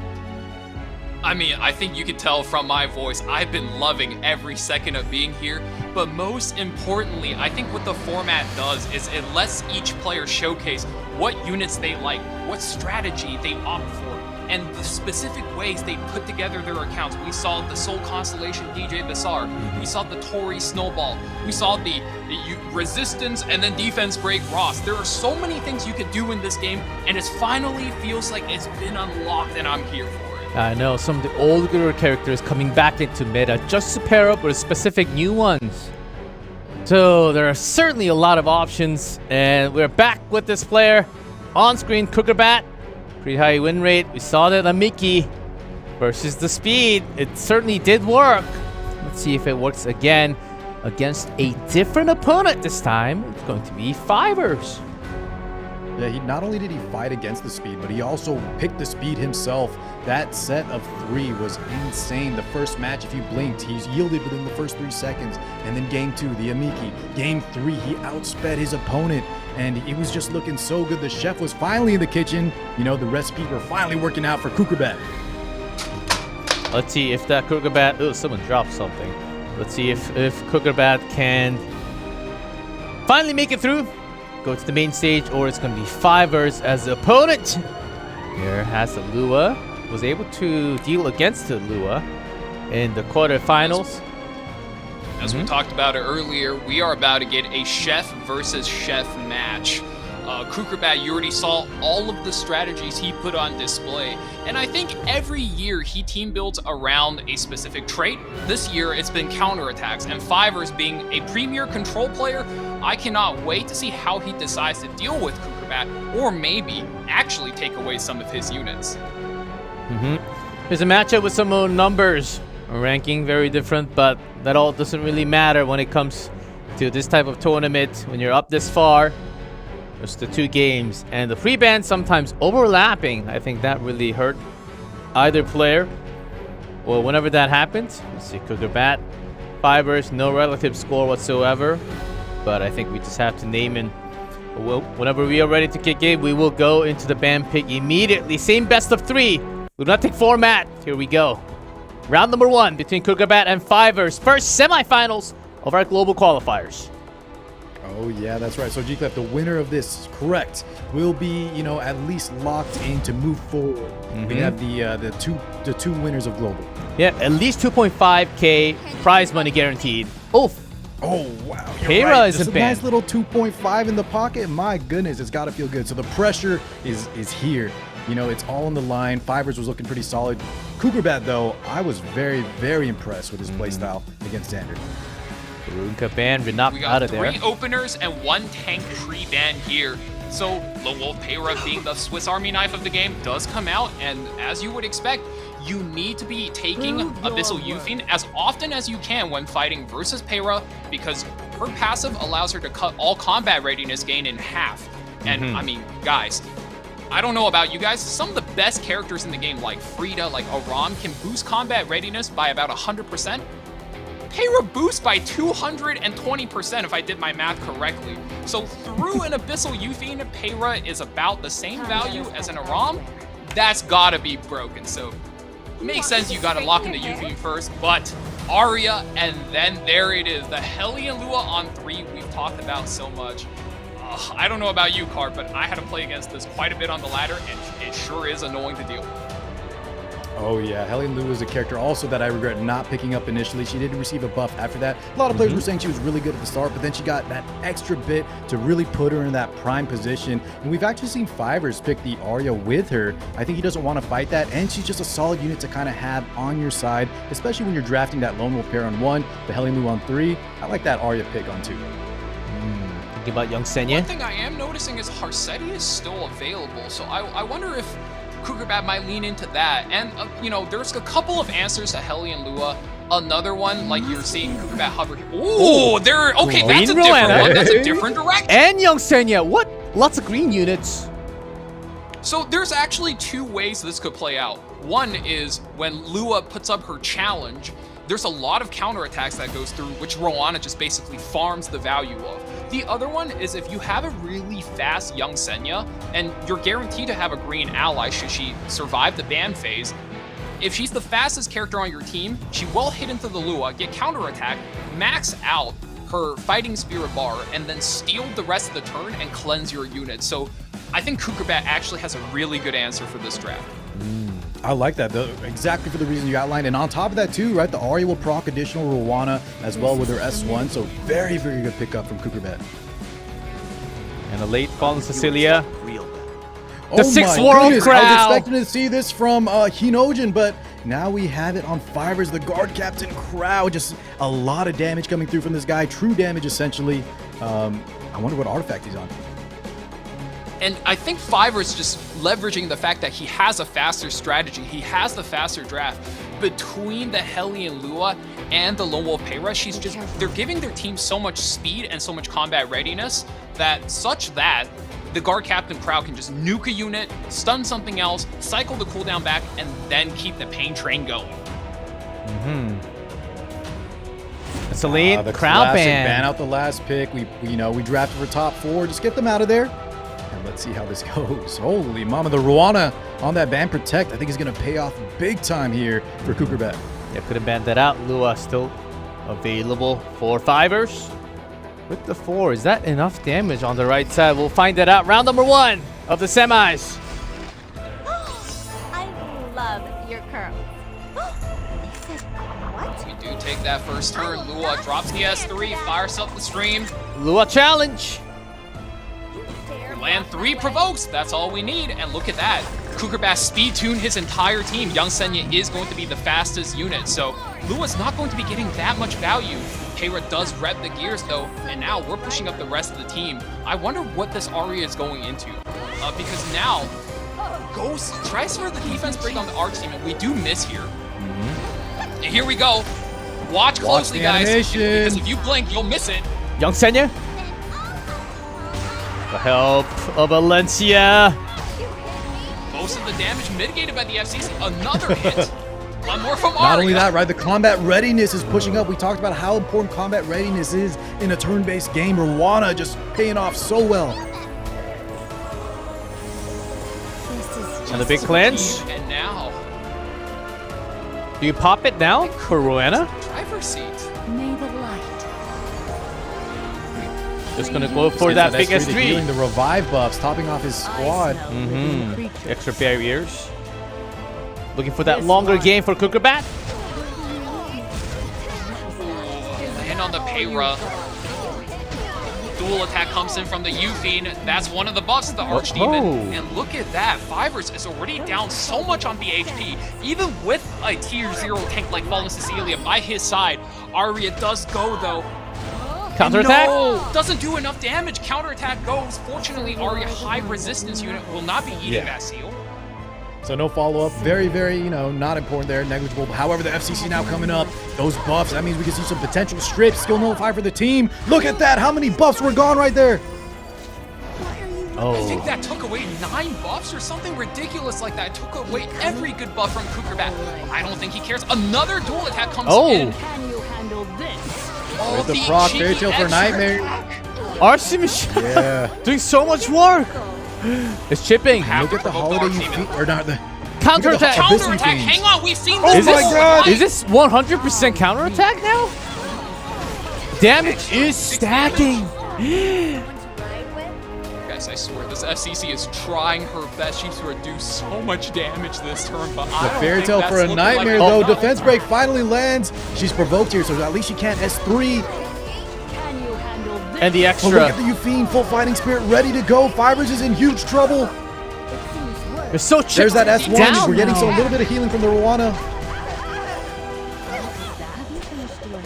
Speaker 11: I mean, I think you can tell from my voice, I've been loving every second of being here, but most importantly, I think what the format does is it lets each player showcase what units they like, what strategy they opt for, and the specific ways they put together their accounts. We saw the Soul Constellation DJ Bassar, we saw the Tori Snowball, we saw the Resistance and then Defense Break Ross. There are so many things you could do in this game, and it finally feels like it's been unlocked and I'm here for it.
Speaker 9: I know, some of the older characters coming back into meta just to pair up with specific new ones. So there are certainly a lot of options, and we're back with this player on screen, Cookerbat. Pretty high win rate. We saw that MagicQi versus the speed. It certainly did work. Let's see if it works again against a different opponent this time. It's going to be Fivers.
Speaker 10: Yeah, not only did he fight against the speed, but he also picked the speed himself. That set of 3 was insane. The first match, if you blinked, he yielded within the first 3 seconds. And then game 2, the MagicQi. Game 3, he outsped his opponent. And it was just looking so good. The chef was finally in the kitchen. You know, the recipes were finally working out for Cookerbat.
Speaker 9: Let's see if that Cookerbat... Oh, someone dropped something. Let's see if Cookerbat can finally make it through. go to the main stage, or it's going to be Fivers as the opponent. Here has the Lua. Was able to deal against the Lua in the quarterfinals.
Speaker 11: As we talked about it earlier, we are about to get a chef versus chef match. Cookerbat, you already saw all of the strategies he put on display. And I think every year he team builds around a specific trait. This year it's been counterattacks, and Fivers being a premier control player, I cannot wait to see how he decides to deal with Cookerbat, or maybe actually take away some of his units.
Speaker 9: There's a matchup with some numbers. Ranking very different, but that all doesn't really matter when it comes to this type of tournament. When you're up this far, just the 2 games, and the free bans sometimes overlapping. I think that really hurt either player. Well, whenever that happens, let's see, Cookerbat, Fivers, no relative score whatsoever. But I think we just have to name it. Well, whenever we are ready to kick in, we will go into the ban pick immediately. Same best of 3. Lunatic format. Here we go. Round number 1 between Cookerbat and Fivers. First semifinals of our global qualifiers.
Speaker 10: Oh yeah, that's right. So G-Clef, the winner of this, correct, will be, you know, at least locked in to move forward. We have the two winners of global.
Speaker 9: Yeah, at least 2.5k prize money guaranteed. Oh
Speaker 10: wow,
Speaker 9: Payra
Speaker 10: right.
Speaker 9: is a
Speaker 10: Just
Speaker 9: ban.
Speaker 10: nice little 2.5 in the pocket. My goodness, it's got to feel good. So the pressure is here. You know, it's all on the line. Fivers was looking pretty solid. Cookerbat, though, I was very, very impressed with his playstyle against Xander.
Speaker 9: Runka ban, Renop
Speaker 11: We
Speaker 9: out
Speaker 11: got
Speaker 9: of there.
Speaker 11: 3 openers and 1 tank pre-ban here. So Lone Wolf Payra, being the Swiss Army knife of the game, does come out, and as you would expect, you need to be taking Abyssal Euphine as often as you can when fighting versus Payra, because her passive allows her to cut all combat readiness gain in half. And I mean, guys, I don't know about you guys, some of the best characters in the game, like Frida, like Aram, can boost combat readiness by about 100%. Payra boosts by 220% if I did my math correctly. So through an Abyssal Euphine, Payra is about the same value as an Aram. That's gotta be broken. So it makes sense you gotta lock in the Euphine first, but Arya, and then there it is. The Hellion Lua on 3 we've talked about so much. I don't know about you, Cart, but I had to play against this quite a bit on the ladder, and it sure is annoying to deal with.
Speaker 10: Oh yeah, Hellion Lua is a character also that I regret not picking up initially. She did receive a buff after that. A lot of players were saying she was really good at the start, but then she got that extra bit to really put her in that prime position. And we've actually seen Fivers pick the Arya with her. I think he doesn't want to fight that, and she's just a solid unit to kind of have on your side, especially when you're drafting that Lone Wolf pair on 1, the Hellion Lua on 3. I like that Arya pick on 2.
Speaker 9: Thinking about Young Senya.
Speaker 11: One thing I am noticing is Harsetti is still available, so I wonder if Cookerbat might lean into that. And, you know, there's a couple of answers to Hellion Lua. Another one, like you're seeing Cookerbat hover. Ooh, there. Okay, that's a different one. That's a different direction.
Speaker 9: And Young Senya. What? Lots of green units.
Speaker 11: So there's actually 2 ways this could play out. One is when Lua puts up her challenge, there's a lot of counterattacks that goes through, which Rowana just basically farms the value of. The other one is if you have a really fast Young Senya, and you're guaranteed to have a green ally should she survive the ban phase. If she's the fastest character on your team, she will hit into the Lua, get counterattack, max out her Fighting Spirit bar, and then steal the rest of the turn and cleanse your unit. So I think Cookerbat actually has a really good answer for this draft.
Speaker 10: I like that, though, exactly for the reason you outlined. And on top of that, too, right, the Arya will proc additional Rowana as well with her S1. So very, very good pickup from Cookerbat.
Speaker 9: And a late Fallen Cecilia.
Speaker 10: Oh
Speaker 9: The 6th
Speaker 10: my
Speaker 9: World
Speaker 10: goodness,
Speaker 9: Crowd.
Speaker 10: I was expecting to see this from Hinojin, but now we have it on Fivers, the guard captain crowd. Just a lot of damage coming through from this guy. True damage, essentially. I wonder what artifact he's on.
Speaker 11: And I think Fiverr's just leveraging the fact that he has a faster strategy. He has the faster draft. Between the Hellion Lua and the Lone Wolf Payra, they're giving their team so much speed and so much combat readiness that the guard captain crowd can just nuke a unit, stun something else, cycle the cooldown back, and then keep the pain train going.
Speaker 9: Celine,
Speaker 10: the
Speaker 9: crowd
Speaker 10: classic
Speaker 9: ban.
Speaker 10: out the last pick. We drafted for top 4. Just get them out of there. And let's see how this goes. Holy mama, the Rowana on that ban protect, I think is going to pay off big time here for Cookerbat.
Speaker 9: Yeah, couldn't ban that out. Lua still available for Fivers. With the 4, is that enough damage on the right side? We'll find that out. Round number 1 of the semis.
Speaker 5: I love your curls. They said what?
Speaker 11: We do take that first turn. Lua drops the S3, fires up the stream.
Speaker 9: Lua challenge.
Speaker 11: Land 3 provokes, that's all we need. And look at that. Cookerbat speed tuned his entire team. Young Senya is going to be the fastest unit, so Lua's not going to be getting that much value. Keira does rep the gears though, and now we're pushing up the rest of the team. I wonder what this Aria is going into. Because now, Ghost tries for the defense break on the Arch team, and we do miss here. And here we go. Watch closely, guys, because if you blink, you'll miss it.
Speaker 9: Young Senya. The help of Valencia.
Speaker 11: Most of the damage mitigated by the FCC. Another hit. One more from Aria.
Speaker 10: Not only that, right? The combat readiness is pushing up. We talked about how important combat readiness is in a turn-based game. Rwana just paying off so well.
Speaker 9: And the big clinch.
Speaker 11: And now,
Speaker 9: Do you pop it now for Rowena?
Speaker 11: driver's seat.
Speaker 5: May the light.
Speaker 9: Just gonna go for that big S3.
Speaker 10: Healing the revive buffs, topping off his squad.
Speaker 9: Extra barriers. Looking for that longer game for Cookerbat.
Speaker 11: And on the Payra. Dual attack comes in from the Yuffie. That's one of the buffs of the Archdemon. And look at that. Fivers is already down so much on the HP. Even with a tier 0 tank like Fallen Cecilia by his side, Aria does go though.
Speaker 9: Counterattack?
Speaker 11: No! Doesn't do enough damage. Counterattack goes. Fortunately, Aria high resistance unit will not be eating that seal.
Speaker 10: So no follow-up. Very, very, not important there. Negligible. However, the FCC now coming up. Those buffs, that means we can see some potential strips. Skill nullify for the team. Look at that. How many buffs were gone right there?
Speaker 11: I think that took away 9 buffs or something ridiculous like that. It took away every good buff from Cookerbat. I don't think he cares. Another dual attack comes in.
Speaker 13: Can you handle this?
Speaker 10: There's the proc. Fairy Tale for Nightmare.
Speaker 9: RC Machine.
Speaker 10: Yeah.
Speaker 9: Doing so much work. It's chipping.
Speaker 10: Look at the holiday you or not the
Speaker 9: counterattack.
Speaker 11: Counterattack. Hang on, we've seen this.
Speaker 9: Is this, is this 100% counterattack now? Damage is stacking.
Speaker 11: Guys, I swear this FCC is trying her best. She's to do so much damage this turn, but
Speaker 10: The
Speaker 11: I don't
Speaker 10: Fairy
Speaker 11: think
Speaker 10: Tale
Speaker 11: that's
Speaker 10: for a
Speaker 11: looking
Speaker 10: Nightmare
Speaker 11: like
Speaker 10: though. Defense break finally lands. She's provoked here, so at least she can't S3.
Speaker 13: Can you handle this?
Speaker 9: And the
Speaker 10: Oh,
Speaker 9: extra.
Speaker 10: look at the Yuffie, full fighting spirit, ready to go. Fivers is in huge trouble.
Speaker 9: They're so chipped.
Speaker 10: There's that S1.
Speaker 9: Down
Speaker 10: We're getting
Speaker 9: now.
Speaker 10: a little bit of healing from the Rwana.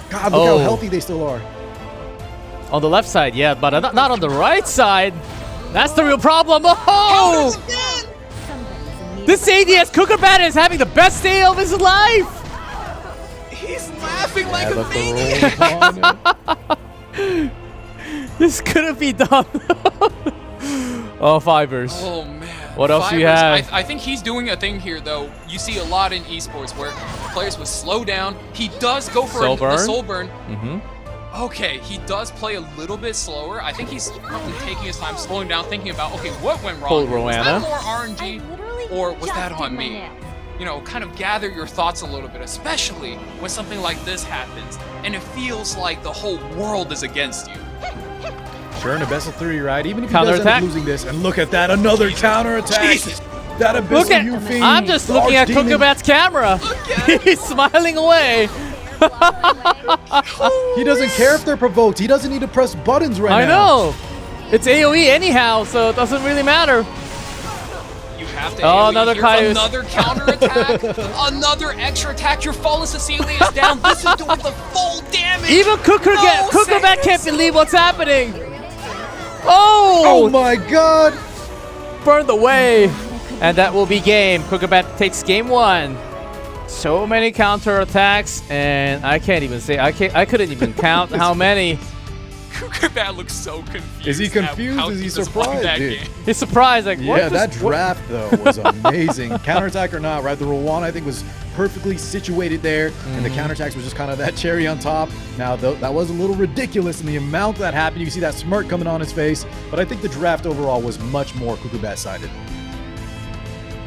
Speaker 10: God, look how healthy they still are.
Speaker 9: On the left side, yeah, but not on the right side. That's the real problem. Oh! This ADS Cookerbat is having the best day of his life.
Speaker 11: He's laughing like a maniac.
Speaker 9: This couldn't be done. Oh, Fivers.
Speaker 11: Oh man.
Speaker 9: What else do you
Speaker 11: Fivers,
Speaker 9: have?
Speaker 11: I think he's doing a thing here though. You see a lot in esports where players would slow down. He does go for the soul burn. Okay, he does play a little bit slower. I think he's probably taking his time, slowing down, thinking about, okay, what went wrong?
Speaker 9: Pull
Speaker 11: Was that
Speaker 9: Rowena.
Speaker 11: more RNG or was that on me? Kind of gather your thoughts a little bit, especially when something like this happens and it feels like the whole world is against you.
Speaker 10: Sure, in a best of 3, right? Even if he does end up
Speaker 9: Counterattack?
Speaker 10: losing this, and look at that, another counterattack.
Speaker 11: Jesus.
Speaker 10: That
Speaker 9: Look
Speaker 10: Abyssal
Speaker 9: at.
Speaker 10: Yuffie.
Speaker 9: I'm just looking at
Speaker 10: Archdemon.
Speaker 9: Cookerbat's camera. He's smiling away.
Speaker 10: He doesn't care if they're provoked. He doesn't need to press buttons right
Speaker 9: I
Speaker 10: now.
Speaker 9: know. It's AoE anyhow, so it doesn't really matter.
Speaker 11: You have to
Speaker 9: Oh,
Speaker 11: AoE
Speaker 9: another
Speaker 11: here.
Speaker 9: Caius.
Speaker 11: Another counterattack. Another extra attack. Your Fallen Cecilia is down. This is doing the full damage.
Speaker 9: Even Cookerbat can't believe what's happening. Oh!
Speaker 10: Oh my god!
Speaker 9: Burned away. And that will be game. Cookerbat takes game 1. So many counterattacks, and I can't even say, I couldn't even count how many.
Speaker 11: Cookerbat looks so confused.
Speaker 10: Is he confused?
Speaker 11: how
Speaker 10: Is he
Speaker 11: just won
Speaker 10: surprised,
Speaker 11: that
Speaker 10: dude?
Speaker 11: game.
Speaker 9: He's surprised, like, what?
Speaker 10: Yeah, that draft, though, was amazing. Counterattack or not, right? The Rwana, I think, was perfectly situated there, and the counterattacks was just kind of that cherry on top. Now, that was a little ridiculous in the amount that happened. You can see that smirk coming on his face, but I think the draft overall was much more Cookerbat-sided.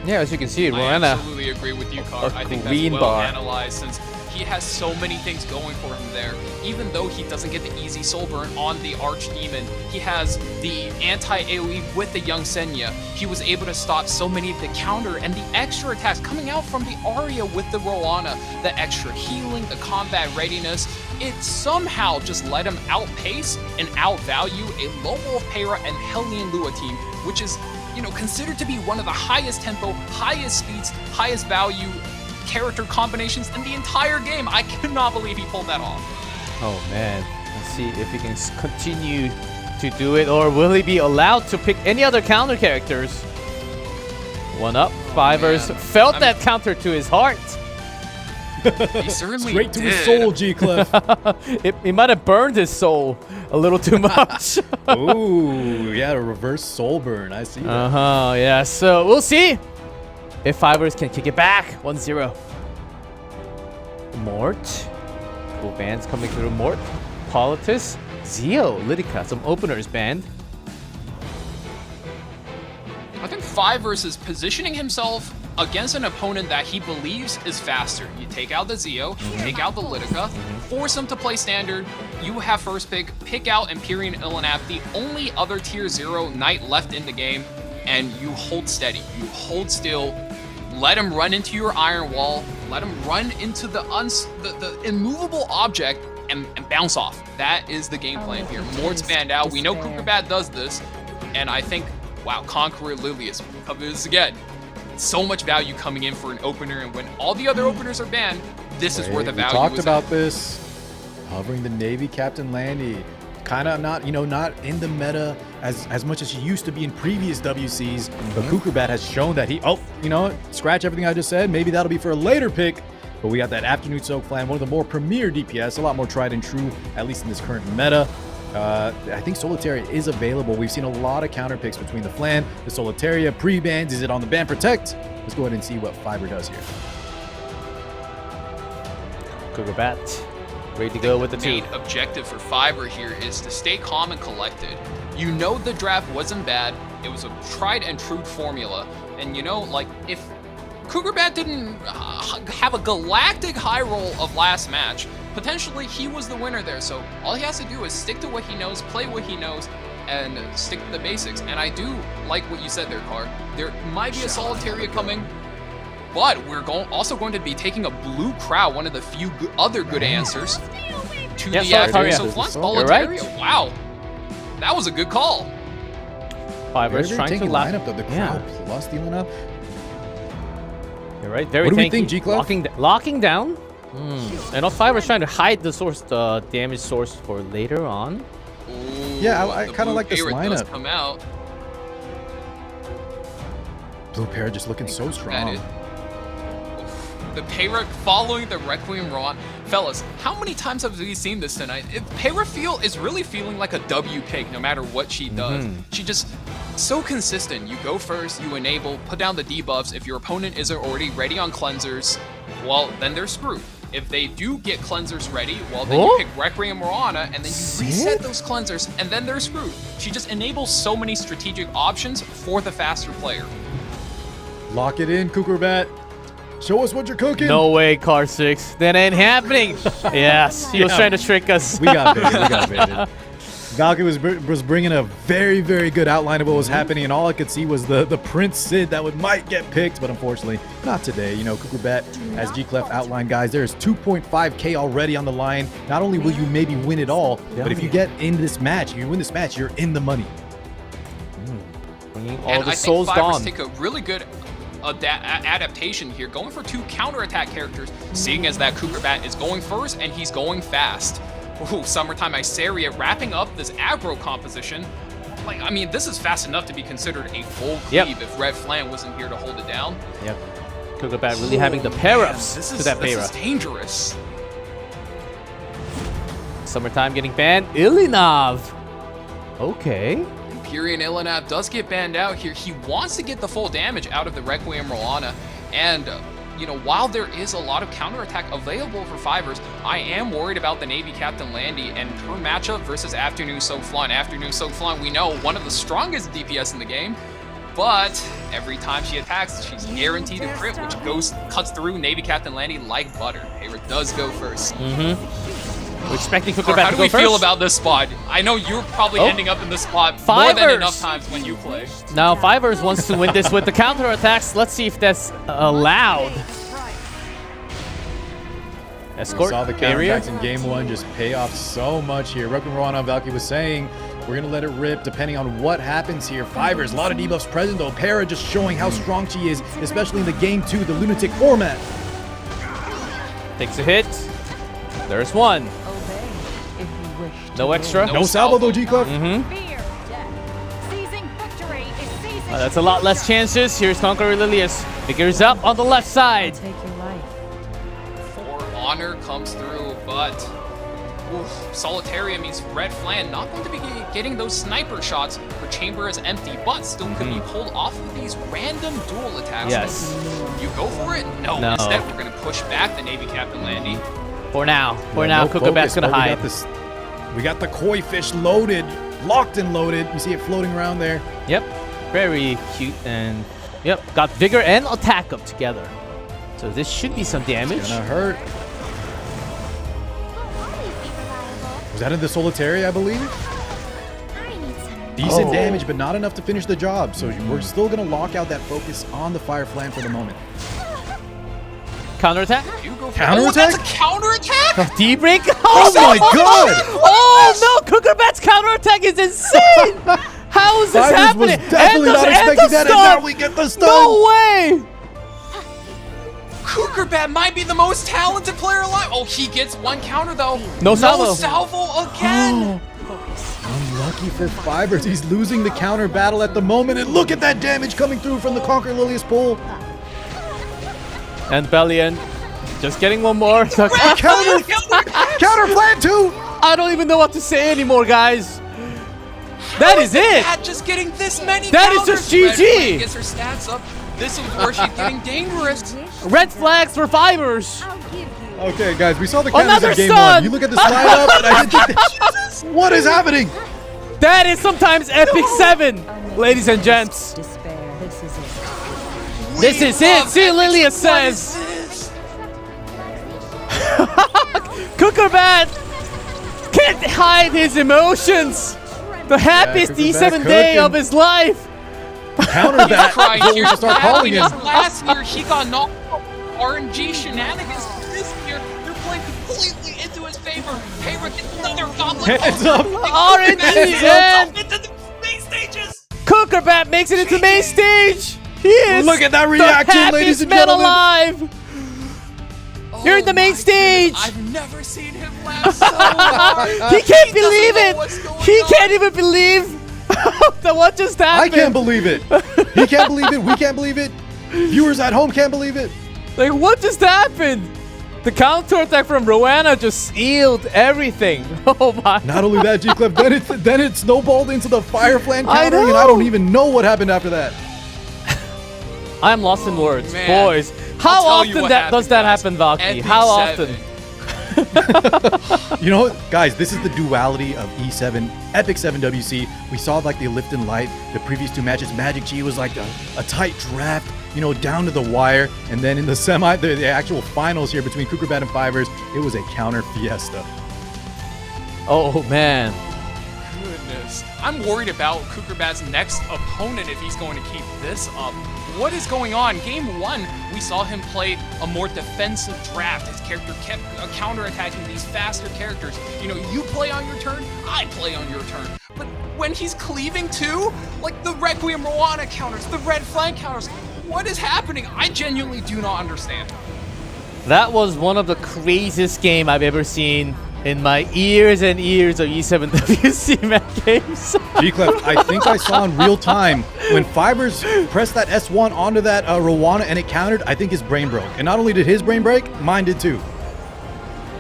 Speaker 9: Yeah, as you can see,
Speaker 11: I
Speaker 9: Rowena.
Speaker 11: absolutely agree with you, Car. I think that's
Speaker 9: green
Speaker 11: well
Speaker 9: bar.
Speaker 11: analyzed since He has so many things going for him there. Even though he doesn't get the easy soul burn on the Archdemon, he has the anti-AoE with the Young Senya. He was able to stop so many of the counter and the extra attacks coming out from the Arya with the Roana, the extra healing, the combat readiness. It somehow just let him outpace and outvalue a Lobo of Pera and Hellion Lua team, which is, you know, considered to be one of the highest tempo, highest speeds, highest value character combinations in the entire game. I cannot believe he pulled that off.
Speaker 9: Oh man, let's see if he can continue to do it, or will he be allowed to pick any other counter characters? One up, Fivers felt that counter to his heart.
Speaker 11: He certainly
Speaker 10: Straight to
Speaker 11: did.
Speaker 10: his soul, G-Clef.
Speaker 9: It might have burned his soul a little too much.
Speaker 10: Ooh, yeah, a reverse soul burn. I see that.
Speaker 9: Yeah, so we'll see if Fivers can kick it back. 1-0. Mort. Cool bands coming through. Mort. Politis. Zio. Lidica. Some openers banned.
Speaker 11: I think Fivers is positioning himself against an opponent that he believes is faster. You take out the Zio, take out the Lidica, force him to play standard. You have first pick out Empyrean Illinap, the only other tier 0 knight left in the game, and you hold steady. You hold still. Let him run into your iron wall. Let him run into the immovable object and bounce off. That is the game plan here. Mort's banned out. We know Cookerbat does this, and I think, wow, Conqueror Lilius covers again. So much value coming in for an opener, and when all the other openers are banned, this is where the value is.
Speaker 10: We talked about this. Covering the Navy Captain Landy. Kind of not, you know, not in the meta as much as she used to be in previous WCs. But Cookerbat has shown that he, you know, scratch everything I just said. Maybe that'll be for a later pick. But we got that Afternoon Soak Clan, one of the more premier DPS, a lot more tried and true, at least in this current meta. I think Solitaria is available. We've seen a lot of counter picks between the Flan, the Solitaria, pre-bans. Is it on the ban protect? Let's go ahead and see what Fiverr does here.
Speaker 9: Cookerbat. Ready to go with the
Speaker 11: main objective for Fiverr here is to stay calm and collected. You know the draft wasn't bad. It was a tried and true formula. And you know, like, if Cookerbat didn't have a galactic high roll of last match, potentially he was the winner there. So all he has to do is stick to what he knows, play what he knows, and stick to the basics. And I do like what you said there, Car. There might be a Solitaria coming, but we're also going to be taking a blue Crow, one of the few other good answers, to the Afternoon Soak Clan. Solitaria. Wow, that was a good call.
Speaker 9: Fivers trying to
Speaker 10: line up the Crow plus the line up.
Speaker 9: You're right. Very
Speaker 10: what do
Speaker 9: tanky.
Speaker 10: we think, G-Clef?
Speaker 9: Locking down. And Fiverr's trying to hide the source, the damage source for later on.
Speaker 11: Ooh,
Speaker 10: yeah, I kind of like this lineup.
Speaker 11: Does come out.
Speaker 10: Blue Parrot just looking so strong.
Speaker 11: The Payra following the Requiem Ron. Fellas, how many times have we seen this tonight? Payra is really feeling like a W pick no matter what she does. She just so consistent. You go first, you enable, put down the debuffs. If your opponent isn't already ready on cleansers, well, then they're screwed. If they do get cleansers ready, well, then you pick Requiem Morana, and then you reset those cleansers, and then they're screwed. She just enables so many strategic options for the faster player.
Speaker 10: Lock it in, Cookerbat. Show us what you're cooking.
Speaker 9: No way, Car 6. That ain't happening. Yes, he was trying to trick us.
Speaker 10: We got baited. Valky was bringing a very, very good outline of what was happening, and all I could see was the Prince Sid that might get picked, but unfortunately, not today. You know, Cookerbat, as G-Clef outlined, guys, there's 2.5K already on the line. Not only will you maybe win it all, but if you get in this match, you win this match, you're in the money.
Speaker 9: All the souls gone.
Speaker 11: Take a really good adaptation here, going for 2 counterattack characters, seeing as that Cookerbat is going first and he's going fast. Ooh, Summertime Iceria wrapping up this aggro composition. Like, I mean, this is fast enough to be considered a full cleave if Red Flan wasn't here to hold it down.
Speaker 9: Yep. Cookerbat really having the pair-ups to that pair-up.
Speaker 11: This is dangerous.
Speaker 9: Summertime getting banned. Illinov. Okay.
Speaker 11: Empyrean Illinap does get banned out here. He wants to get the full damage out of the Requiem Roana, and you know, while there is a lot of counterattack available for Fivers, I am worried about the Navy Captain Landy and her matchup versus Afternoon Soak Flan. Afternoon Soak Flan, we know, one of the strongest DPS in the game. but every time she attacks, she's guaranteed a crit, which cuts through Navy Captain Landy like butter. Hayra does go first.
Speaker 9: We're expecting Cookerbat to go
Speaker 11: How
Speaker 9: first.
Speaker 11: do we feel about this spot? I know you're probably ending up in this spot more than enough times when you play.
Speaker 9: Now Fiverr wants to win this with the counter attacks. Let's see if that's allowed. Escort,
Speaker 10: We saw the
Speaker 9: barrier.
Speaker 10: counterattacks in game 1 just pay off so much here. Rowan Rowana Valky was saying, we're going to let it rip depending on what happens here. Fiverr's, a lot of debuffs present though. Para just showing how strong she is, especially in the game 2, the Lunatic format.
Speaker 9: Takes a hit. There's one. No extra.
Speaker 10: No salvo though, G-Clef.
Speaker 9: That's a lot less chances. Here's Conqueror Lilius. Figures up on the left side.
Speaker 11: For Honor comes through, but Solitaria means Red Flan not going to be getting those sniper shots. Her chamber is empty, but still can be pulled off of these random dual attacks.
Speaker 9: Yes.
Speaker 11: You go for it? No. Instead, we're going to push back the Navy Captain Landy.
Speaker 9: For now. Cookerbat's going to hide.
Speaker 10: We got the koi fish loaded, locked and loaded. You see it floating around there.
Speaker 9: Yep. Very cute and yep. Got vigor and attack up together. So this should be some damage.
Speaker 10: It's gonna hurt. Was that in the Solitaria, I believe? Decent damage, but not enough to finish the job. So we're still gonna lock out that focus on the Fire Flan for the moment.
Speaker 9: Counterattack?
Speaker 10: Counterattack?
Speaker 11: That's a counterattack?
Speaker 9: D-break?
Speaker 10: Oh my god!
Speaker 9: Oh no! Cookerbat's counterattack is insane! How is this
Speaker 10: Fiverr
Speaker 9: happening?
Speaker 10: was definitely not expecting that, and now we get the stun!
Speaker 9: No way!
Speaker 11: Cookerbat might be the most talented player alive. Oh, he gets one counter though.
Speaker 9: No salvo.
Speaker 11: No salvo again.
Speaker 10: Unlucky for Fiverr. He's losing the counter battle at the moment, and look at that damage coming through from the Conquer Lilius pull.
Speaker 9: And Bellion just getting one more.
Speaker 10: Counter Flan too!
Speaker 9: I don't even know what to say anymore, guys. That is it.
Speaker 11: Just getting this many
Speaker 9: That is
Speaker 11: counters.
Speaker 9: just GG.
Speaker 11: Red Flag gets her stats up. This is where she's getting dangerous.
Speaker 9: Red flags for Fivers.
Speaker 10: Okay, guys, we saw the counters
Speaker 9: Another
Speaker 10: in game
Speaker 9: stun.
Speaker 10: 1. You look at the slide up, and I didn't think that. What is happening?
Speaker 9: That is sometimes EpicSeven, ladies and gents. This is it. See, Lilius says. Cookerbat can't hide his emotions. The happiest
Speaker 10: Cookerbat
Speaker 9: E7 day
Speaker 10: cooking.
Speaker 9: of his life.
Speaker 10: Counter that.
Speaker 11: Crying
Speaker 10: That's what we
Speaker 11: here.
Speaker 10: should start calling him.
Speaker 11: Last year, he got knocked out. RNG shenanigans. This year, they're playing completely into his favor. Hayra gets another goblet.
Speaker 10: Hands up.
Speaker 9: RNG and
Speaker 11: into the main stages.
Speaker 9: Cookerbat makes it into main stage. He is
Speaker 10: Look at that
Speaker 9: the
Speaker 10: reaction, ladies
Speaker 9: happiest
Speaker 10: and
Speaker 9: man
Speaker 10: gentlemen.
Speaker 9: alive. You're in the main stage.
Speaker 11: I've never seen him laugh so hard.
Speaker 9: He can't believe
Speaker 11: doesn't know
Speaker 9: it.
Speaker 11: what's going
Speaker 9: He
Speaker 11: on.
Speaker 9: can't even believe that what just happened.
Speaker 10: I can't believe it. He can't believe it. We can't believe it. Viewers at home can't believe it.
Speaker 9: Like, what just happened? The counterattack from Rowana just sealed everything. Oh my.
Speaker 10: Not only that, G-Clef, then it snowballed into the Fire Flan
Speaker 9: I
Speaker 10: countering, and I don't even know what happened after that.
Speaker 9: I'm lost in words,
Speaker 11: man.
Speaker 9: boys. How
Speaker 11: I'll tell you
Speaker 9: often
Speaker 11: what
Speaker 9: does that
Speaker 11: happened,
Speaker 9: happen, Valky? How often?
Speaker 10: You know what, guys, this is the duality of E7, EpicSeven.WC. We saw like the lift and light, the previous two matches. MagicQi was like a tight draft, you know, down to the wire. And then in the the actual finals here between Cookerbat and Fivers, it was a counter fiesta.
Speaker 9: Oh man.
Speaker 11: Goodness. I'm worried about Cookerbat's next opponent if he's going to keep this up. What is going on? Game 1, we saw him play a more defensive draft. His character kept counterattacking these faster characters. You know, you play on your turn, I play on your turn. But when he's cleaving too, like the Requiem Rowana counters, the Red Flank counters, what is happening? I genuinely do not understand.
Speaker 9: That was one of the craziest games I've ever seen in my years and years of E7WC Mac games.
Speaker 10: G-Clef, I think I saw in real time when Fivers pressed that S1 onto that Rowana and it countered, I think his brain broke. And not only did his brain break, mine did too.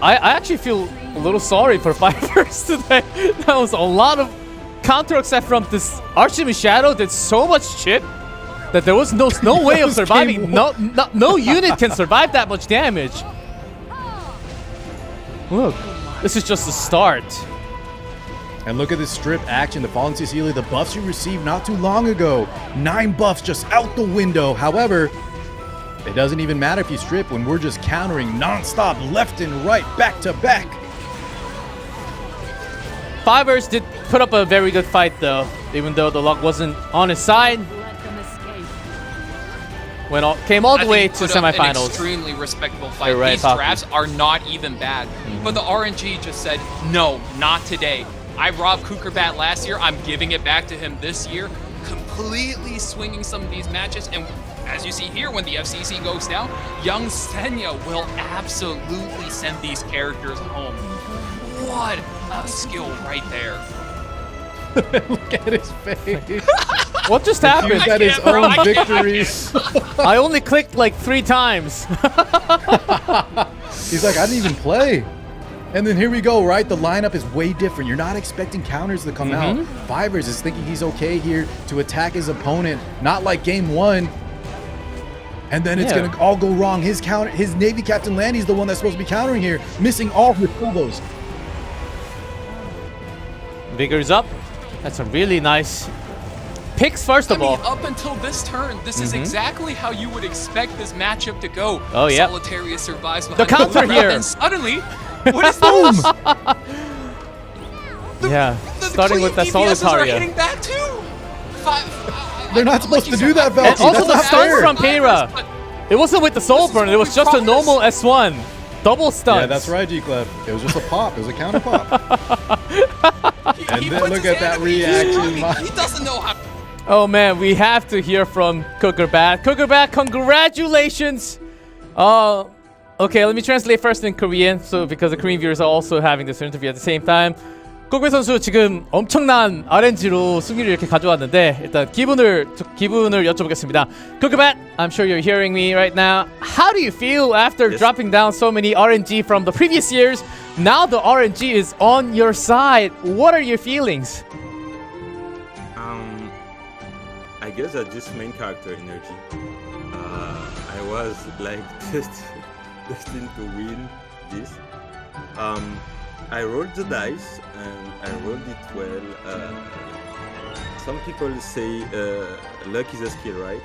Speaker 9: I actually feel a little sorry for Fivers today. That was a lot of counter except from this Archimage Shadow did so much shit that there was no way of surviving. No unit can survive that much damage. Look, this is just the start.
Speaker 10: And look at this strip action, the Fallen Cecilia, the buffs you received not too long ago. 9 buffs just out the window. However, it doesn't even matter if you strip when we're just countering non-stop left and right, back to back.
Speaker 9: Fivers did put up a very good fight though, even though the luck wasn't on his side.
Speaker 13: Let them escape.
Speaker 9: Came all the way
Speaker 11: think
Speaker 9: to
Speaker 11: put up an
Speaker 9: semifinals.
Speaker 11: extremely respectable fight.
Speaker 9: Right,
Speaker 11: These
Speaker 9: Papu.
Speaker 11: drafts are not even bad. But the RNG just said, no, not today. I robbed Cookerbat last year. I'm giving it back to him this year. Completely swinging some of these matches. And as you see here, when the FCC goes down, young Senya will absolutely send these characters home. What a skill right there.
Speaker 10: Look at his face.
Speaker 9: What just happened?
Speaker 10: He's at his own victory.
Speaker 9: I only clicked like 3 times.
Speaker 10: He's like, I didn't even play. And then here we go, right? The lineup is way different. You're not expecting counters to come out. Fivers is thinking he's okay here to attack his opponent, not like game 1. And then it's gonna all go wrong. His Navy Captain Landy's the one that's supposed to be countering here, missing all his combos.
Speaker 9: Vigor's up. That's a really nice picks, first of all.
Speaker 11: Up until this turn, this is exactly how you would expect this matchup to go.
Speaker 9: Oh, yeah.
Speaker 11: Solitarius survives
Speaker 9: The
Speaker 11: behind
Speaker 9: counter
Speaker 11: Cookerbat,
Speaker 9: here.
Speaker 11: And suddenly, what is this?
Speaker 9: Starting with the
Speaker 11: EPSs are
Speaker 9: Solitaria.
Speaker 11: hitting back too.
Speaker 10: They're not supposed to do that,
Speaker 9: And
Speaker 10: Velty.
Speaker 9: also the
Speaker 10: That's
Speaker 9: stun
Speaker 10: not fair.
Speaker 9: from Pera. It wasn't with the soul burn, it was just a normal S1. Double stun.
Speaker 10: Yeah, that's right, G-Clef. It was just a pop. It was a counter pop. And then look at that reaction.
Speaker 11: He doesn't know how.
Speaker 9: Oh man, we have to hear from Cookerbat. Cookerbat, congratulations! Okay, let me translate first in Korean, so because the Korean viewers are also having this interview at the same time. Cookerbat 선수 지금 엄청난 RNG로 승리를 이렇게 가져왔는데 일단 기분을 여쭤보겠습니다. Cookerbat, I'm sure you're hearing me right now. How do you feel after dropping down so many RNG from the previous years? Now the RNG is on your side. What are your feelings?
Speaker 14: I guess that's just main character energy. I was like just destined to win this. I rolled the dice and I rolled it well. Some people say luck is a skill, right?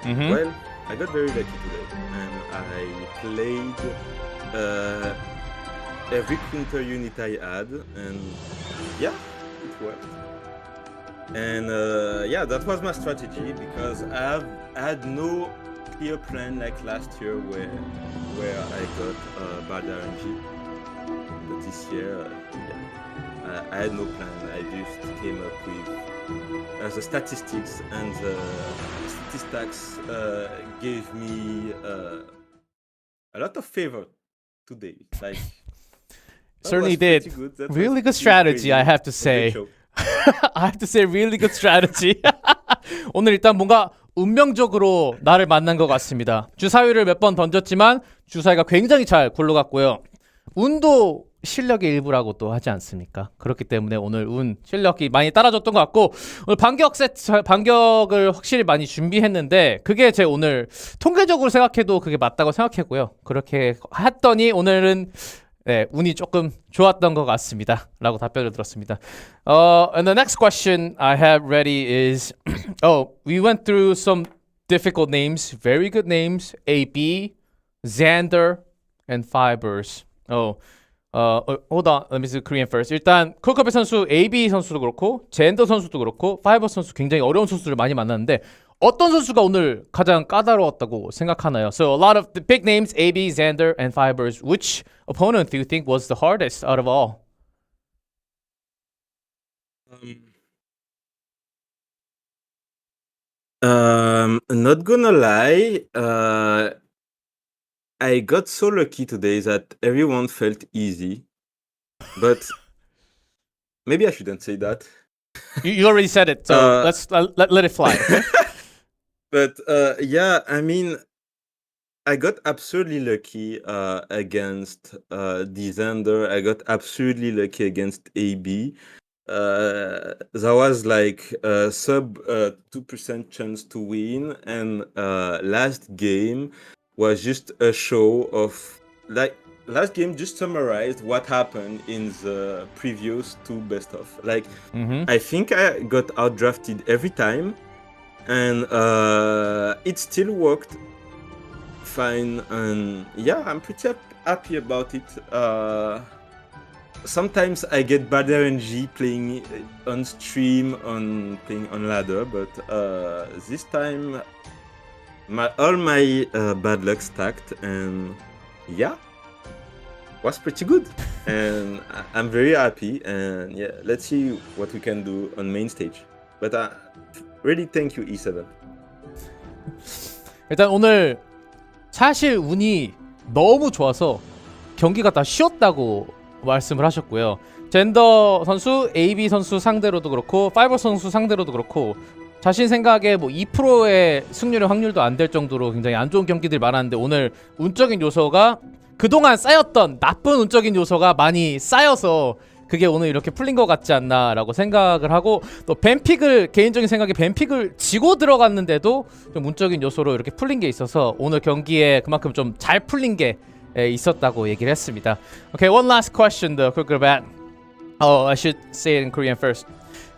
Speaker 14: Well, I got very lucky today and I played every counter unit I had and yeah, it worked. And yeah, that was my strategy because I had no clear plan like last year where I got bad RNG. But this year, yeah, I had no plan. I just came up with the statistics, and the statistics gave me a lot of favor today. Like
Speaker 9: Certainly did. Really good strategy, I have to say. I have to say, really good strategy. 오늘 일단 뭔가 운명적으로 나를 만난 것 같습니다. 주사위를 몇 번 던졌지만 주사위가 굉장히 잘 굴러갔고요. 운도 실력의 일부라고 또 하지 않습니까? 그렇기 때문에 오늘 운, 실력이 많이 따라줬던 것 같고 오늘 반격을 확실히 많이 준비했는데 그게 제 오늘 통계적으로 생각해도 그게 맞다고 생각했고요. 그렇게 했더니 오늘은 네, 운이 조금 좋았던 것 같습니다. 라고 답변을 들었습니다. And the next question I have ready is we went through some difficult names, very good names, AB, Xander, and Fibers. Hold on, let me see Korean first. 일단 콜컵의 선수, AB 선수도 그렇고 젠더 선수도 그렇고 파이버 선수 굉장히 어려운 선수를 많이 만났는데 어떤 선수가 오늘 가장 까다로웠다고 생각하나요? So a lot of the big names, AB, Xander, and Fibers. Which opponent do you think was the hardest out of all?
Speaker 14: Not gonna lie, I got so lucky today that everyone felt easy, but maybe I shouldn't say that.
Speaker 9: You already said it, so let's let it fly. Okay?
Speaker 14: But yeah, I mean, I got absurdly lucky against Xander. I got absurdly lucky against AB. There was like a sub 2% chance to win, and last game was just a show of like last game just summarized what happened in the previous two best of. Like, I think I got outdrafted every time, and it still worked fine. And yeah, I'm pretty happy about it. Sometimes I get bad RNG playing on stream, playing on ladder, but this time all my bad luck stacked, and yeah, was pretty good. And I'm very happy, and yeah, let's see what we can do on main stage. But really thank you, E7.
Speaker 9: 일단 오늘 사실 운이 너무 좋아서 경기가 다 쉬웠다고 말씀을 하셨고요. 젠더 선수, AB 선수 상대로도 그렇고 파이버 선수 상대로도 그렇고 자신 생각에 뭐 2%의 승률의 확률도 안 될 정도로 굉장히 안 좋은 경기들이 많았는데 오늘 운적인 요소가 그동안 쌓였던 나쁜 운적인 요소가 많이 쌓여서 그게 오늘 이렇게 풀린 것 같지 않나라고 생각을 하고 또 벤픽을 개인적인 생각에 벤픽을 지고 들어갔는데도 좀 운적인 요소로 이렇게 풀린 게 있어서 오늘 경기에 그만큼 좀 잘 풀린 게 있었다고 얘기를 했습니다. Okay, one last question though, Cookerbat. Oh, I should say it in Korean first.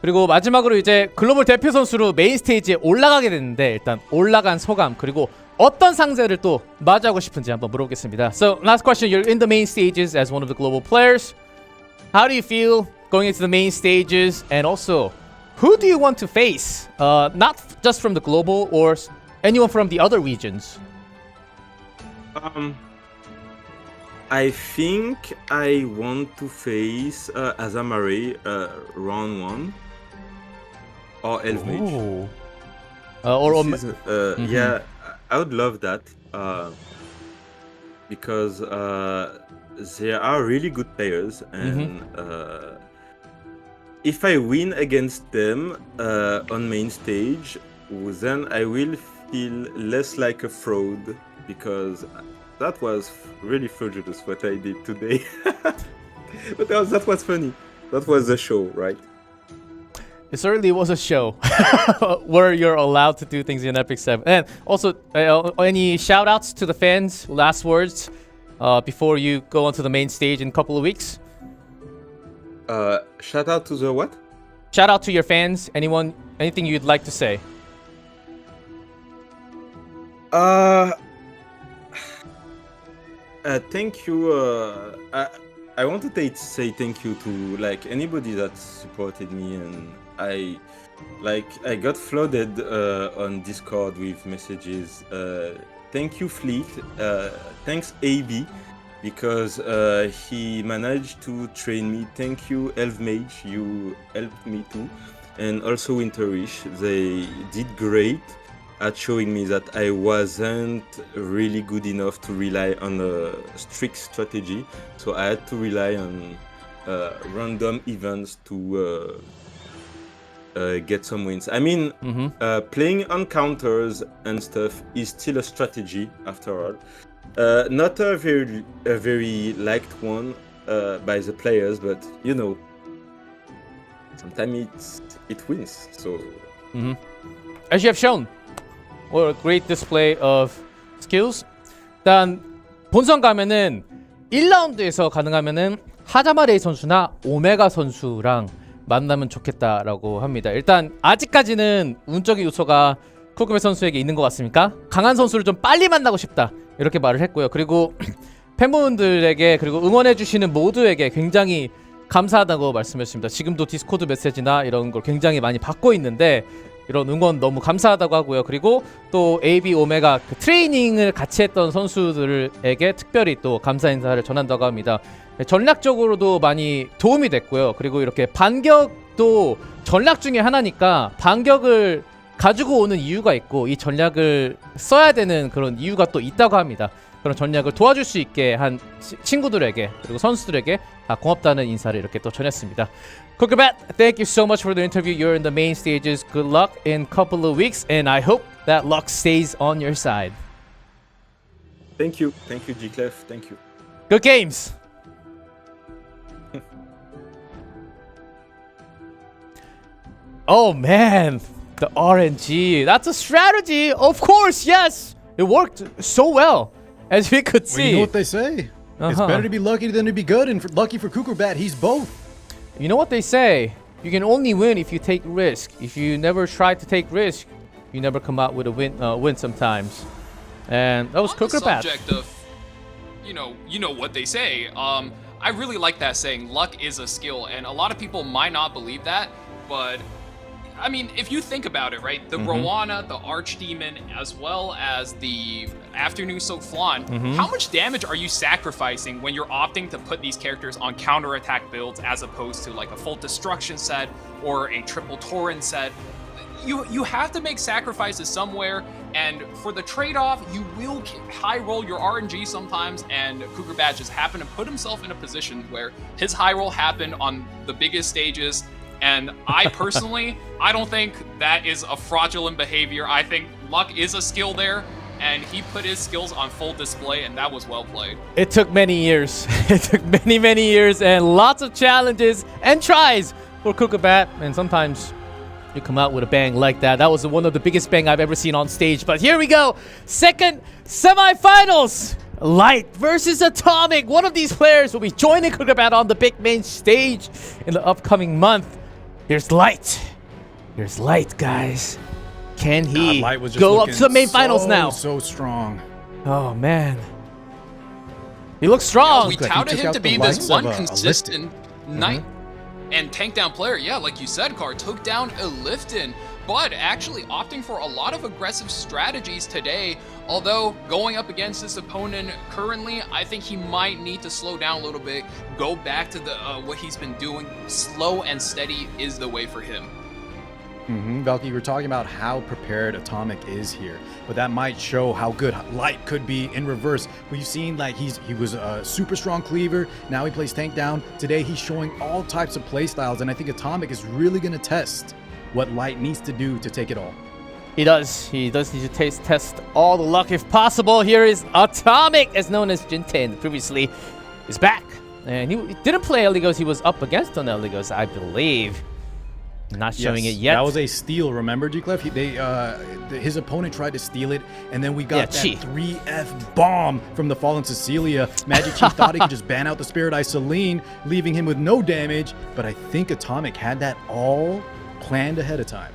Speaker 9: 그리고 마지막으로 이제 글로벌 대표 선수로 메인 스테이지에 올라가게 됐는데 일단 올라간 소감 그리고 어떤 상대를 또 맞이하고 싶은지 한번 물어보겠습니다. So, last question. You're in the main stages as one of the global players. How do you feel going into the main stages, and also who do you want to face? Not just from the global or anyone from the other regions.
Speaker 14: I think I want to face Azamare round 1 or Elf Mage. Yeah, I would love that because they are really good players, and if I win against them on main stage, then I will feel less like a fraud, because that was really fraudulous what I did today. But that was funny. That was the show, right?
Speaker 9: It certainly was a show where you're allowed to do things in EpicSeven. And also, any shout outs to the fans, last words before you go onto the main stage in a couple of weeks?
Speaker 14: Shout out to the what?
Speaker 9: Shout out to your fans. Anything you'd like to say?
Speaker 14: Thank you. I want to say thank you to like anybody that supported me, and I got flooded on Discord with messages. Thank you, Fleet. Thanks, AB, because he managed to train me. Thank you, Elf Mage. You helped me too, and also Winterish. They did great at showing me that I wasn't really good enough to rely on a strict strategy, so I had to rely on random events to get some wins. I mean, playing on counters and stuff is still a strategy after all. Not a very liked one by the players, but you know, sometimes it wins. So,
Speaker 9: as you have shown, what a great display of skills. 일단 본선 가면은 1라운드에서 가능하면은 하자마레이 선수나 오메가 선수랑 만나면 좋겠다라고 합니다. 일단 아직까지는 운적인 요소가 쿠크베 선수에게 있는 것 같습니까? 강한 선수를 좀 빨리 만나고 싶다 이렇게 말을 했고요. 그리고 팬분들에게 그리고 응원해주시는 모두에게 굉장히 감사하다고 말씀했습니다. 지금도 디스코드 메시지나 이런 걸 굉장히 많이 받고 있는데 이런 응원 너무 감사하다고 하고요. 그리고 또 AB 오메가 그 트레이닝을 같이 했던 선수들에게 특별히 또 감사 인사를 전한다고 합니다. 전략적으로도 많이 도움이 됐고요. 그리고 이렇게 반격도 전략 중에 하나니까 반격을 가지고 오는 이유가 있고 이 전략을 써야 되는 그런 이유가 또 있다고 합니다. 그런 전략을 도와줄 수 있게 한 친구들에게 그리고 선수들에게 다 고맙다는 인사를 이렇게 또 전했습니다. Cookerbat, thank you so much for the interview. You're in the main stages. Good luck in a couple of weeks, and I hope that luck stays on your side.
Speaker 14: thank you, G-Clef, thank you.
Speaker 9: Good games. Oh man, the RNG. That's a strategy. Of course, yes. It worked so well, as we could see.
Speaker 10: Well, you know what they say? It's better to be lucky than to be good, and lucky for Cookerbat, he's both.
Speaker 9: You know what they say? You can only win if you take risk. If you never try to take risk, you never come out with a win sometimes. And that was Cookerbat.
Speaker 11: Subject of, you know what they say. I really like that saying, luck is a skill, and a lot of people might not believe that, but I mean, if you think about it, right? The Rowana, the Archdemon, as well as the Afternoon Soak Flan, how much damage are you sacrificing when you're opting to put these characters on counterattack builds as opposed to like a full destruction set or a triple Torrent set? You have to make sacrifices somewhere, and for the trade-off, you will high roll your RNG sometimes, and Cookerbat just happened to put himself in a position where his high roll happened on the biggest stages, and I personally, I don't think that is a fraudulent behavior. I think luck is a skill there, and he put his skills on full display, and that was well played.
Speaker 9: It took many years. It took many years and lots of challenges and tries for Cookerbat, and sometimes you come out with a bang like that. That was one of the biggest bang I've ever seen on stage. But here we go. Second semifinals. Light versus Atomic. One of these players will be joining Cookerbat on the big main stage in the upcoming month. Here's Light. Here's Light, guys. Can he
Speaker 10: Light was just
Speaker 9: go up to the main finals now?
Speaker 10: So strong.
Speaker 9: Oh, man. He looks strong.
Speaker 11: Yeah, we touted him to be this one consistent night and tank down player. Yeah, like you said, Car took down a Lifton, but actually opting for a lot of aggressive strategies today. Although going up against this opponent currently, I think he might need to slow down a little bit, go back to the what he's been doing. Slow and steady is the way for him.
Speaker 10: Valky, you were talking about how prepared Atomic is here, but that might show how good Light could be in reverse. We've seen like he was a super strong cleaver. Now he plays tank down. Today he's showing all types of play styles, and I think Atomic is really going to test what Light needs to do to take it all.
Speaker 9: He does need to test all the luck if possible. Here is Atomic, as known as Jinten previously, is back. And he didn't play Eligos. He was up against an Eligos, I believe. Not showing it yet.
Speaker 10: That was a steal, remember, G-Clef? His opponent tried to steal it, and then we got that 3F bomb from the Fallen Cecilia. MagicQi thought he could just ban out the Spirit Eye Celine, leaving him with no damage, but I think Atomic had that all planned ahead of time.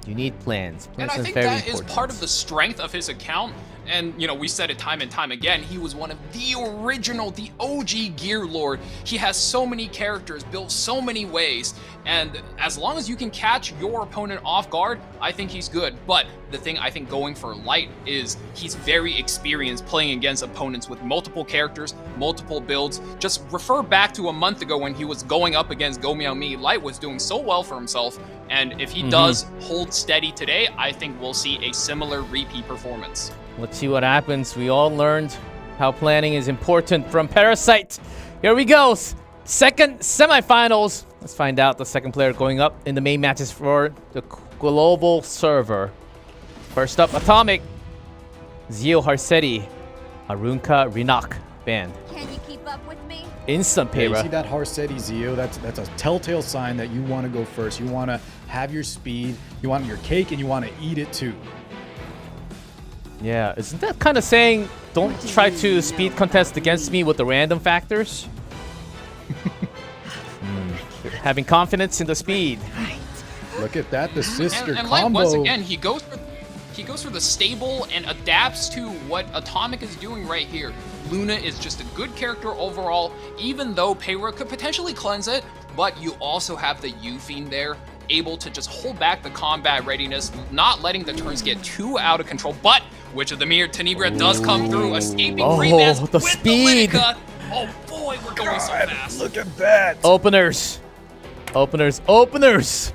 Speaker 9: You need plans.
Speaker 11: And I think that is part of the strength of his account. And, you know, we said it time and time again, he was one of the original, the OG Gear Lord. He has so many characters, built so many ways, and as long as you can catch your opponent off guard, I think he's good. But the thing I think going for Light is he's very experienced playing against opponents with multiple characters, multiple builds. Just refer back to a month ago when he was going up against Go Meowmixxed. Light was doing so well for himself, and if he does hold steady today, I think we'll see a similar repeat performance.
Speaker 9: Let's see what happens. We all learned how planning is important from Parasite. Here we go. Second semifinals. Let's find out the second player going up in the main matches for the global server. First up, Atomic. Zio Harsetti. Arunka Rinak band.
Speaker 5: Can you keep up with me?
Speaker 9: Instant
Speaker 10: Yeah, you
Speaker 9: Payra.
Speaker 10: see that Harsetti Zio? That's a telltale sign that you want to go first. You want to have your speed. You want your cake, and you want to eat it too.
Speaker 9: Yeah, isn't that kind of saying don't try to speed contest against me with the random factors? Having confidence in the speed.
Speaker 10: Look at that, the sister
Speaker 11: and
Speaker 10: combo.
Speaker 11: Like once again, he goes for the stable and adapts to what Atomic is doing right here. Luna is just a good character overall, even though Payra could potentially cleanse it, but you also have the U-Fiend there, able to just hold back the combat readiness, not letting the turns get too out of control. But Witch of the Mirror, Tenebria does come through, escaping Freeman's
Speaker 9: the
Speaker 11: with
Speaker 9: speed.
Speaker 11: the Linica. Oh boy, we're going so fast.
Speaker 10: Look at that.
Speaker 9: Openers. Openers. Openers.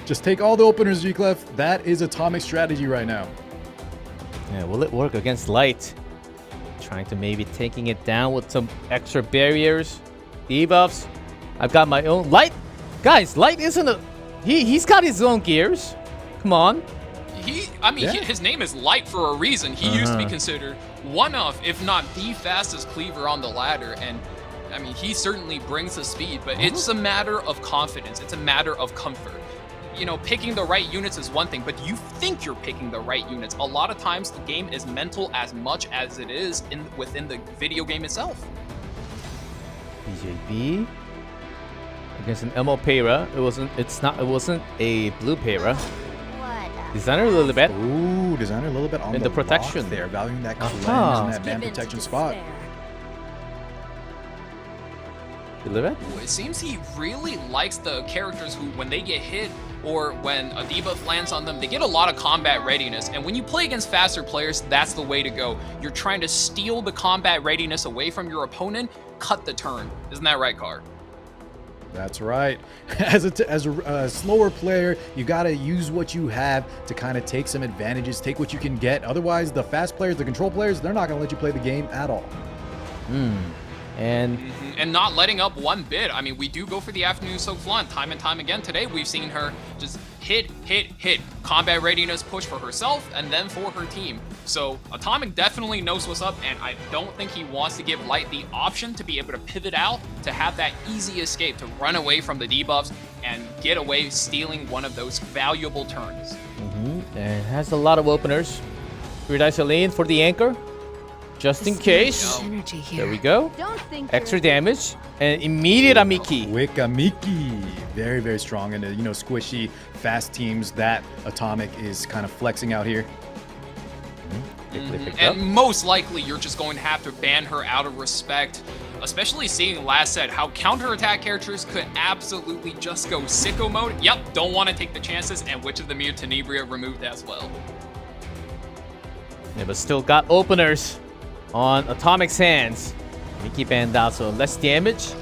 Speaker 10: Just take all the openers, G-Clef. That is Atomic's strategy right now.
Speaker 9: Yeah, will it work against Light? Trying to maybe taking it down with some extra barriers. Debuffs. I've got my own. Light. Guys, Light isn't a... He's got his own gears. Come on.
Speaker 11: His name is Light for a reason. He used to be considered one of, if not the fastest cleaver on the ladder, and I mean, he certainly brings the speed, but it's a matter of confidence. It's a matter of comfort. you know, picking the right units is one thing, but you think you're picking the right units. A lot of times the game is mental as much as it is within the video game itself.
Speaker 9: BJB against an Emo Pera. It wasn't a blue Pera. Designer a little bit.
Speaker 10: Ooh, designer a little bit on
Speaker 9: the protection
Speaker 10: there, valuing that cleanse and that band protection spot.
Speaker 9: Deliver?
Speaker 11: It seems he really likes the characters who, when they get hit or when a debuff lands on them, they get a lot of combat readiness. And when you play against faster players, that's the way to go. You're trying to steal the combat readiness away from your opponent, cut the turn. Isn't that right, Car?
Speaker 10: That's right. As a slower player, you got to use what you have to kind of take some advantages, take what you can get. Otherwise, the fast players, the control players, they're not going to let you play the game at all.
Speaker 9: And
Speaker 11: not letting up one bit. I mean, we do go for the afternoon soak flan time and time again. Today, we've seen her just hit. Combat readiness push for herself and then for her team. So Atomic definitely knows what's up, and I don't think he wants to give Light the option to be able to pivot out, to have that easy escape, to run away from the debuffs and get away stealing one of those valuable turns.
Speaker 9: And has a lot of openers. Spirit Isolane for the anchor. Just in case. There we go. Extra damage and immediate Amiki.
Speaker 10: Quick Amiki. Very, very strong. And, you know, squishy, fast teams that Atomic is kind of flexing out here.
Speaker 11: And most likely, you're just going to have to ban her out of respect, especially seeing last set how counterattack characters could absolutely just go sicko mode. Yep, don't want to take the chances, and Witch of the Mew Tenebria removed as well.
Speaker 9: Yeah, but still got openers on Atomic's hands. Mickey banned out, so less damage.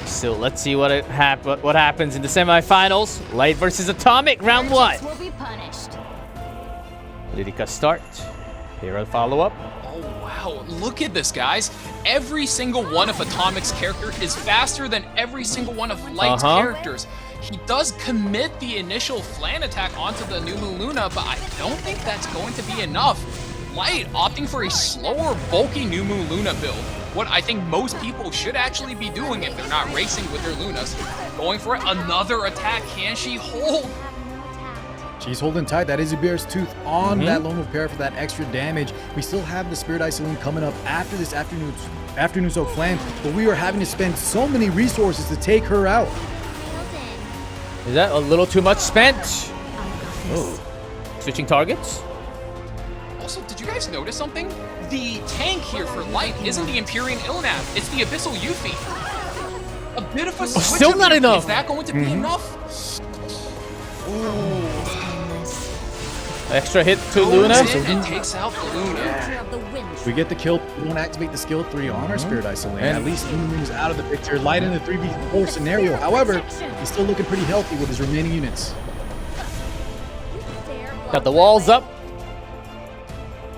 Speaker 9: Still, let's see what happens in the semifinals. Light versus Atomic, round 1. Lyrica start. Hero follow-up.
Speaker 11: Oh, wow. Look at this, guys. Every single one of Atomic's character is faster than every single one of Light's characters. He does commit the initial flan attack onto the New Moon Luna, but I don't think that's going to be enough. Light opting for a slower, bulky New Moon Luna build. What I think most people should actually be doing if they're not racing with their Lunas. Going for another attack. Can she hold?
Speaker 10: She's holding tight. That is a Bear's Tooth on that Lone Wolf Pair for that extra damage. We still have the Spirit Isolane coming up after this afternoon soak flan, but we are having to spend so many resources to take her out.
Speaker 9: Is that a little too much spent? Oh. Switching targets?
Speaker 11: Also, did you guys notice something? The tank here for Light isn't the Empyrean Ilnav, it's the Abyssal Yuffie. A bit of a switch.
Speaker 9: Still not enough.
Speaker 11: Is that going to be enough? Ooh.
Speaker 9: Extra hit to Luna.
Speaker 11: And takes out the Luna.
Speaker 10: We get the kill. We won't activate the skill 3 on our Spirit Isolane. At least Luna's out of the picture. Light in the 3v4 scenario. However, he's still looking pretty healthy with his remaining units.
Speaker 9: Got the walls up.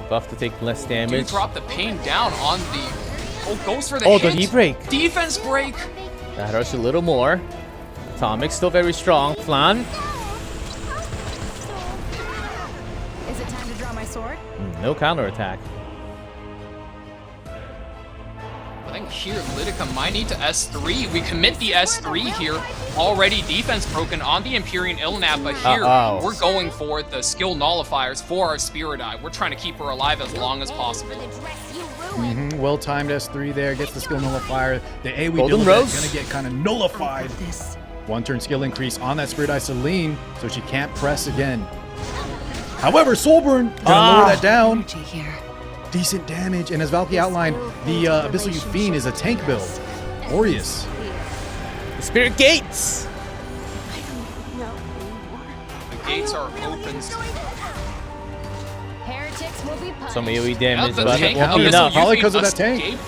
Speaker 9: Buff to take less damage.
Speaker 11: Do drop the pain down on the... Oh, goes for the
Speaker 9: hit.
Speaker 11: The
Speaker 9: knee break.
Speaker 11: Defense break.
Speaker 9: That hurts a little more. Atomic still very strong. Flan.
Speaker 13: Is it time to draw my sword?
Speaker 9: No counterattack.
Speaker 11: I think here Lytica might need to S3. We commit the S3 here. Already defense broken on the Empyrean Ilnav, but here we're going for the skill nullifiers for our Spirit Eye. We're trying to keep her alive as long as possible.
Speaker 10: Well-timed S3 there, gets the skill nullifier. The AoE
Speaker 9: Golden
Speaker 10: Rose
Speaker 9: Rose
Speaker 10: gonna get kind of nullified. One turn skill increase on that Spirit Isolane, so she can't press again. However, Soulburn gonna lower that down. Decent damage, and as Valky outlined, the Abyssal Yuffie is a tank build. Aureus.
Speaker 9: The Spirit Gates.
Speaker 11: The gates are open.
Speaker 13: Heretics will be punished.
Speaker 9: Some AoE damage,
Speaker 11: the
Speaker 9: but
Speaker 11: tank,
Speaker 9: it won't be enough.
Speaker 10: Probably because of that tank.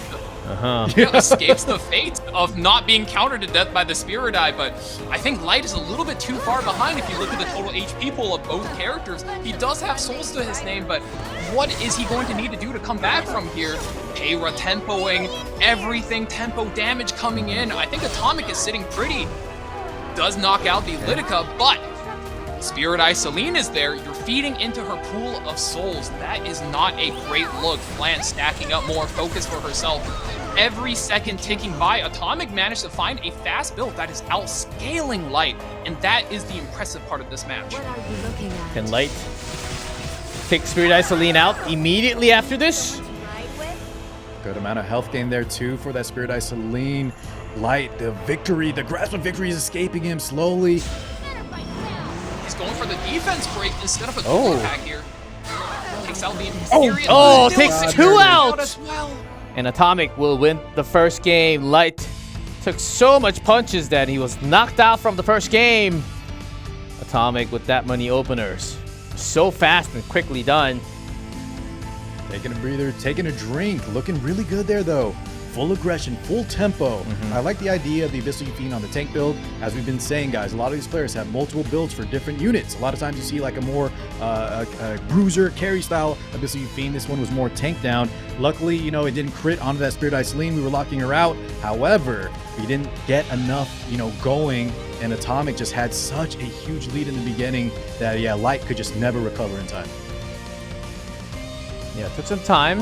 Speaker 11: Escapes the fate of not being countered to death by the Spirit Eye, but I think Light is a little bit too far behind if you look at the total HP pool of both characters. He does have souls to his name, but what is he going to need to do to come back from here? Peyra tempoing, everything tempo damage coming in. I think Atomic is sitting pretty. Does knock out the Lytica, but Spirit Eye Celine is there. You're feeding into her pool of souls. That is not a great look. Flan stacking up more focus for herself. Every second ticking by, Atomic managed to find a fast build that is outscaling Light, and that is the impressive part of this match.
Speaker 13: What are you looking at?
Speaker 9: Can Light take Spirit Eye Celine out immediately after this?
Speaker 10: Good amount of health gain there too for that Spirit Eye Celine. Light, the grasp of victory is escaping him slowly.
Speaker 11: He's going for the defense break instead of a dual attack here. Takes out the mysterious.
Speaker 9: Takes 2 out
Speaker 11: as well.
Speaker 9: And Atomic will win the first game. Light took so much punches that he was knocked out from the first game. Atomic with that many openers. So fast and quickly done.
Speaker 10: Taking a breather, taking a drink. Looking really good there, though. Full aggression, full tempo. I like the idea of the Abyssal Fiend on the tank build. As we've been saying, guys, a lot of these players have multiple builds for different units. A lot of times you see like a more bruiser, carry style Abyssal Fiend. This one was more tank down. Luckily, you know, it didn't crit onto that Spirit Eye Celine. We were locking her out. However, we didn't get enough, you know, going. And Atomic just had such a huge lead in the beginning that, yeah, Light could just never recover in time.
Speaker 9: Yeah, it took some time.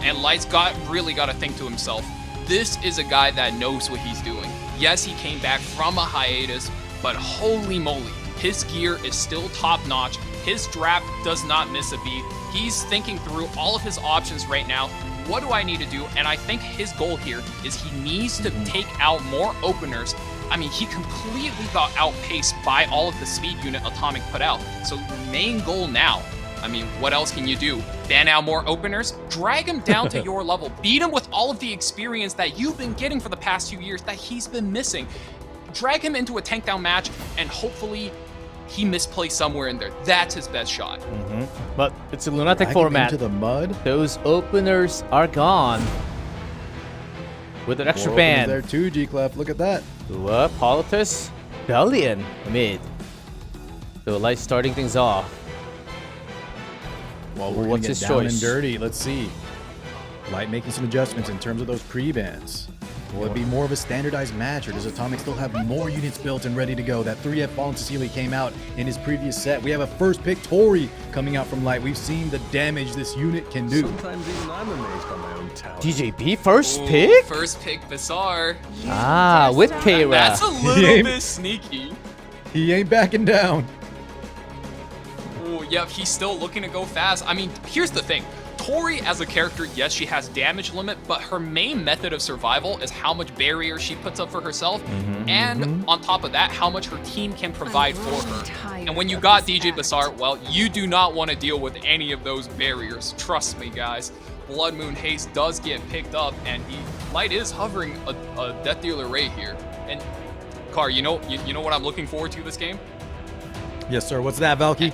Speaker 11: And Light's really got to think to himself, this is a guy that knows what he's doing. Yes, he came back from a hiatus, but holy moly, his gear is still top notch. His draft does not miss a beat. He's thinking through all of his options right now. What do I need to do? And I think his goal here is he needs to take out more openers. I mean, he completely got outpaced by all of the speed unit Atomic put out. So your main goal now, I mean, what else can you do? Ban out more openers, drag him down to your level, beat him with all of the experience that you've been getting for the past 2 years that he's been missing. Drag him into a tank down match, and hopefully he misplays somewhere in there. That's his best shot.
Speaker 9: But it's a Lunatic format.
Speaker 10: Into the mud.
Speaker 9: Those openers are gone. With an extra ban.
Speaker 10: There too, G-Clef. Look at that.
Speaker 9: Politis, Bellion mid. So Light starting things off.
Speaker 10: Well, we're going to get down and dirty. Let's see. Light making some adjustments in terms of those pre-bans. Will it be more of a standardized match, or does Atomic still have more units built and ready to go? That 3F Fallen Cecilia came out in his previous set. We have a first pick Tori coming out from Light. We've seen the damage this unit can do.
Speaker 12: Sometimes even I'm amazed by my own talent.
Speaker 9: DJB first pick?
Speaker 11: First pick Bazaar.
Speaker 9: With Kayra.
Speaker 11: That's a little bit sneaky.
Speaker 10: He ain't backing down.
Speaker 11: Oh, yep, he's still looking to go fast. I mean, here's the thing. Tori as a character, yes, she has damage limit, but her main method of survival is how much barrier she puts up for herself, and on top of that, how much her team can provide for her. And when you got DJ Bazaar, well, you do not want to deal with any of those barriers. Trust me, guys. Blood Moon Haste does get picked up, and Light is hovering a Death Dealer Ray here. And Car, you know what I'm looking forward to this game?
Speaker 10: Yes, sir. What's that, Valky?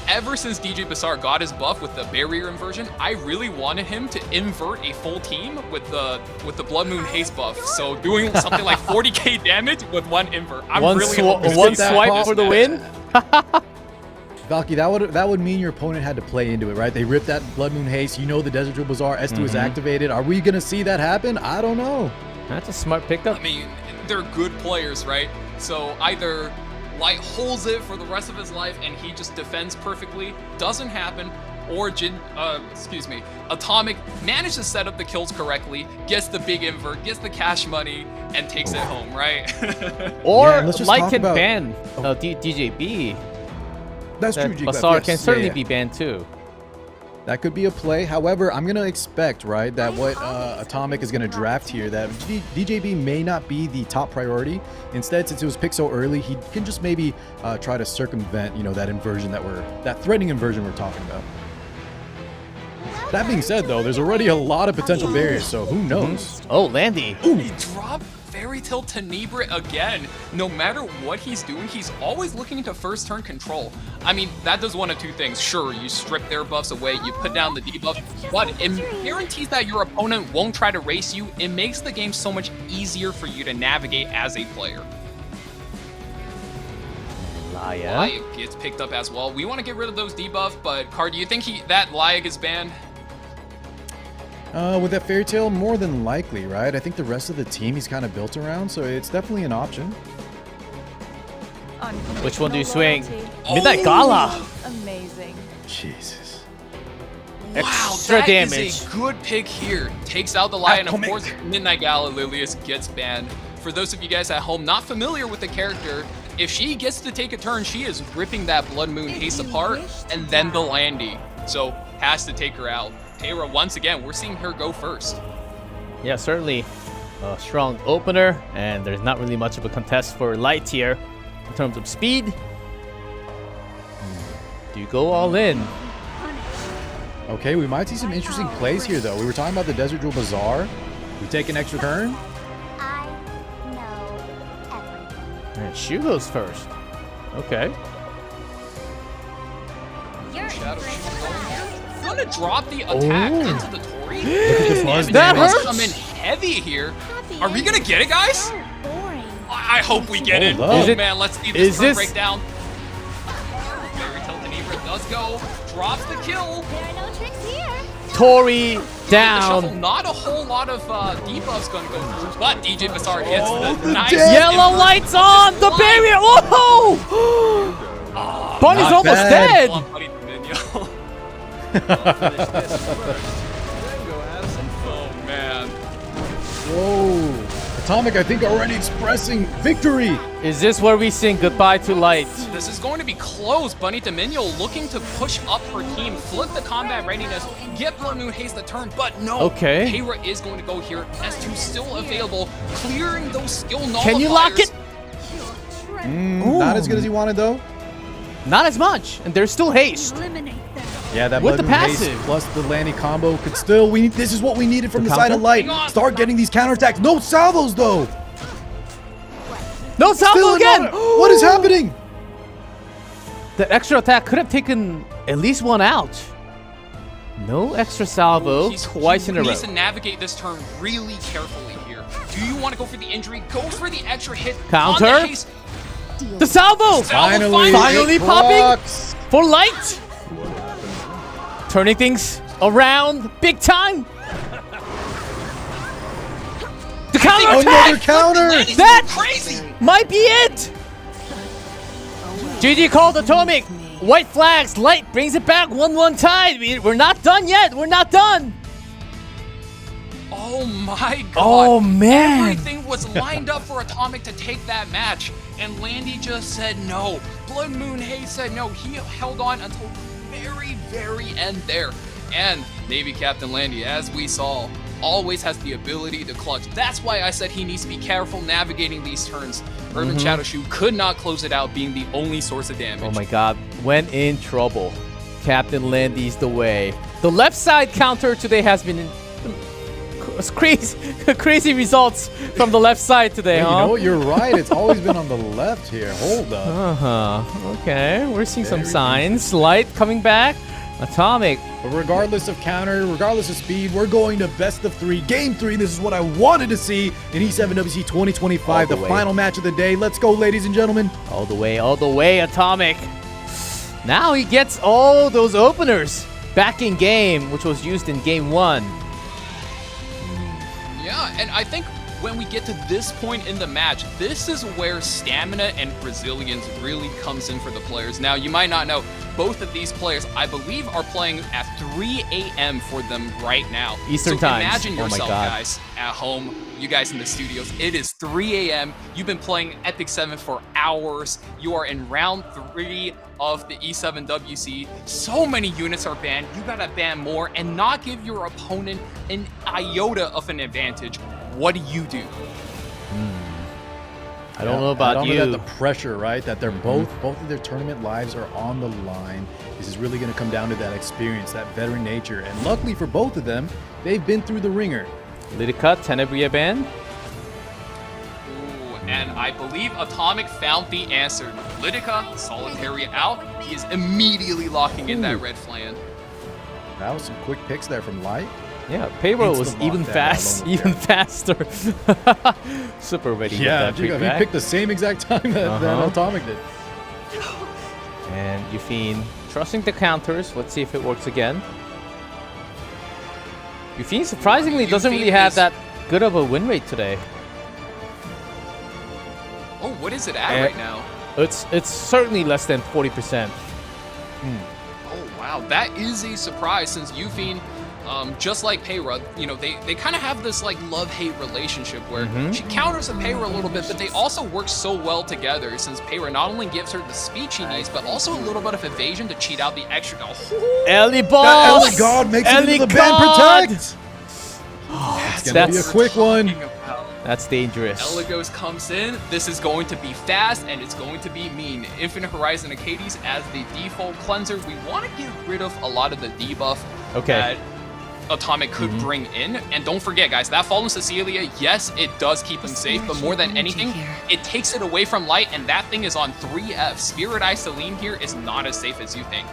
Speaker 11: Ever since DJ Bazaar got his buff with the barrier inversion, I really wanted him to invert a full team with the Blood Moon Haste buff. So doing something like 40k damage with one invert. I'm
Speaker 9: one
Speaker 11: really hoping
Speaker 9: one swipe for the win.
Speaker 10: Valky, that would mean your opponent had to play into it, right? They ripped that Blood Moon Haste. You know the Desert Drill Bazaar S2 is activated. Are we gonna see that happen? I don't know.
Speaker 9: That's a smart pickup.
Speaker 11: I mean, they're good players, right? So either Light holds it for the rest of his life and he just defends perfectly, doesn't happen, or Atomic managed to set up the kills correctly, gets the big invert, gets the cash money, and takes it home, right?
Speaker 9: Or Light can ban DJB.
Speaker 10: That's true,
Speaker 9: Bazaar can certainly be banned too.
Speaker 10: That could be a play. However, I'm going to expect, right, that what Atomic is going to draft here, that DJB may not be the top priority. Instead, since it was picked so early, he can just maybe try to circumvent, you know, that inversion that threatening inversion we're talking about. That being said, though, there's already a lot of potential barriers, so who knows?
Speaker 9: Oh, Landy.
Speaker 11: He dropped Fairy Tail Tenebra again. No matter what he's doing, he's always looking into first turn control. I mean, that does one of two things. Sure, you strip their buffs away, you put down the debuff, but it guarantees that your opponent won't try to race you. It makes the game so much easier for you to navigate as a player. Layak gets picked up as well. We want to get rid of those debuffs, but Car, do you think that Layak is banned?
Speaker 10: With that Fairy Tail, more than likely, right? I think the rest of the team he's kind of built around, so it's definitely an option.
Speaker 9: Which one do you swing? Midnight Gala.
Speaker 13: Amazing.
Speaker 10: Jesus.
Speaker 9: Extra
Speaker 11: that
Speaker 9: damage.
Speaker 11: is a good pick here. Takes out the Lion. Of course, Midnight Gala Lilius gets banned. For those of you guys at home not familiar with the character, if she gets to take a turn, she is ripping that Blood Moon Haste apart and then the Landy. So has to take her out. Tayra, once again, we're seeing her go first.
Speaker 9: Yeah, certainly a strong opener, and there's not really much of a contest for Light here in terms of speed. Do you go all in?
Speaker 10: Okay, we might see some interesting plays here, though. We were talking about the Desert Jewel Bazaar. We take an extra turn.
Speaker 5: I know everything.
Speaker 9: And Shu goes first. Okay.
Speaker 11: Gonna drop the attack into the Tori.
Speaker 10: Look at the buzz
Speaker 9: That
Speaker 10: damage.
Speaker 9: hurts.
Speaker 11: Come in heavy here. Are we gonna get it, guys? I hope we get it.
Speaker 10: Hold up.
Speaker 11: Oh
Speaker 9: Is it-
Speaker 11: man, let's see
Speaker 9: is
Speaker 11: this turn
Speaker 9: this-
Speaker 11: break down. Fairy Tale Tenebra does go. Drops the kill.
Speaker 5: There are no tricks here.
Speaker 9: Tori
Speaker 11: The shuffle,
Speaker 9: down.
Speaker 11: not a whole lot of debuffs gonna go through, but DJ Bazaar gets the nice
Speaker 9: Yellow lights on the barrier. Whoa! Bunny's
Speaker 10: Not
Speaker 9: almost
Speaker 10: bad.
Speaker 9: dead.
Speaker 11: Come on, buddy, Dominion. Oh man.
Speaker 10: Whoa. Atomic, I think, already expressing victory.
Speaker 9: Is this where we sing goodbye to Light?
Speaker 11: This is going to be close. Bunny Dominion looking to push up her team, flip the combat readiness, get Blood Moon Haste the turn, but no.
Speaker 9: Okay.
Speaker 11: Tayra is going to go here. S2 still available, clearing those skill nullifiers.
Speaker 9: Can you lock it?
Speaker 10: Not as good as he wanted, though.
Speaker 9: Not as much, and there's still haste.
Speaker 10: Yeah, that
Speaker 9: With
Speaker 10: Blood
Speaker 9: the
Speaker 10: Moon Haste
Speaker 9: passive.
Speaker 10: plus the Landy combo could still. This is what we needed from
Speaker 9: The
Speaker 10: the side
Speaker 9: counter?
Speaker 10: of Light.
Speaker 11: Hang on.
Speaker 10: Start getting these counterattacks. No salvos, though.
Speaker 9: No salvo
Speaker 10: Still
Speaker 9: again.
Speaker 10: another- What is happening?
Speaker 9: The extra attack could have taken at least one out. No extra salvo twice in a
Speaker 11: He
Speaker 9: row.
Speaker 11: needs to navigate this turn really carefully here. Do you want to go for the injury? Go for the extra hit.
Speaker 9: Counter.
Speaker 11: On the haste.
Speaker 9: The salvo!
Speaker 11: Finally
Speaker 9: popping
Speaker 10: rocks.
Speaker 9: for Light! Turning things around big time! The counter
Speaker 10: Another
Speaker 9: attack!
Speaker 10: counter.
Speaker 9: That
Speaker 11: Crazy!
Speaker 9: might be it! GG called Atomic! White flags, Light brings it back 1-1 tied! We're not done yet! We're not done!
Speaker 11: Oh my god.
Speaker 9: Oh man!
Speaker 11: Everything was lined up for Atomic to take that match, and Landy just said no. Blood Moon Haze said no. He held on until the very, very end there. And Navy Captain Landy, as we saw, always has the ability to clutch. That's why I said he needs to be careful navigating these turns. Urban Shadow Shoe could not close it out, being the only source of damage.
Speaker 9: Oh my god, when in trouble, Captain Landy's the way. The left side counter today has been crazy results from the left side today,
Speaker 10: Yeah,
Speaker 9: huh?
Speaker 10: you know what? You're right. It's always been on the left here. Hold up.
Speaker 9: Okay, we're seeing some
Speaker 10: Very
Speaker 9: signs. Light coming back. Atomic.
Speaker 10: But regardless of counter, regardless of speed, we're going to best of 3. Game 3. This is what I wanted to see in E7WC 2025, the
Speaker 9: way.
Speaker 10: final match of the day. Let's go, ladies and gentlemen.
Speaker 9: All the way, Atomic. Now he gets all those openers back in game, which was used in game 1.
Speaker 11: Yeah, and I think when we get to this point in the match, this is where stamina and resilience really comes in for the players. Now, you might not know, both of these players, I believe, are playing at 3 a.m. for them right now.
Speaker 9: Eastern
Speaker 11: so
Speaker 9: times.
Speaker 11: imagine
Speaker 9: Oh my
Speaker 11: yourself,
Speaker 9: God.
Speaker 11: guys, at home, you guys in the studios. It is 3 a.m. You've been playing EpicSeven for hours. You are in round 3 of the E7WC. So many units are banned. You gotta ban more and not give your opponent an iota of an advantage. What do you do?
Speaker 9: I don't know about you.
Speaker 10: That the pressure, right? That they're both of their tournament lives are on the line. This is really going to come down to that experience, that veteran nature. And luckily for both of them, they've been through the ringer.
Speaker 9: Lytica, Tenebria ban.
Speaker 11: Ooh, and I believe Atomic found the answer. Lytica, Solitaria out. He is immediately locking in that red flan.
Speaker 10: That was some quick picks there from Light.
Speaker 9: Yeah, payroll was
Speaker 10: Instant
Speaker 9: even
Speaker 10: lockdown,
Speaker 9: even faster. Super ready.
Speaker 10: Yeah,
Speaker 9: with that
Speaker 10: he
Speaker 9: feedback.
Speaker 10: picked the same exact time that Atomic did.
Speaker 9: And Yufine trusting the counters. Let's see if it works again. Yufine surprisingly doesn't really have that good of a win rate today.
Speaker 11: Oh, what is it at right now?
Speaker 9: It's certainly less than 40%.
Speaker 11: Oh wow, that is a surprise since Yufine, just like Peyra, you know, they kind of have this like love-hate relationship where she counters a Peyra a little bit, but they also work so well together since Peyra not only gives her the speed she needs, but also a little bit of evasion to cheat out the extra.
Speaker 9: Ellie Boss!
Speaker 10: Ellie God makes it into the
Speaker 9: God!
Speaker 10: band protect! It's gonna be a quick one.
Speaker 9: That's dangerous.
Speaker 11: Eligos comes in. This is going to be fast and it's going to be mean. Infinite Horizon Acades as the default cleanser. We want to get rid of a lot of the debuff that Atomic could bring in. And don't forget, guys, that Fallen Cecilia, yes, it does keep him safe, but more than anything, it takes it away from Light, and that thing is on 3F. Spirit Eye Celine here is not as safe as you think.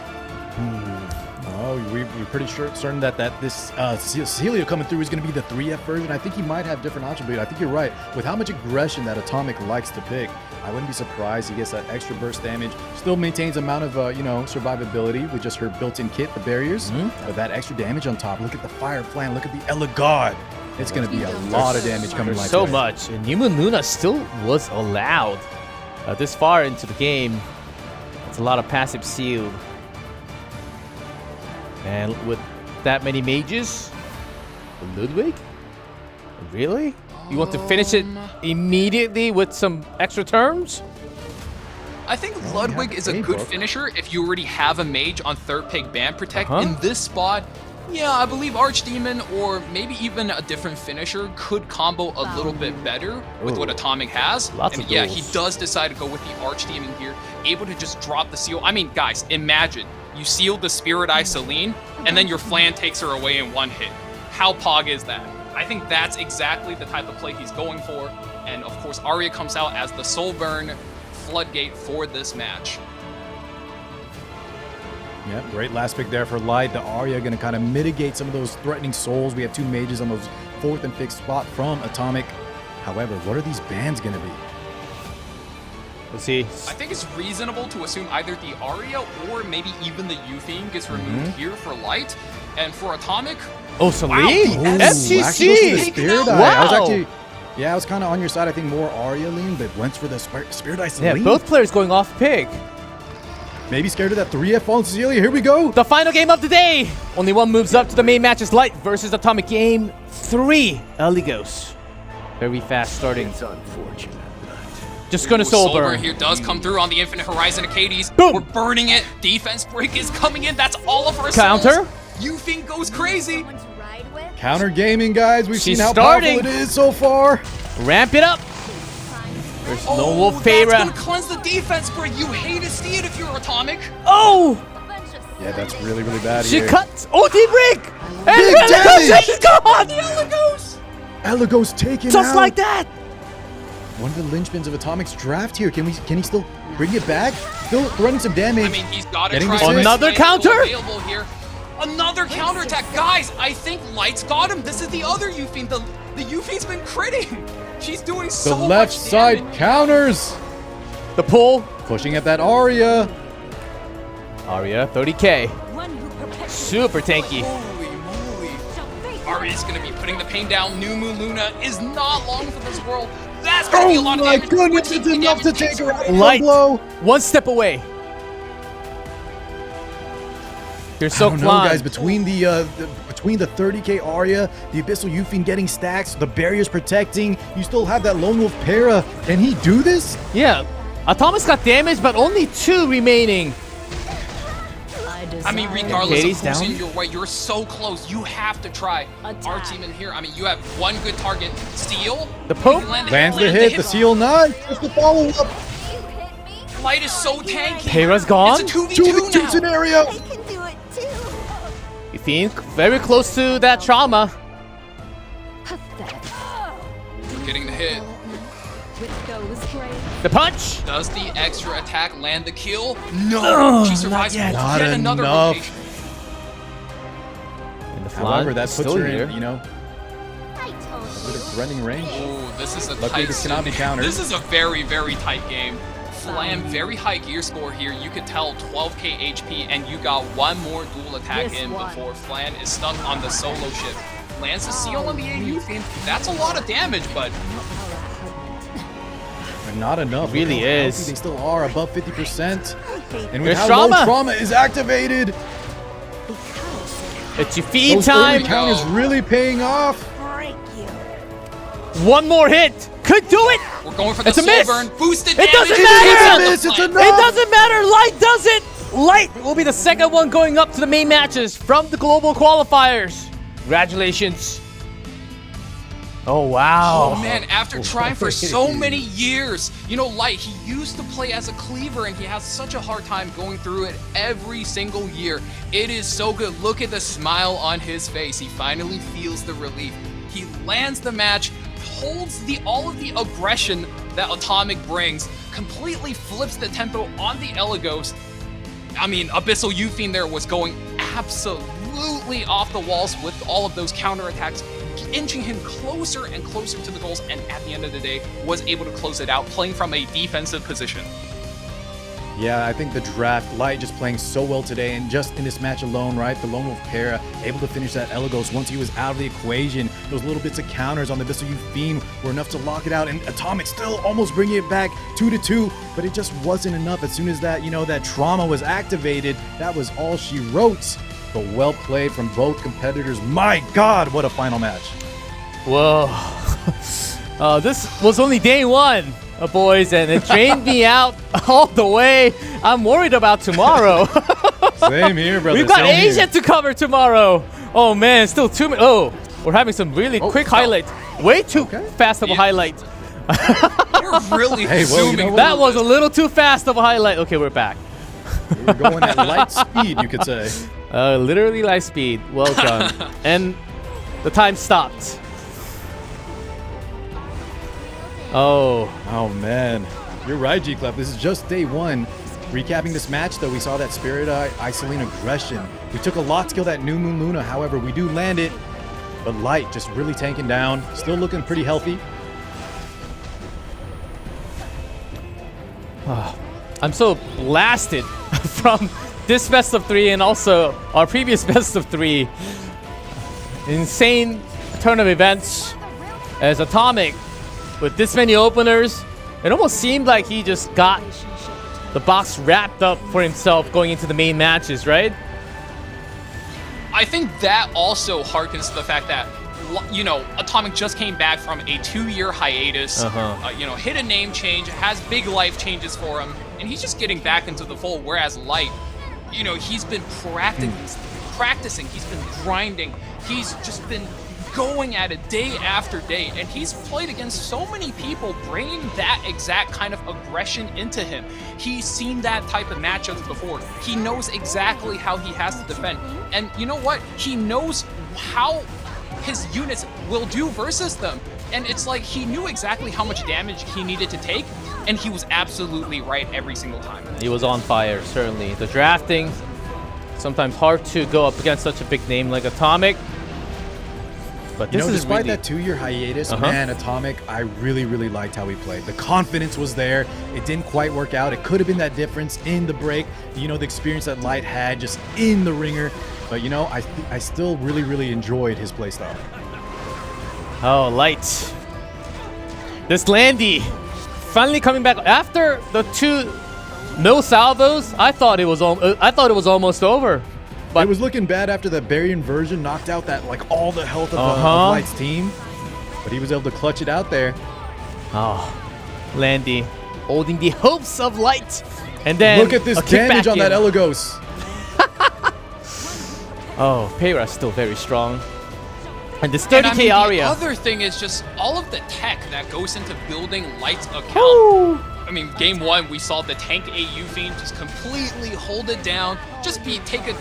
Speaker 10: Oh, we're pretty certain that this Cecilia coming through is going to be the 3F version. I think he might have different options, but I think you're right. With how much aggression that Atomic likes to pick, I wouldn't be surprised he gets that extra burst damage. Still maintains amount of, survivability with just her built-in kit, the barriers. But that extra damage on top, look at the Fire Plan, look at the Eligod. It's going to be a lot of damage coming like
Speaker 9: so much. And New Moon Luna still was allowed this far into the game. It's a lot of passive sealed. And with that many mages, Ludwig? Really? You want to finish it immediately with some extra turns?
Speaker 11: I think Ludwig is a good finisher if you already have a mage on third pick Band Protect. In this spot, yeah, I believe Archdemon or maybe even a different finisher could combo a little bit better with what Atomic has. And yeah, he does decide to go with the Archdemon here, able to just drop the seal. I mean, guys, imagine you seal the Spirit Eye Celine, and then your Flan takes her away in one hit. How pog is that? I think that's exactly the type of play he's going for. And of course, Arya comes out as the Soul Burn floodgate for this match.
Speaker 10: Yep, great last pick there for Light. The Arya going to kind of mitigate some of those threatening souls. We have two mages on those 4th and 5th spot from Atomic. However, what are these bans going to be?
Speaker 9: Let's see.
Speaker 11: I think it's reasonable to assume either the Arya or maybe even the Euthane gets removed here for Light. And for Atomic...
Speaker 9: Oh, Celine? FTC!
Speaker 10: Wow! I was kind of on your side. I think more Arya lean, but went for the Spirit Eye Celine.
Speaker 9: Yeah, both players going off pick.
Speaker 10: Maybe scared of that 3F Fallen Cecilia. Here we go.
Speaker 9: The final game of the day. Only one moves up to the main match is Light versus Atomic. Game 3. Eligos. Very fast starting.
Speaker 12: It's unfortunate.
Speaker 9: Just gonna Soul Burn.
Speaker 11: Here does come through on the Infinite Horizon Acades.
Speaker 9: Boom!
Speaker 11: We're burning it. Defense break is coming in. That's all of our
Speaker 9: Counter.
Speaker 11: souls. Euthane goes crazy.
Speaker 10: Counter gaming, guys. We've
Speaker 9: She's
Speaker 10: seen how
Speaker 9: starting.
Speaker 10: powerful it is so far.
Speaker 9: Ramp it up. There's no Wolf
Speaker 11: That's
Speaker 9: Peyra.
Speaker 11: gonna cleanse the defense break. You hate to see it if you're Atomic.
Speaker 9: Oh!
Speaker 10: Yeah, that's really, really bad
Speaker 9: She
Speaker 10: here.
Speaker 9: cuts. Oh, deep break.
Speaker 10: Big damage.
Speaker 9: God!
Speaker 10: Eligos taken
Speaker 9: Just
Speaker 10: out.
Speaker 9: like that.
Speaker 10: One of the linchpins of Atomic's draft here. Can he still bring it back? Still running some damage.
Speaker 11: I mean, he's got to
Speaker 10: Getting
Speaker 11: try
Speaker 10: the
Speaker 9: Another counter?
Speaker 11: available here. Another counterattack. Guys, I think Light's got him. This is the other Euthane. The Euphane's been critting. She's doing so
Speaker 10: The
Speaker 11: much
Speaker 10: left side
Speaker 11: damage.
Speaker 10: counters.
Speaker 9: The pull.
Speaker 10: Pushing at that Arya.
Speaker 9: Arya, 30k. Super tanky.
Speaker 11: Holy moly. Arya's going to be putting the pain down. New Moon Luna is not long for this world. That's going to be a lot of damage.
Speaker 10: Goodness, it's enough to take her out.
Speaker 9: Light.
Speaker 10: Blow.
Speaker 9: One step away. You're so
Speaker 10: I don't know, guys. Between the 30k Arya, the Abyssal Euthane getting stacks, the barriers protecting, you still have that Lone Wolf Peyra. Can he do this?
Speaker 9: Yeah. Atomic's got damage, but only 2 remaining.
Speaker 11: I mean, regardless
Speaker 9: Katie's
Speaker 11: of who's
Speaker 9: down.
Speaker 11: in your way, you're so close. You have to try our team in here. I mean, you have one good target. Steal.
Speaker 9: The Pope
Speaker 10: lands the hit. The seal not. Just the follow up.
Speaker 11: Light is so tanky.
Speaker 9: Peyra's gone.
Speaker 11: It's a 2v2 now.
Speaker 10: scenario.
Speaker 5: I can do it too.
Speaker 9: You think very close to that trauma.
Speaker 11: Getting the hit.
Speaker 9: The punch.
Speaker 11: Does the extra attack land the kill? No. She survives
Speaker 9: not yet.
Speaker 10: Not
Speaker 11: yet another
Speaker 10: enough.
Speaker 11: rotation.
Speaker 9: And the
Speaker 10: However, that puts
Speaker 9: still
Speaker 10: her
Speaker 9: here.
Speaker 10: in, a bit of threatening range.
Speaker 11: Oh, this is a
Speaker 10: Luckily,
Speaker 11: tight
Speaker 10: this cannot be countered.
Speaker 11: This is a very, very tight game. Flam, very high gear score here. You could tell 12k HP, and you got one more dual attack in before Flan is stuck on the solo ship. Lands a seal on the AU theme. That's a lot of damage, but
Speaker 10: But not enough.
Speaker 9: It really
Speaker 10: Look how
Speaker 9: is.
Speaker 10: healthy they still are, above 50%. And with
Speaker 9: There's
Speaker 10: how
Speaker 9: trauma.
Speaker 10: low trauma is activated,
Speaker 9: It's your feed
Speaker 10: those
Speaker 9: time.
Speaker 10: early counters really paying off.
Speaker 9: One more hit. Could do it.
Speaker 11: We're going for the
Speaker 9: It's a
Speaker 11: soul
Speaker 9: miss.
Speaker 11: burn. Boosted
Speaker 9: It
Speaker 11: damage.
Speaker 9: doesn't
Speaker 10: It's
Speaker 9: matter.
Speaker 10: a miss. It's enough.
Speaker 9: It doesn't matter. Light does it. Light will be the second one going up to the main matches from the global qualifiers. Congratulations. Oh, wow.
Speaker 11: Oh man, after trying for so many years, you know, Light, he used to play as a cleaver and he has such a hard time going through it every single year. It is so good. Look at the smile on his face. He finally feels the relief. He lands the match, holds all of the aggression that Atomic brings, completely flips the tempo on the Elagos. I mean, Abyssal Fiend there was going absolutely off the walls with all of those counterattacks, inching him closer and closer to the goals, and at the end of the day, was able to close it out, playing from a defensive position.
Speaker 10: Yeah, I think the draft, Light just playing so well today, and just in this match alone, right? The Lone Wolf Para able to finish that Elagos once he was out of the equation. Those little bits of counters on the Abyssal Fiend were enough to lock it out, and Atomic still almost bringing it back 2-2, but it just wasn't enough. As soon as that, that trauma was activated, that was all she wrote. But well played from both competitors. My God, what a final match.
Speaker 9: Whoa. This was only day one, boys, and it drained me out all the way. I'm worried about tomorrow.
Speaker 10: Same here, brother.
Speaker 9: We've got
Speaker 10: Same
Speaker 9: Asia
Speaker 10: here.
Speaker 9: to cover tomorrow. Oh, man, still 2 minutes. Oh, we're having some really quick highlights. Way too fast of a highlight.
Speaker 11: We're really
Speaker 10: Hey, well, you know
Speaker 11: zooming.
Speaker 10: what?
Speaker 9: That was a little too fast of a highlight. Okay, we're back.
Speaker 10: We're going at light speed, you could say.
Speaker 9: Literally light speed. Well done. And the time stopped. Oh.
Speaker 10: Oh, man. You're right, G-Clef. This is just day one. Recapping this match, though, we saw that Spirit Eye, Isoline aggression. We took a lot to kill that New Moon Luna. However, we do land it. But Light just really tanking down. Still looking pretty healthy.
Speaker 9: I'm so blasted from this best of 3 and also our previous best of 3. Insane turn of events as Atomic with this many openers. It almost seemed like he just got the box wrapped up for himself going into the main matches, right?
Speaker 11: I think that also harkens to the fact that, Atomic just came back from a 2-year hiatus, hit a name change, has big life changes for him, and he's just getting back into the fold, whereas Light, he's been practicing, he's been grinding, he's just been going at it day after day, and he's played against so many people bringing that exact kind of aggression into him. He's seen that type of matchups before. He knows exactly how he has to defend, and you know what? He knows how his units will do versus them, and it's like he knew exactly how much damage he needed to take, and he was absolutely right every single time.
Speaker 9: He was on fire, certainly. The drafting, sometimes hard to go up against such a big name like Atomic. But this is
Speaker 10: despite
Speaker 9: really...
Speaker 10: that 2-year hiatus, man, Atomic, I really, really liked how he played. The confidence was there. It didn't quite work out. It could have been that difference in the break. The experience that Light had just in the ringer. But, I still really, really enjoyed his playstyle.
Speaker 9: Oh, Light. This Landy finally coming back after the 2 no salvos. I thought it was almost over. But
Speaker 10: it was looking bad after the Barrier Inversion knocked out that all the health of Light's team. But he was able to clutch it out there.
Speaker 9: Oh, Landy holding the hopes of Light. And then
Speaker 10: look at this damage on that Elagos.
Speaker 9: Oh, Payra's still very strong. And this 30k Aria.
Speaker 11: The other thing is just all of the tech that goes into building Light's account. I mean, game 1, we saw the tank AU Fiend just completely hold it down, just be taking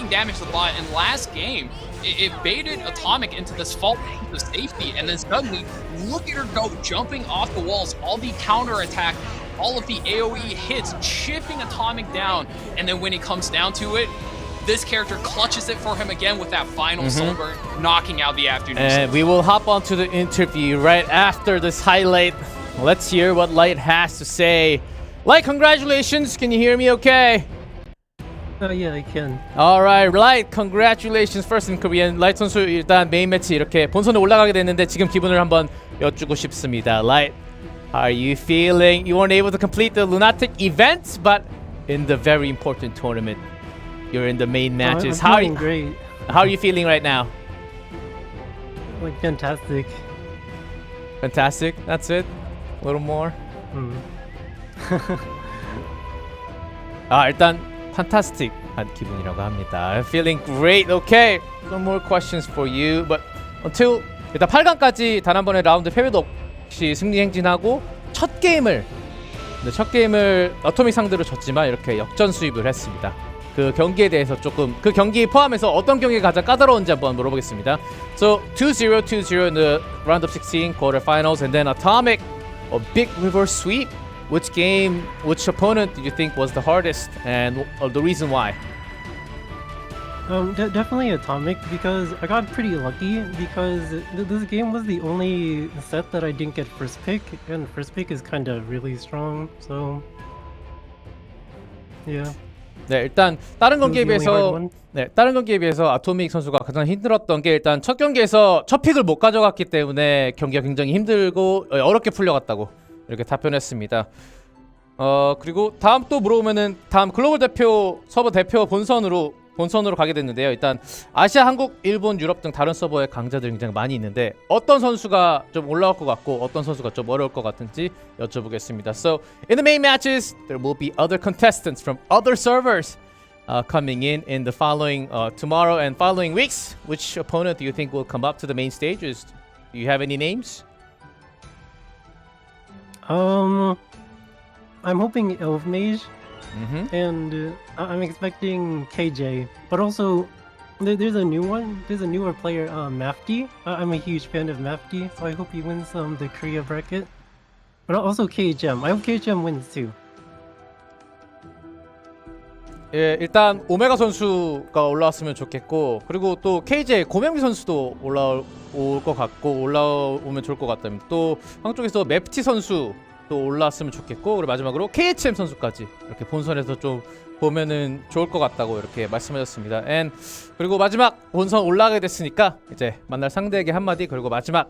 Speaker 11: damage to the bot. And last game, it baited Atomic into this false of safety, and then suddenly, look at her go, jumping off the walls, all the counter attack, all of the AoE hits, chipping Atomic down, and then when it comes down to it, this character clutches it for him again with that final soul burn, knocking out the afternoon.
Speaker 9: And we will hop onto the interview right after this highlight. Let's hear what Light has to say. Light, congratulations. Can you hear me okay?
Speaker 7: Yeah, I can.
Speaker 9: Alright, Light, congratulations. First in Korean. Light 선수 일단 메인 매치 이렇게 본선에 올라가게 됐는데 지금 기분을 한번 여쭈고 싶습니다. Light, How are you feeling? You weren't able to complete the Lunatic event, but in the very important tournament, you're in the main matches.
Speaker 15: I'm feeling great.
Speaker 9: How are you feeling right now?
Speaker 15: Like fantastic.
Speaker 9: Fantastic. That's it. A little more. 일단 fantastic한 기분이라고 합니다. I'm feeling great. Okay. No more questions for you. But until 일단 8강까지 단 한 번의 라운드 패배도 없이 승리 행진하고 첫 게임을 어토믹 상대로 졌지만 이렇게 역전 수입을 했습니다. 그 경기에 대해서 조금 그 경기 포함해서 어떤 경기가 가장 까다로운지 한번 물어보겠습니다. So 2-0, 2-0 in the round of 16 quarterfinals, and then Atomic, a big reverse sweep. Which opponent did you think was the hardest, and the reason why?
Speaker 15: Definitely Atomic, because I got pretty lucky because this game was the only set that I didn't get first pick, and first pick is kind of really strong. So yeah.
Speaker 9: 네, 일단 다른 경기에 비해서 아토믹 선수가 가장 힘들었던 게 일단 첫 경기에서 첫 픽을 못 가져갔기 때문에 경기가 굉장히 힘들고 어렵게 풀려갔다고 이렇게 답변했습니다. 그리고 다음 또 물어보면은 다음 글로벌 대표 서버 대표 본선으로 가게 됐는데요. 일단 아시아, 한국, 일본, 유럽 등 다른 서버의 강자들이 굉장히 많이 있는데 어떤 선수가 좀 올라올 것 같고 어떤 선수가 좀 어려울 것 같은지 여쭤보겠습니다. So in the main matches, there will be other contestants from other servers coming in the following tomorrow and following weeks. Which opponent do you think will come up to the main stages? Do you have any names?
Speaker 15: I'm hoping Elf Mage. And I'm expecting KJ, but also there's a new one. There's a newer player, Mafty. I'm a huge fan of Mafty, so I hope he wins the Korea bracket. But also KHM. I hope KHM wins too.
Speaker 9: 예, 일단 오메가 선수가 올라왔으면 좋겠고 그리고 또 KJ 고명기 선수도 올라올 것 같고 올라오면 좋을 것 같다면 또 한쪽에서 맵티 선수 또 올라왔으면 좋겠고 그리고 마지막으로 KHM 선수까지 이렇게 본선에서 좀 보면은 좋을 것 같다고 이렇게 말씀하셨습니다. 그리고 마지막 본선 올라가게 됐으니까 이제 만날 상대에게 한마디 그리고 마지막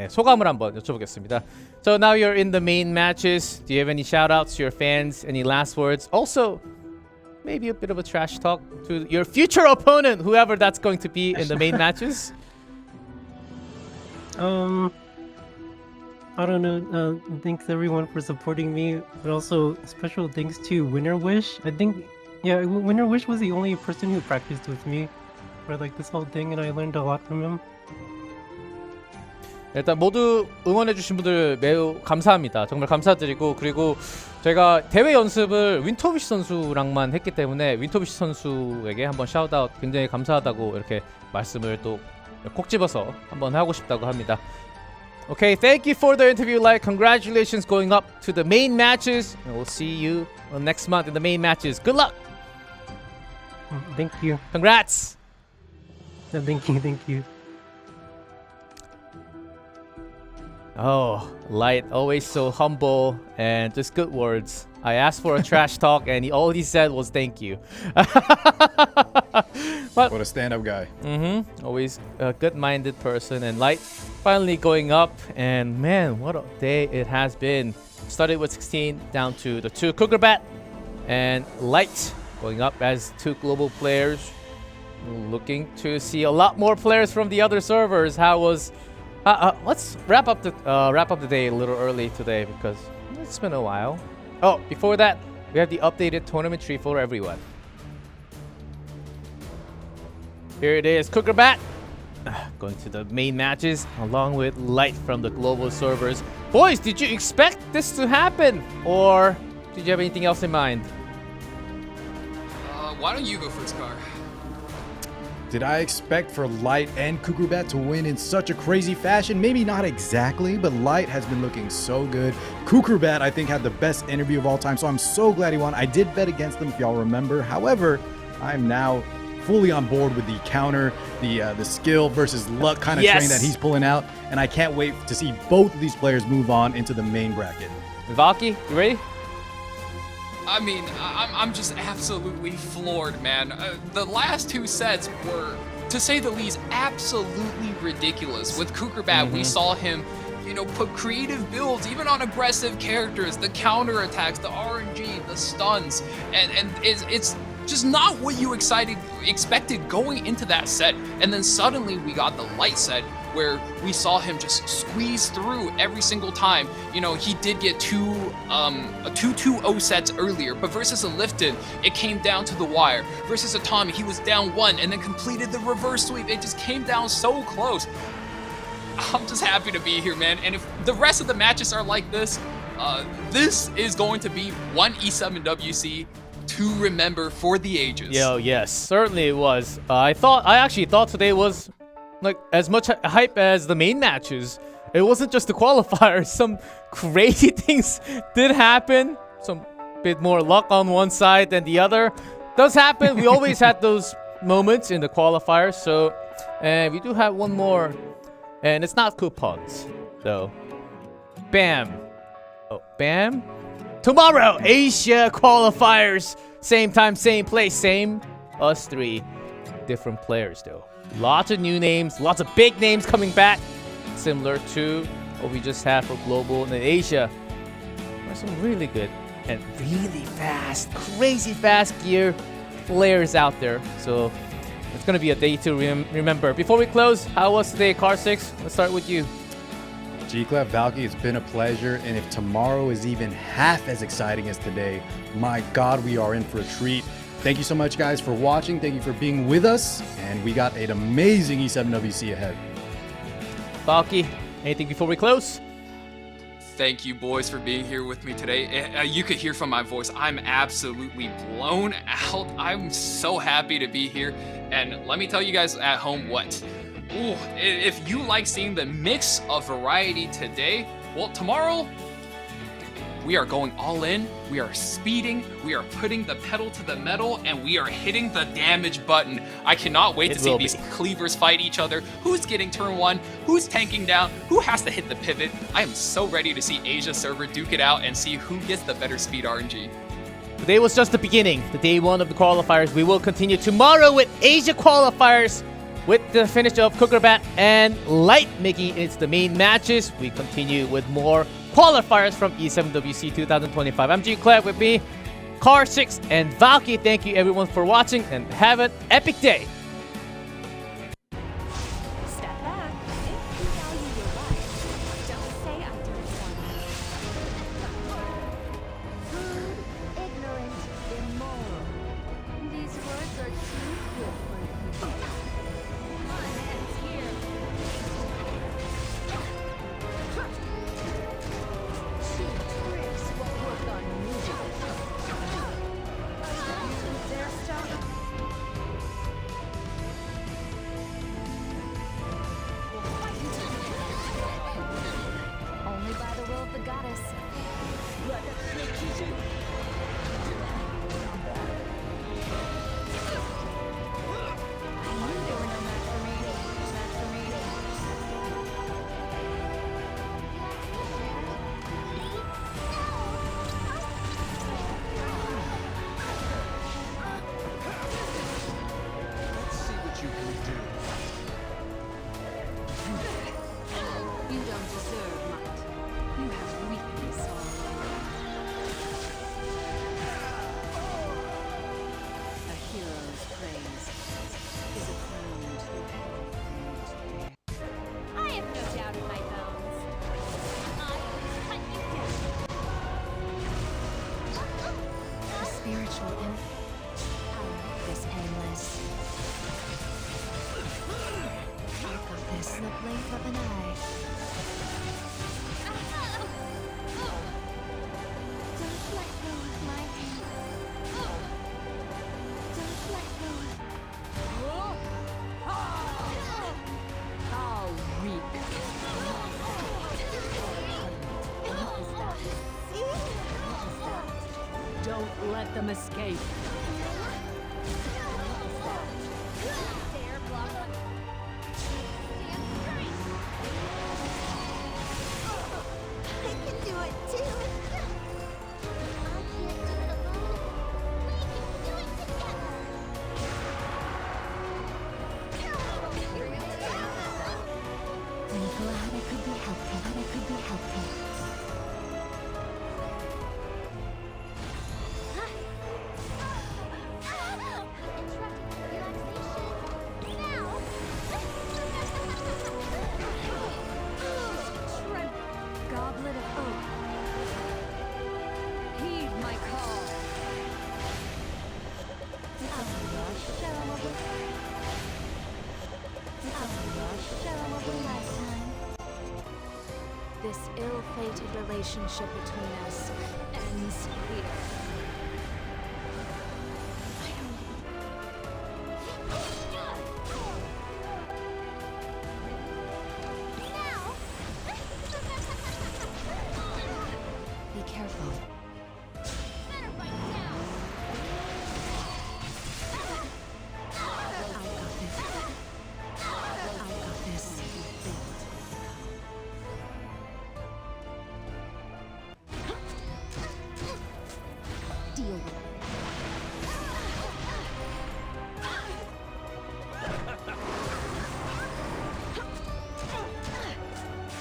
Speaker 9: 소감을 한번 여쭤보겠습니다. So now you're in the main matches. Do you have any shout-outs to your fans? Any last words? Also, maybe a bit of a trash talk to your future opponent, whoever that's going to be in the main matches.
Speaker 15: I don't know. Thanks everyone for supporting me, but also special thanks to Winner Wish. I think, yeah, Winner Wish was the only person who practiced with me for like this whole thing, and I learned a lot from him.
Speaker 9: 일단 모두 응원해주신 분들 매우 감사합니다. 정말 감사드리고 그리고 제가 대회 연습을 윈터비시 선수랑만 했기 때문에 윈터비시 선수에게 한번 샤웃아웃 굉장히 감사하다고 이렇게 말씀을 또 콕 집어서 한번 하고 싶다고 합니다. Okay, thank you for the interview, Light. Congratulations going up to the main matches. And we'll see you next month in the main matches. Good luck.
Speaker 15: Thank you.
Speaker 9: Congrats.
Speaker 15: Thank you. Thank you.
Speaker 9: Oh, Light, always so humble and just good words. I asked for a trash talk and all he said was thank you.
Speaker 10: What a stand-up guy.
Speaker 9: Always a good-minded person. And Light finally going up. And man, what a day it has been. Started with 16 down to the 2 Cookerbat. And Light going up as 2 global players. Looking to see a lot more players from the other servers. How was... let's wrap up the day a little early today because it's been a while. Oh, before that, we have the updated tournament tree for everyone. Here it is, Cookerbat going to the main matches along with Light from the global servers. Boys, did you expect this to happen, or did you have anything else in mind?
Speaker 11: Why don't you go first, Car?
Speaker 10: Did I expect for Light and Cookerbat to win in such a crazy fashion? Maybe not exactly, but Light has been looking so good. Cookerbat, I think, had the best interview of all time, so I'm so glad he won. I did bet against them, if y'all remember. However, I'm now fully on board with the counter, the skill versus luck kind of train that he's pulling out, and I can't wait to see both of these players move on into the main bracket.
Speaker 9: Valky, you ready?
Speaker 11: I mean, I'm just absolutely floored, man. The last 2 sets were, to say the least, absolutely ridiculous. With Cookerbat, we saw him put creative builds, even on aggressive characters, the counter attacks, the RNG, the stuns, and it's just not what you expected going into that set. And then suddenly we got the light set where we saw him just squeeze through every single time. He did get two 2-2-0 sets earlier, but versus a Lifted, it came down to the wire. Versus a Tommy, he was down 1 and then completed the reverse sweep. It just came down so close. I'm just happy to be here, man. And if the rest of the matches are like this, this is going to be one E7WC to remember for the ages.
Speaker 9: Yes, certainly it was. I actually thought today was like as much hype as the main matches. It wasn't just the qualifiers. Some crazy things did happen. Some bit more luck on one side than the other. Does happen. We always had those moments in the qualifiers. So, and we do have one more, and it's not coupons. So, bam. Oh, bam. Tomorrow, Asia qualifiers. Same time, same place, same us three. Different players though. Lots of new names, lots of big names coming back. Similar to what we just had for Global and Asia. There's some really good and really fast, crazy fast gear players out there. So it's going to be a day to remember. Before we close, how was today, Car 6? Let's start with you.
Speaker 10: G-Clef, Valky, it's been a pleasure, and if tomorrow is even half as exciting as today, my God, we are in for a treat. Thank you so much, guys, for watching. Thank you for being with us, and we got an amazing E7WC ahead.
Speaker 9: Valky, anything before we close?
Speaker 11: Thank you, boys, for being here with me today. You could hear from my voice, I'm absolutely blown out. I'm so happy to be here, and let me tell you guys at home what. Ooh, if you like seeing the mix of variety today, well, tomorrow, we are going all in, we are speeding, we are putting the pedal to the metal, and we are hitting the damage button. I cannot wait to see these cleavers fight each other. Who's getting turn 1? Who's tanking down? Who has to hit the pivot? I am so ready to see Asia server duke it out and see who gets the better speed RNG.
Speaker 9: Today was just the beginning, the day 1 of the qualifiers. We will continue tomorrow with Asia qualifiers. With the finish of Cookerbat and Light Mickey, it's the main matches. We continue with more qualifiers from E7WC 2025. I'm G-Clef, with me, Car 6 and Valky. Thank you everyone for watching and have an epic day.
Speaker 13: Step back. If you value your life, don't say I didn't warn you. Rude, ignorant, immoral. These words are too good for you. My hands here. Cheap tricks won't work on me. You dare stop? Only by the will of the goddess. I knew they were no match for me. Match for me.
Speaker 12: Let's see what you can do.
Speaker 13: You don't deserve might. You have weakness already. A hero's praise is a crown too heavy for me to bear. I have no doubt in my bones. I will cut you down. The spiritual power is endless. I've got this in the blink of an eye. Don't let go of my hand. Don't let go. How weak. Don't let them escape. Dare block on. Stand straight. I can do it too. I can't do it alone. We can do it together. Here we go. Glad I could be helping. Glad I could be helping.
Speaker 16: Goblet of Oak. Heed my call.
Speaker 13: This ill-fated relationship between us ends here. Be careful. Deal with it.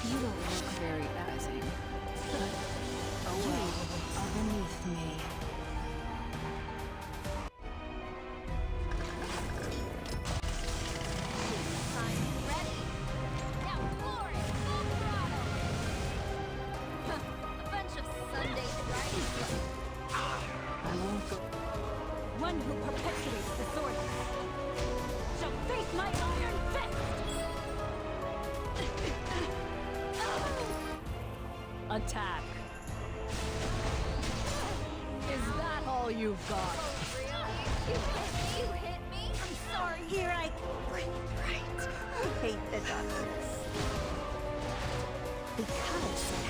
Speaker 13: You don't look very azzing, but you are beneath me. I'm ready. Now for it, full throttle. A bunch of Sunday rice.
Speaker 16: I won't go. One who perpetuates the sword shall face my iron fist! Attack! Is that all you've got?
Speaker 13: Oh, really? You hit me? I'm sorry.
Speaker 6: Here I right. I hate the darkness. Because it